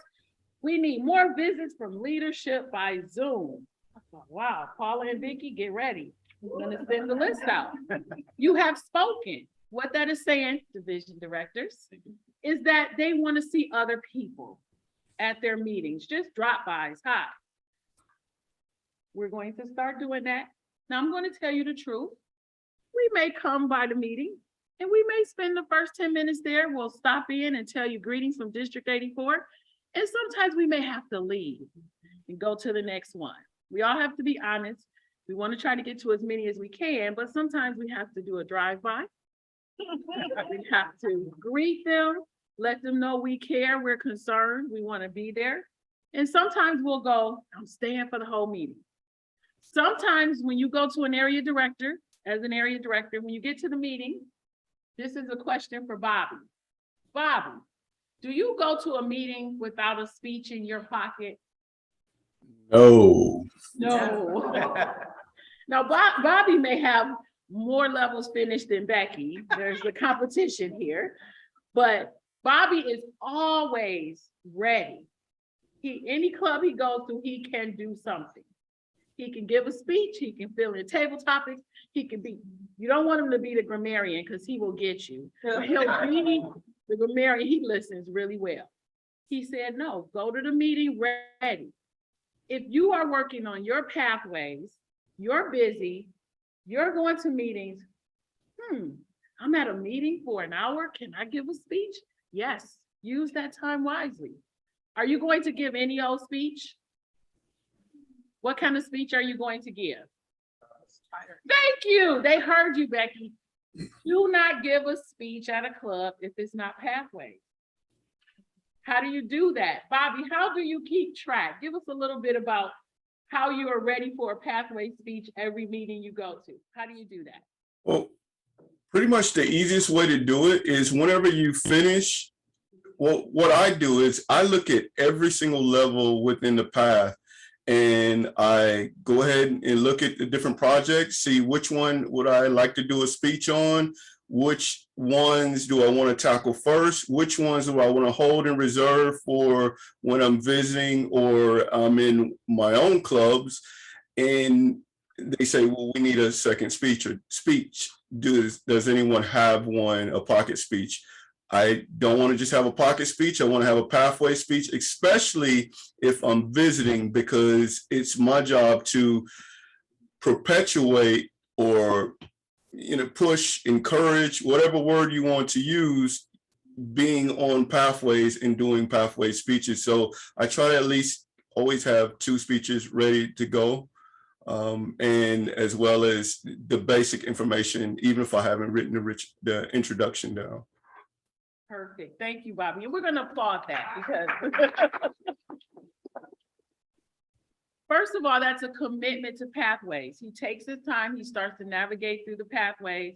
we need more visits from leadership by Zoom. I thought, wow, Paula and Vicki, get ready. I'm gonna send the list out. You have spoken. What that is saying, division directors, is that they want to see other people at their meetings, just drop-bys, hi. We're going to start doing that. Now I'm going to tell you the truth. We may come by the meeting and we may spend the first 10 minutes there. We'll stop in and tell you greetings from District 84. And sometimes we may have to leave and go to the next one. We all have to be honest. We want to try to get to as many as we can, but sometimes we have to do a drive-by. We have to greet them, let them know we care, we're concerned, we want to be there. And sometimes we'll go, I'm staying for the whole meeting. Sometimes when you go to an area director, as an area director, when you get to the meeting, this is a question for Bobby. Bobby, do you go to a meeting without a speech in your pocket? No. No. Now, Bobby may have more levels finished than Becky. There's a competition here, but Bobby is always ready. Any club he goes to, he can do something. He can give a speech, he can fill in table topics, he can be, you don't want him to be the grammarian because he will get you. But he'll be the grammarian, he listens really well. He said, no, go to the meeting ready. If you are working on your pathways, you're busy, you're going to meetings, I'm at a meeting for an hour, can I give a speech? Yes, use that time wisely. Are you going to give any old speech? What kind of speech are you going to give? Thank you. They heard you, Becky. Do not give a speech at a club if it's not pathways. How do you do that? Bobby, how do you keep track? Give us a little bit about how you are ready for a pathway speech every meeting you go to. How do you do that? Well, pretty much the easiest way to do it is whenever you finish, well, what I do is I look at every single level within the path and I go ahead and look at the different projects, see which one would I like to do a speech on, which ones do I want to tackle first, which ones do I want to hold in reserve for when I'm visiting or I'm in my own clubs. And they say, well, we need a second speech or speech. Does anyone have one, a pocket speech? I don't want to just have a pocket speech. I want to have a pathway speech, especially if I'm visiting, because it's my job to perpetuate or push, encourage, whatever word you want to use, being on pathways and doing pathway speeches. So I try to at least always have 2 speeches ready to go. And as well as the basic information, even if I haven't written the introduction down. Perfect. Thank you, Bobby. And we're going to applaud that because First of all, that's a commitment to pathways. He takes his time, he starts to navigate through the pathways.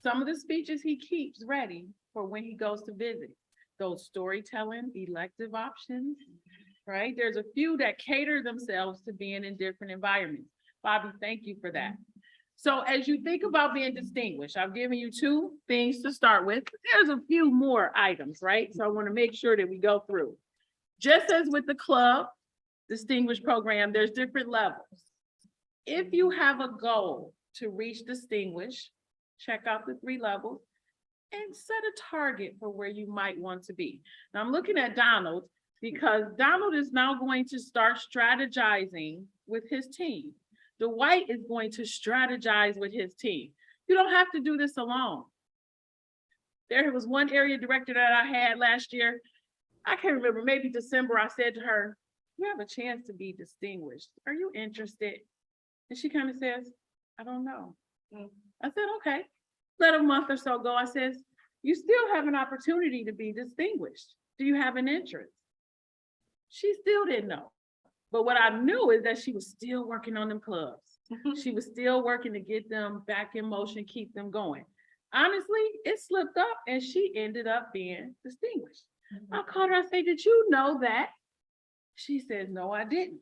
Some of the speeches he keeps ready for when he goes to visit. Those storytelling, elective options, right? There's a few that cater themselves to being in different environments. Bobby, thank you for that. So as you think about being distinguished, I've given you 2 things to start with. There's a few more items, right? So I want to make sure that we go through. Just as with the club distinguished program, there's different levels. If you have a goal to reach distinguished, check out the 3 levels and set a target for where you might want to be. Now I'm looking at Donald because Donald is now going to start strategizing with his team. Dwight is going to strategize with his team. You don't have to do this alone. There was one area director that I had last year. I can't remember, maybe December, I said to her, you have a chance to be distinguished. Are you interested? And she kind of says, I don't know. I said, okay. Let a month or so go. I says, you still have an opportunity to be distinguished. Do you have an interest? She still didn't know. But what I knew is that she was still working on them clubs. She was still working to get them back in motion, keep them going. Honestly, it slipped up and she ended up being distinguished. I called her, I said, did you know that? She says, no, I didn't.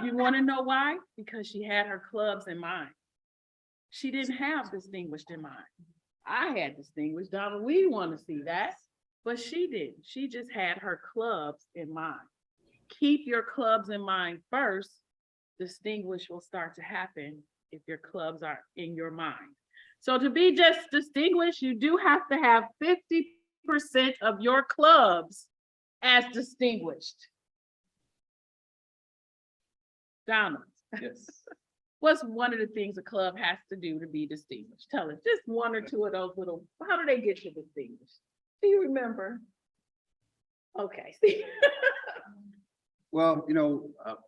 You want to know why? Because she had her clubs in mind. She didn't have distinguished in mind. I had distinguished, Donna, we want to see that, but she didn't. She just had her clubs in mind. Keep your clubs in mind first. Distinguish will start to happen if your clubs are in your mind. So to be just distinguished, you do have to have 50% of your clubs as distinguished. Donald. Yes. What's one of the things a club has to do to be distinguished? Tell us, just 1 or 2 of those little, how do they get you distinguished? Do you remember? Okay, see. Well,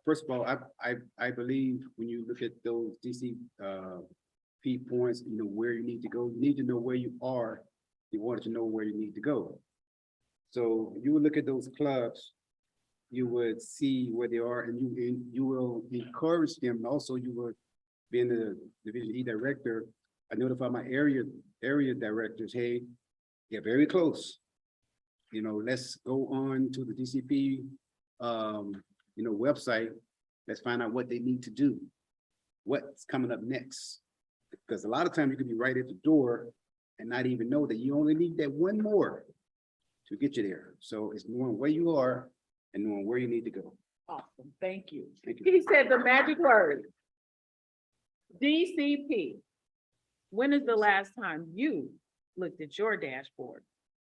first of all, I believe when you look at those DC points, where you need to go, you need to know where you are. You want to know where you need to go. So you would look at those clubs, you would see where they are, and you will encourage them. And also, you would, being the Division E director, I notify my area directors, hey, they're very close. Let's go on to the DCP website. Let's find out what they need to do. What's coming up next? Because a lot of times you could be right at the door and not even know that you only need that one more to get you there. So it's knowing where you are and knowing where you need to go. Awesome, thank you. Thank you. He said the magic word, DCP. When is the last time you looked at your dashboard?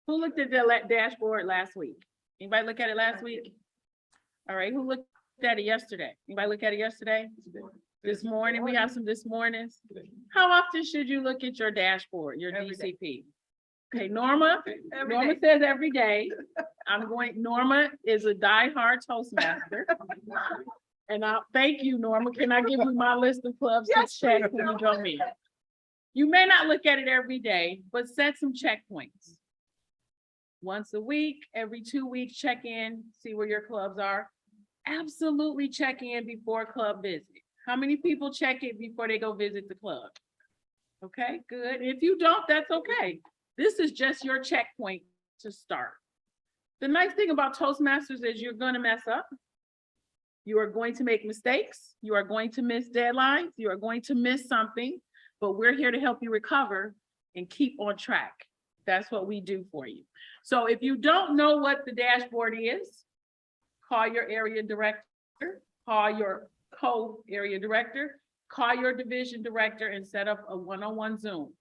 Who looked at the dashboard last week? Anybody look at it last week? All right, who looked at it yesterday? Anybody look at it yesterday? This morning, we have some this mornings. How often should you look at your dashboard, your DCP? Okay, Norma says every day. Norma is a diehard Toastmaster. And I'll thank you, Norma. Can I give you my list of clubs to check when you go in? You may not look at it every day, but set some checkpoints. Once a week, every 2 weeks, check in, see where your clubs are. Absolutely check in before club visit. How many people check it before they go visit the club? Okay, good. If you don't, that's okay. This is just your checkpoint to start. The nice thing about Toastmasters is you're going to mess up. You are going to make mistakes. You are going to miss deadlines. You are going to miss something, but we're here to help you recover and keep on track. That's what we do for you. So if you don't know what the dashboard is, call your area director, call your co-area director, call your division director and set up a one-on-one Zoom.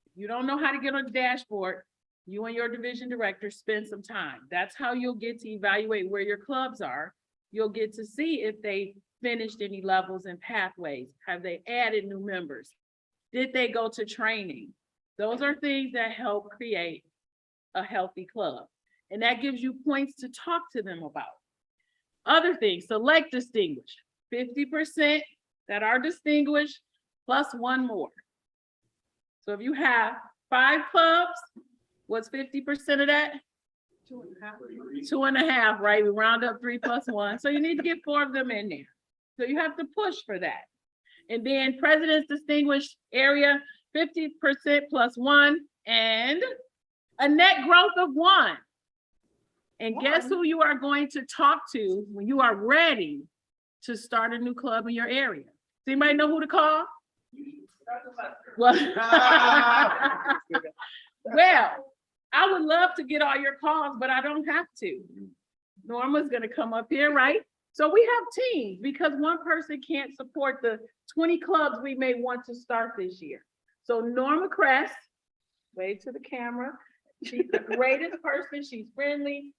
If you don't know how to get on the dashboard, you and your division director spend some time. That's how you'll get to evaluate where your clubs are. You'll get to see if they finished any levels and pathways. Have they added new members? Did they go to training? Those are things that help create a healthy club. And that gives you points to talk to them about. Other things, select distinguished. 50% that are distinguished plus 1 more. So if you have 5 clubs, what's 50% of that? 2.5. 2.5, right? We round up 3 plus 1. So you need to get 4 of them in there. So you have to push for that. And then President's Distinguished Area, 50% +1, and a net growth of 1. And guess who you are going to talk to when you are ready to start a new club in your area? Does anybody know who to call? Well, well, I would love to get all your calls, but I don't have to. Norma's gonna come up here, right? So we have teams because one person can't support the 20 clubs we may want to start this year. So Norma Crest, wave to the camera. She's the greatest person. She's friendly.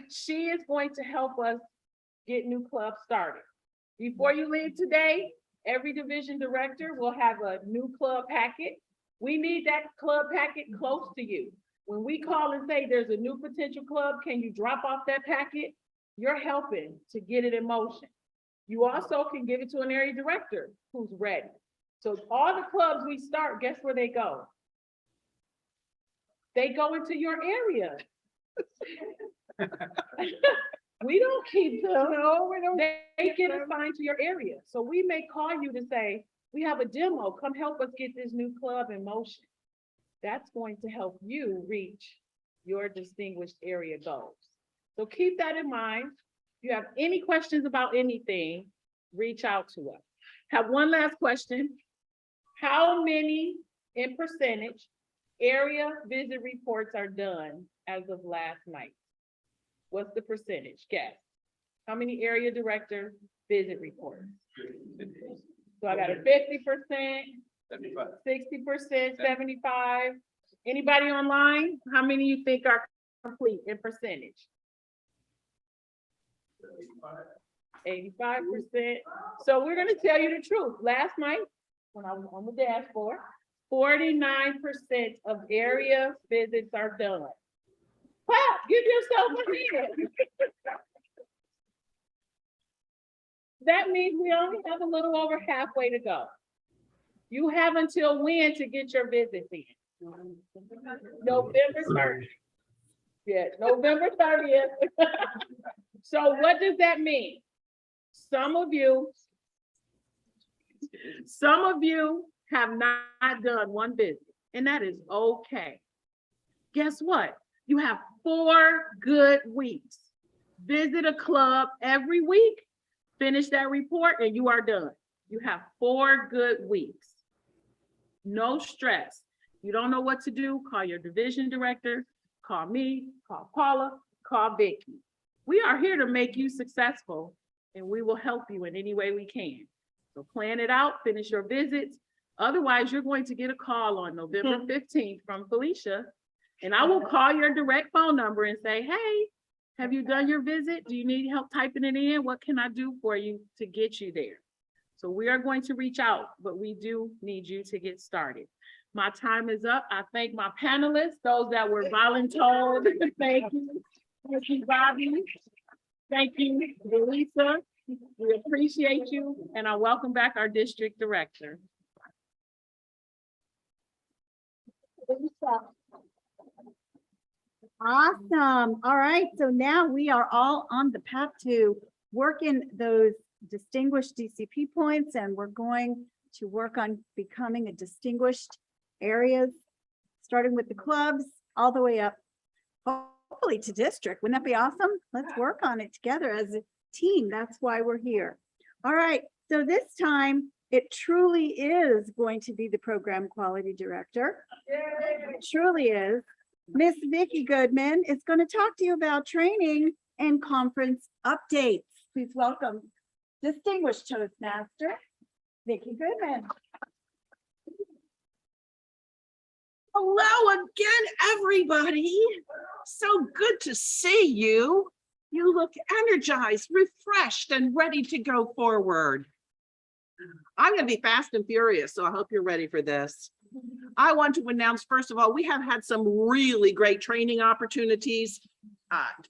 She is going to help us get new clubs started. Before you leave today, every division director will have a new club packet. We need that club packet close to you. When we call and say there's a new potential club, can you drop off that packet? You're helping to get it in motion. You also can give it to an area director who's ready. So all the clubs we start, guess where they go? They go into your area. We don't keep them. No, we don't. They get assigned to your area. So we may call you to say, we have a demo, come help us get this new club in motion. That's going to help you reach your distinguished area goals. So keep that in mind. If you have any questions about anything, reach out to us. Have one last question. How many in percentage area visit reports are done as of last night? What's the percentage? Guess. How many area director visit reports? So I got a 50%, 60%, 75. Anybody online? How many you think are complete in percentage? 85%. So we're gonna tell you the truth. Last night, when I was on the dashboard, 49% of area visits are done. Wow, give yourself a hand. That means we only have a little over halfway to go. You have until when to get your visits in? November 30th. Yeah, November 30th. So what does that mean? Some of you have not done one visit, and that is okay. Guess what? You have 4 good weeks. Visit a club every week, finish that report, and you are done. You have 4 good weeks. No stress. You don't know what to do, call your division director, call me, call Paula, call Vicky. We are here to make you successful, and we will help you in any way we can. So plan it out, finish your visits. Otherwise, you're going to get a call on November 15th from Felicia, and I will call your direct phone number and say, hey, have you done your visit? Do you need help typing it in? What can I do for you to get you there? So we are going to reach out, but we do need you to get started. My time is up. I thank my panelists, those that were voluntold. Thank you. Thank you, Bobby. Thank you, Lisa. We appreciate you, and I welcome back our district director. Awesome. All right. So now we are all on the path to work in those distinguished DCP points, and we're going to work on becoming a distinguished areas, starting with the clubs all the way up, hopefully to district. Wouldn't that be awesome? Let's work on it together as a team. That's why we're here. All right. So this time it truly is going to be the program quality director. It truly is. Miss Vicki Goodman is going to talk to you about training and conference updates. Please welcome distinguished Toastmaster, Vicki Goodman. Hello again, everybody. So good to see you. You look energized, refreshed, and ready to go forward. I'm going to be fast and furious, so I hope you're ready for this. I want to announce, first of all, we have had some really great training opportunities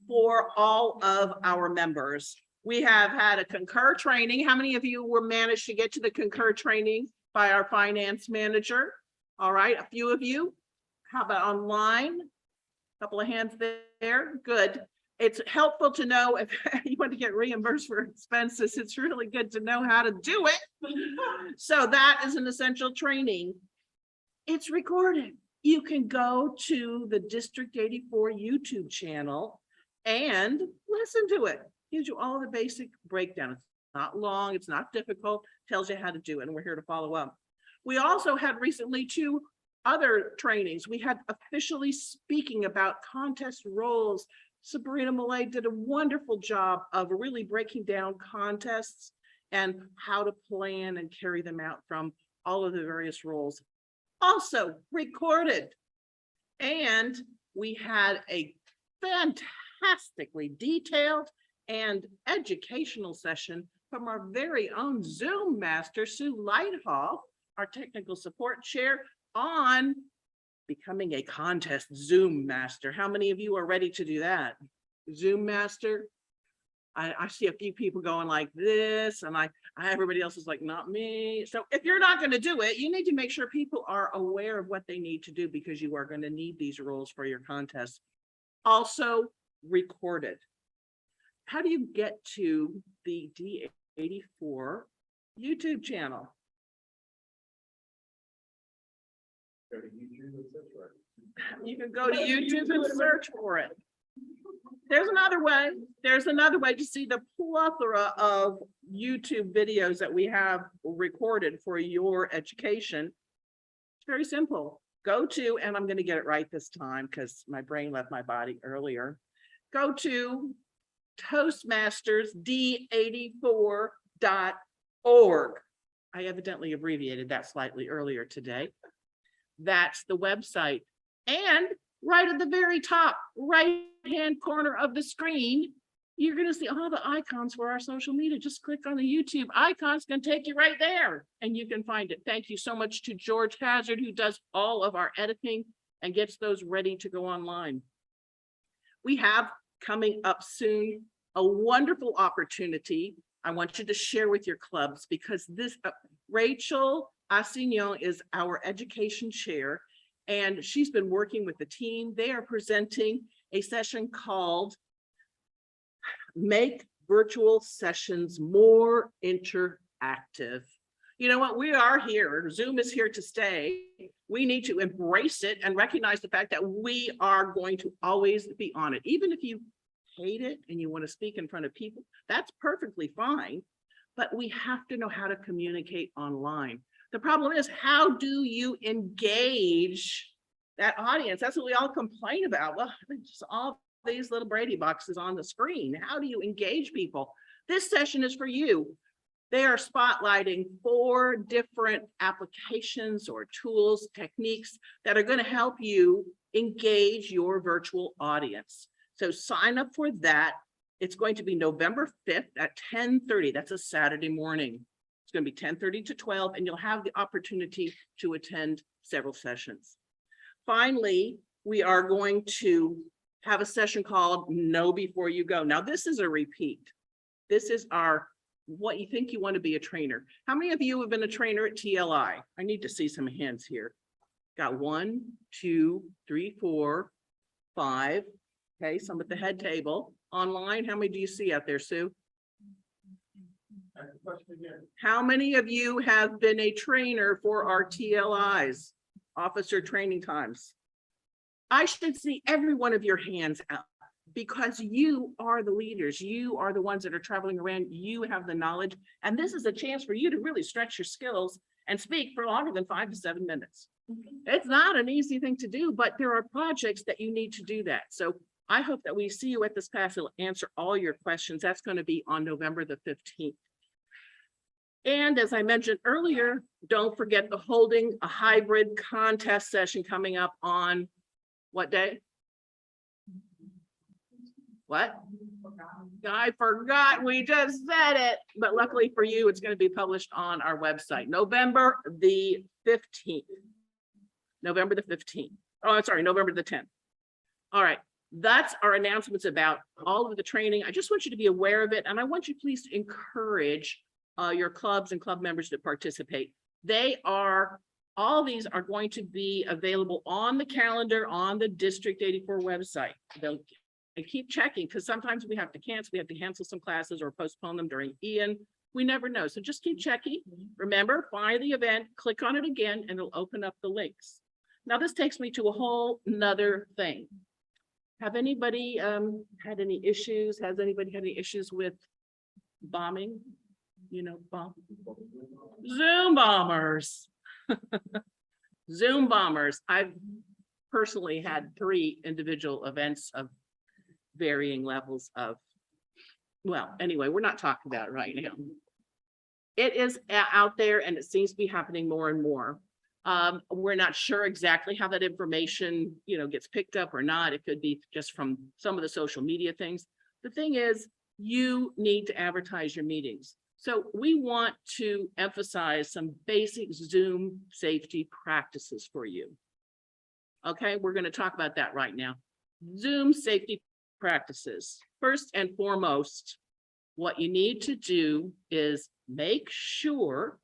for all of our members. We have had a Concur training. How many of you were managed to get to the Concur training by our finance manager? All right, a few of you. How about online? A couple of hands there. Good. It's helpful to know if you want to get reimbursed for expenses. It's really good to know how to do it. So that is an essential training. It's recorded. You can go to the District 84 YouTube channel and listen to it. Gives you all the basic breakdown. It's not long, it's not difficult, tells you how to do it, and we're here to follow up. We also had recently 2 other trainings. We had officially speaking about contest roles. Sabrina Millay did a wonderful job of really breaking down contests and how to plan and carry them out from all of the various roles. Also recorded. And we had a fantastically detailed and educational session from our very own Zoom master, Sue Lighthall, our technical support chair, on becoming a contest Zoom master. How many of you are ready to do that? Zoom master? I see a few people going like this, and everybody else is like, not me. So if you're not going to do it, you need to make sure people are aware of what they need to do, because you are going to need these roles for your contest. Also recorded. How do you get to the D84 YouTube channel? You can go to YouTube and search for it. There's another way. There's another way to see the plethora of YouTube videos that we have recorded for your education. It's very simple. Go to, and I'm going to get it right this time because my brain left my body earlier. Go to Toastmasters D84.org. I evidently abbreviated that slightly earlier today. That's the website. And right at the very top, right-hand corner of the screen, you're going to see all the icons for our social media. Just click on the YouTube icon. It's going to take you right there and you can find it. Thank you so much to George Hazard, who does all of our editing and gets those ready to go online. We have coming up soon a wonderful opportunity I want you to share with your clubs, because this Rachel Assignon is our education chair, and she's been working with the team. They are presenting a session called Make Virtual Sessions More Interactive. You know what? We are here. Zoom is here to stay. We need to embrace it and recognize the fact that we are going to always be on it. Even if you hate it and you want to speak in front of people, that's perfectly fine. But we have to know how to communicate online. The problem is, how do you engage that audience? That's what we all complain about. Well, just all these little Brady boxes on the screen. How do you engage people? This session is for you. They are spotlighting 4 different applications or tools, techniques that are going to help you engage your virtual audience. So sign up for that. It's going to be November 5th at 10:30. That's a Saturday morning. It's going to be 10:30 to 12, and you'll have the opportunity to attend several sessions. Finally, we are going to have a session called Know Before You Go. Now, this is a repeat. This is our what you think you want to be a trainer. How many of you have been a trainer at TLI? I need to see some hands here. Got 1, 2, 3, 4, 5. Okay, some at the head table. Online, how many do you see out there, Sue? How many of you have been a trainer for our TLIs, officer training times? I should see every one of your hands out, because you are the leaders. You are the ones that are traveling around. You have the knowledge. And this is a chance for you to really stretch your skills and speak for longer than 5 to 7 minutes. It's not an easy thing to do, but there are projects that you need to do that. So I hope that we see you at this class. It'll answer all your questions. That's going to be on November the 15th. And as I mentioned earlier, don't forget the holding a hybrid contest session coming up on what day? What? I forgot. We just said it. But luckily for you, it's going to be published on our website, November the 15th. November the 15th. Oh, I'm sorry, November the 10th. All right. That's our announcements about all of the training. I just want you to be aware of it. And I want you please to encourage your clubs and club members to participate. All these are going to be available on the calendar on the District 84 website. keep checking, because sometimes we have to cancel some classes or postpone them during Ian. We never know. So just keep checking. Remember, find the event, click on it again, and it'll open up the links. Now, this takes me to a whole nother thing. Have anybody had any issues? Has anybody had any issues with bombing? You know, Zoom bombers. Zoom bombers. I've personally had 3 individual events of varying levels of, well, anyway, we're not talking about it right now. It is out there and it seems to be happening more and more. We're not sure exactly how that information, gets picked up or not. It could be just from some of the social media things. The thing is, you need to advertise your meetings. So we want to emphasize some basic Zoom safety practices for you. Okay, we're going to talk about that right now. Zoom safety practices. First and foremost, what you need to do is make sure,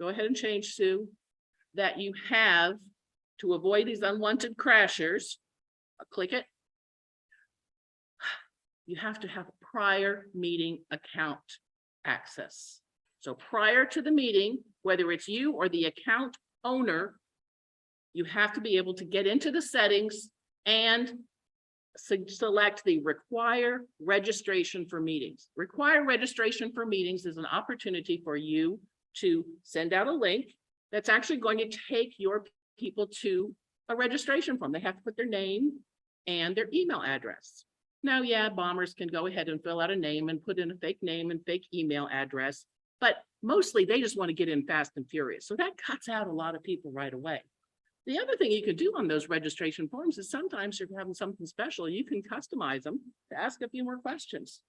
go ahead and change, Sue, that you have, to avoid these unwanted crashers, click it, you have to have prior meeting account access. So prior to the meeting, whether it's you or the account owner, you have to be able to get into the settings and select the require registration for meetings. Require registration for meetings is an opportunity for you to send out a link that's actually going to take your people to a registration form. They have to put their name and their email address. Now, yeah, bombers can go ahead and fill out a name and put in a fake name and fake email address, but mostly they just want to get in fast and furious. So that cuts out a lot of people right away. The other thing you could do on those registration forms is sometimes you're having something special, you can customize them to ask a few more questions.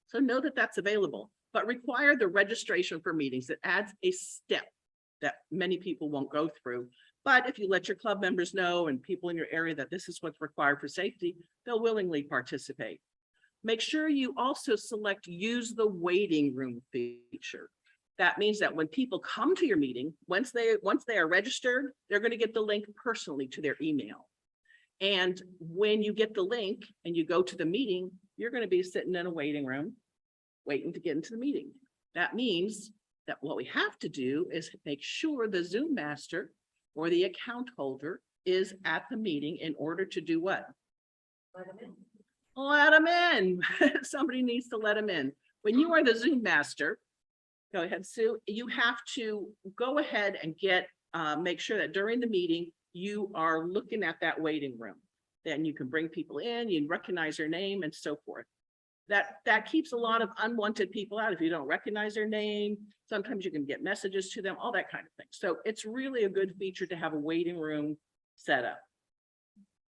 So know that that's available, but require the registration for meetings. It adds a step that many people won't go through. But if you let your club members know and people in your area that this is what's required for safety, they'll willingly participate. Make sure you also select use the waiting room feature. That means that when people come to your meeting, once they are registered, they're going to get the link personally to their email. And when you get the link and you go to the meeting, you're going to be sitting in a waiting room waiting to get into the meeting. That means that what we have to do is make sure the Zoom master or the account holder is at the meeting in order to do what? Let them in. Let them in. Somebody needs to let them in. When you are the Zoom master, go ahead, Sue, you have to go ahead and make sure that during the meeting, you are looking at that waiting room. Then you can bring people in, you recognize their name and so forth. That keeps a lot of unwanted people out. If you don't recognize their name, sometimes you can get messages to them, all that kind of thing. So it's really a good feature to have a waiting room set up.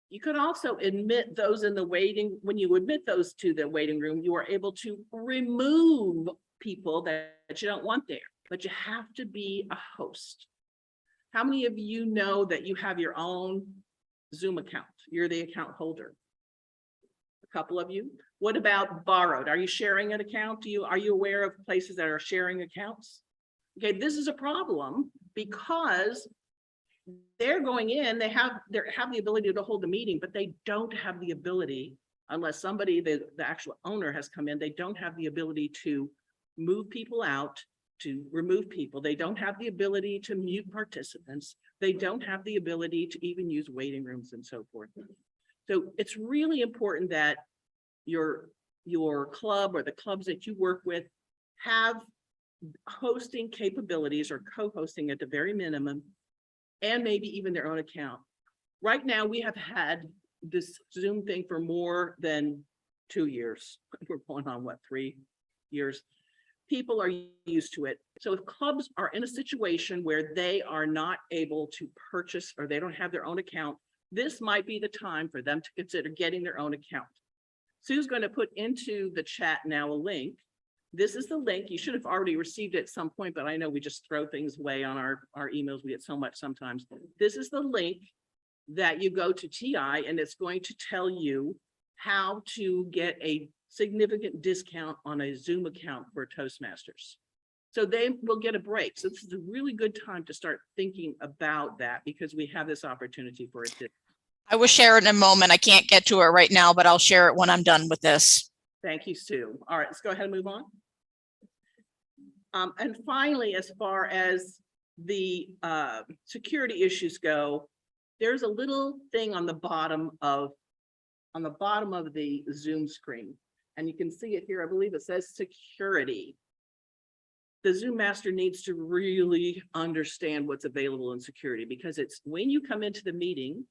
You could also admit those in the waiting. When you admit those to the waiting room, you are able to remove people that you don't want there, but you have to be a host. How many of you know that you have your own Zoom account? You're the account holder. A couple of you. What about borrowed? Are you sharing an account? Are you aware of places that are sharing accounts? Okay, this is a problem because they're going in, they have the ability to hold the meeting, but they don't have the ability, unless somebody, the actual owner has come in, they don't have the ability to move people out, to remove people. They don't have the ability to mute participants. They don't have the ability to even use waiting rooms and so forth. So it's really important that your club or the clubs that you work with have hosting capabilities or co-hosting at the very minimum, and maybe even their own account. Right now, we have had this Zoom thing for more than 2 years. We're going on, what, 3 years? People are used to it. So if clubs are in a situation where they are not able to purchase or they don't have their own account, this might be the time for them to consider getting their own account. Sue's going to put into the chat now a link. This is the link. You should have already received it at some point, but I know we just throw things away on our emails. We get so much sometimes. This is the link that you go to TI, and it's going to tell you how to get a significant discount on a Zoom account for Toastmasters. So they will get a break. So this is a really good time to start thinking about that because we have this opportunity for a discount. I will share it in a moment. I can't get to it right now, but I'll share it when I'm done with this. Thank you, Sue. All right, let's go ahead and move on. And finally, as far as the security issues go, there's a little thing on the bottom of the Zoom screen. And you can see it here. I believe it says security. The Zoom master needs to really understand what's available in security, because it's when you come into the meeting,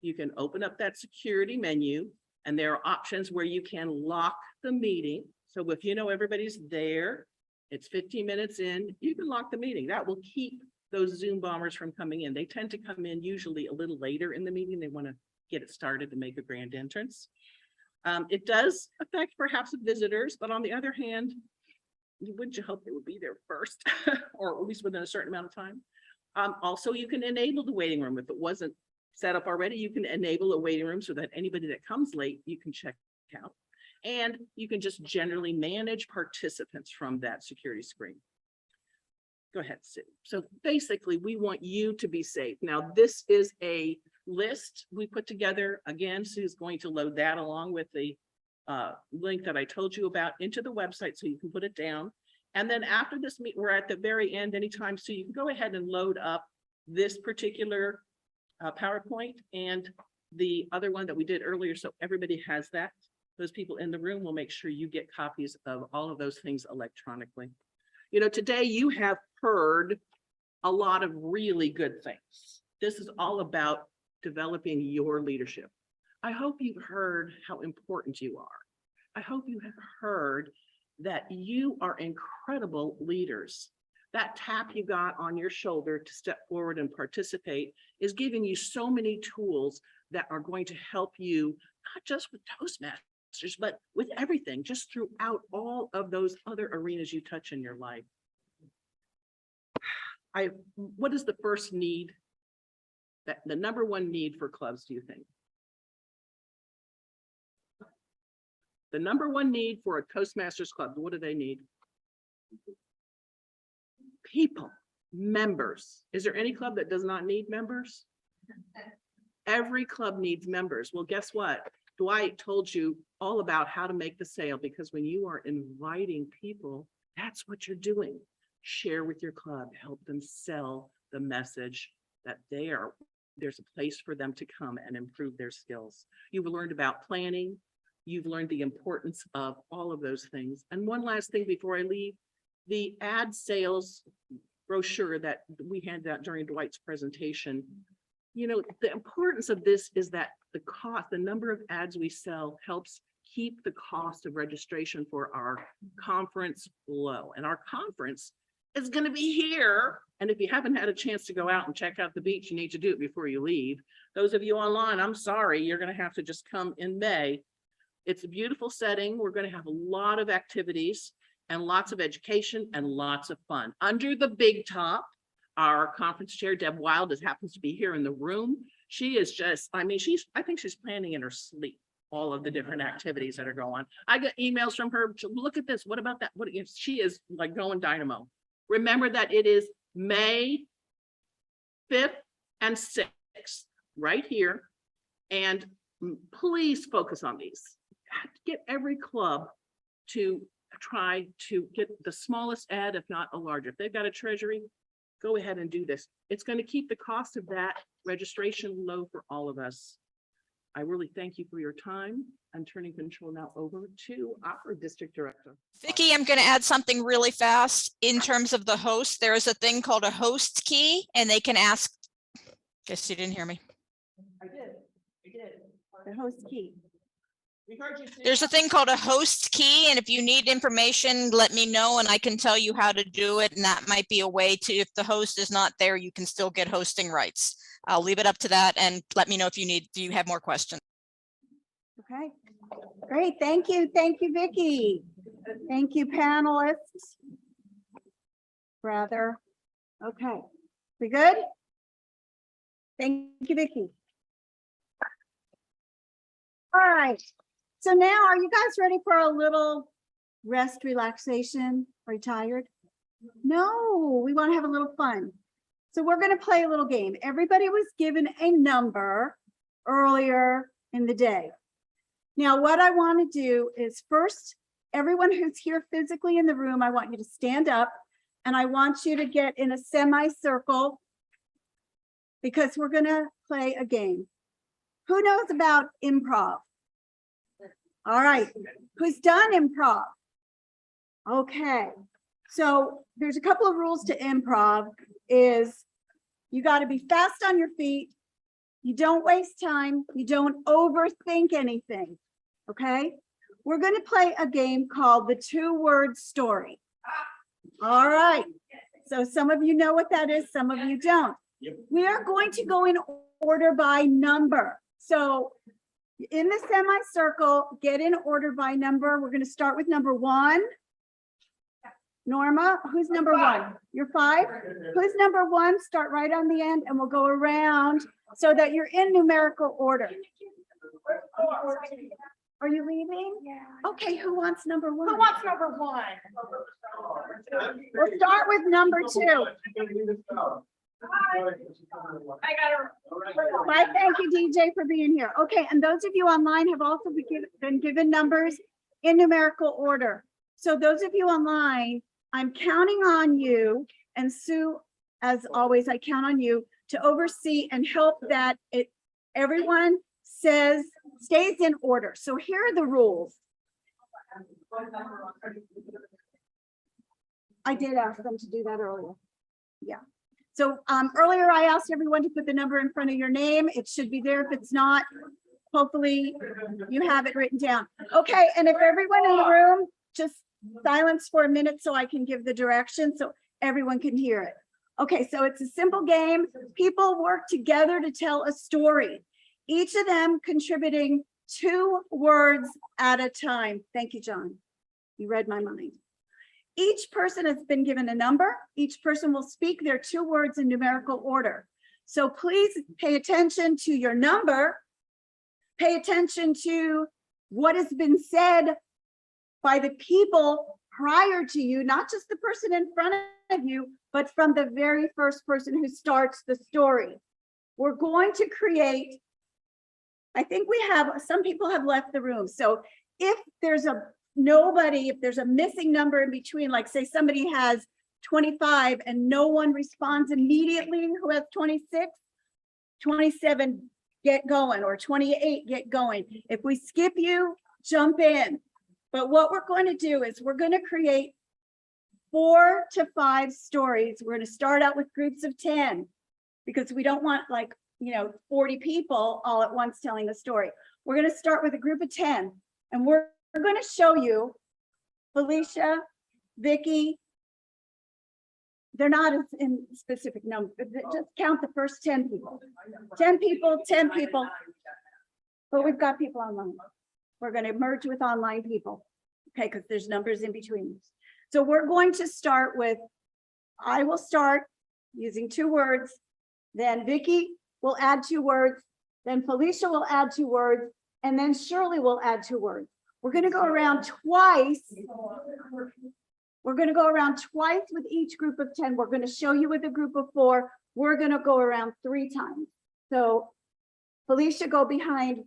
you can open up that security menu and there are options where you can lock the meeting. So if you know everybody's there, it's 15 minutes in, you can lock the meeting. That will keep those Zoom bombers from coming in. They tend to come in usually a little later in the meeting. They want to get it started to make a grand entrance. It does affect perhaps visitors, but on the other hand, wouldn't you hope they would be there first or at least within a certain amount of time? Also, you can enable the waiting room. If it wasn't set up already, you can enable a waiting room so that anybody that comes late, you can check out. And you can just generally manage participants from that security screen. Go ahead, Sue. So basically, we want you to be safe. Now, this is a list we put together. Again, Sue's going to load that along with the link that I told you about into the website so you can put it down. And then after this meet, we're at the very end anytime, so you can go ahead and load up this particular PowerPoint and the other one that we did earlier, so everybody has that. Those people in the room will make sure you get copies of all of those things electronically. You know, today you have heard a lot of really good things. This is all about developing your leadership. I hope you've heard how important you are. I hope you have heard that you are incredible leaders. That tap you got on your shoulder to step forward and participate is giving you so many tools that are going to help you, not just with Toastmasters, but with everything, just throughout all of those other arenas you touch in your life. What is the first need, the number one need for clubs, do you think? The number one need for a Toastmasters club, what do they need? People, members. Is there any club that does not need members? Every club needs members. Well, guess what? Dwight told you all about how to make the sale, because when you are inviting people, that's what you're doing. Share with your club, help them sell the message that there's a place for them to come and improve their skills. You've learned about planning. You've learned the importance of all of those things. And one last thing before I leave, the ad sales brochure that we handed out during Dwight's presentation, you know, the importance of this is that the cost, the number of ads we sell helps keep the cost of registration for our conference low. And our conference is going to be here. And if you haven't had a chance to go out and check out the beach, you need to do it before you leave. Those of you online, I'm sorry, you're going to have to just come in May. It's a beautiful setting. We're going to have a lot of activities and lots of education and lots of fun. Under the big top, our conference chair, Deb Wild, happens to be here in the room. She is just, I think she's planning in her sleep all of the different activities that are going on. I got emails from her. Look at this. What about that? She is like going dynamo. Remember that it is May 5th and 6th right here. And please focus on these. Get every club to try to get the smallest ad, if not a larger. If they've got a treasury, go ahead and do this. It's going to keep the cost of that registration low for all of us. I really thank you for your time. I'm turning control now over to our district director. Vicki, I'm going to add something really fast. In terms of the host, there is a thing called a host key, and they can ask. Guess you didn't hear me. I did. The host key. We heard you. There's a thing called a host key, and if you need information, let me know and I can tell you how to do it. And that might be a way to, if the host is not there, you can still get hosting rights. I'll leave it up to that, and let me know if you have more questions. Okay, great. Thank you. Thank you, Vicki. Thank you, panelists. Brother. Okay, we good? Thank you, Vicki. All right. So now, are you guys ready for a little rest, relaxation? Are you tired? No, we want to have a little fun. So we're going to play a little game. Everybody was given a number earlier in the day. Now, what I want to do is first, everyone who's here physically in the room, I want you to stand up and I want you to get in a semicircle because we're going to play a game. Who knows about improv? All right. Who's done improv? Okay. So there's a couple of rules to improv is you got to be fast on your feet. You don't waste time. You don't overthink anything. Okay. We're going to play a game called the 2-word story. All right. So some of you know what that is. Some of you don't. We are going to go in order by number. So in the semicircle, get in order by number. We're going to start with number 1. Norma, who's number 1? You're 5? Who's number 1? Start right on the end and we'll go around so that you're in numerical order. Are you leaving? Yeah. Okay, who wants number 1? Who wants number 1? We'll start with number 2. I got her. Why, thank you, DJ, for being here. Okay, and those of you online have also been given numbers in numerical order. So those of you online, I'm counting on you, and Sue, as always, I count on you to oversee and help that everyone stays in order. So here are the rules. I did ask them to do that earlier. Yeah. So earlier I asked everyone to put the number in front of your name. It should be there. If it's not, hopefully you have it written down. Okay, and if everyone in the room, just silence for a minute so I can give the direction so everyone can hear it. Okay, so it's a simple game. People work together to tell a story, each of them contributing 2 words at a time. Thank you, John. You read my mind. Each person has been given a number. Each person will speak their 2 words in numerical order. So please pay attention to your number. Pay attention to what has been said by the people prior to you, not just the person in front of you, but from the very first person who starts the story. We're going to create, I think some people have left the room. So if there's if there's a missing number in between, like say somebody has 25 and no one responds immediately who has 26, 27, get going, or 28, get going. If we skip you, jump in. But what we're going to do is we're going to create 4 to 5 stories. We're going to start out with groups of 10 because we don't want 40 people all at once telling a story. We're going to start with a group of 10 and we're going to show you Felicia, Vicky. They're not in specific numbers, just count the first 10 people. 10 people, 10 people. But we've got people online. We're going to merge with online people, okay, because there's numbers in between. So we're going to start with, I will start using 2 words, then Vicky will add 2 words, then Felicia will add 2 words, and then Shirley will add 2 words. We're going to go around twice. We're going to go around twice with each group of 10. We're going to show you with a group of 4. We're going to go around 3 times. So Felicia, go behind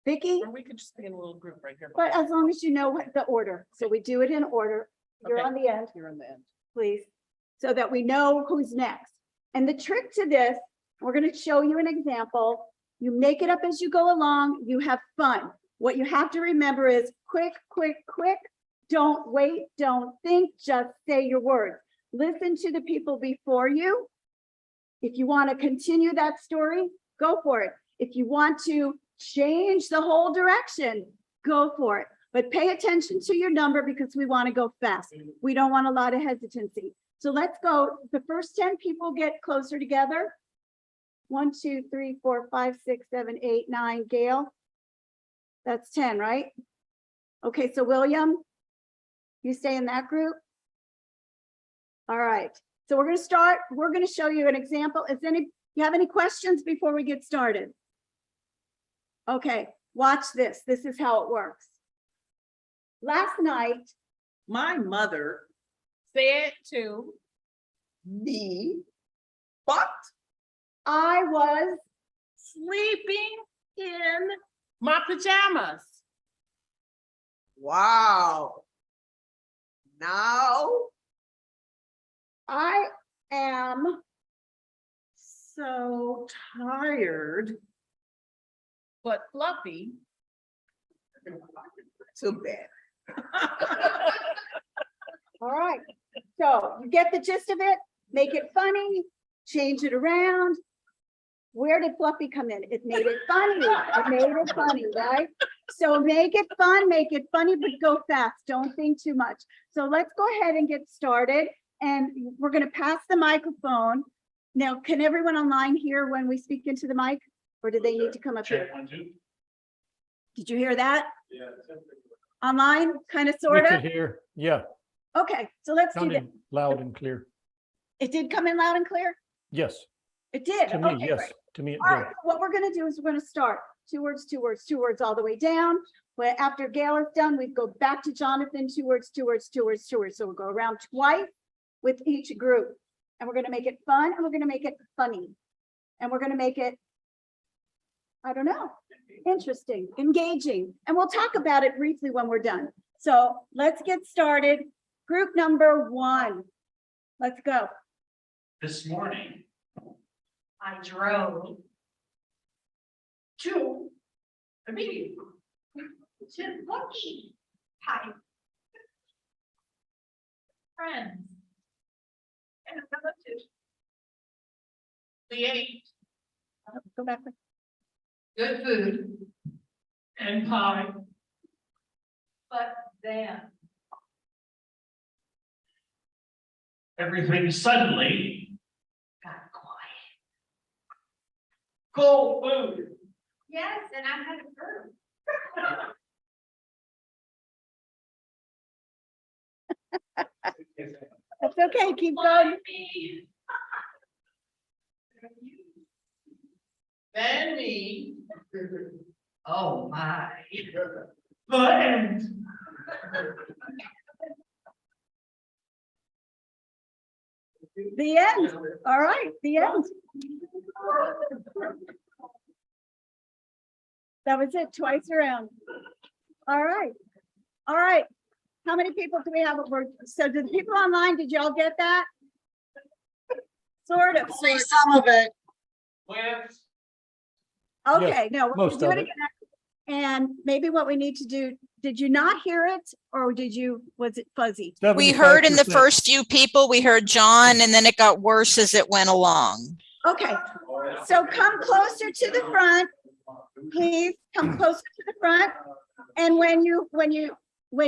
Vicky. Or we could just be in a little group right here. But as long as you know what the order. So we do it in order. You're Okay. on the end, You're on the end. please, so that we know who's next. And the trick to this, we're going to show you an example. You make it up as you go along. You have fun. What you have to remember is quick, quick, quick. Don't wait, don't think, just say your words. Listen to the people before you. If you want to continue that story, go for it. If you want to change the whole direction, go for it. But pay attention to your number because we want to go fast. We don't want a lot of hesitancy. So let's go. The first 10 people get closer together. 1, 2, 3, 4, 5, 6, 7, 8, 9. Gail. That's 10, right? Okay, so William, you stay in that group. All right. So we're going to start. We're going to show you an example. You have any questions before we get started? Okay, watch this. This is how it works. Last night, My mother said to me, but I was sleeping in my pajamas. Wow. Now, I am so tired. But fluffy. too bad. All right, so you get the gist of it, make it funny, change it around. Where did Fluffy come in? It made it funny, it made it funny, right? So make it fun, make it funny, but go fast, don't think too much. So let's go ahead and get started, and we're gonna pass the microphone. Now, can everyone online hear when we speak into the mic, or do they need to come up here? Check 1, 2. Did you hear that? Yeah. Online, kind of, sort of? Hear, yeah, Okay, so let's do that. sounded loud and clear. It did come in loud and clear? Yes, It did? to me, Okay, yes, great. to me it All did. right, what we're gonna do is we're gonna start 2 words, 2 words, 2 words all the way down. Where after Gail is done, we go back to Jonathan, 2 words, 2 words, 2 words, 2 words. So we'll go around twice with each group. And we're gonna make it fun and we're gonna make it funny. And we're gonna make it, I don't know, interesting, engaging. And we'll talk about it briefly when we're done. So let's get started. Group number 1. Let's go. This morning, I drove to the meeting. To Lucky. Hi. Friends. And relatives. We ate Go back. Good food. and pie. But then. everything suddenly Got quiet. cold food. Yes, and I had a bird. That's okay, keep going. Then me. Oh, my. The end. The end. All right, the end. That was it, twice around. All right. All right. How many people do we have? So did the people online, did y'all get that? Sort of. Some of it. With Okay, no, we're gonna most do of it it. again. And maybe what we need to do, did you not hear it or was it fuzzy? We heard in the 75%. first few people, we heard John, and then it got worse as it went along. Okay, so come closer to the front. Please come closer to the front. And when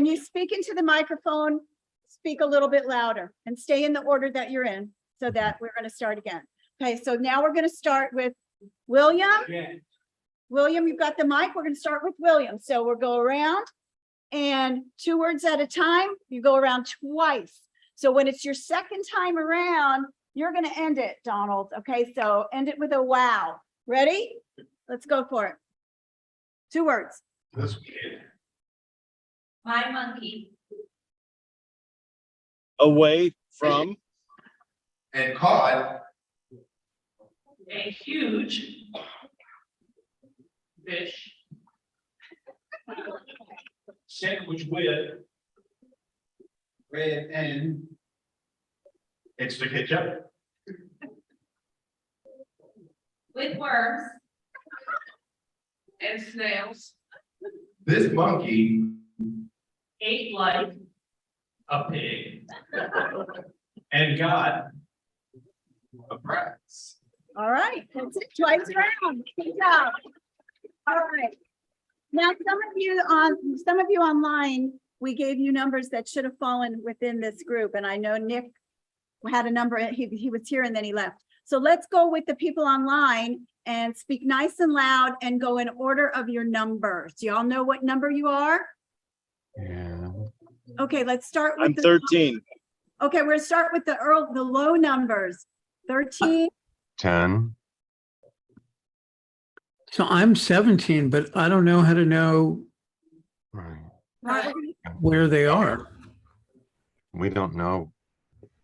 you speak into the microphone, speak a little bit louder and stay in the order that you're in so that we're going to start again. Okay, so now we're going to start with William. William, you've got the mic. We're going to start with William. So we'll go around and 2 words at a time. You go around twice. So when it's your second time around, you're going to end it, Donald. Okay, so end it with a wow. Ready? Let's go for it. 2 words. this kid. My monkey. Away from. And caught a huge fish. sandwich with Red and extra ketchup. With worms. And snails. This monkey Ate like a pig and got a prize. All right, that's it, twice around. Good job. All right. Now, some of you online, we gave you numbers that should have fallen within this group. And I know Nick had a number, he was here and then he left. So let's go with the people online and speak nice and loud and go in order of your numbers. Do y'all know what number you are? Yeah. Okay, let's start with. I'm 13. Okay, we're gonna start with the low numbers. 13. 10. So I'm 17, but I don't know how to know Right. where they are. We don't know.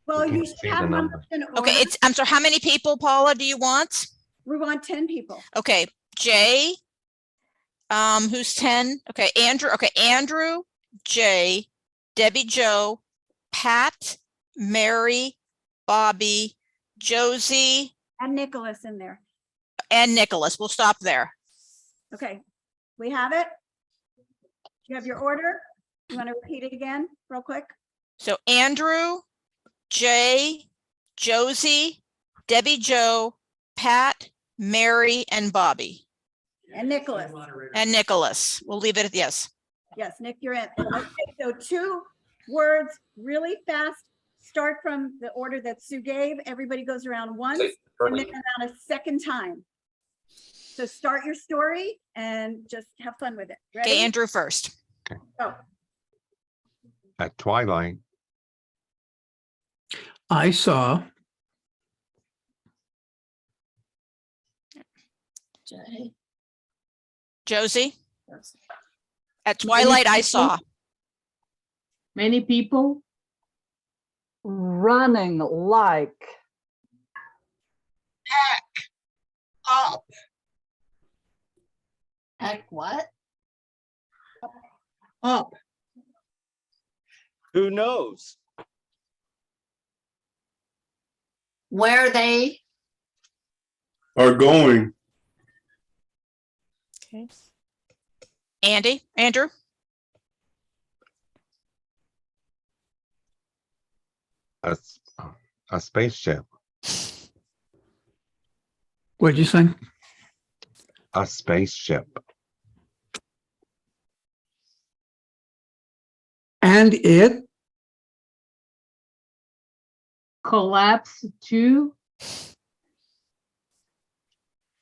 Well, We can you see should have the numbers in order. Okay, I'm sorry, how many people, Paula, do you want? We want 10 people. Okay, Jay. Who's 10? Okay, Andrew. Okay, Andrew, Jay, Debbie Jo, Pat, Mary, Bobby, Josie, And Nicholas in there. and Nicholas. We'll stop there. Okay, we have it? You have your order? You want to repeat it again real quick? So Andrew, Jay, Josie, Debbie Jo, Pat, Mary, and Bobby. And Nicholas. And Nicholas. We'll leave it at yes. Yes, Nick, you're in. Okay, so 2 words really fast. Start from the order that Sue gave. Everybody goes around once and then around a second time. So start your story and just have fun with it. Ready? Okay, Andrew first. Go. At twilight, I saw Josie. At twilight, I saw. Many people. running like Up. Heck, what? Up. who knows? Where they Are going. Okay. Andrew. a spaceship, What'd you say? a spaceship. And it Collapse to.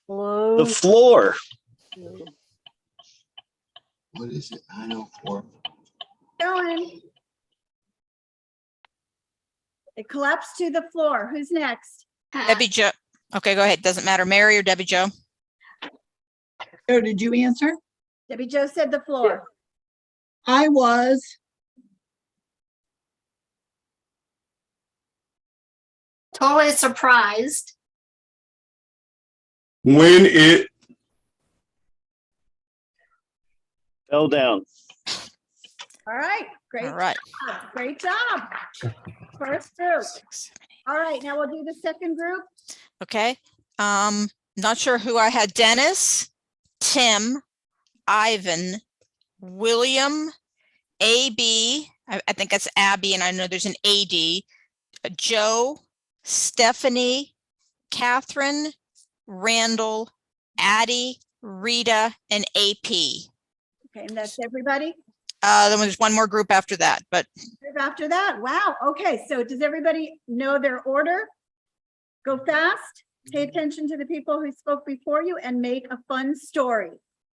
The floor. What is it? 904. Going. It collapsed to the floor. Who's next? Debbie Jo. Okay, go ahead. Doesn't matter. Mary or Debbie Jo. Oh, did you answer? Debbie Jo said the floor. I was. totally surprised. When it Fell down. All right, great. All right. job, Great job. First group. All right, now we'll do the second group. Okay. Not sure who I had. Dennis, Tim, Ivan, William, AB. I think that's Abby, and I know there's an AD. Joe, Stephanie, Catherine, Randall, Addie, Rita, and AP. Okay, and that's everybody? Then there's one more group after that, but Group after that, wow, okay, so does everybody know their order? Go fast, pay attention to the people who spoke before you and make a fun story.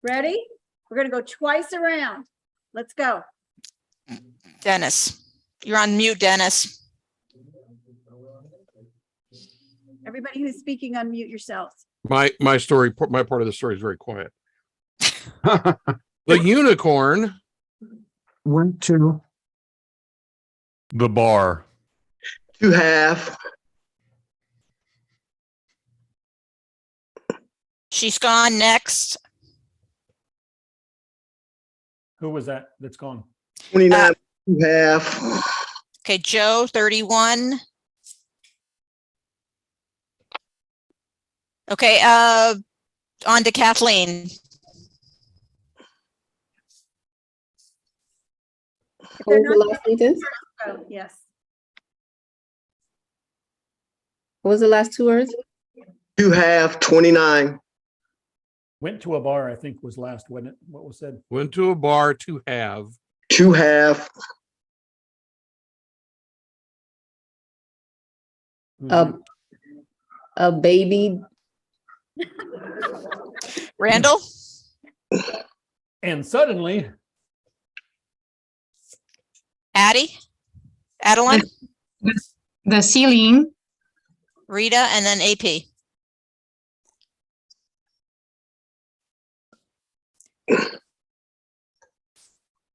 Ready? We're gonna go twice around. Let's go. Dennis, you're on mute, Dennis. Everybody who's speaking, unmute yourselves. My story, my part of the story is very quiet. The unicorn Went to. the bar. To have. She's gone. Next. Who was that that's gone? 29 to have. Okay, Joe, 31. Okay, on to Kathleen. What was the last sentence? Yes. What was the last 2 words? To have 29. Went to a bar, I think was last, wasn't it? What was said? Went to a bar to have. To have. A baby. Randall? And suddenly. Addie? Adeline? The ceiling. Rita, and then AP.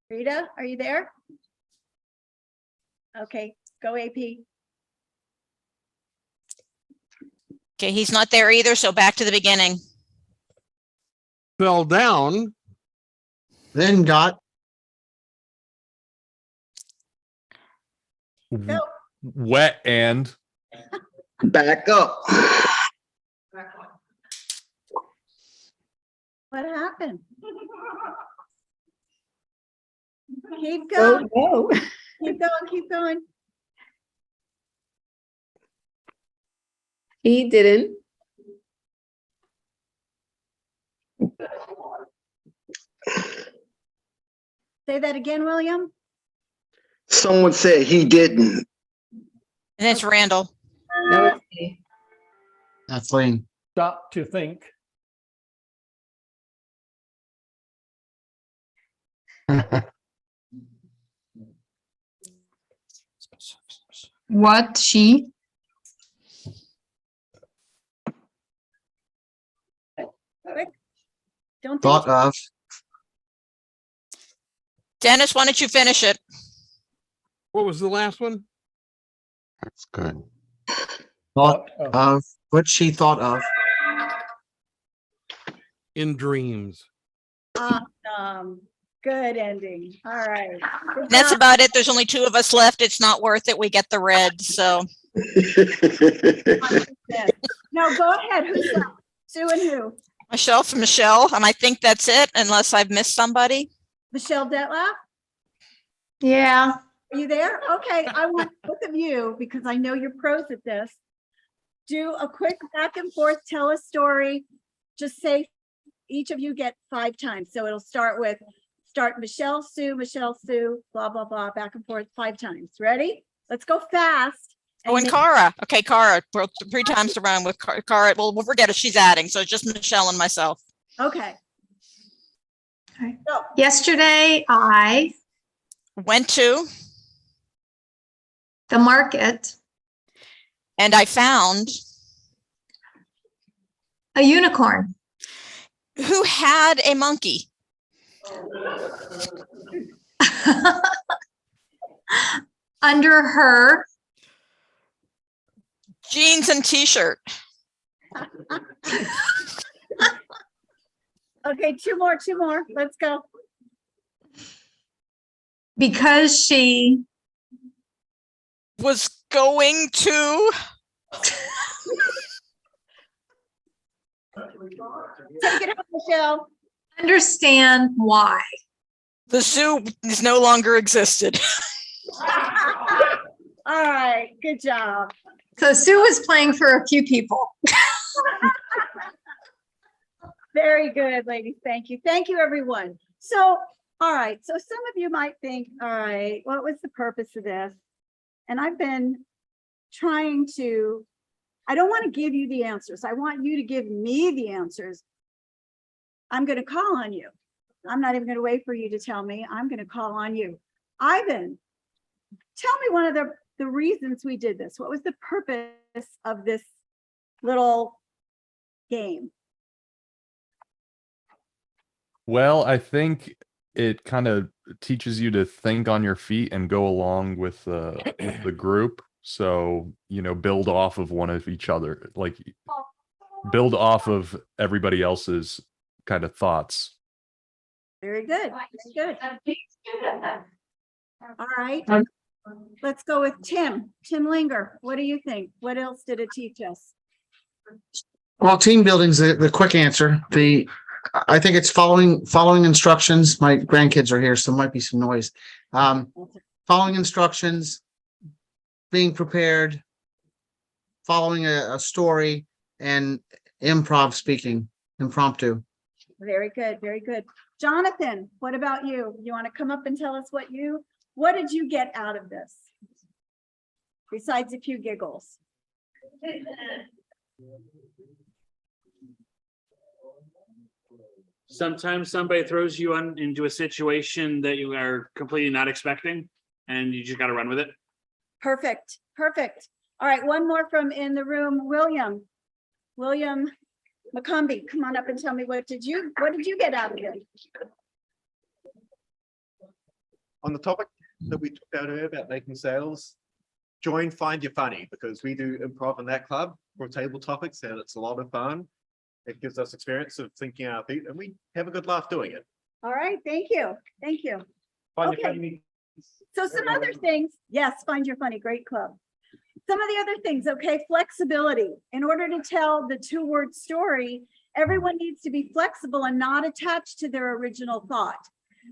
Rita, are you there? Okay, go AP. Okay, he's not there either, so back to the beginning. Fell down. Then got Go. Wet and back up. What happened? Keep Oh, going, no. keep going, keep going. He didn't. Say that again, William. Someone said he didn't. And it's Randall. No, it's me. That's Lane. Stop to think. What she Quick. Don't think. Thought of. Dennis, why don't you finish it? what was the last one? That's good. Thought of what she thought of. In dreams. Awesome. Good ending. All right. Good And that's job. about it. There's only 2 of us left. It's not worth it. We get the red, so. No, go ahead. Who's left? Sue and who? Michelle from Michelle, and I think that's it, unless I've missed somebody. Michelle Detlef? Yeah. Are you there? Okay, I want both of you, because I know you're pros at this. Do a quick back and forth, tell a story. Just say, each of you get 5 times. So it'll start Michelle, Sue, blah, blah, blah, back and forth 5 times. Ready? Let's go fast. Oh, and Cara. Okay, Cara, broke 3 times to run with Cara. Well, we'll forget if she's adding. So it's just Michelle and myself. Okay. Go. Yesterday, I Went to, the market, and I found, a unicorn. who had a monkey. Under her Jeans and t-shirt. Okay, 2 more. Let's go. because she Was going to, Take it home, Michelle. understand why. the zoo is no longer existed. All right, good job. So Sue was playing for a few people. Very good, ladies. Thank you. Thank you, everyone. So, all right. So some of you might think, all right, what was the purpose of this? And I've been trying to, I don't want to give you the answers. I want you to give me the answers. I'm going to call on you. I'm not even going to wait for you to tell me. I'm going to call on you. Ivan, tell me one of the reasons we did this. What was the purpose of this little game? Well, I think it kind of teaches you to think on your feet and go along with the group. So, you know, build off of one of each other, like build off of everybody else's kind of thoughts. Very good. Very good. All right. Let's go with Tim. Tim Linger. What do you think? What else did it teach us? Well, team building's the quick answer. I think it's following instructions. My grandkids are here, so there might be some noise. Following instructions, being prepared, following a story, and impromptu. Very good. Very good. Jonathan, what about you? You want to come up and tell us what did you get out of this? Besides a few giggles. Sometimes somebody throws you into a situation that you are completely not expecting, and you just got to run with it. Perfect. Perfect. All right. One more from in the room. William McCombie, come on up and tell me what did you get out of it? On the topic that we talked about earlier about making sales, join Find Your Funny, because we do improv in that club, for table topics, and it's a lot of fun. It gives us experience of thinking on our feet, and we have a good laugh doing it. All right, thank you. Thank you. Find Okay. your funny. So some other things, yes, Find Your Funny, great club. Some of the other things, okay, flexibility. In order to tell the two-word story, everyone needs to be flexible and not attached to their original thought.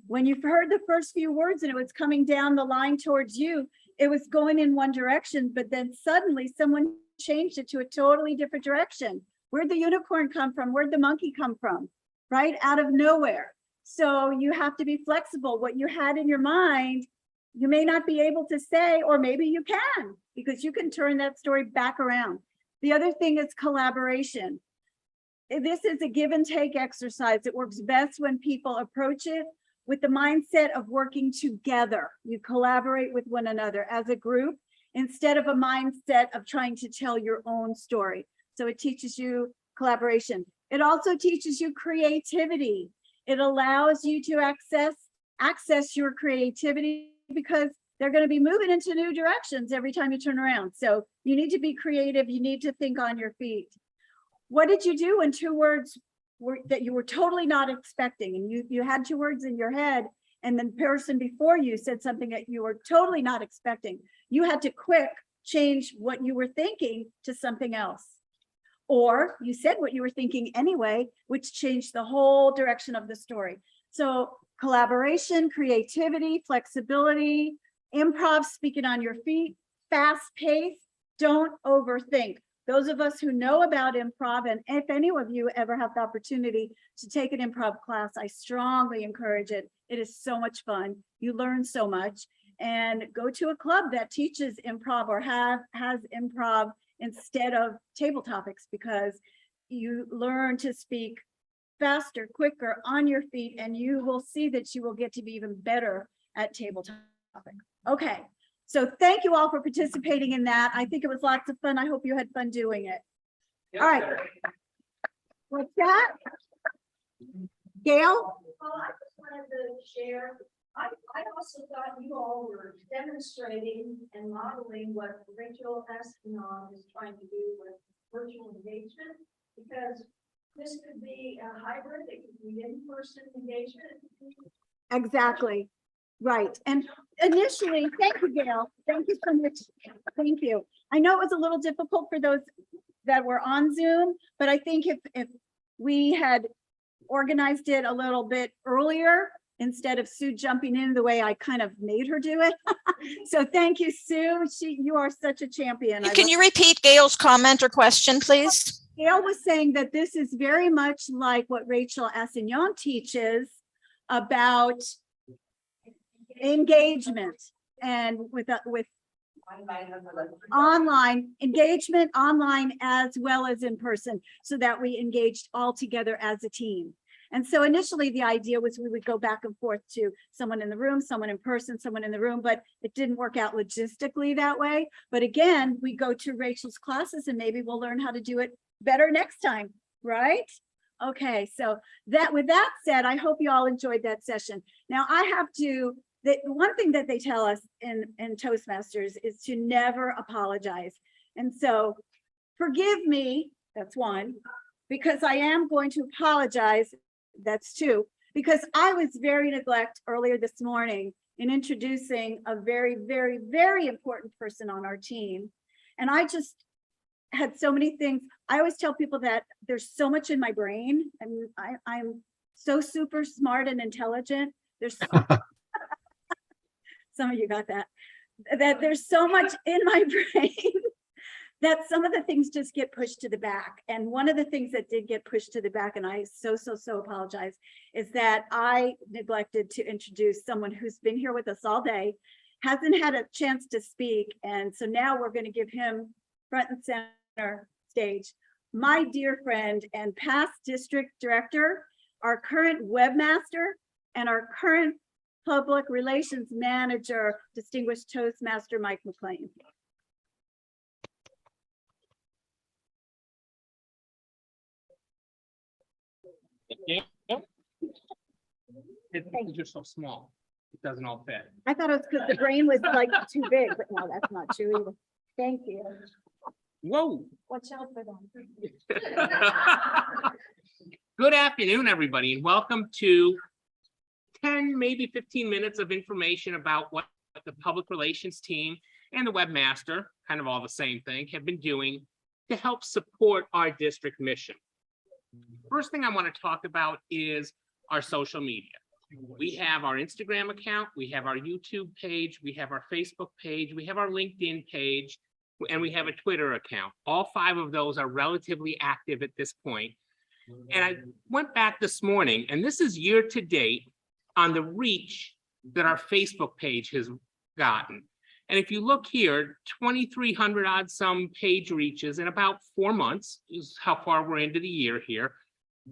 When you've heard the first few words and it was coming down the line towards you, it was going in one direction, but then suddenly someone changed it to a totally different direction. Where'd the unicorn come from? Where'd the monkey come from? Right? Out of nowhere. So you have to be flexible. What you had in your mind, you may not be able to say, or maybe you can, because you can turn that story back around. The other thing is collaboration. This is a give and take exercise. It works best when people approach it with the mindset of working together. You collaborate with one another as a group instead of a mindset of trying to tell your own story. So it teaches you collaboration. It also teaches you creativity. It allows you to access your creativity because they're going to be moving into new directions every time you turn around. So you need to be creative. You need to think on your feet. What did you do when two words were that you were totally not expecting, and you had two words in your head and the person before you said something that you were totally not expecting? You had to quick change what you were thinking to something else. Or you said what you were thinking anyway, which changed the whole direction of the story. So collaboration, creativity, flexibility, improv, speaking on your feet, fast pace, don't overthink. Those of us who know about improv, and if any of you ever have the opportunity to take an improv class, I strongly encourage it. It is so much fun. You learn so much. And go to a club that teaches improv or has improv instead of table topics, because you learn to speak faster, quicker, on your feet, and you will see that you will get to be even better at table topics. Okay, so thank you all for participating in that. I think it was lots of fun. I hope you had fun doing it. All right. What's that? Gail? Well, I just wanted to share. I also thought you all were demonstrating and modeling what Rachel Espinal is trying to do with virtual engagement, because this could be a hybrid, it could be in-person engagement. Exactly. Right. And initially, thank you, Gail. Thank you so much. Thank you. I know it was a little difficult for those that were on Zoom, but I think if we had organized it a little bit earlier, instead of Sue jumping in the way I kind of made her do it. So thank you, Sue. You are such a champion. Can you repeat Gail's comment or question, please? Gail was saying that this is very much like what Rachel Assignon teaches about engagement, and with online engagement, online as well as in person, so that we engaged all together as a team. And so initially the idea was we would go back and forth to someone in the room, someone in person, someone in the room, but it didn't work out logistically that way. But again, we go to Rachel's classes and maybe we'll learn how to do it better next time, right? Okay, so with that said, I hope you all enjoyed that session. Now I have to, one thing that they tell us in Toastmasters is to never apologize. And so forgive me, that's one, because I am going to apologize. That's two, because I was very neglect earlier this morning in introducing a very, very, very important person on our team. And I just had so many things. I always tell people that there's so much in my brain, and I'm so super smart and intelligent. There's some of you got that there's so much in my brain that some of the things just get pushed to the back. And one of the things that did get pushed to the back, and I so apologize, is that I neglected to introduce someone who's been here with us all day, hasn't had a chance to speak. And so now we're going to give him front and center stage. My dear friend and past district director, our current webmaster, and our current public relations manager, distinguished Toastmaster Mike McLean. It's just so small. It doesn't all fit. I thought it was because the brain was like too big, but no, that's not true either. Thank you. Whoa. Watch out for them. Good afternoon, everybody, and welcome to 10, maybe 15 minutes of information about what the public relations team and the webmaster, kind of all the same thing, have been doing to help support our district mission. First thing I want to talk about is our social media. We have our Instagram account, we have our YouTube page, we have our Facebook page, we have our LinkedIn page, and we have a Twitter account. All 5 of those are relatively active at this point. And I went back this morning, and this is year to date on the reach that our Facebook page has gotten. And if you look here, 2,300 odd some page reaches in about 4 months is how far we're into the year here.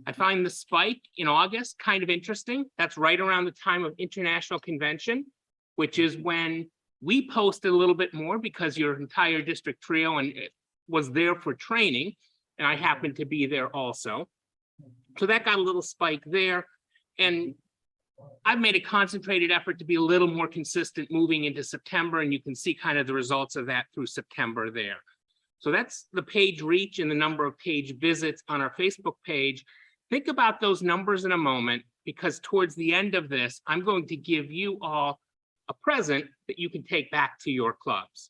I find the spike in August kind of interesting. That's right around the time of International Convention, which is when we posted a little bit more because your entire district trio and was there for training, and I happened to be there also. So that got a little spike there. And I've made a concentrated effort to be a little more consistent moving into September, and you can see kind of the results of that through September there. So that's the page reach and the number of page visits on our Facebook page. Think about those numbers in a moment, because towards the end of this, I'm going to give you all a present that you can take back to your clubs.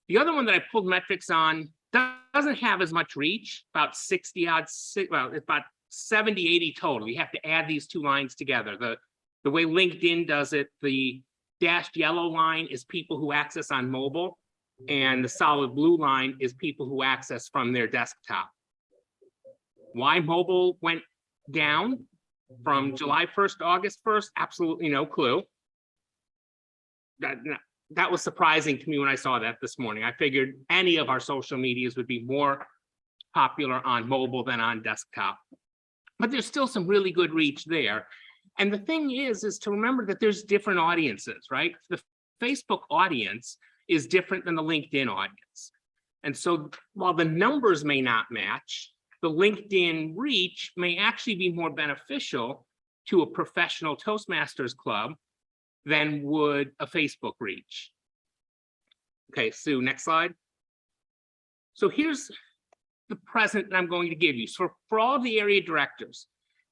The other one that I pulled metrics on doesn't have as much reach, about 60 odd, well, it's about 70, 80 total. You have to add these 2 lines together. The way LinkedIn does it, the dashed yellow line is people who access on mobile, and the solid blue line is people who access from their desktop. Why mobile went down from July 1st to August 1st, absolutely no clue. That was surprising to me when I saw that this morning. I figured any of our social medias would be more popular on mobile than on desktop. But there's still some really good reach there. And the thing is to remember that there's different audiences, right? The Facebook audience is different than the LinkedIn audience. And so while the numbers may not match, the LinkedIn reach may actually be more beneficial to a professional Toastmasters club than would a Facebook reach. Okay, Sue, next slide. So here's the present that I'm going to give you. So for all the area directors,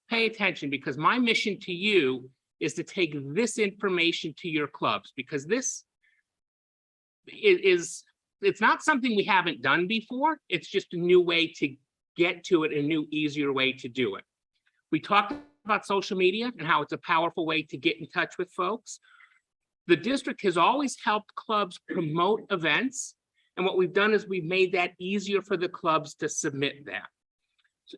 pay attention, because my mission to you is to take this information to your clubs, because this is it's not something we haven't done before. It's just a new way to get to it, a new, easier way to do it. We talked about social media and how it's a powerful way to get in touch with folks. The district has always helped clubs promote events. And what we've done is we've made that easier for the clubs to submit that. So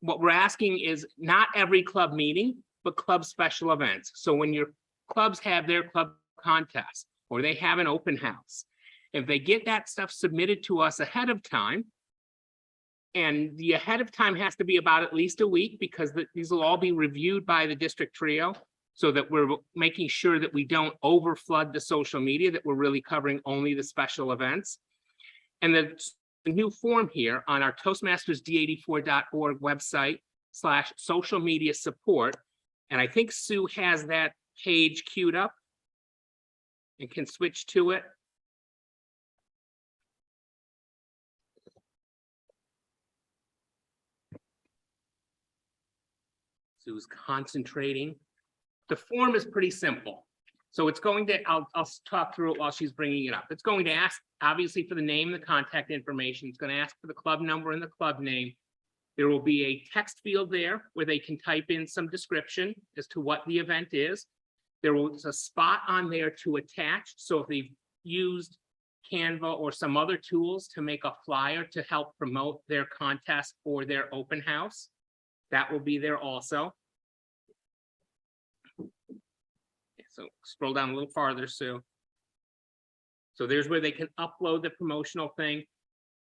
what we're asking is not every club meeting, but club special events. So when your clubs have their club contest or they have an open house, if they get that stuff submitted to us ahead of time, and the ahead of time has to be about at least a week, because these will all be reviewed by the district trio, so that we're making sure that we don't overflood the social media, that we're really covering only the special events. And the new form here on our toastmastersd84.org website /social media support. And I think Sue has that page queued up and can switch to it. Sue's concentrating. The form is pretty simple. So it's going to, I'll talk through it while she's bringing it up. It's going to ask, obviously, for the name, the contact information. It's going to ask for the club number and the club name. There will be a text field there where they can type in some description as to what the event is. There was a spot on there to attach. So if they've used Canva or some other tools to make a flyer to help promote their contest or their open house, that will be there also. So scroll down a little farther, Sue. So there's where they can upload the promotional thing.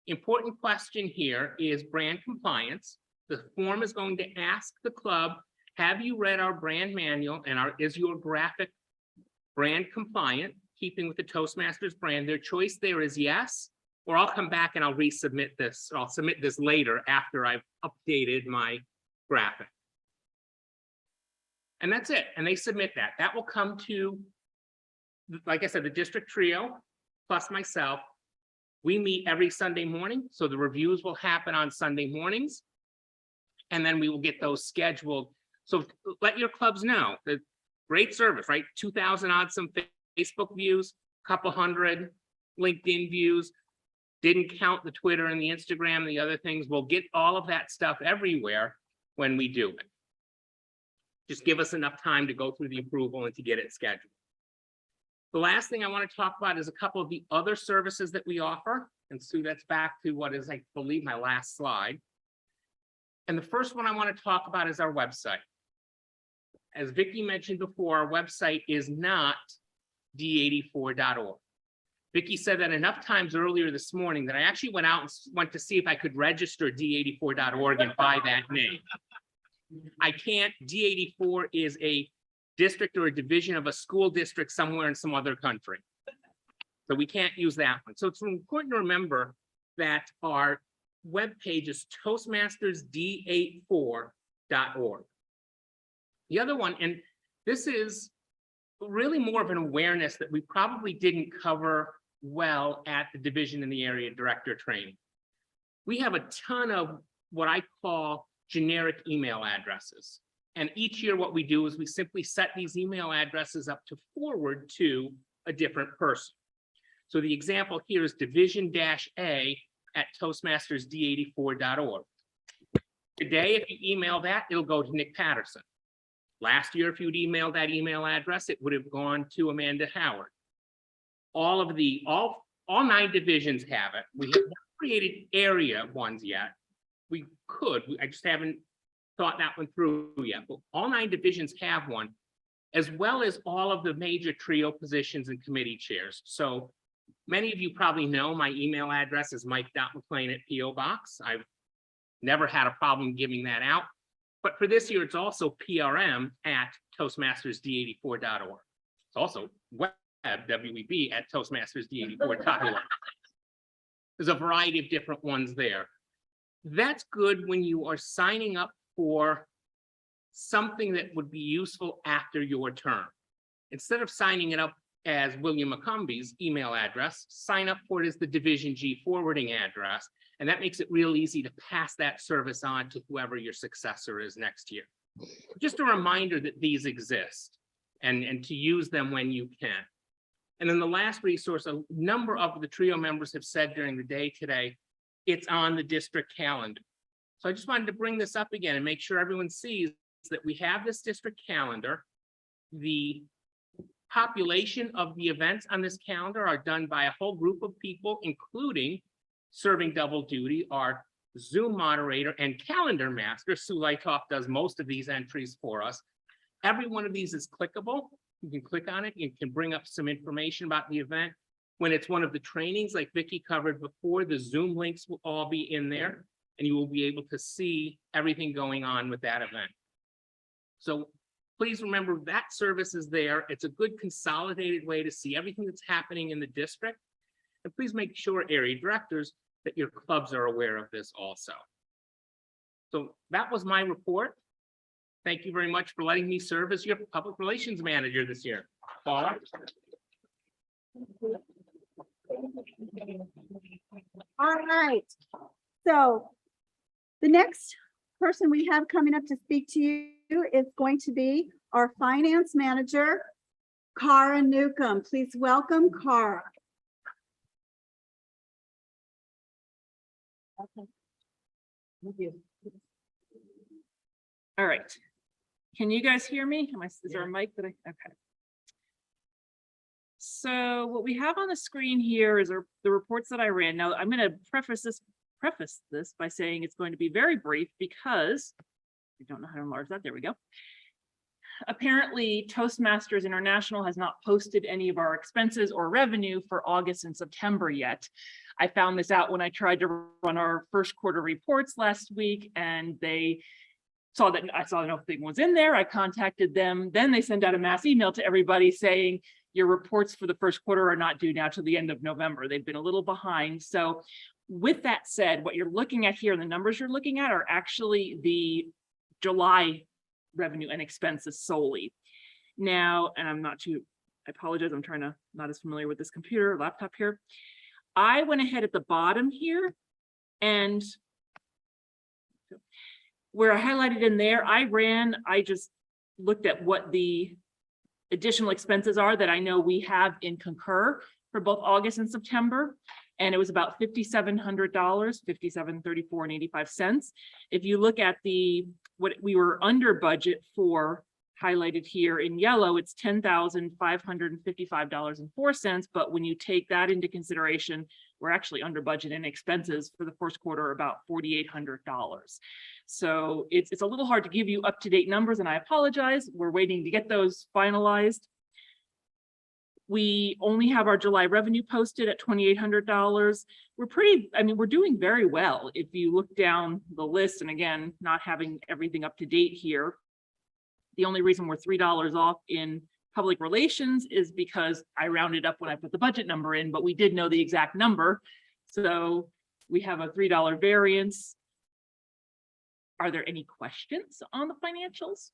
Important question here is brand compliance. The form is going to ask the club, have you read our brand manual, and is your graphic brand compliant, keeping with the Toastmasters brand? Their choice there is yes, or I'll come back and I'll resubmit this, or I'll submit this later after I've updated my graphic. And that's it. And they submit that. That will come to, like I said, the district trio plus myself We meet every Sunday morning, so the reviews will happen on Sunday mornings. And then we will get those scheduled. So let your clubs know that great service, right? 2,000 odd some Facebook views, couple hundred LinkedIn views. Didn't count the Twitter and the Instagram, and the other things. We'll get all of that stuff everywhere when we do it. Just give us enough time to go through the approval and to get it scheduled. The last thing I want to talk about is a couple of the other services that we offer. And Sue, that's back to what is, I believe, my last slide. And the first one I want to talk about is our website. As Vicki mentioned before, our website is not d84.org. Vicki said that enough times earlier this morning that I actually went out and went to see if I could register d84.org and buy that name. I can't. D84 is a district or a division of a school district somewhere in some other country. So we can't use that one. So it's important to remember that our webpage is toastmastersd84.org. The other one, and this is really more of an awareness that we probably didn't cover well at the division and the area director training. We have a ton of what I call generic email addresses. And each year what we do is we simply set these email addresses up to forward to a different person. So the example here is division-A at toastmastersd84.org. Today, if you email that, it'll go to Nick Patterson. Last year, if you'd emailed that email address, it would have gone to Amanda Howard. All 9 divisions have it. We have not created area ones yet. We could, I just haven't thought that one through yet, but all 9 divisions have one, as well as all of the major trio positions and committee chairs. So many of you probably know my email address is mike.mclean@PO Box. I've never had a problem giving that out. But for this year, it's also PRM@toastmastersd84.org. It's also web, WEB, at toastmastersd84.org. There's a variety of different ones there. That's good when you are signing up for something that would be useful after your term. Instead of signing it up as William McCumbie's email address, sign up for it as the Division G forwarding address. And that makes it real easy to pass that service on to whoever your successor is next year. Just a reminder that these exist and to use them when you can. And then the last resource, a number of the trio members have said during the day today, it's on the district calendar. So I just wanted to bring this up again and make sure everyone sees that we have this district calendar. The population of the events on this calendar are done by a whole group of people, including serving double duty, our Zoom moderator and calendar master. Sue Lightoff does most of these entries for us. Every one of these is clickable. You can click on it. You can bring up some information about the event. When it's one of the trainings like Vicki covered before, the Zoom links will all be in there and you will be able to see everything going on with that event. So please remember that service is there. It's a good consolidated way to see everything that's happening in the district. And please make sure, area directors, that your clubs are aware of this also. So that was my report. Thank you very much for letting me serve as your public relations manager this year. Paula? All right. So the next person we have coming up to speak to you is going to be our finance manager, Cara Newcomb. Please welcome Cara. Okay. Thank you. All right. Can you guys hear me? Is there a mic that okay. So what we have on the screen here is the reports that I ran. Now I'm going to preface this by saying it's going to be very brief because I don't know how to enlarge that. There we go. Apparently, Toastmasters International has not posted any of our expenses or revenue for August and September yet. I found this out when I tried to run our first quarter reports last week, and they saw that I saw nothing was in there. I contacted them. Then they sent out a mass email to everybody saying, your reports for the first quarter are not due now till the end of November. They've been a little behind. So with that said, what you're looking at here, the numbers you're looking at are actually the July revenue and expenses solely. Now, and I apologize, I'm not as familiar with this laptop here. I went ahead at the bottom here and where I highlighted in there, I just looked at what the additional expenses are that I know we have in Concur for both August and September. And it was about $5,700, $5,734.85. If you look at what we were under budget for, highlighted here in yellow, it's $10,555.04. But when you take that into consideration, we're actually under budget in expenses for the first quarter, about $4,800. So it's a little hard to give you up-to-date numbers, and I apologize. We're waiting to get those finalized. We only have our July revenue posted at $2,800. We're doing very well. If you look down the list, and again, not having everything up to date here, the only reason we're $3 off in public relations is because I rounded up when I put the budget number in, but we did know the exact number. So we have a $3 variance. Are there any questions on the financials?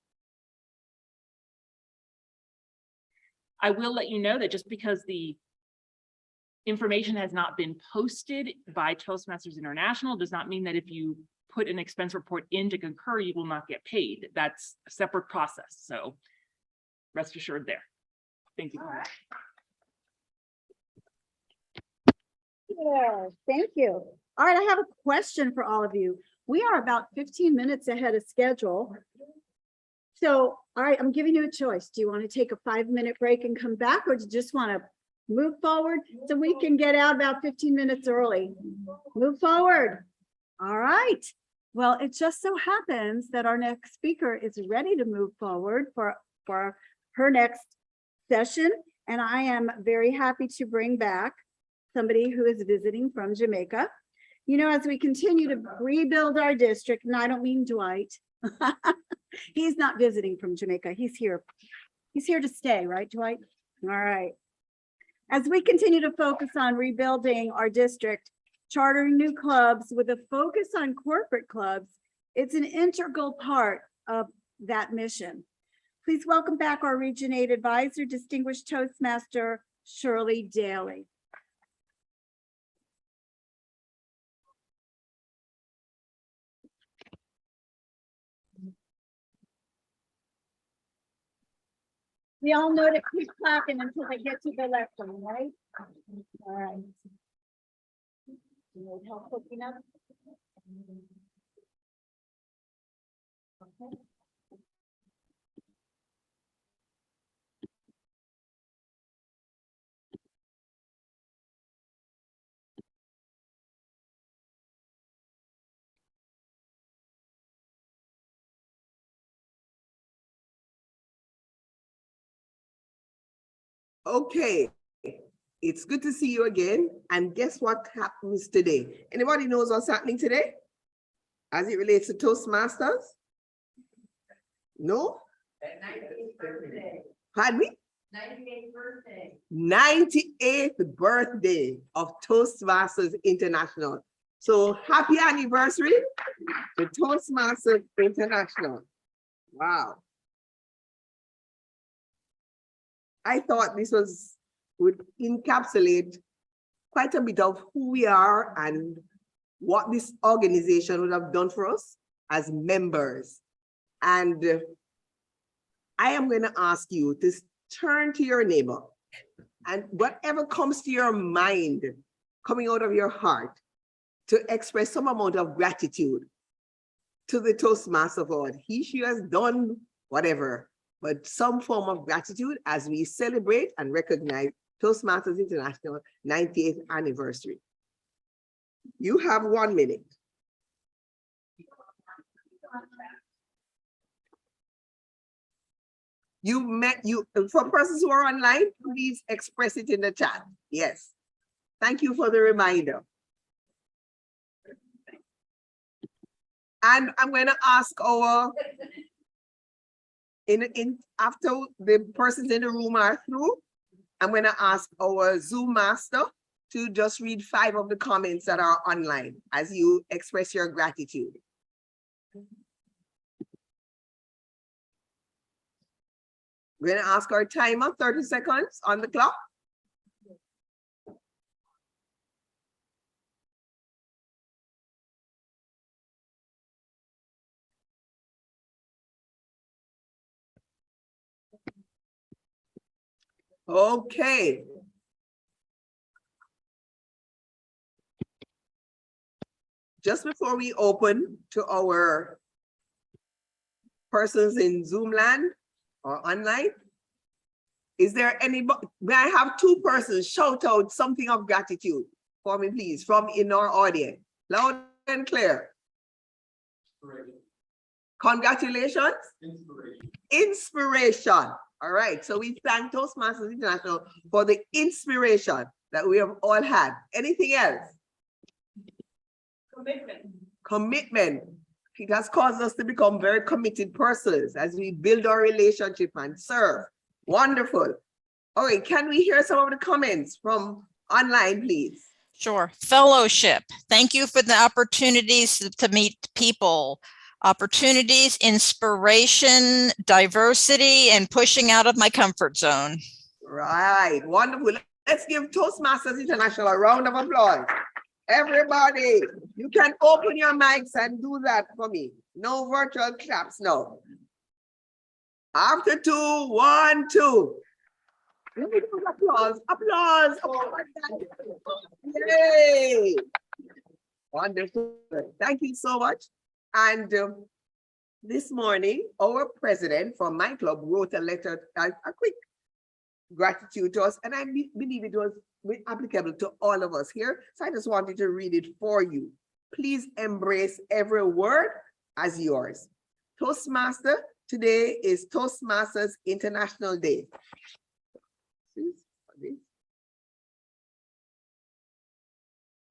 I will let you know that just because the information has not been posted by Toastmasters International does not mean that if you put an expense report into Concur, you will not get paid. That's a separate process. So rest assured there. Thank you. Yeah, thank you. All right, I have a question for all of you. We are about 15 minutes ahead of schedule. So, all right, I'm giving you a choice. Do you want to take a 5-minute break and come back, or do you just want to move forward so we can get out about 15 minutes early? Move forward. All right. Well, it just so happens that our next speaker is ready to move forward for her next session. And I am very happy to bring back somebody who is visiting from Jamaica. You know, as we continue to rebuild our district, and I don't mean Dwight. He's not visiting from Jamaica. He's here. He's here to stay, right, Dwight? All right. As we continue to focus on rebuilding our district, chartering new clubs with a focus on corporate clubs, it's an integral part of that mission. Please welcome back our Region 8 advisor, Distinguished Toastmaster Shirley Daly. We all know to keep clapping until they get to the left one, right? All right. You need help hooking up? Okay. Okay, it's good to see you again. And guess what happens today? Anybody knows what's happening today? As it relates to Toastmasters? No? 98th birthday. Pardon me? 98th birthday. 98th birthday of Toastmasters International. So happy anniversary to Toastmasters International. Wow. I thought this would encapsulate quite a bit of who we are and what this organization would have done for us as members. And I am going to ask you to turn to your neighbor and whatever comes to your mind, coming out of your heart, to express some amount of gratitude to the Toastmaster God. She has done whatever, but some form of gratitude as we celebrate and recognize Toastmasters International 90th anniversary. You have 1 minute. For persons who are online, please express it in the chat. Yes. Thank you for the reminder. And I'm going to ask our after the persons in the room are through, I'm going to ask our Zoom master to just read 5 of the comments that are online as you express your gratitude. We're going to ask our timer, 30 seconds on the clock. Okay. Just before we open to our persons in Zoom land or online, is there any, may I have two persons shout out something of gratitude for me, please, from in our audience, loud and clear? Congratulations. Inspiration. All right. So we thank Toastmasters International for the inspiration that we have all had. Anything else? Commitment. Commitment. It has caused us to become very committed persons as we build our relationship and serve. Wonderful. All right. Can we hear some of the comments from online, please? Sure. Fellowship. Thank you for the opportunities to meet people. Opportunities, inspiration, diversity, and pushing out of my comfort zone. Right. Wonderful. Let's give Toastmasters International a round of applause. Everybody, you can open your mics and do that for me. No virtual claps, no. After 2, 1, 2. Let me do applause, applause. Yay. Wonderful. Thank you so much. And this morning, our president from my club wrote a letter, a quick gratitude to us, and I believe it was applicable to all of us here. So I just wanted to read it for you. Please embrace every word as yours. Toastmaster, today is Toastmasters International Day.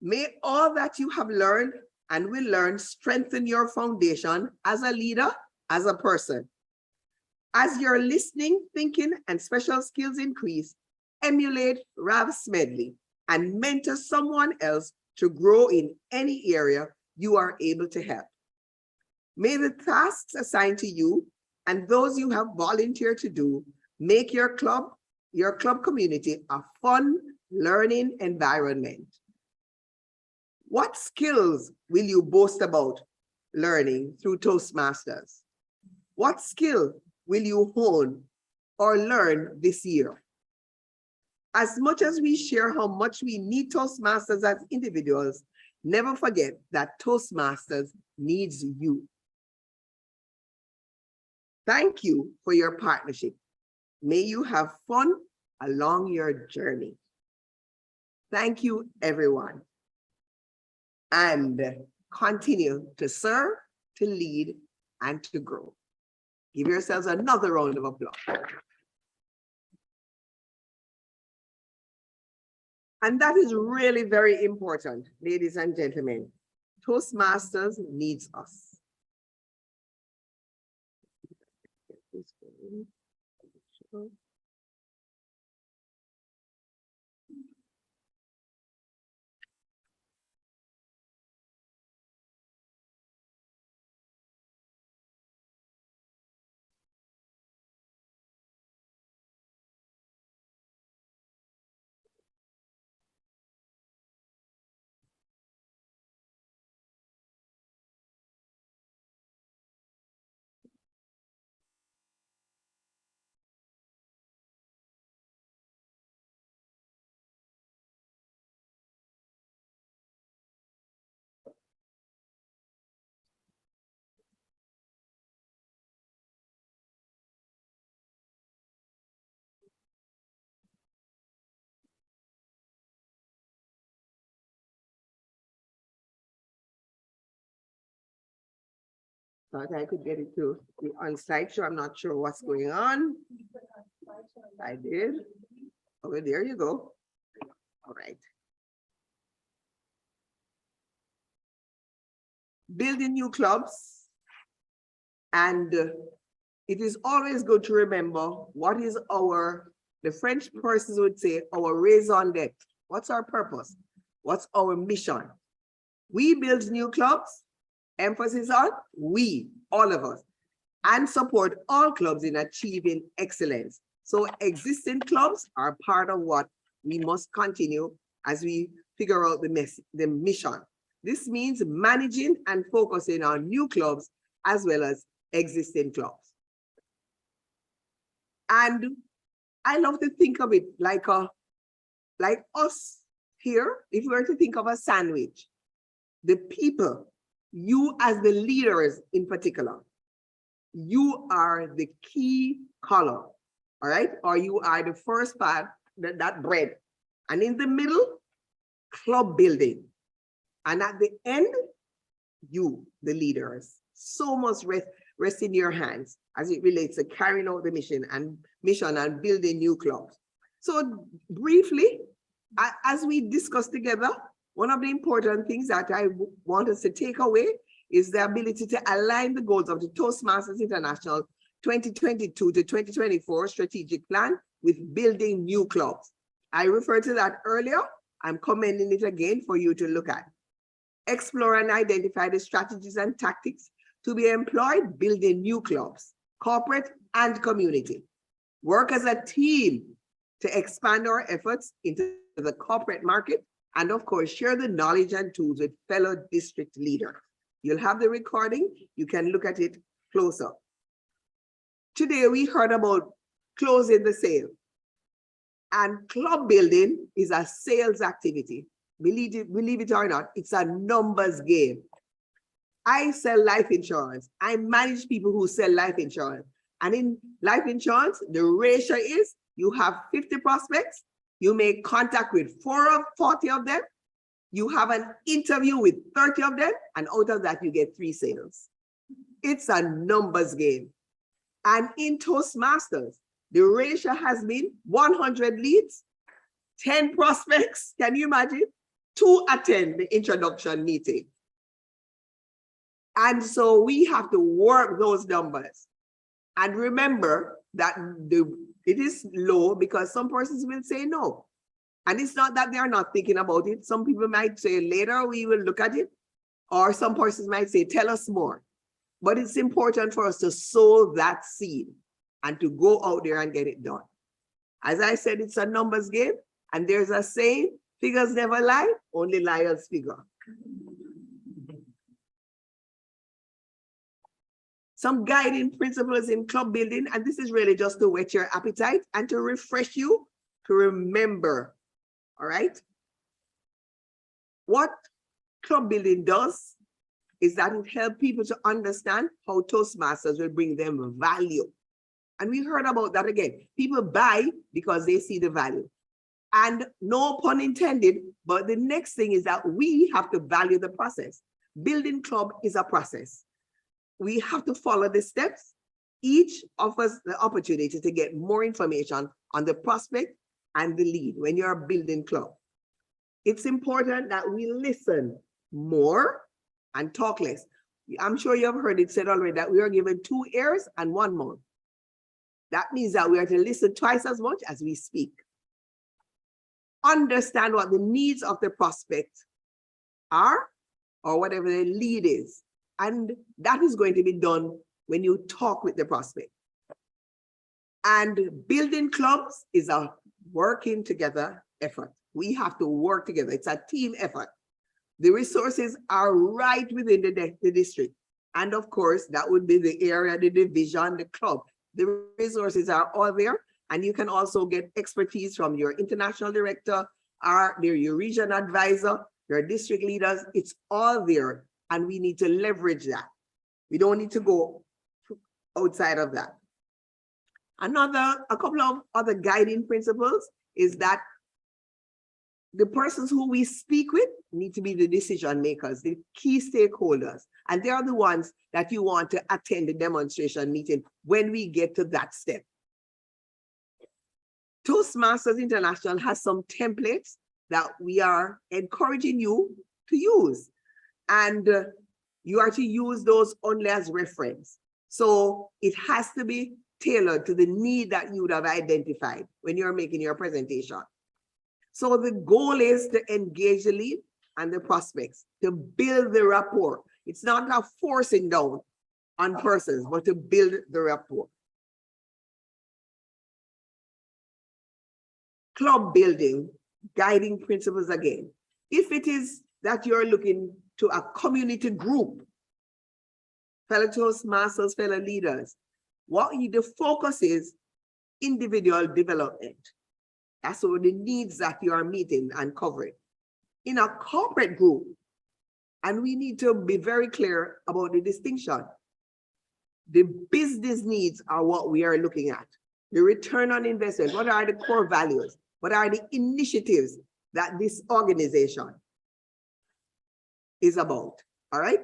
May all that you have learned and will learn strengthen your foundation as a leader, as a person. As your listening, thinking, and special skills increase, emulate Rav Smedley and mentor someone else to grow in any area you are able to help. May the tasks assigned to you and those you have volunteered to do make your club community a fun, learning environment. What skills will you boast about learning through Toastmasters? What skill will you hone or learn this year? As much as we share how much we need Toastmasters as individuals, never forget that Toastmasters needs you. Thank you for your partnership. May you have fun along your journey. Thank you, everyone. And continue to serve, to lead, and to grow. Give yourselves another round of applause. And that is really very important, ladies and gentlemen. Toastmasters needs us. Thought I could get it to the on-site show. I'm not sure what's going on. I did. Okay, there you go. All right. Building new clubs. And it is always good to remember what is the French persons would say, our raison d'etre. What's our purpose? What's our mission? We build new clubs. Emphasis on we, all of us, and support all clubs in achieving excellence. So existing clubs are part of what we must continue as we figure out the mission. This means managing and focusing on new clubs as well as existing clubs. And I love to think of it like us here, if we were to think of a sandwich, the people, you as the leaders in particular, you are the key color, all right? Or you are the first part, that bread. And in the middle, club building. And at the end, you, the leaders. So much rest in your hands as it relates to carrying out the mission and building new clubs. So briefly, as we discuss together, one of the important things that I want us to take away is the ability to align the goals of the Toastmasters International 2022 to 2024 strategic plan with building new clubs. I referred to that earlier. I'm commending it again for you to look at. Explore and identify the strategies and tactics to be employed building new clubs, corporate and community. Work as a team to expand our efforts into the corporate market, and of course, share the knowledge and tools with fellow district leaders. You'll have the recording. You can look at it closer. Today, we heard about closing the sale. And club building is a sales activity. Believe it or not, it's a numbers game. I sell life insurance. I manage people who sell life insurance. And in life insurance, the ratio is you have 50 prospects, you make contact with 40 of them, you have an interview with 30 of them, and out of that, you get 3 sales. It's a numbers game. And in Toastmasters, the ratio has been 100 leads, 10 prospects, can you imagine? 2 attend the introduction meeting. And so we have to work those numbers. And remember that it is low because some persons will say no. And it's not that they are not thinking about it. Some people might say later we will look at it. Or some persons might say, tell us more. But it's important for us to sow that seed and to go out there and get it done. As I said, it's a numbers game. And there's a saying, figures never lie, only liars figure. Some guiding principles in club building, and this is really just to whet your appetite and to refresh you to remember, all right? What club building does is that it helps people to understand how Toastmasters will bring them value. And we heard about that again. People buy because they see the value. And no pun intended, but the next thing is that we have to value the process. Building club is a process. We have to follow the steps. Each offers the opportunity to get more information on the prospect and the lead when you're building club. It's important that we listen more and talk less. I'm sure you have heard it said already that we are given 2 ears and 1 mouth. That means that we are to listen twice as much as we speak. Understand what the needs of the prospect are or whatever the lead is. And that is going to be done when you talk with the prospect. And building clubs is a working together effort. We have to work together. It's a team effort. The resources are right within the district. And of course, that would be the area, the division, the club. The resources are all there. And you can also get expertise from your international director, or your region advisor, your district leaders. It's all there. And we need to leverage that. We don't need to go outside of that. A couple of other guiding principles is that the persons who we speak with need to be the decision makers, the key stakeholders. And they are the ones that you want to attend the demonstration meeting when we get to that step. Toastmasters International has some templates that we are encouraging you to use. And you are to use those only as reference. So it has to be tailored to the need that you would have identified when you're making your presentation. So the goal is to engage the lead and the prospects, to build the rapport. It's not a forcing down on persons, but to build the rapport. Club building, guiding principles again. If it is that you're looking to a community group, fellow Toastmasters, fellow leaders, the focus is individual development. That's all the needs that you are meeting and covering. In a corporate group, and we need to be very clear about the distinction. The business needs are what we are looking at. The return on investment, what are the core values? What are the initiatives that this organization is about? All right?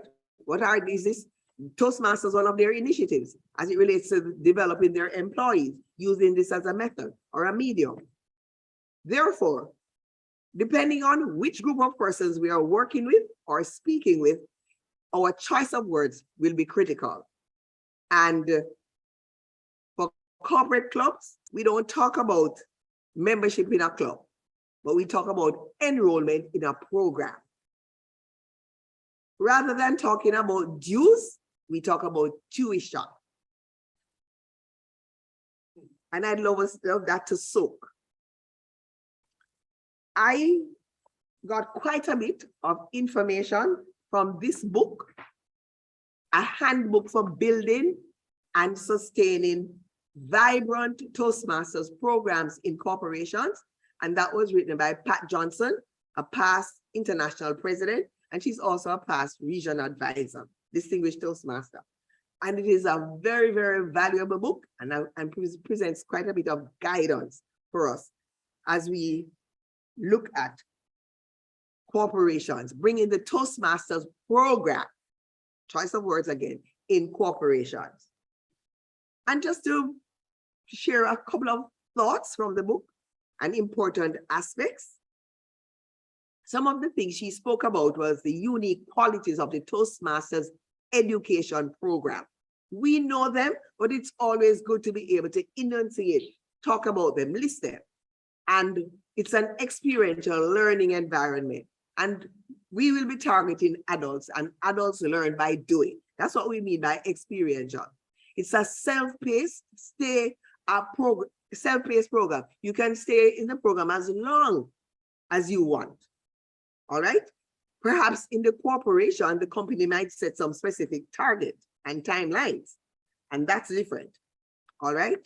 What are these? Is Toastmasters one of their initiatives as it relates to developing their employees, using this as a method or a medium. Therefore, depending on which group of persons we are working with or speaking with, our choice of words will be critical. And for corporate clubs, we don't talk about membership in a club, but we talk about enrollment in a program. Rather than talking about dues, we talk about tuition. And I'd love that to soak. I got quite a bit of information from this book, a handbook for building and sustaining vibrant Toastmasters programs in corporations. And that was written by Pat Johnson, a past international president, and she's also a past regional advisor, distinguished Toastmaster. And it is a very, very valuable book and presents quite a bit of guidance for us as we look at corporations, bringing the Toastmasters program, choice of words again, in corporations. And just to share a couple of thoughts from the book and important aspects. Some of the things she spoke about was the unique qualities of the Toastmasters education program. We know them, but it's always good to be able to enunciate, talk about them, list them. And it's an experiential learning environment. And we will be targeting adults, and adults learn by doing. That's what we mean by experiential. It's a self-paced self-paced program. You can stay in the program as long as you want. All right. Perhaps in the corporation, the company might set some specific targets and timelines, and that's different. All right.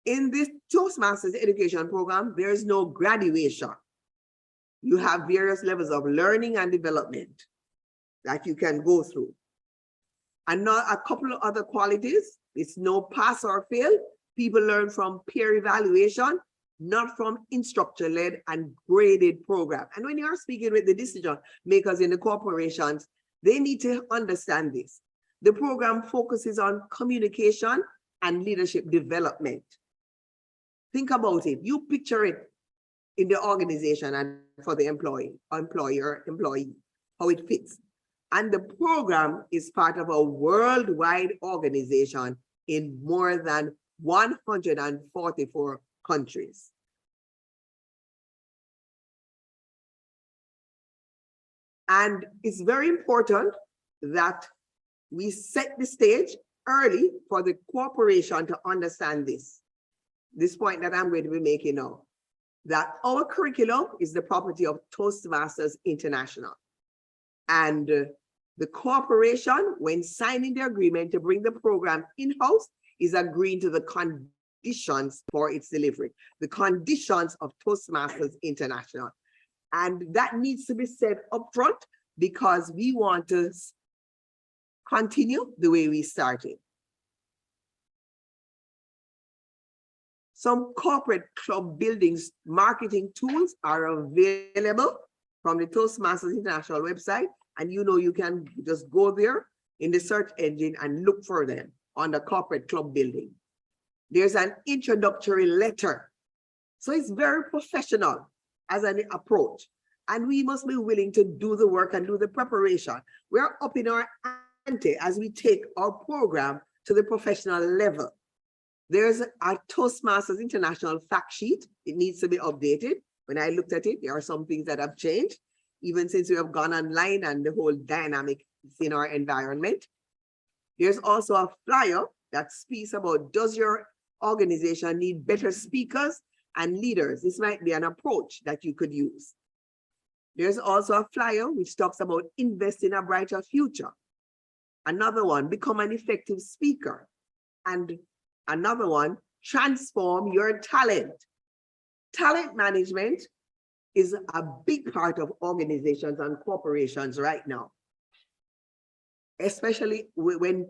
In this Toastmasters education program, there is no graduation. You have various levels of learning and development that you can go through. And now a couple of other qualities. It's no pass or fail. People learn from peer evaluation, not from instructor-led and graded program. And when you're speaking with the decision makers in the corporations, they need to understand this. The program focuses on communication and leadership development. Think about it. You picture it in the organization and for the employee, employer, employee, how it fits. And the program is part of a worldwide organization in more than 144 countries. And it's very important that we set the stage early for the corporation to understand this point that I'm going to be making now, that our curriculum is the property of Toastmasters International. And the corporation, when signing the agreement to bring the program in-house, is agreeing to the conditions for its delivery, the conditions of Toastmasters International. And that needs to be said upfront because we want to continue the way we started. Some corporate club buildings marketing tools are available from the Toastmasters International website. And you can just go there in the search engine and look for them on the corporate club building. There's an introductory letter. So it's very professional as an approach. And we must be willing to do the work and do the preparation. We're up in our ante as we take our program to the professional level. There's a Toastmasters International fact sheet. It needs to be updated. When I looked at it, there are some things that have changed, even since we have gone online and the whole dynamic in our environment. There's also a flyer that speaks about, does your organization need better speakers and leaders? This might be an approach that you could use. There's also a flyer which talks about invest in a brighter future. Another one, become an effective speaker. And another one, transform your talent. Talent management is a big part of organizations and corporations right now, especially when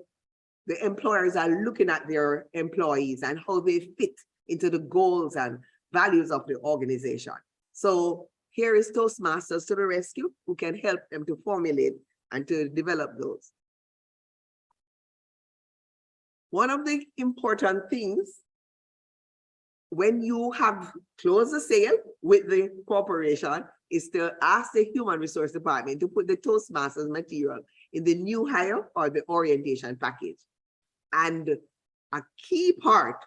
the employers are looking at their employees and how they fit into the goals and values of the organization. So here is Toastmasters to the rescue, who can help them to formulate and to develop those. One of the important things when you have closed the sale with the corporation is to ask the human resource department to put the Toastmasters material in the new hire or the orientation package. And a key part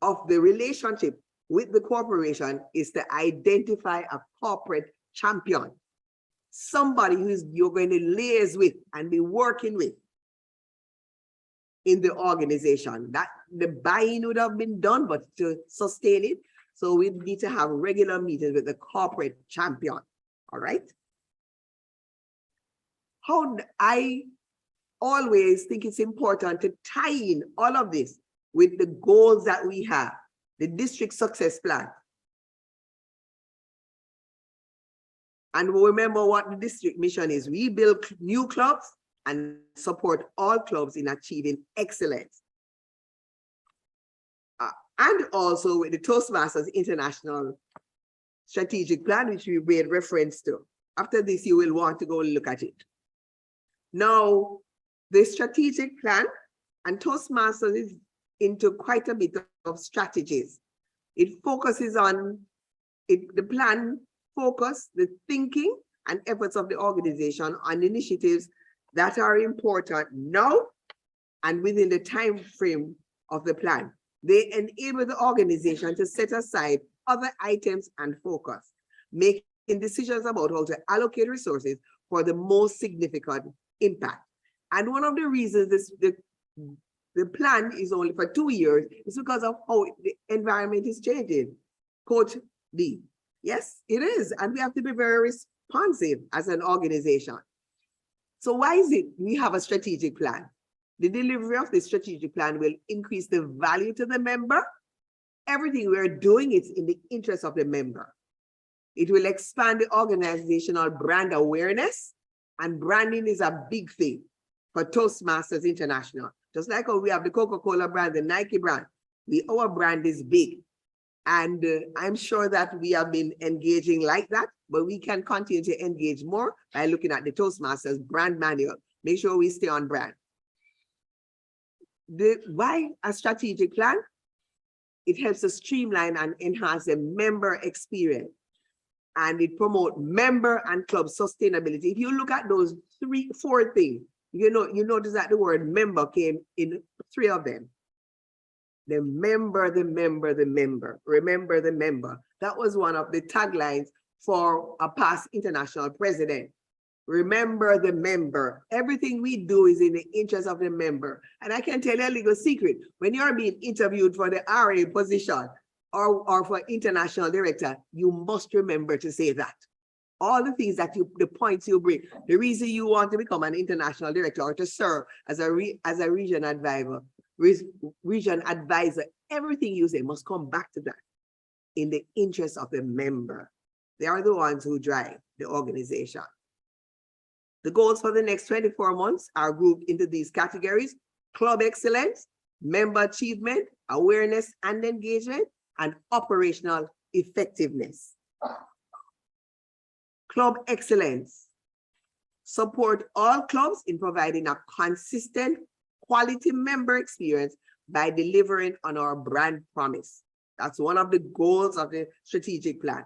of the relationship with the corporation is to identify a corporate champion, somebody who you're going to liaise with and be working with in the organization. That the buy-in would have been done, but to sustain it, so we need to have regular meetings with the corporate champion. All right. How I always think it's important to tie in all of this with the goals that we have, the district success plan. And remember what the district mission is. We build new clubs and support all clubs in achieving excellence. And also with the Toastmasters International Strategic Plan, which we made reference to. After this, you will want to go look at it. Now, the strategic plan and Toastmasters is into quite a bit of strategies. It focuses on the plan focus, the thinking and efforts of the organization on initiatives that are important now and within the time frame of the plan. They enable the organization to set aside other items and focus, making decisions about how to allocate resources for the most significant impact. And one of the reasons the plan is only for 2 years is because of how the environment is changing. Quote B. Yes, it is. And we have to be very responsive as an organization. So why is it we have a strategic plan? The delivery of the strategic plan will increase the value to the member. Everything we're doing is in the interest of the member. It will expand the organizational brand awareness, and branding is a big thing for Toastmasters International. Just like how we have the Coca-Cola brand, the Nike brand, our brand is big. And I'm sure that we have been engaging like that, but we can continue to engage more by looking at the Toastmasters brand manual. Make sure we stay on brand. Why a strategic plan? It helps us streamline and enhance the member experience. And it promotes member and club sustainability. If you look at those 4 things, you notice that the word member came in 3 of them. The member, the member, the member. Remember the member. That was one of the taglines for a past international president. Remember the member. Everything we do is in the interest of the member. And I can tell you a little secret. When you're being interviewed for the RA position or for international director, you must remember to say that. All the things that the points you bring, the reason you want to become an international director or to serve as a region advisor, everything you say must come back to that in the interest of the member. They are the ones who drive the organization. The goals for the next 24 months are grouped into these categories: club excellence, member achievement, awareness and engagement, and operational effectiveness. Club excellence. Support all clubs in providing a consistent quality member experience by delivering on our brand promise. That's one of the goals of the strategic plan.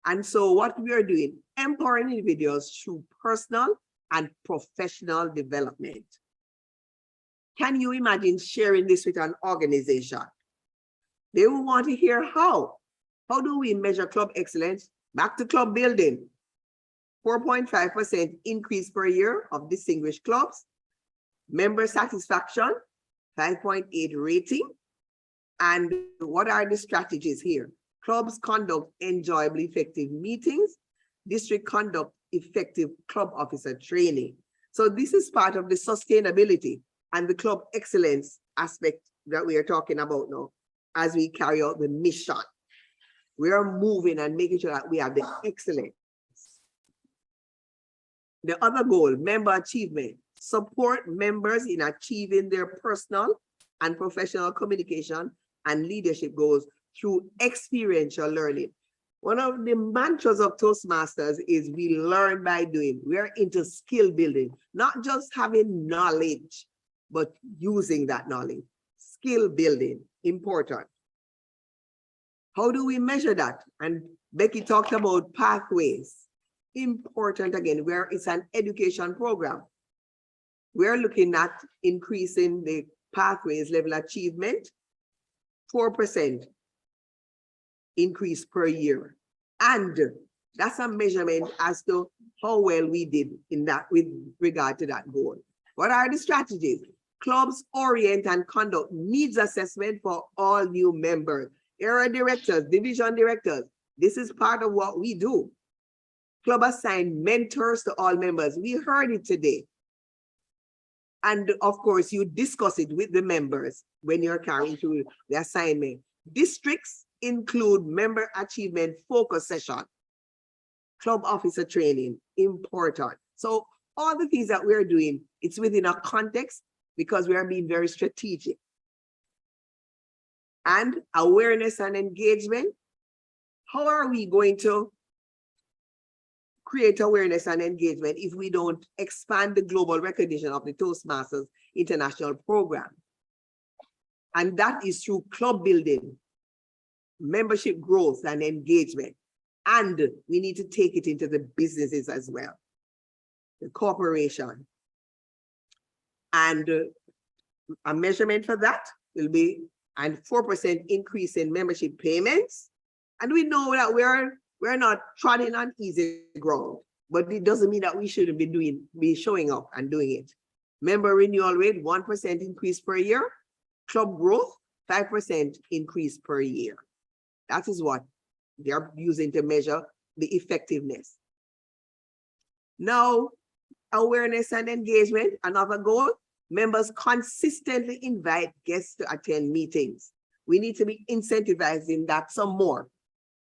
And so what we are doing, empowering individuals through personal and professional development. Can you imagine sharing this with an organization? They will want to hear how. How do we measure club excellence? Back to club building. 4.5% increase per year of distinguished clubs. Member satisfaction, 5.8 rating. And what are the strategies here? Clubs conduct enjoyable, effective meetings. District conduct effective club officer training. So this is part of the sustainability and the club excellence aspect that we are talking about now. as we carry out the mission. We are moving and making sure that we have the excellence. The other goal, member achievement, support members in achieving their personal and professional communication and leadership goals through experiential learning. One of the mantras of Toastmasters is we learn by doing. We are into skill building, not just having knowledge, but using that knowledge. Skill building, important. How do we measure that? And Becky talked about pathways. Important again, where it's an education program. We're looking at increasing the pathways level achievement, 4% increase per year. And that's a measurement as to how well we did in that with regard to that goal. What are the strategies? Clubs orient and conduct needs assessment for all new members. Area directors, division directors, this is part of what we do. Club assign mentors to all members. We heard it today. And of course, you discuss it with the members when you're carrying through the assignment. Districts include member achievement focus session, club officer training, important. So all the things that we're doing, it's within a context because we are being very strategic. And awareness and engagement. How are we going to create awareness and engagement if we don't expand the global recognition of the Toastmasters International Program? And that is through club building, membership growth and engagement. And we need to take it into the businesses as well, the corporation. And a measurement for that will be a 4% increase in membership payments. And we know that we're not treading on easy ground, but it doesn't mean that we shouldn't be showing up and doing it. Member renewal rate, 1% increase per year. Club growth, 5% increase per year. That is what they're using to measure the effectiveness. Now, awareness and engagement, another goal. Members consistently invite guests to attend meetings. We need to be incentivizing that some more.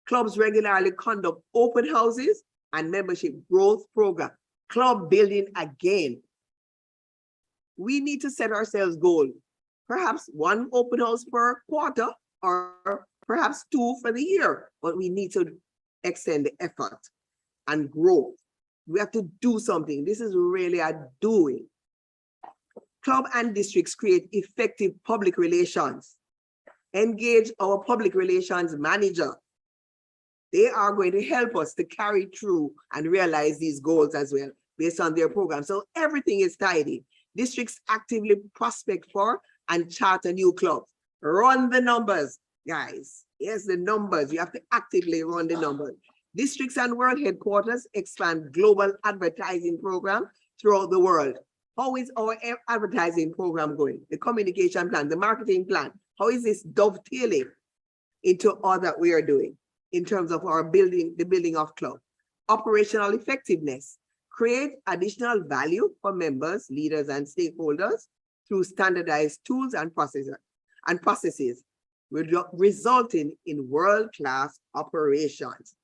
Clubs regularly conduct open houses and membership growth program. Club building again. We need to set ourselves goals. Perhaps 1 open house per quarter or perhaps 2 for the year, but we need to extend the effort and grow. We have to do something. This is really a doing. Club and districts create effective public relations. Engage our public relations manager. They are going to help us to carry through and realize these goals as well based on their program. So everything is tidy. Districts actively prospect for and charter new clubs. Run the numbers, guys. Here's the numbers. You have to actively run the numbers. Districts and world headquarters expand global advertising program throughout the world. How is our advertising program going? The communication plan, the marketing plan. How is this dovetailing into all that we are doing in terms of our building, the building of club? Operational effectiveness. Create additional value for members, leaders, and stakeholders through standardized tools and processes, resulting in world-class operations.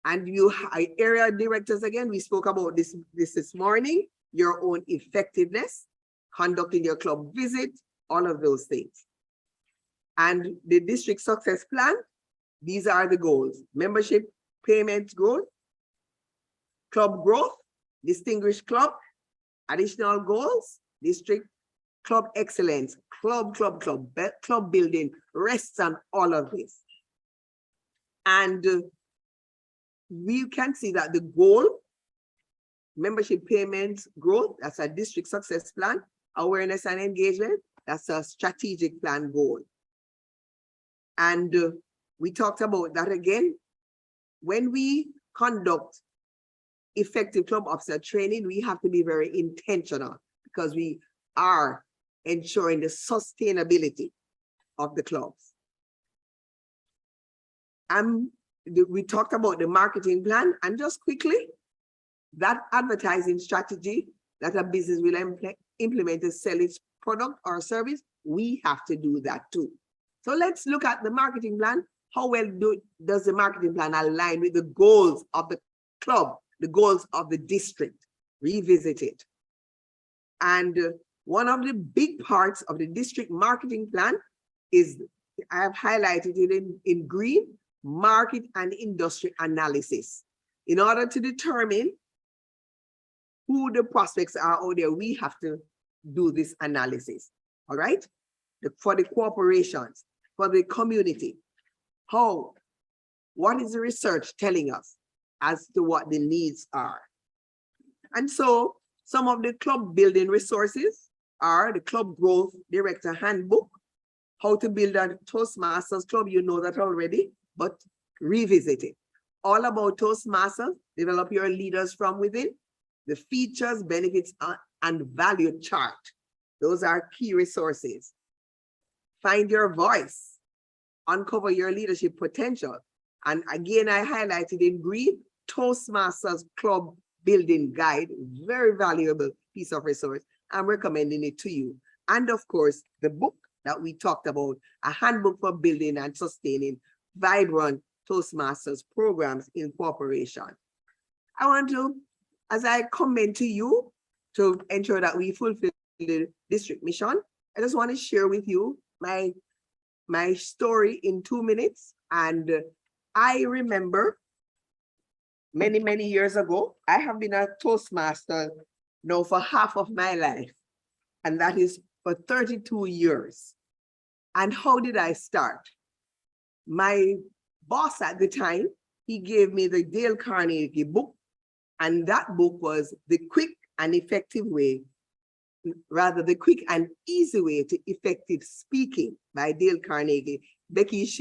And you area directors, again, we spoke about this morning, your own effectiveness, conducting your club visit, all of those things. And the district success plan, these are the goals: membership payments growth, club growth, distinguished club, additional goals, district club excellence, club building rests on all of this. And we can see that the goal, membership payments growth, that's a district success plan. Awareness and engagement, that's a strategic plan goal. And we talked about that again. When we conduct effective club officer training, we have to be very intentional because we are ensuring the sustainability of the clubs. We talked about the marketing plan, and just quickly, that advertising strategy that a business will implement to sell its product or service, we have to do that too. So let's look at the marketing plan. How well does the marketing plan align with the goals of the club, the goals of the district? Revisit it. And one of the big parts of the district marketing plan is, I have highlighted it in green, market and industry analysis. In order to determine who the prospects are out there, we have to do this analysis, all right? For the corporations, for the community. What is the research telling us as to what the needs are? And so some of the club building resources are the Club Growth Director Handbook, how to build a Toastmasters club, you know that already, but revisit it. All about Toastmasters, develop your leaders from within, the features, benefits, and value chart. Those are key resources. Find your voice, uncover your leadership potential. And again, I highlighted in green, Toastmasters Club Building Guide, very valuable piece of resource. I'm recommending it to you. And of course, the book that we talked about, a handbook for building and sustaining vibrant Toastmasters programs in corporation. I want to, as I commend to you to ensure that we fulfill the district mission, I just want to share with you my story in 2 minutes. And I remember many, many years ago, I have been a Toastmaster now for half of my life, and that is for 32 years. And how did I start? My boss at the time, he gave me the Dale Carnegie book, and that book was The Quick and Effective Way, rather the quick and easy way to effective speaking by Dale Carnegie. Becky is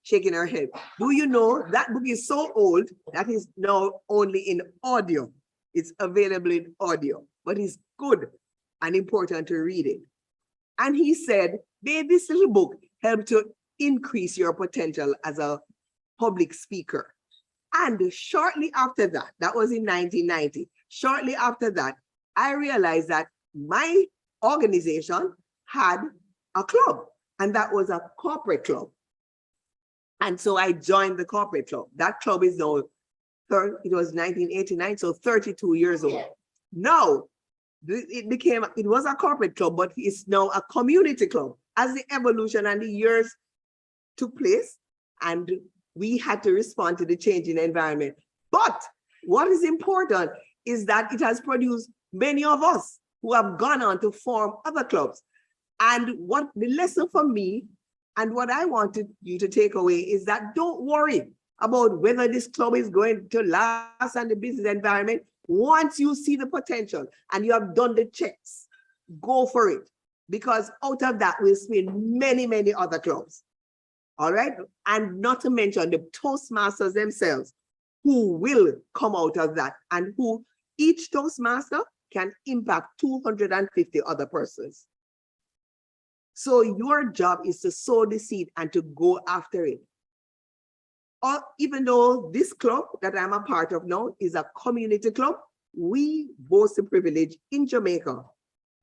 shaking her head. Do you know that book is so old that is now only in audio? It's available in audio, but it's good and important to read it. And he said, babe, this little book helped to increase your potential as a public speaker. And shortly after that, that was in 1990, shortly after that, I realized that my organization had a club, and that was a corporate club. And so I joined the corporate club. That club is now, it was 1989, so 32 years old. Now, it was a corporate club, but it's now a community club. As the evolution and the years took place, and we had to respond to the changing environment. But what is important is that it has produced many of us who have gone on to form other clubs. And what the lesson for me and what I wanted you to take away is that don't worry about whether this club is going to last in the business environment. Once you see the potential and you have done the checks, go for it. Because out of that will spin many, many other clubs. All right. And not to mention the Toastmasters themselves who will come out of that, and who each Toastmaster can impact 250 other persons. So your job is to sow the seed and to go after it. Or even though this club that I'm a part of now is a community club, we boast the privilege in Jamaica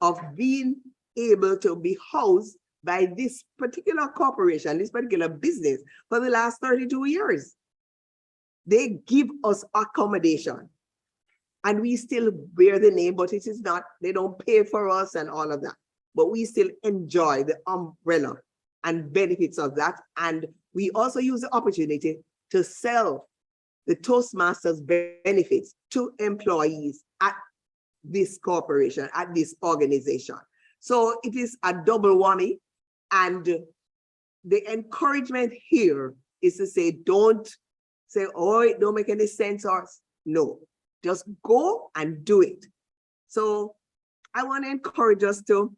of being able to be housed by this particular corporation, this particular business for the last 32 years. They give us accommodation and we still bear the name, but it is not, they don't pay for us and all of that, but we still enjoy the umbrella and benefits of that. And we also use the opportunity to sell the Toastmasters benefits to employees at this corporation, at this organization. So it is a double whammy. And the encouragement here is to say, don't say, oh, it don't make any sense, or no, just go and do it. So I want to encourage us to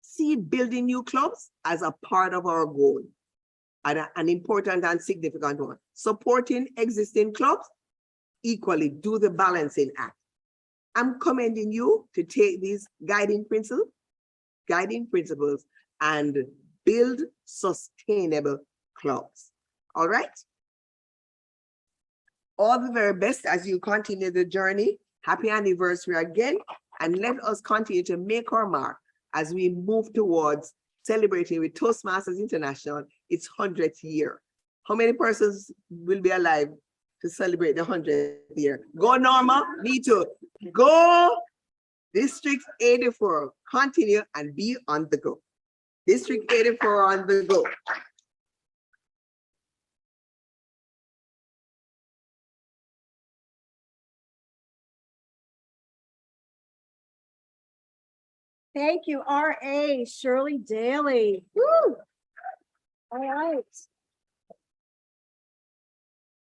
see building new clubs as a part of our goal, and an important and significant one. Supporting existing clubs, equally do the balancing act. I'm commending you to take these guiding principles and build sustainable clubs. All right. All the very best as you continue the journey. Happy anniversary again. And let us continue to make our mark as we move towards celebrating with Toastmasters International its 100th year. How many persons will be alive to celebrate the 100th year? Go Norma, me too. Go District 84, continue and be on the go. District 84 on the go. Thank you, RA Shirley Daly. Woo! All right.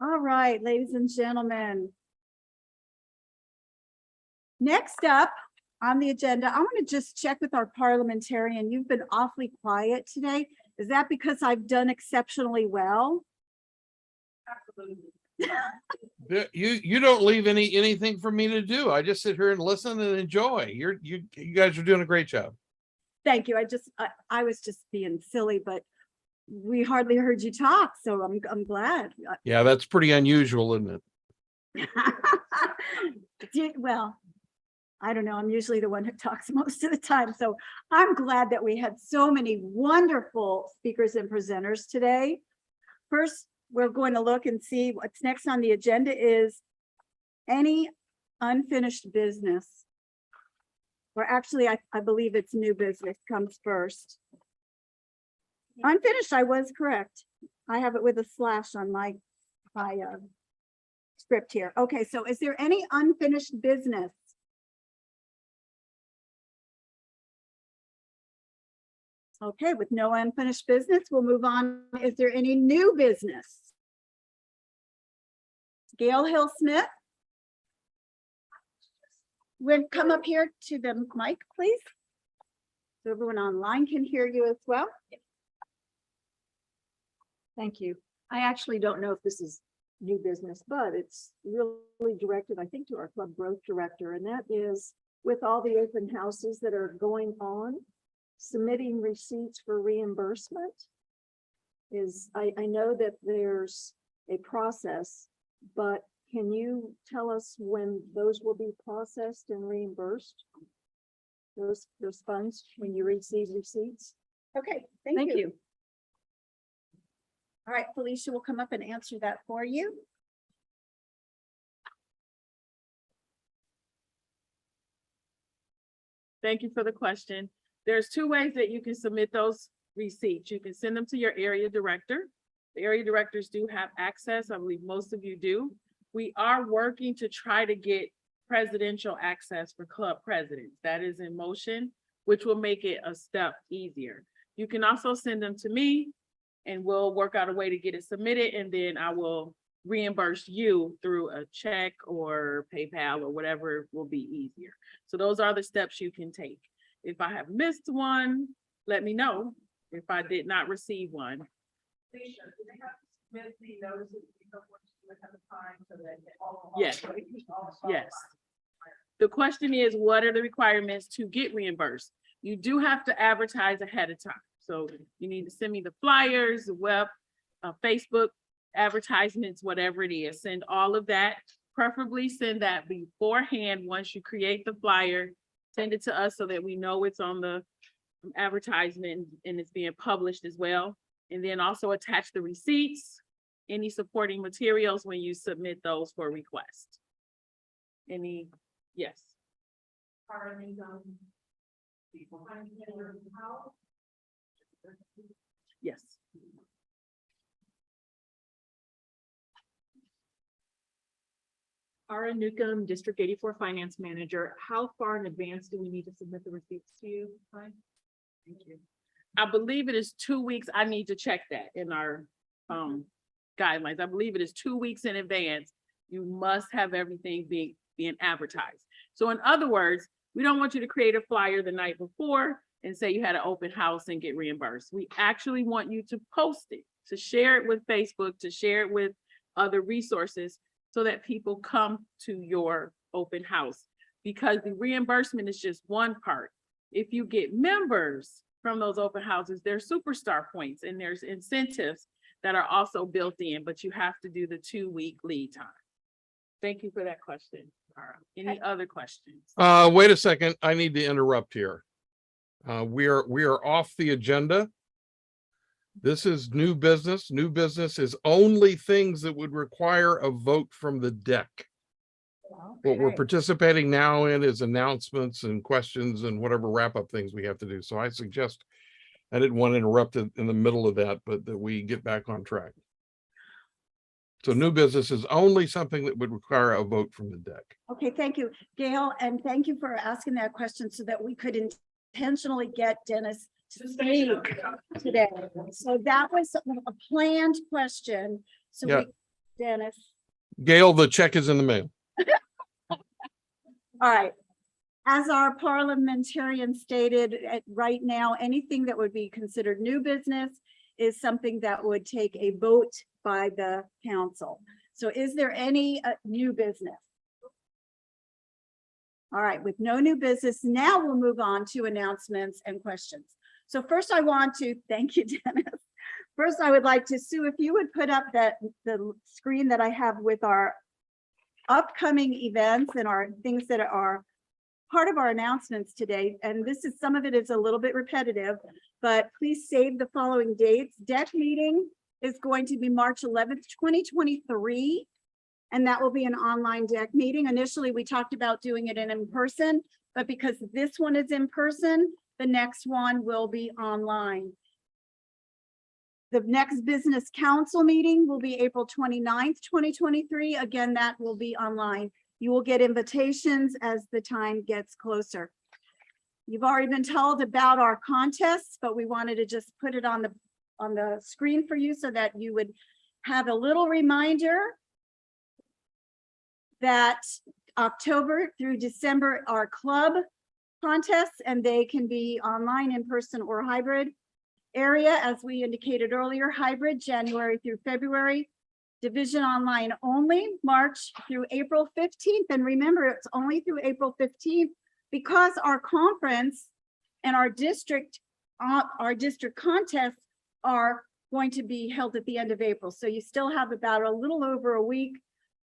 All right, ladies and gentlemen. Next up on the agenda, I want to just check with our parliamentarian. You've been awfully quiet today. Is that because I've done exceptionally well? You don't leave anything for me to do. I just sit here and listen and enjoy. You guys are doing a great job. Thank you. I was just being silly, but we hardly heard you talk, so I'm glad. Yeah, that's pretty unusual, isn't it? Well, I don't know. I'm usually the one who talks most of the time, so I'm glad that we had so many wonderful speakers and presenters today. First, we're going to look and see what's next on the agenda is any unfinished business. Or actually, I believe it's new business comes first. Unfinished, I was correct. I have it with a slash on my script here. Okay, so is there any unfinished business? Okay, with no unfinished business, we'll move on. Is there any new business? Gail Hill Smith. Come up here to the mic, please. So everyone online can hear you as well. Thank you. I actually don't know if this is new business, but it's really directed, I think, to our club growth director, and that is with all the open houses that are going on, submitting receipts for reimbursement is, I know that there's a process, but can you tell us when those will be processed and reimbursed? Those funds when you receive receipts? Okay, thank you. All right, Felicia will come up and answer that for you. Thank you for the question. There's two ways that you can submit those receipts. You can send them to your area director. The area directors do have access. I believe most of you do. We are working to try to get presidential access for club presidents. That is in motion, which will make it a step easier. You can also send them to me and we'll work out a way to get it submitted, and then I will reimburse you through a check or PayPal or whatever will be easier. So those are the steps you can take. If I have missed one, let me know if I did not receive one. Yes, yes. The question is, what are the requirements to get reimbursed? You do have to advertise ahead of time. So you need to send me the flyers, the web, Facebook advertisements, whatever it is. Send all of that. Preferably send that beforehand. Once you create the flyer, send it to us so that we know it's on the advertisement and it's being published as well. And then also attach the receipts, any supporting materials when you submit those for request. Any, yes. Yes. Ara Newcomb, District 84 Finance Manager. How far in advance do we need to submit the receipts to you? Thank you. I believe it is 2 weeks. I need to check that in our guidelines. I believe it is 2 weeks in advance. You must have everything being advertised. So in other words, we don't want you to create a flyer the night before and say you had an open house and get reimbursed. We actually want you to post it, to share it with Facebook, to share it with other resources so that people come to your open house, because the reimbursement is just one part. If you get members from those open houses, there's superstar points and there's incentives that are also built in, but you have to do the 2-week lead time. Thank you for that question, Tara. Any other questions? Wait a second. I need to interrupt here. We are off the agenda. This is new business. New business is only things that would require a vote from the deck. What we're Okay. participating now in is announcements and questions and whatever wrap-up things we have to do. So I suggest, I didn't want to interrupt it in the middle of that, but that we get back on track. So new business is only something that would require a vote from the deck. Okay, thank you, Gail, and thank you for asking that question so that we could intentionally get Dennis to speak today. So that was a planned question. So Yeah. Dennis. Gail, the check is in the mail. All right. As our parliamentarian stated, right now, anything that would be considered new business is something that would take a vote by the council. So is there any new business? All right, with no new business, now we'll move on to announcements and questions. So first I want to thank you, Dennis. First, I would like to, Sue, if you would put up the screen that I have with our upcoming events and our things that are part of our announcements today. And this is, some of it is a little bit repetitive, but please save the following dates. DEC meeting is going to be March 11th, 2023. And that will be an online DEC meeting. Initially, we talked about doing it in person, but because this one is in person, the next one will be online. The next business council meeting will be April 29th, 2023. Again, that will be online. You will get invitations as the time gets closer. You've already been told about our contests, but we wanted to just put it on the screen for you so that you would have a little reminder that October through December are club contests, and they can be online, in person, or hybrid. Area, as we indicated earlier, hybrid January through February. Division online only, March through April 15th. And remember, it's only through April 15th because our conference and our district contests are going to be held at the end of April. So you still have about a little over a week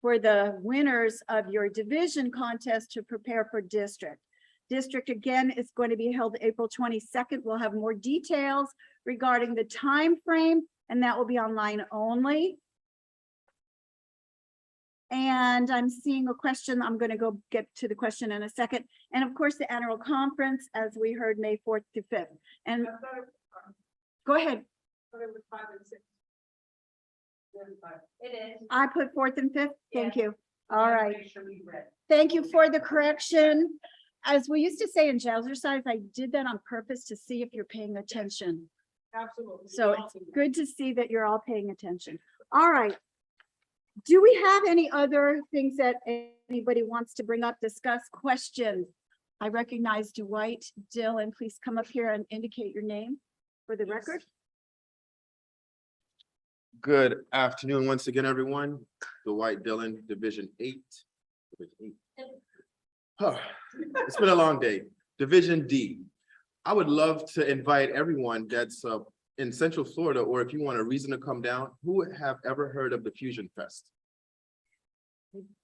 for the winners of your division contest to prepare for district. District, again, is going to be held April 22nd. We'll have more details regarding the time frame, and that will be online only. And I'm seeing a question. I'm going to go get to the question in a second. And of course, the annual conference, as we heard, May 4th to 5th. And go ahead. It is. I put 4th and 5th. Thank you. All right. Thank you for the correction. As we used to say in Jazzercise, I did that on purpose to see if you're paying attention. Absolutely. So it's good to see that you're all paying attention. All right. Do we have any other things that anybody wants to bring up, discuss, questions? I recognize Dwight Dillon. Please come up here and indicate your name for the record. Good afternoon once again, everyone. Dwight Dillon, Division 8. Huh. It's been a long day. Division D. I would love to invite everyone that's in Central Florida, or if you want a reason to come down, who would have ever heard of the Fusion Fest?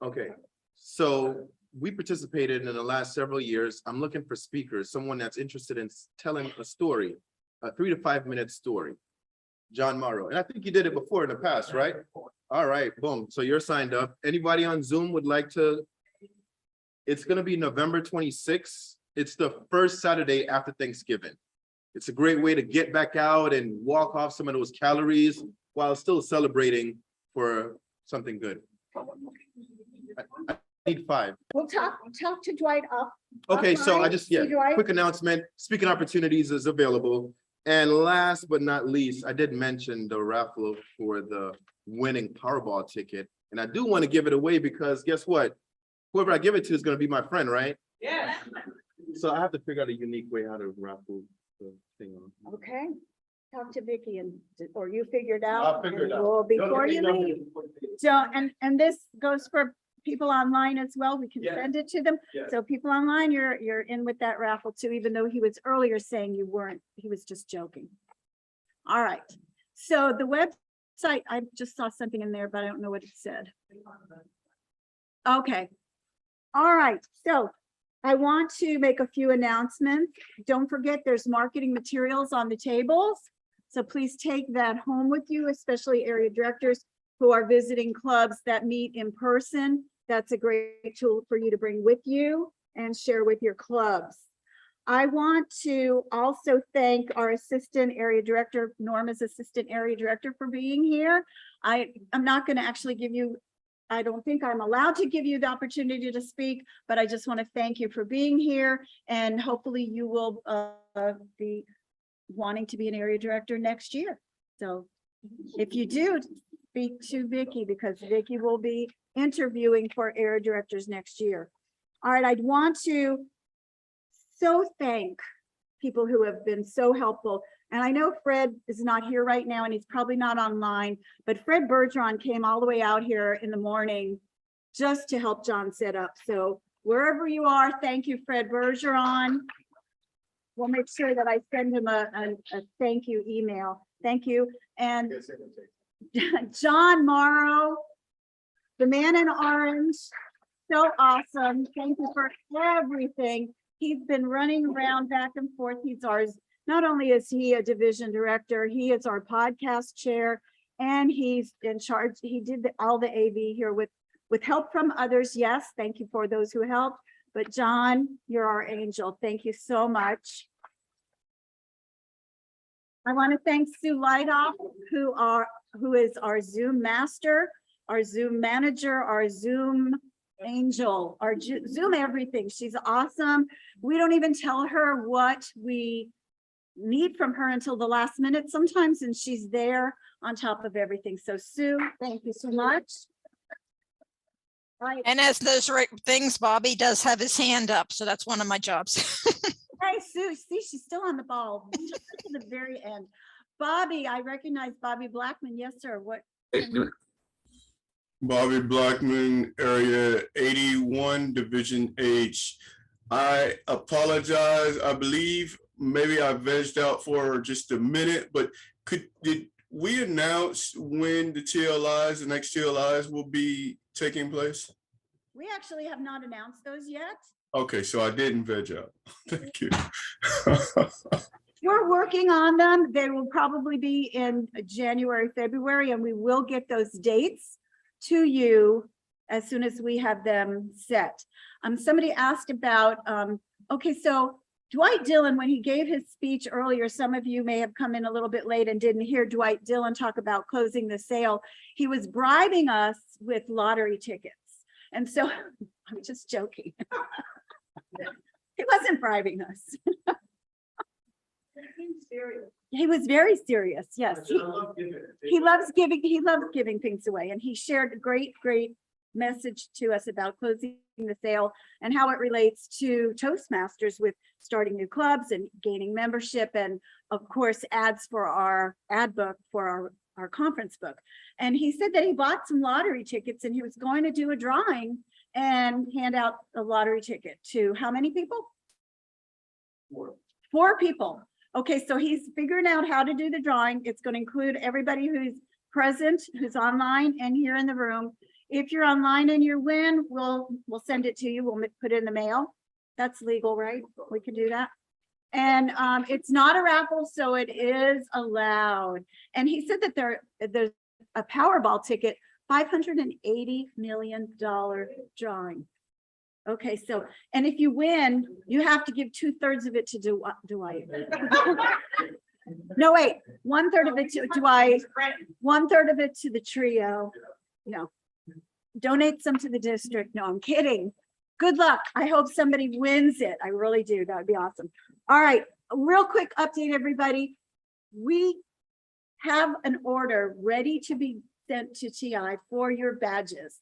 Okay, so we participated in the last several years. I'm looking for speakers, someone that's interested in telling a story, a 3 to 5 minute story. John Morrow, and I think you did it before in the past, right? All right, boom. So you're signed up. Anybody on Zoom would like to? It's going to be November 26th. It's the first Saturday after Thanksgiving. It's a great way to get back out and walk off some of those calories while still celebrating for something good. I need 5. We'll talk to Dwight up. Okay, so I just, See Dwight? quick announcement, speaking opportunities is available. And last but not least, I did mention the raffle for the winning Powerball ticket. And I do want to give it away because guess what? Whoever I give it to is going to be my friend, right? Yeah. So I have to figure out a unique way how to raffle the thing on. Okay. Talk to Vicky or you figure it out. I'll figure it out. Well, before you leave. So, and this goes for people online as well. We can send it to them. So people online, you're in with that raffle too, even though he was earlier saying you weren't, he was just joking. All right. So the website, I just saw something in there, but I don't know what it said. Okay. All right. So I want to make a few announcements. Don't forget, there's marketing materials on the tables. So please take that home with you, especially area directors who are visiting clubs that meet in person. That's a great tool for you to bring with you and share with your clubs. I want to also thank our assistant area director, Norma's assistant area director, for being here. I'm not going to actually give you, I don't think I'm allowed to give you the opportunity to speak, but I just want to thank you for being here, and hopefully you will be wanting to be an area director next year. So if you do, speak to Vicky, because Vicky will be interviewing for area directors next year. All right, I'd want to thank people who have been so helpful. And I know Fred is not here right now and he's probably not online, but Fred Bergeron came all the way out here in the morning just to help John set up. So wherever you are, thank you, Fred Bergeron. We'll make sure that I send him a thank you email. Thank you. And John Morrow, the man in orange, so awesome. Thank you for everything. He's been running around back and forth. He's ours. Not only is he a division director, he is our podcast chair, and he's in charge. He did all the AV here with help from others. Yes, thank you for those who helped. But John, you're our angel. Thank you so much. I want to thank Sue Lightoff, who is our Zoom master, our Zoom manager, our Zoom angel, our Zoom everything. She's awesome. We don't even tell her what we need from her until the last minute sometimes, and she's there on top of everything. So Sue, thank you so much. Right. And as those things, Bobby does have his hand up, so that's one of my jobs. Hey, Sue, see, she's still on the ball to the very end. Bobby, I recognize Bobby Blackman. Yes, sir. What? Bobby Blackman, Area 81, Division H. I apologize. I believe maybe I vegged out for just a minute, but did we announce when the TLIs, the next TLIs will be taking place? We actually have not announced those yet. Okay, so I didn't veg out. Thank you. We're working on them. They will probably be in January, February, and we will get those dates to you as soon as we have them set. Somebody asked about, okay, so Dwight Dillon, when he gave his speech earlier, some of you may have come in a little bit late and didn't hear Dwight Dillon talk about closing the sale. He was bribing us with lottery tickets. And so I'm just joking. He wasn't bribing us. He was very serious. Yes. He loves giving things away. And he shared a great message to us about closing the sale and how it relates to Toastmasters with starting new clubs and gaining membership, and of course ads for our ad book for our conference book. And he said that he bought some lottery tickets and he was going to do a drawing and hand out a lottery ticket to how many people? Four people. Okay, so he's figuring out how to do the drawing. It's going to include everybody who's present, who's online and here in the room. If you're online and you win, we'll send it to you. We'll put it in the mail. That's legal, right? We can do that. And it's not a raffle, so it is allowed. And he said that there's a Powerball ticket, $580 million drawing. Okay, so, and if you win, you have to give 2/3 of it to Dwight. No, wait, 1/3 of it to Dwight, 1/3 of it to the trio. No, donate some to the district. No, I'm kidding. Good luck. I hope somebody wins it. I really do. That would be awesome. All right, a real quick update, everybody. We have an order ready to be sent to TI for your badges.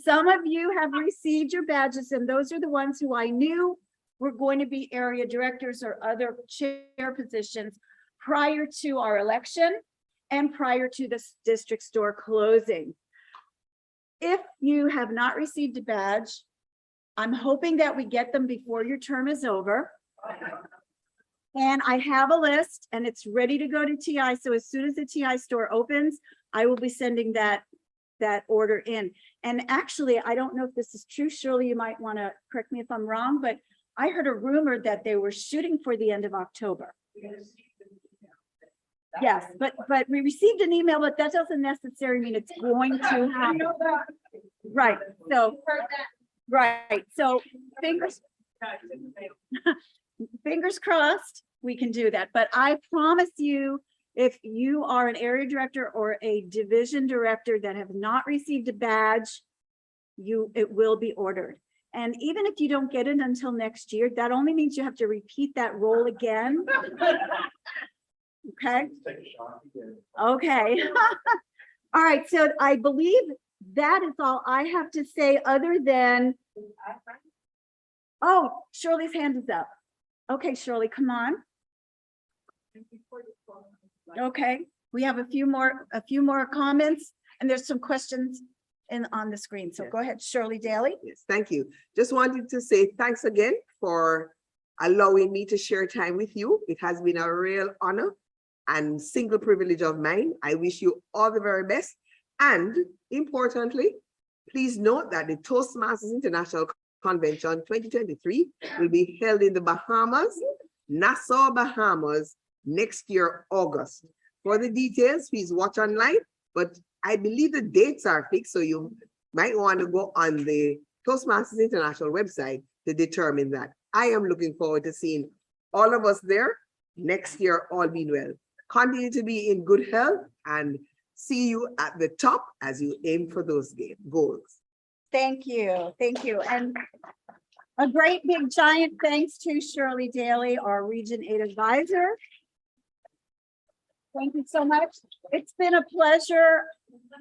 Some of you have received your badges, and those are the ones who I knew were going to be area directors or other chair positions prior to our election and prior to the district store closing. If you have not received a badge, I'm hoping that we get them before your term is over. And I have a list and it's ready to go to TI. So as soon as the TI store opens, I will be sending that order in. And actually, I don't know if this is true. Shirley, you might want to correct me if I'm wrong, but I heard a rumor that they were shooting for the end of October. Yes, but we received an email, but that doesn't necessarily mean it's going to happen. Right, so, right, so fingers crossed, we can do that. But I promise you, if you are an area director or a division director that have not received a badge, it will be ordered. And even if you don't get it until next year, that only means you have to repeat that role again. Okay. Okay. All right. So I believe that is all I have to say other than, oh, Shirley's hand is up. Okay, Shirley, come on. Okay, we have a few more comments, and there's some questions on the screen. So go ahead, Shirley Daly. Yes, thank you. Just wanted to say thanks again for allowing me to share time with you. It has been a real honor and single privilege of mine. I wish you all the very best. And importantly, please note that the Toastmasters International Convention 2023 will be held in the Bahamas, Nassau, Bahamas, next year, August. For the details, please watch online, but I believe the dates are fixed, so you might want to go on the Toastmasters International website to determine that. I am looking forward to seeing all of us there next year, all being well. Continue to be in good health and see you at the top as you aim for those goals. Thank you. Thank you. And a great big giant thanks to Shirley Daly, our Region 8 advisor. Thank you so much. It's been a pleasure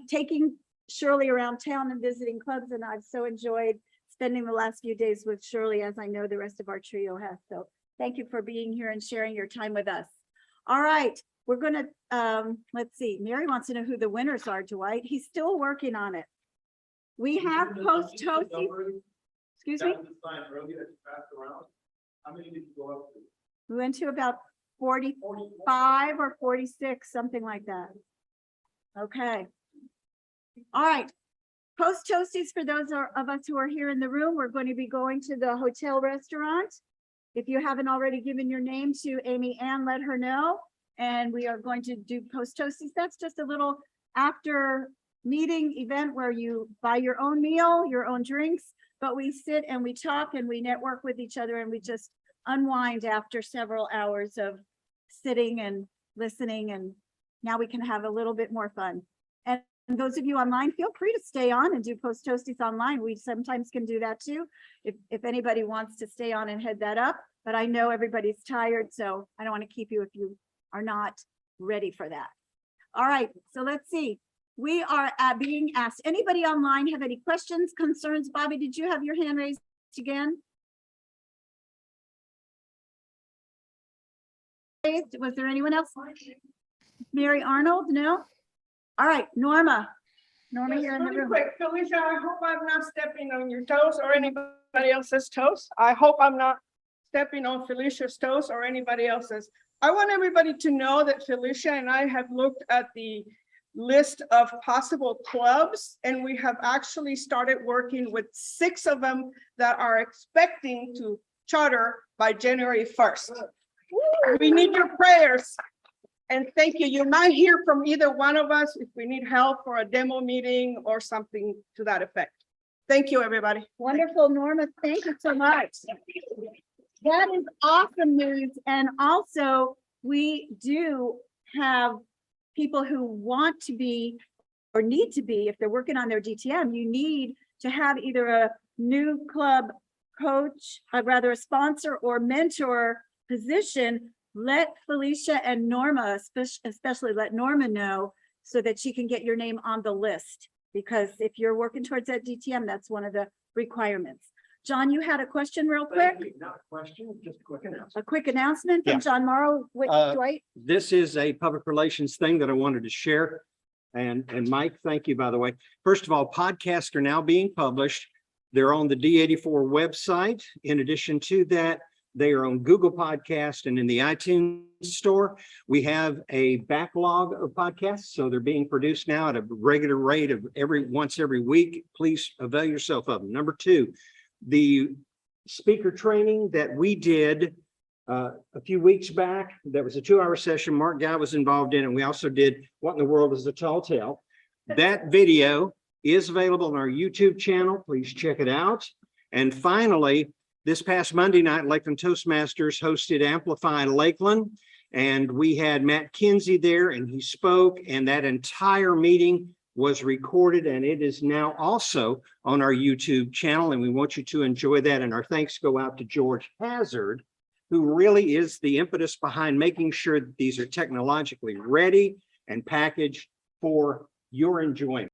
taking Shirley around town and visiting clubs, and I've so enjoyed spending the last few days with Shirley, as I know the rest of our trio has. So thank you for being here and sharing your time with us. All right, we're gonna, let's see, Mary wants to know who the winners are, Dwight. He's still working on it. We have post-toasting. Excuse me? We went to about 45 or 46, something like that. Okay. All right. Post toasties, for those of us who are here in the room, we're going to be going to the hotel restaurant. If you haven't already given your name to Amy Ann, let her know. And we are going to do post toasties. That's just a little after meeting event where you buy your own meal, your own drinks, but we sit and we talk and we network with each other, and we just unwind after several hours of sitting and listening, and now we can have a little bit more fun. And those of you online, feel free to stay on and do post toasties online. We sometimes can do that too, if anybody wants to stay on and head that up. But I know everybody's tired, so I don't want to keep you if you are not ready for that. All right, so let's see. We are being asked, anybody online have any questions, concerns? Bobby, did you have your hand raised again? Was there anyone else? Mary Arnold? No? All right, Norma. Norma here in the room. Quick, Felicia, I hope I'm not stepping on your toes or anybody else's toes. I hope I'm not stepping on Felicia's toes or anybody else's. I want everybody to know that Felicia and I have looked at the list of possible clubs, and we have actually started working with 6 of them that are expecting to charter by January 1st. We need your prayers. And thank you. You might hear from either one of us if we need help for a demo meeting or something to that effect. Thank you, everybody. Wonderful, Norma. Thank you so much. That is awesome news. And also, we do have people who want to be or need to be, if they're working on their DTM, you need to have either a new club coach, rather a sponsor or mentor position. Let Felicia and Norma, especially let Norma know, so that she can get your name on the list. Because if you're working towards that DTM, that's one of the requirements. John, you had a question real quick? Not a question, just a quick announcement. A quick announcement from Yeah. John Morrow with Dwight? This is a public relations thing that I wanted to share. And Mike, thank you, by the way. First of all, podcasts are now being published. They're on the D84 website. In addition to that, they are on Google Podcast and in the iTunes store. We have a backlog of podcasts, so they're being produced now at a regular rate of once every week. Please avail yourself of them. Number 2, the speaker training that we did a few weeks back. That was a 2-hour session Mark Guy was involved in, and we also did What in the World is a Tall Tale. That video is available on our YouTube channel. Please check it out. And finally, this past Monday night, Lakeland Toastmasters hosted Amplify Lakeland, and we had Matt Kinsey there, and he spoke, and that entire meeting was recorded, and it is now also on our YouTube channel, and we want you to enjoy that. And our thanks go out to George Hazard, who really is the impetus behind making sure that these are technologically ready and packaged for your enjoyment.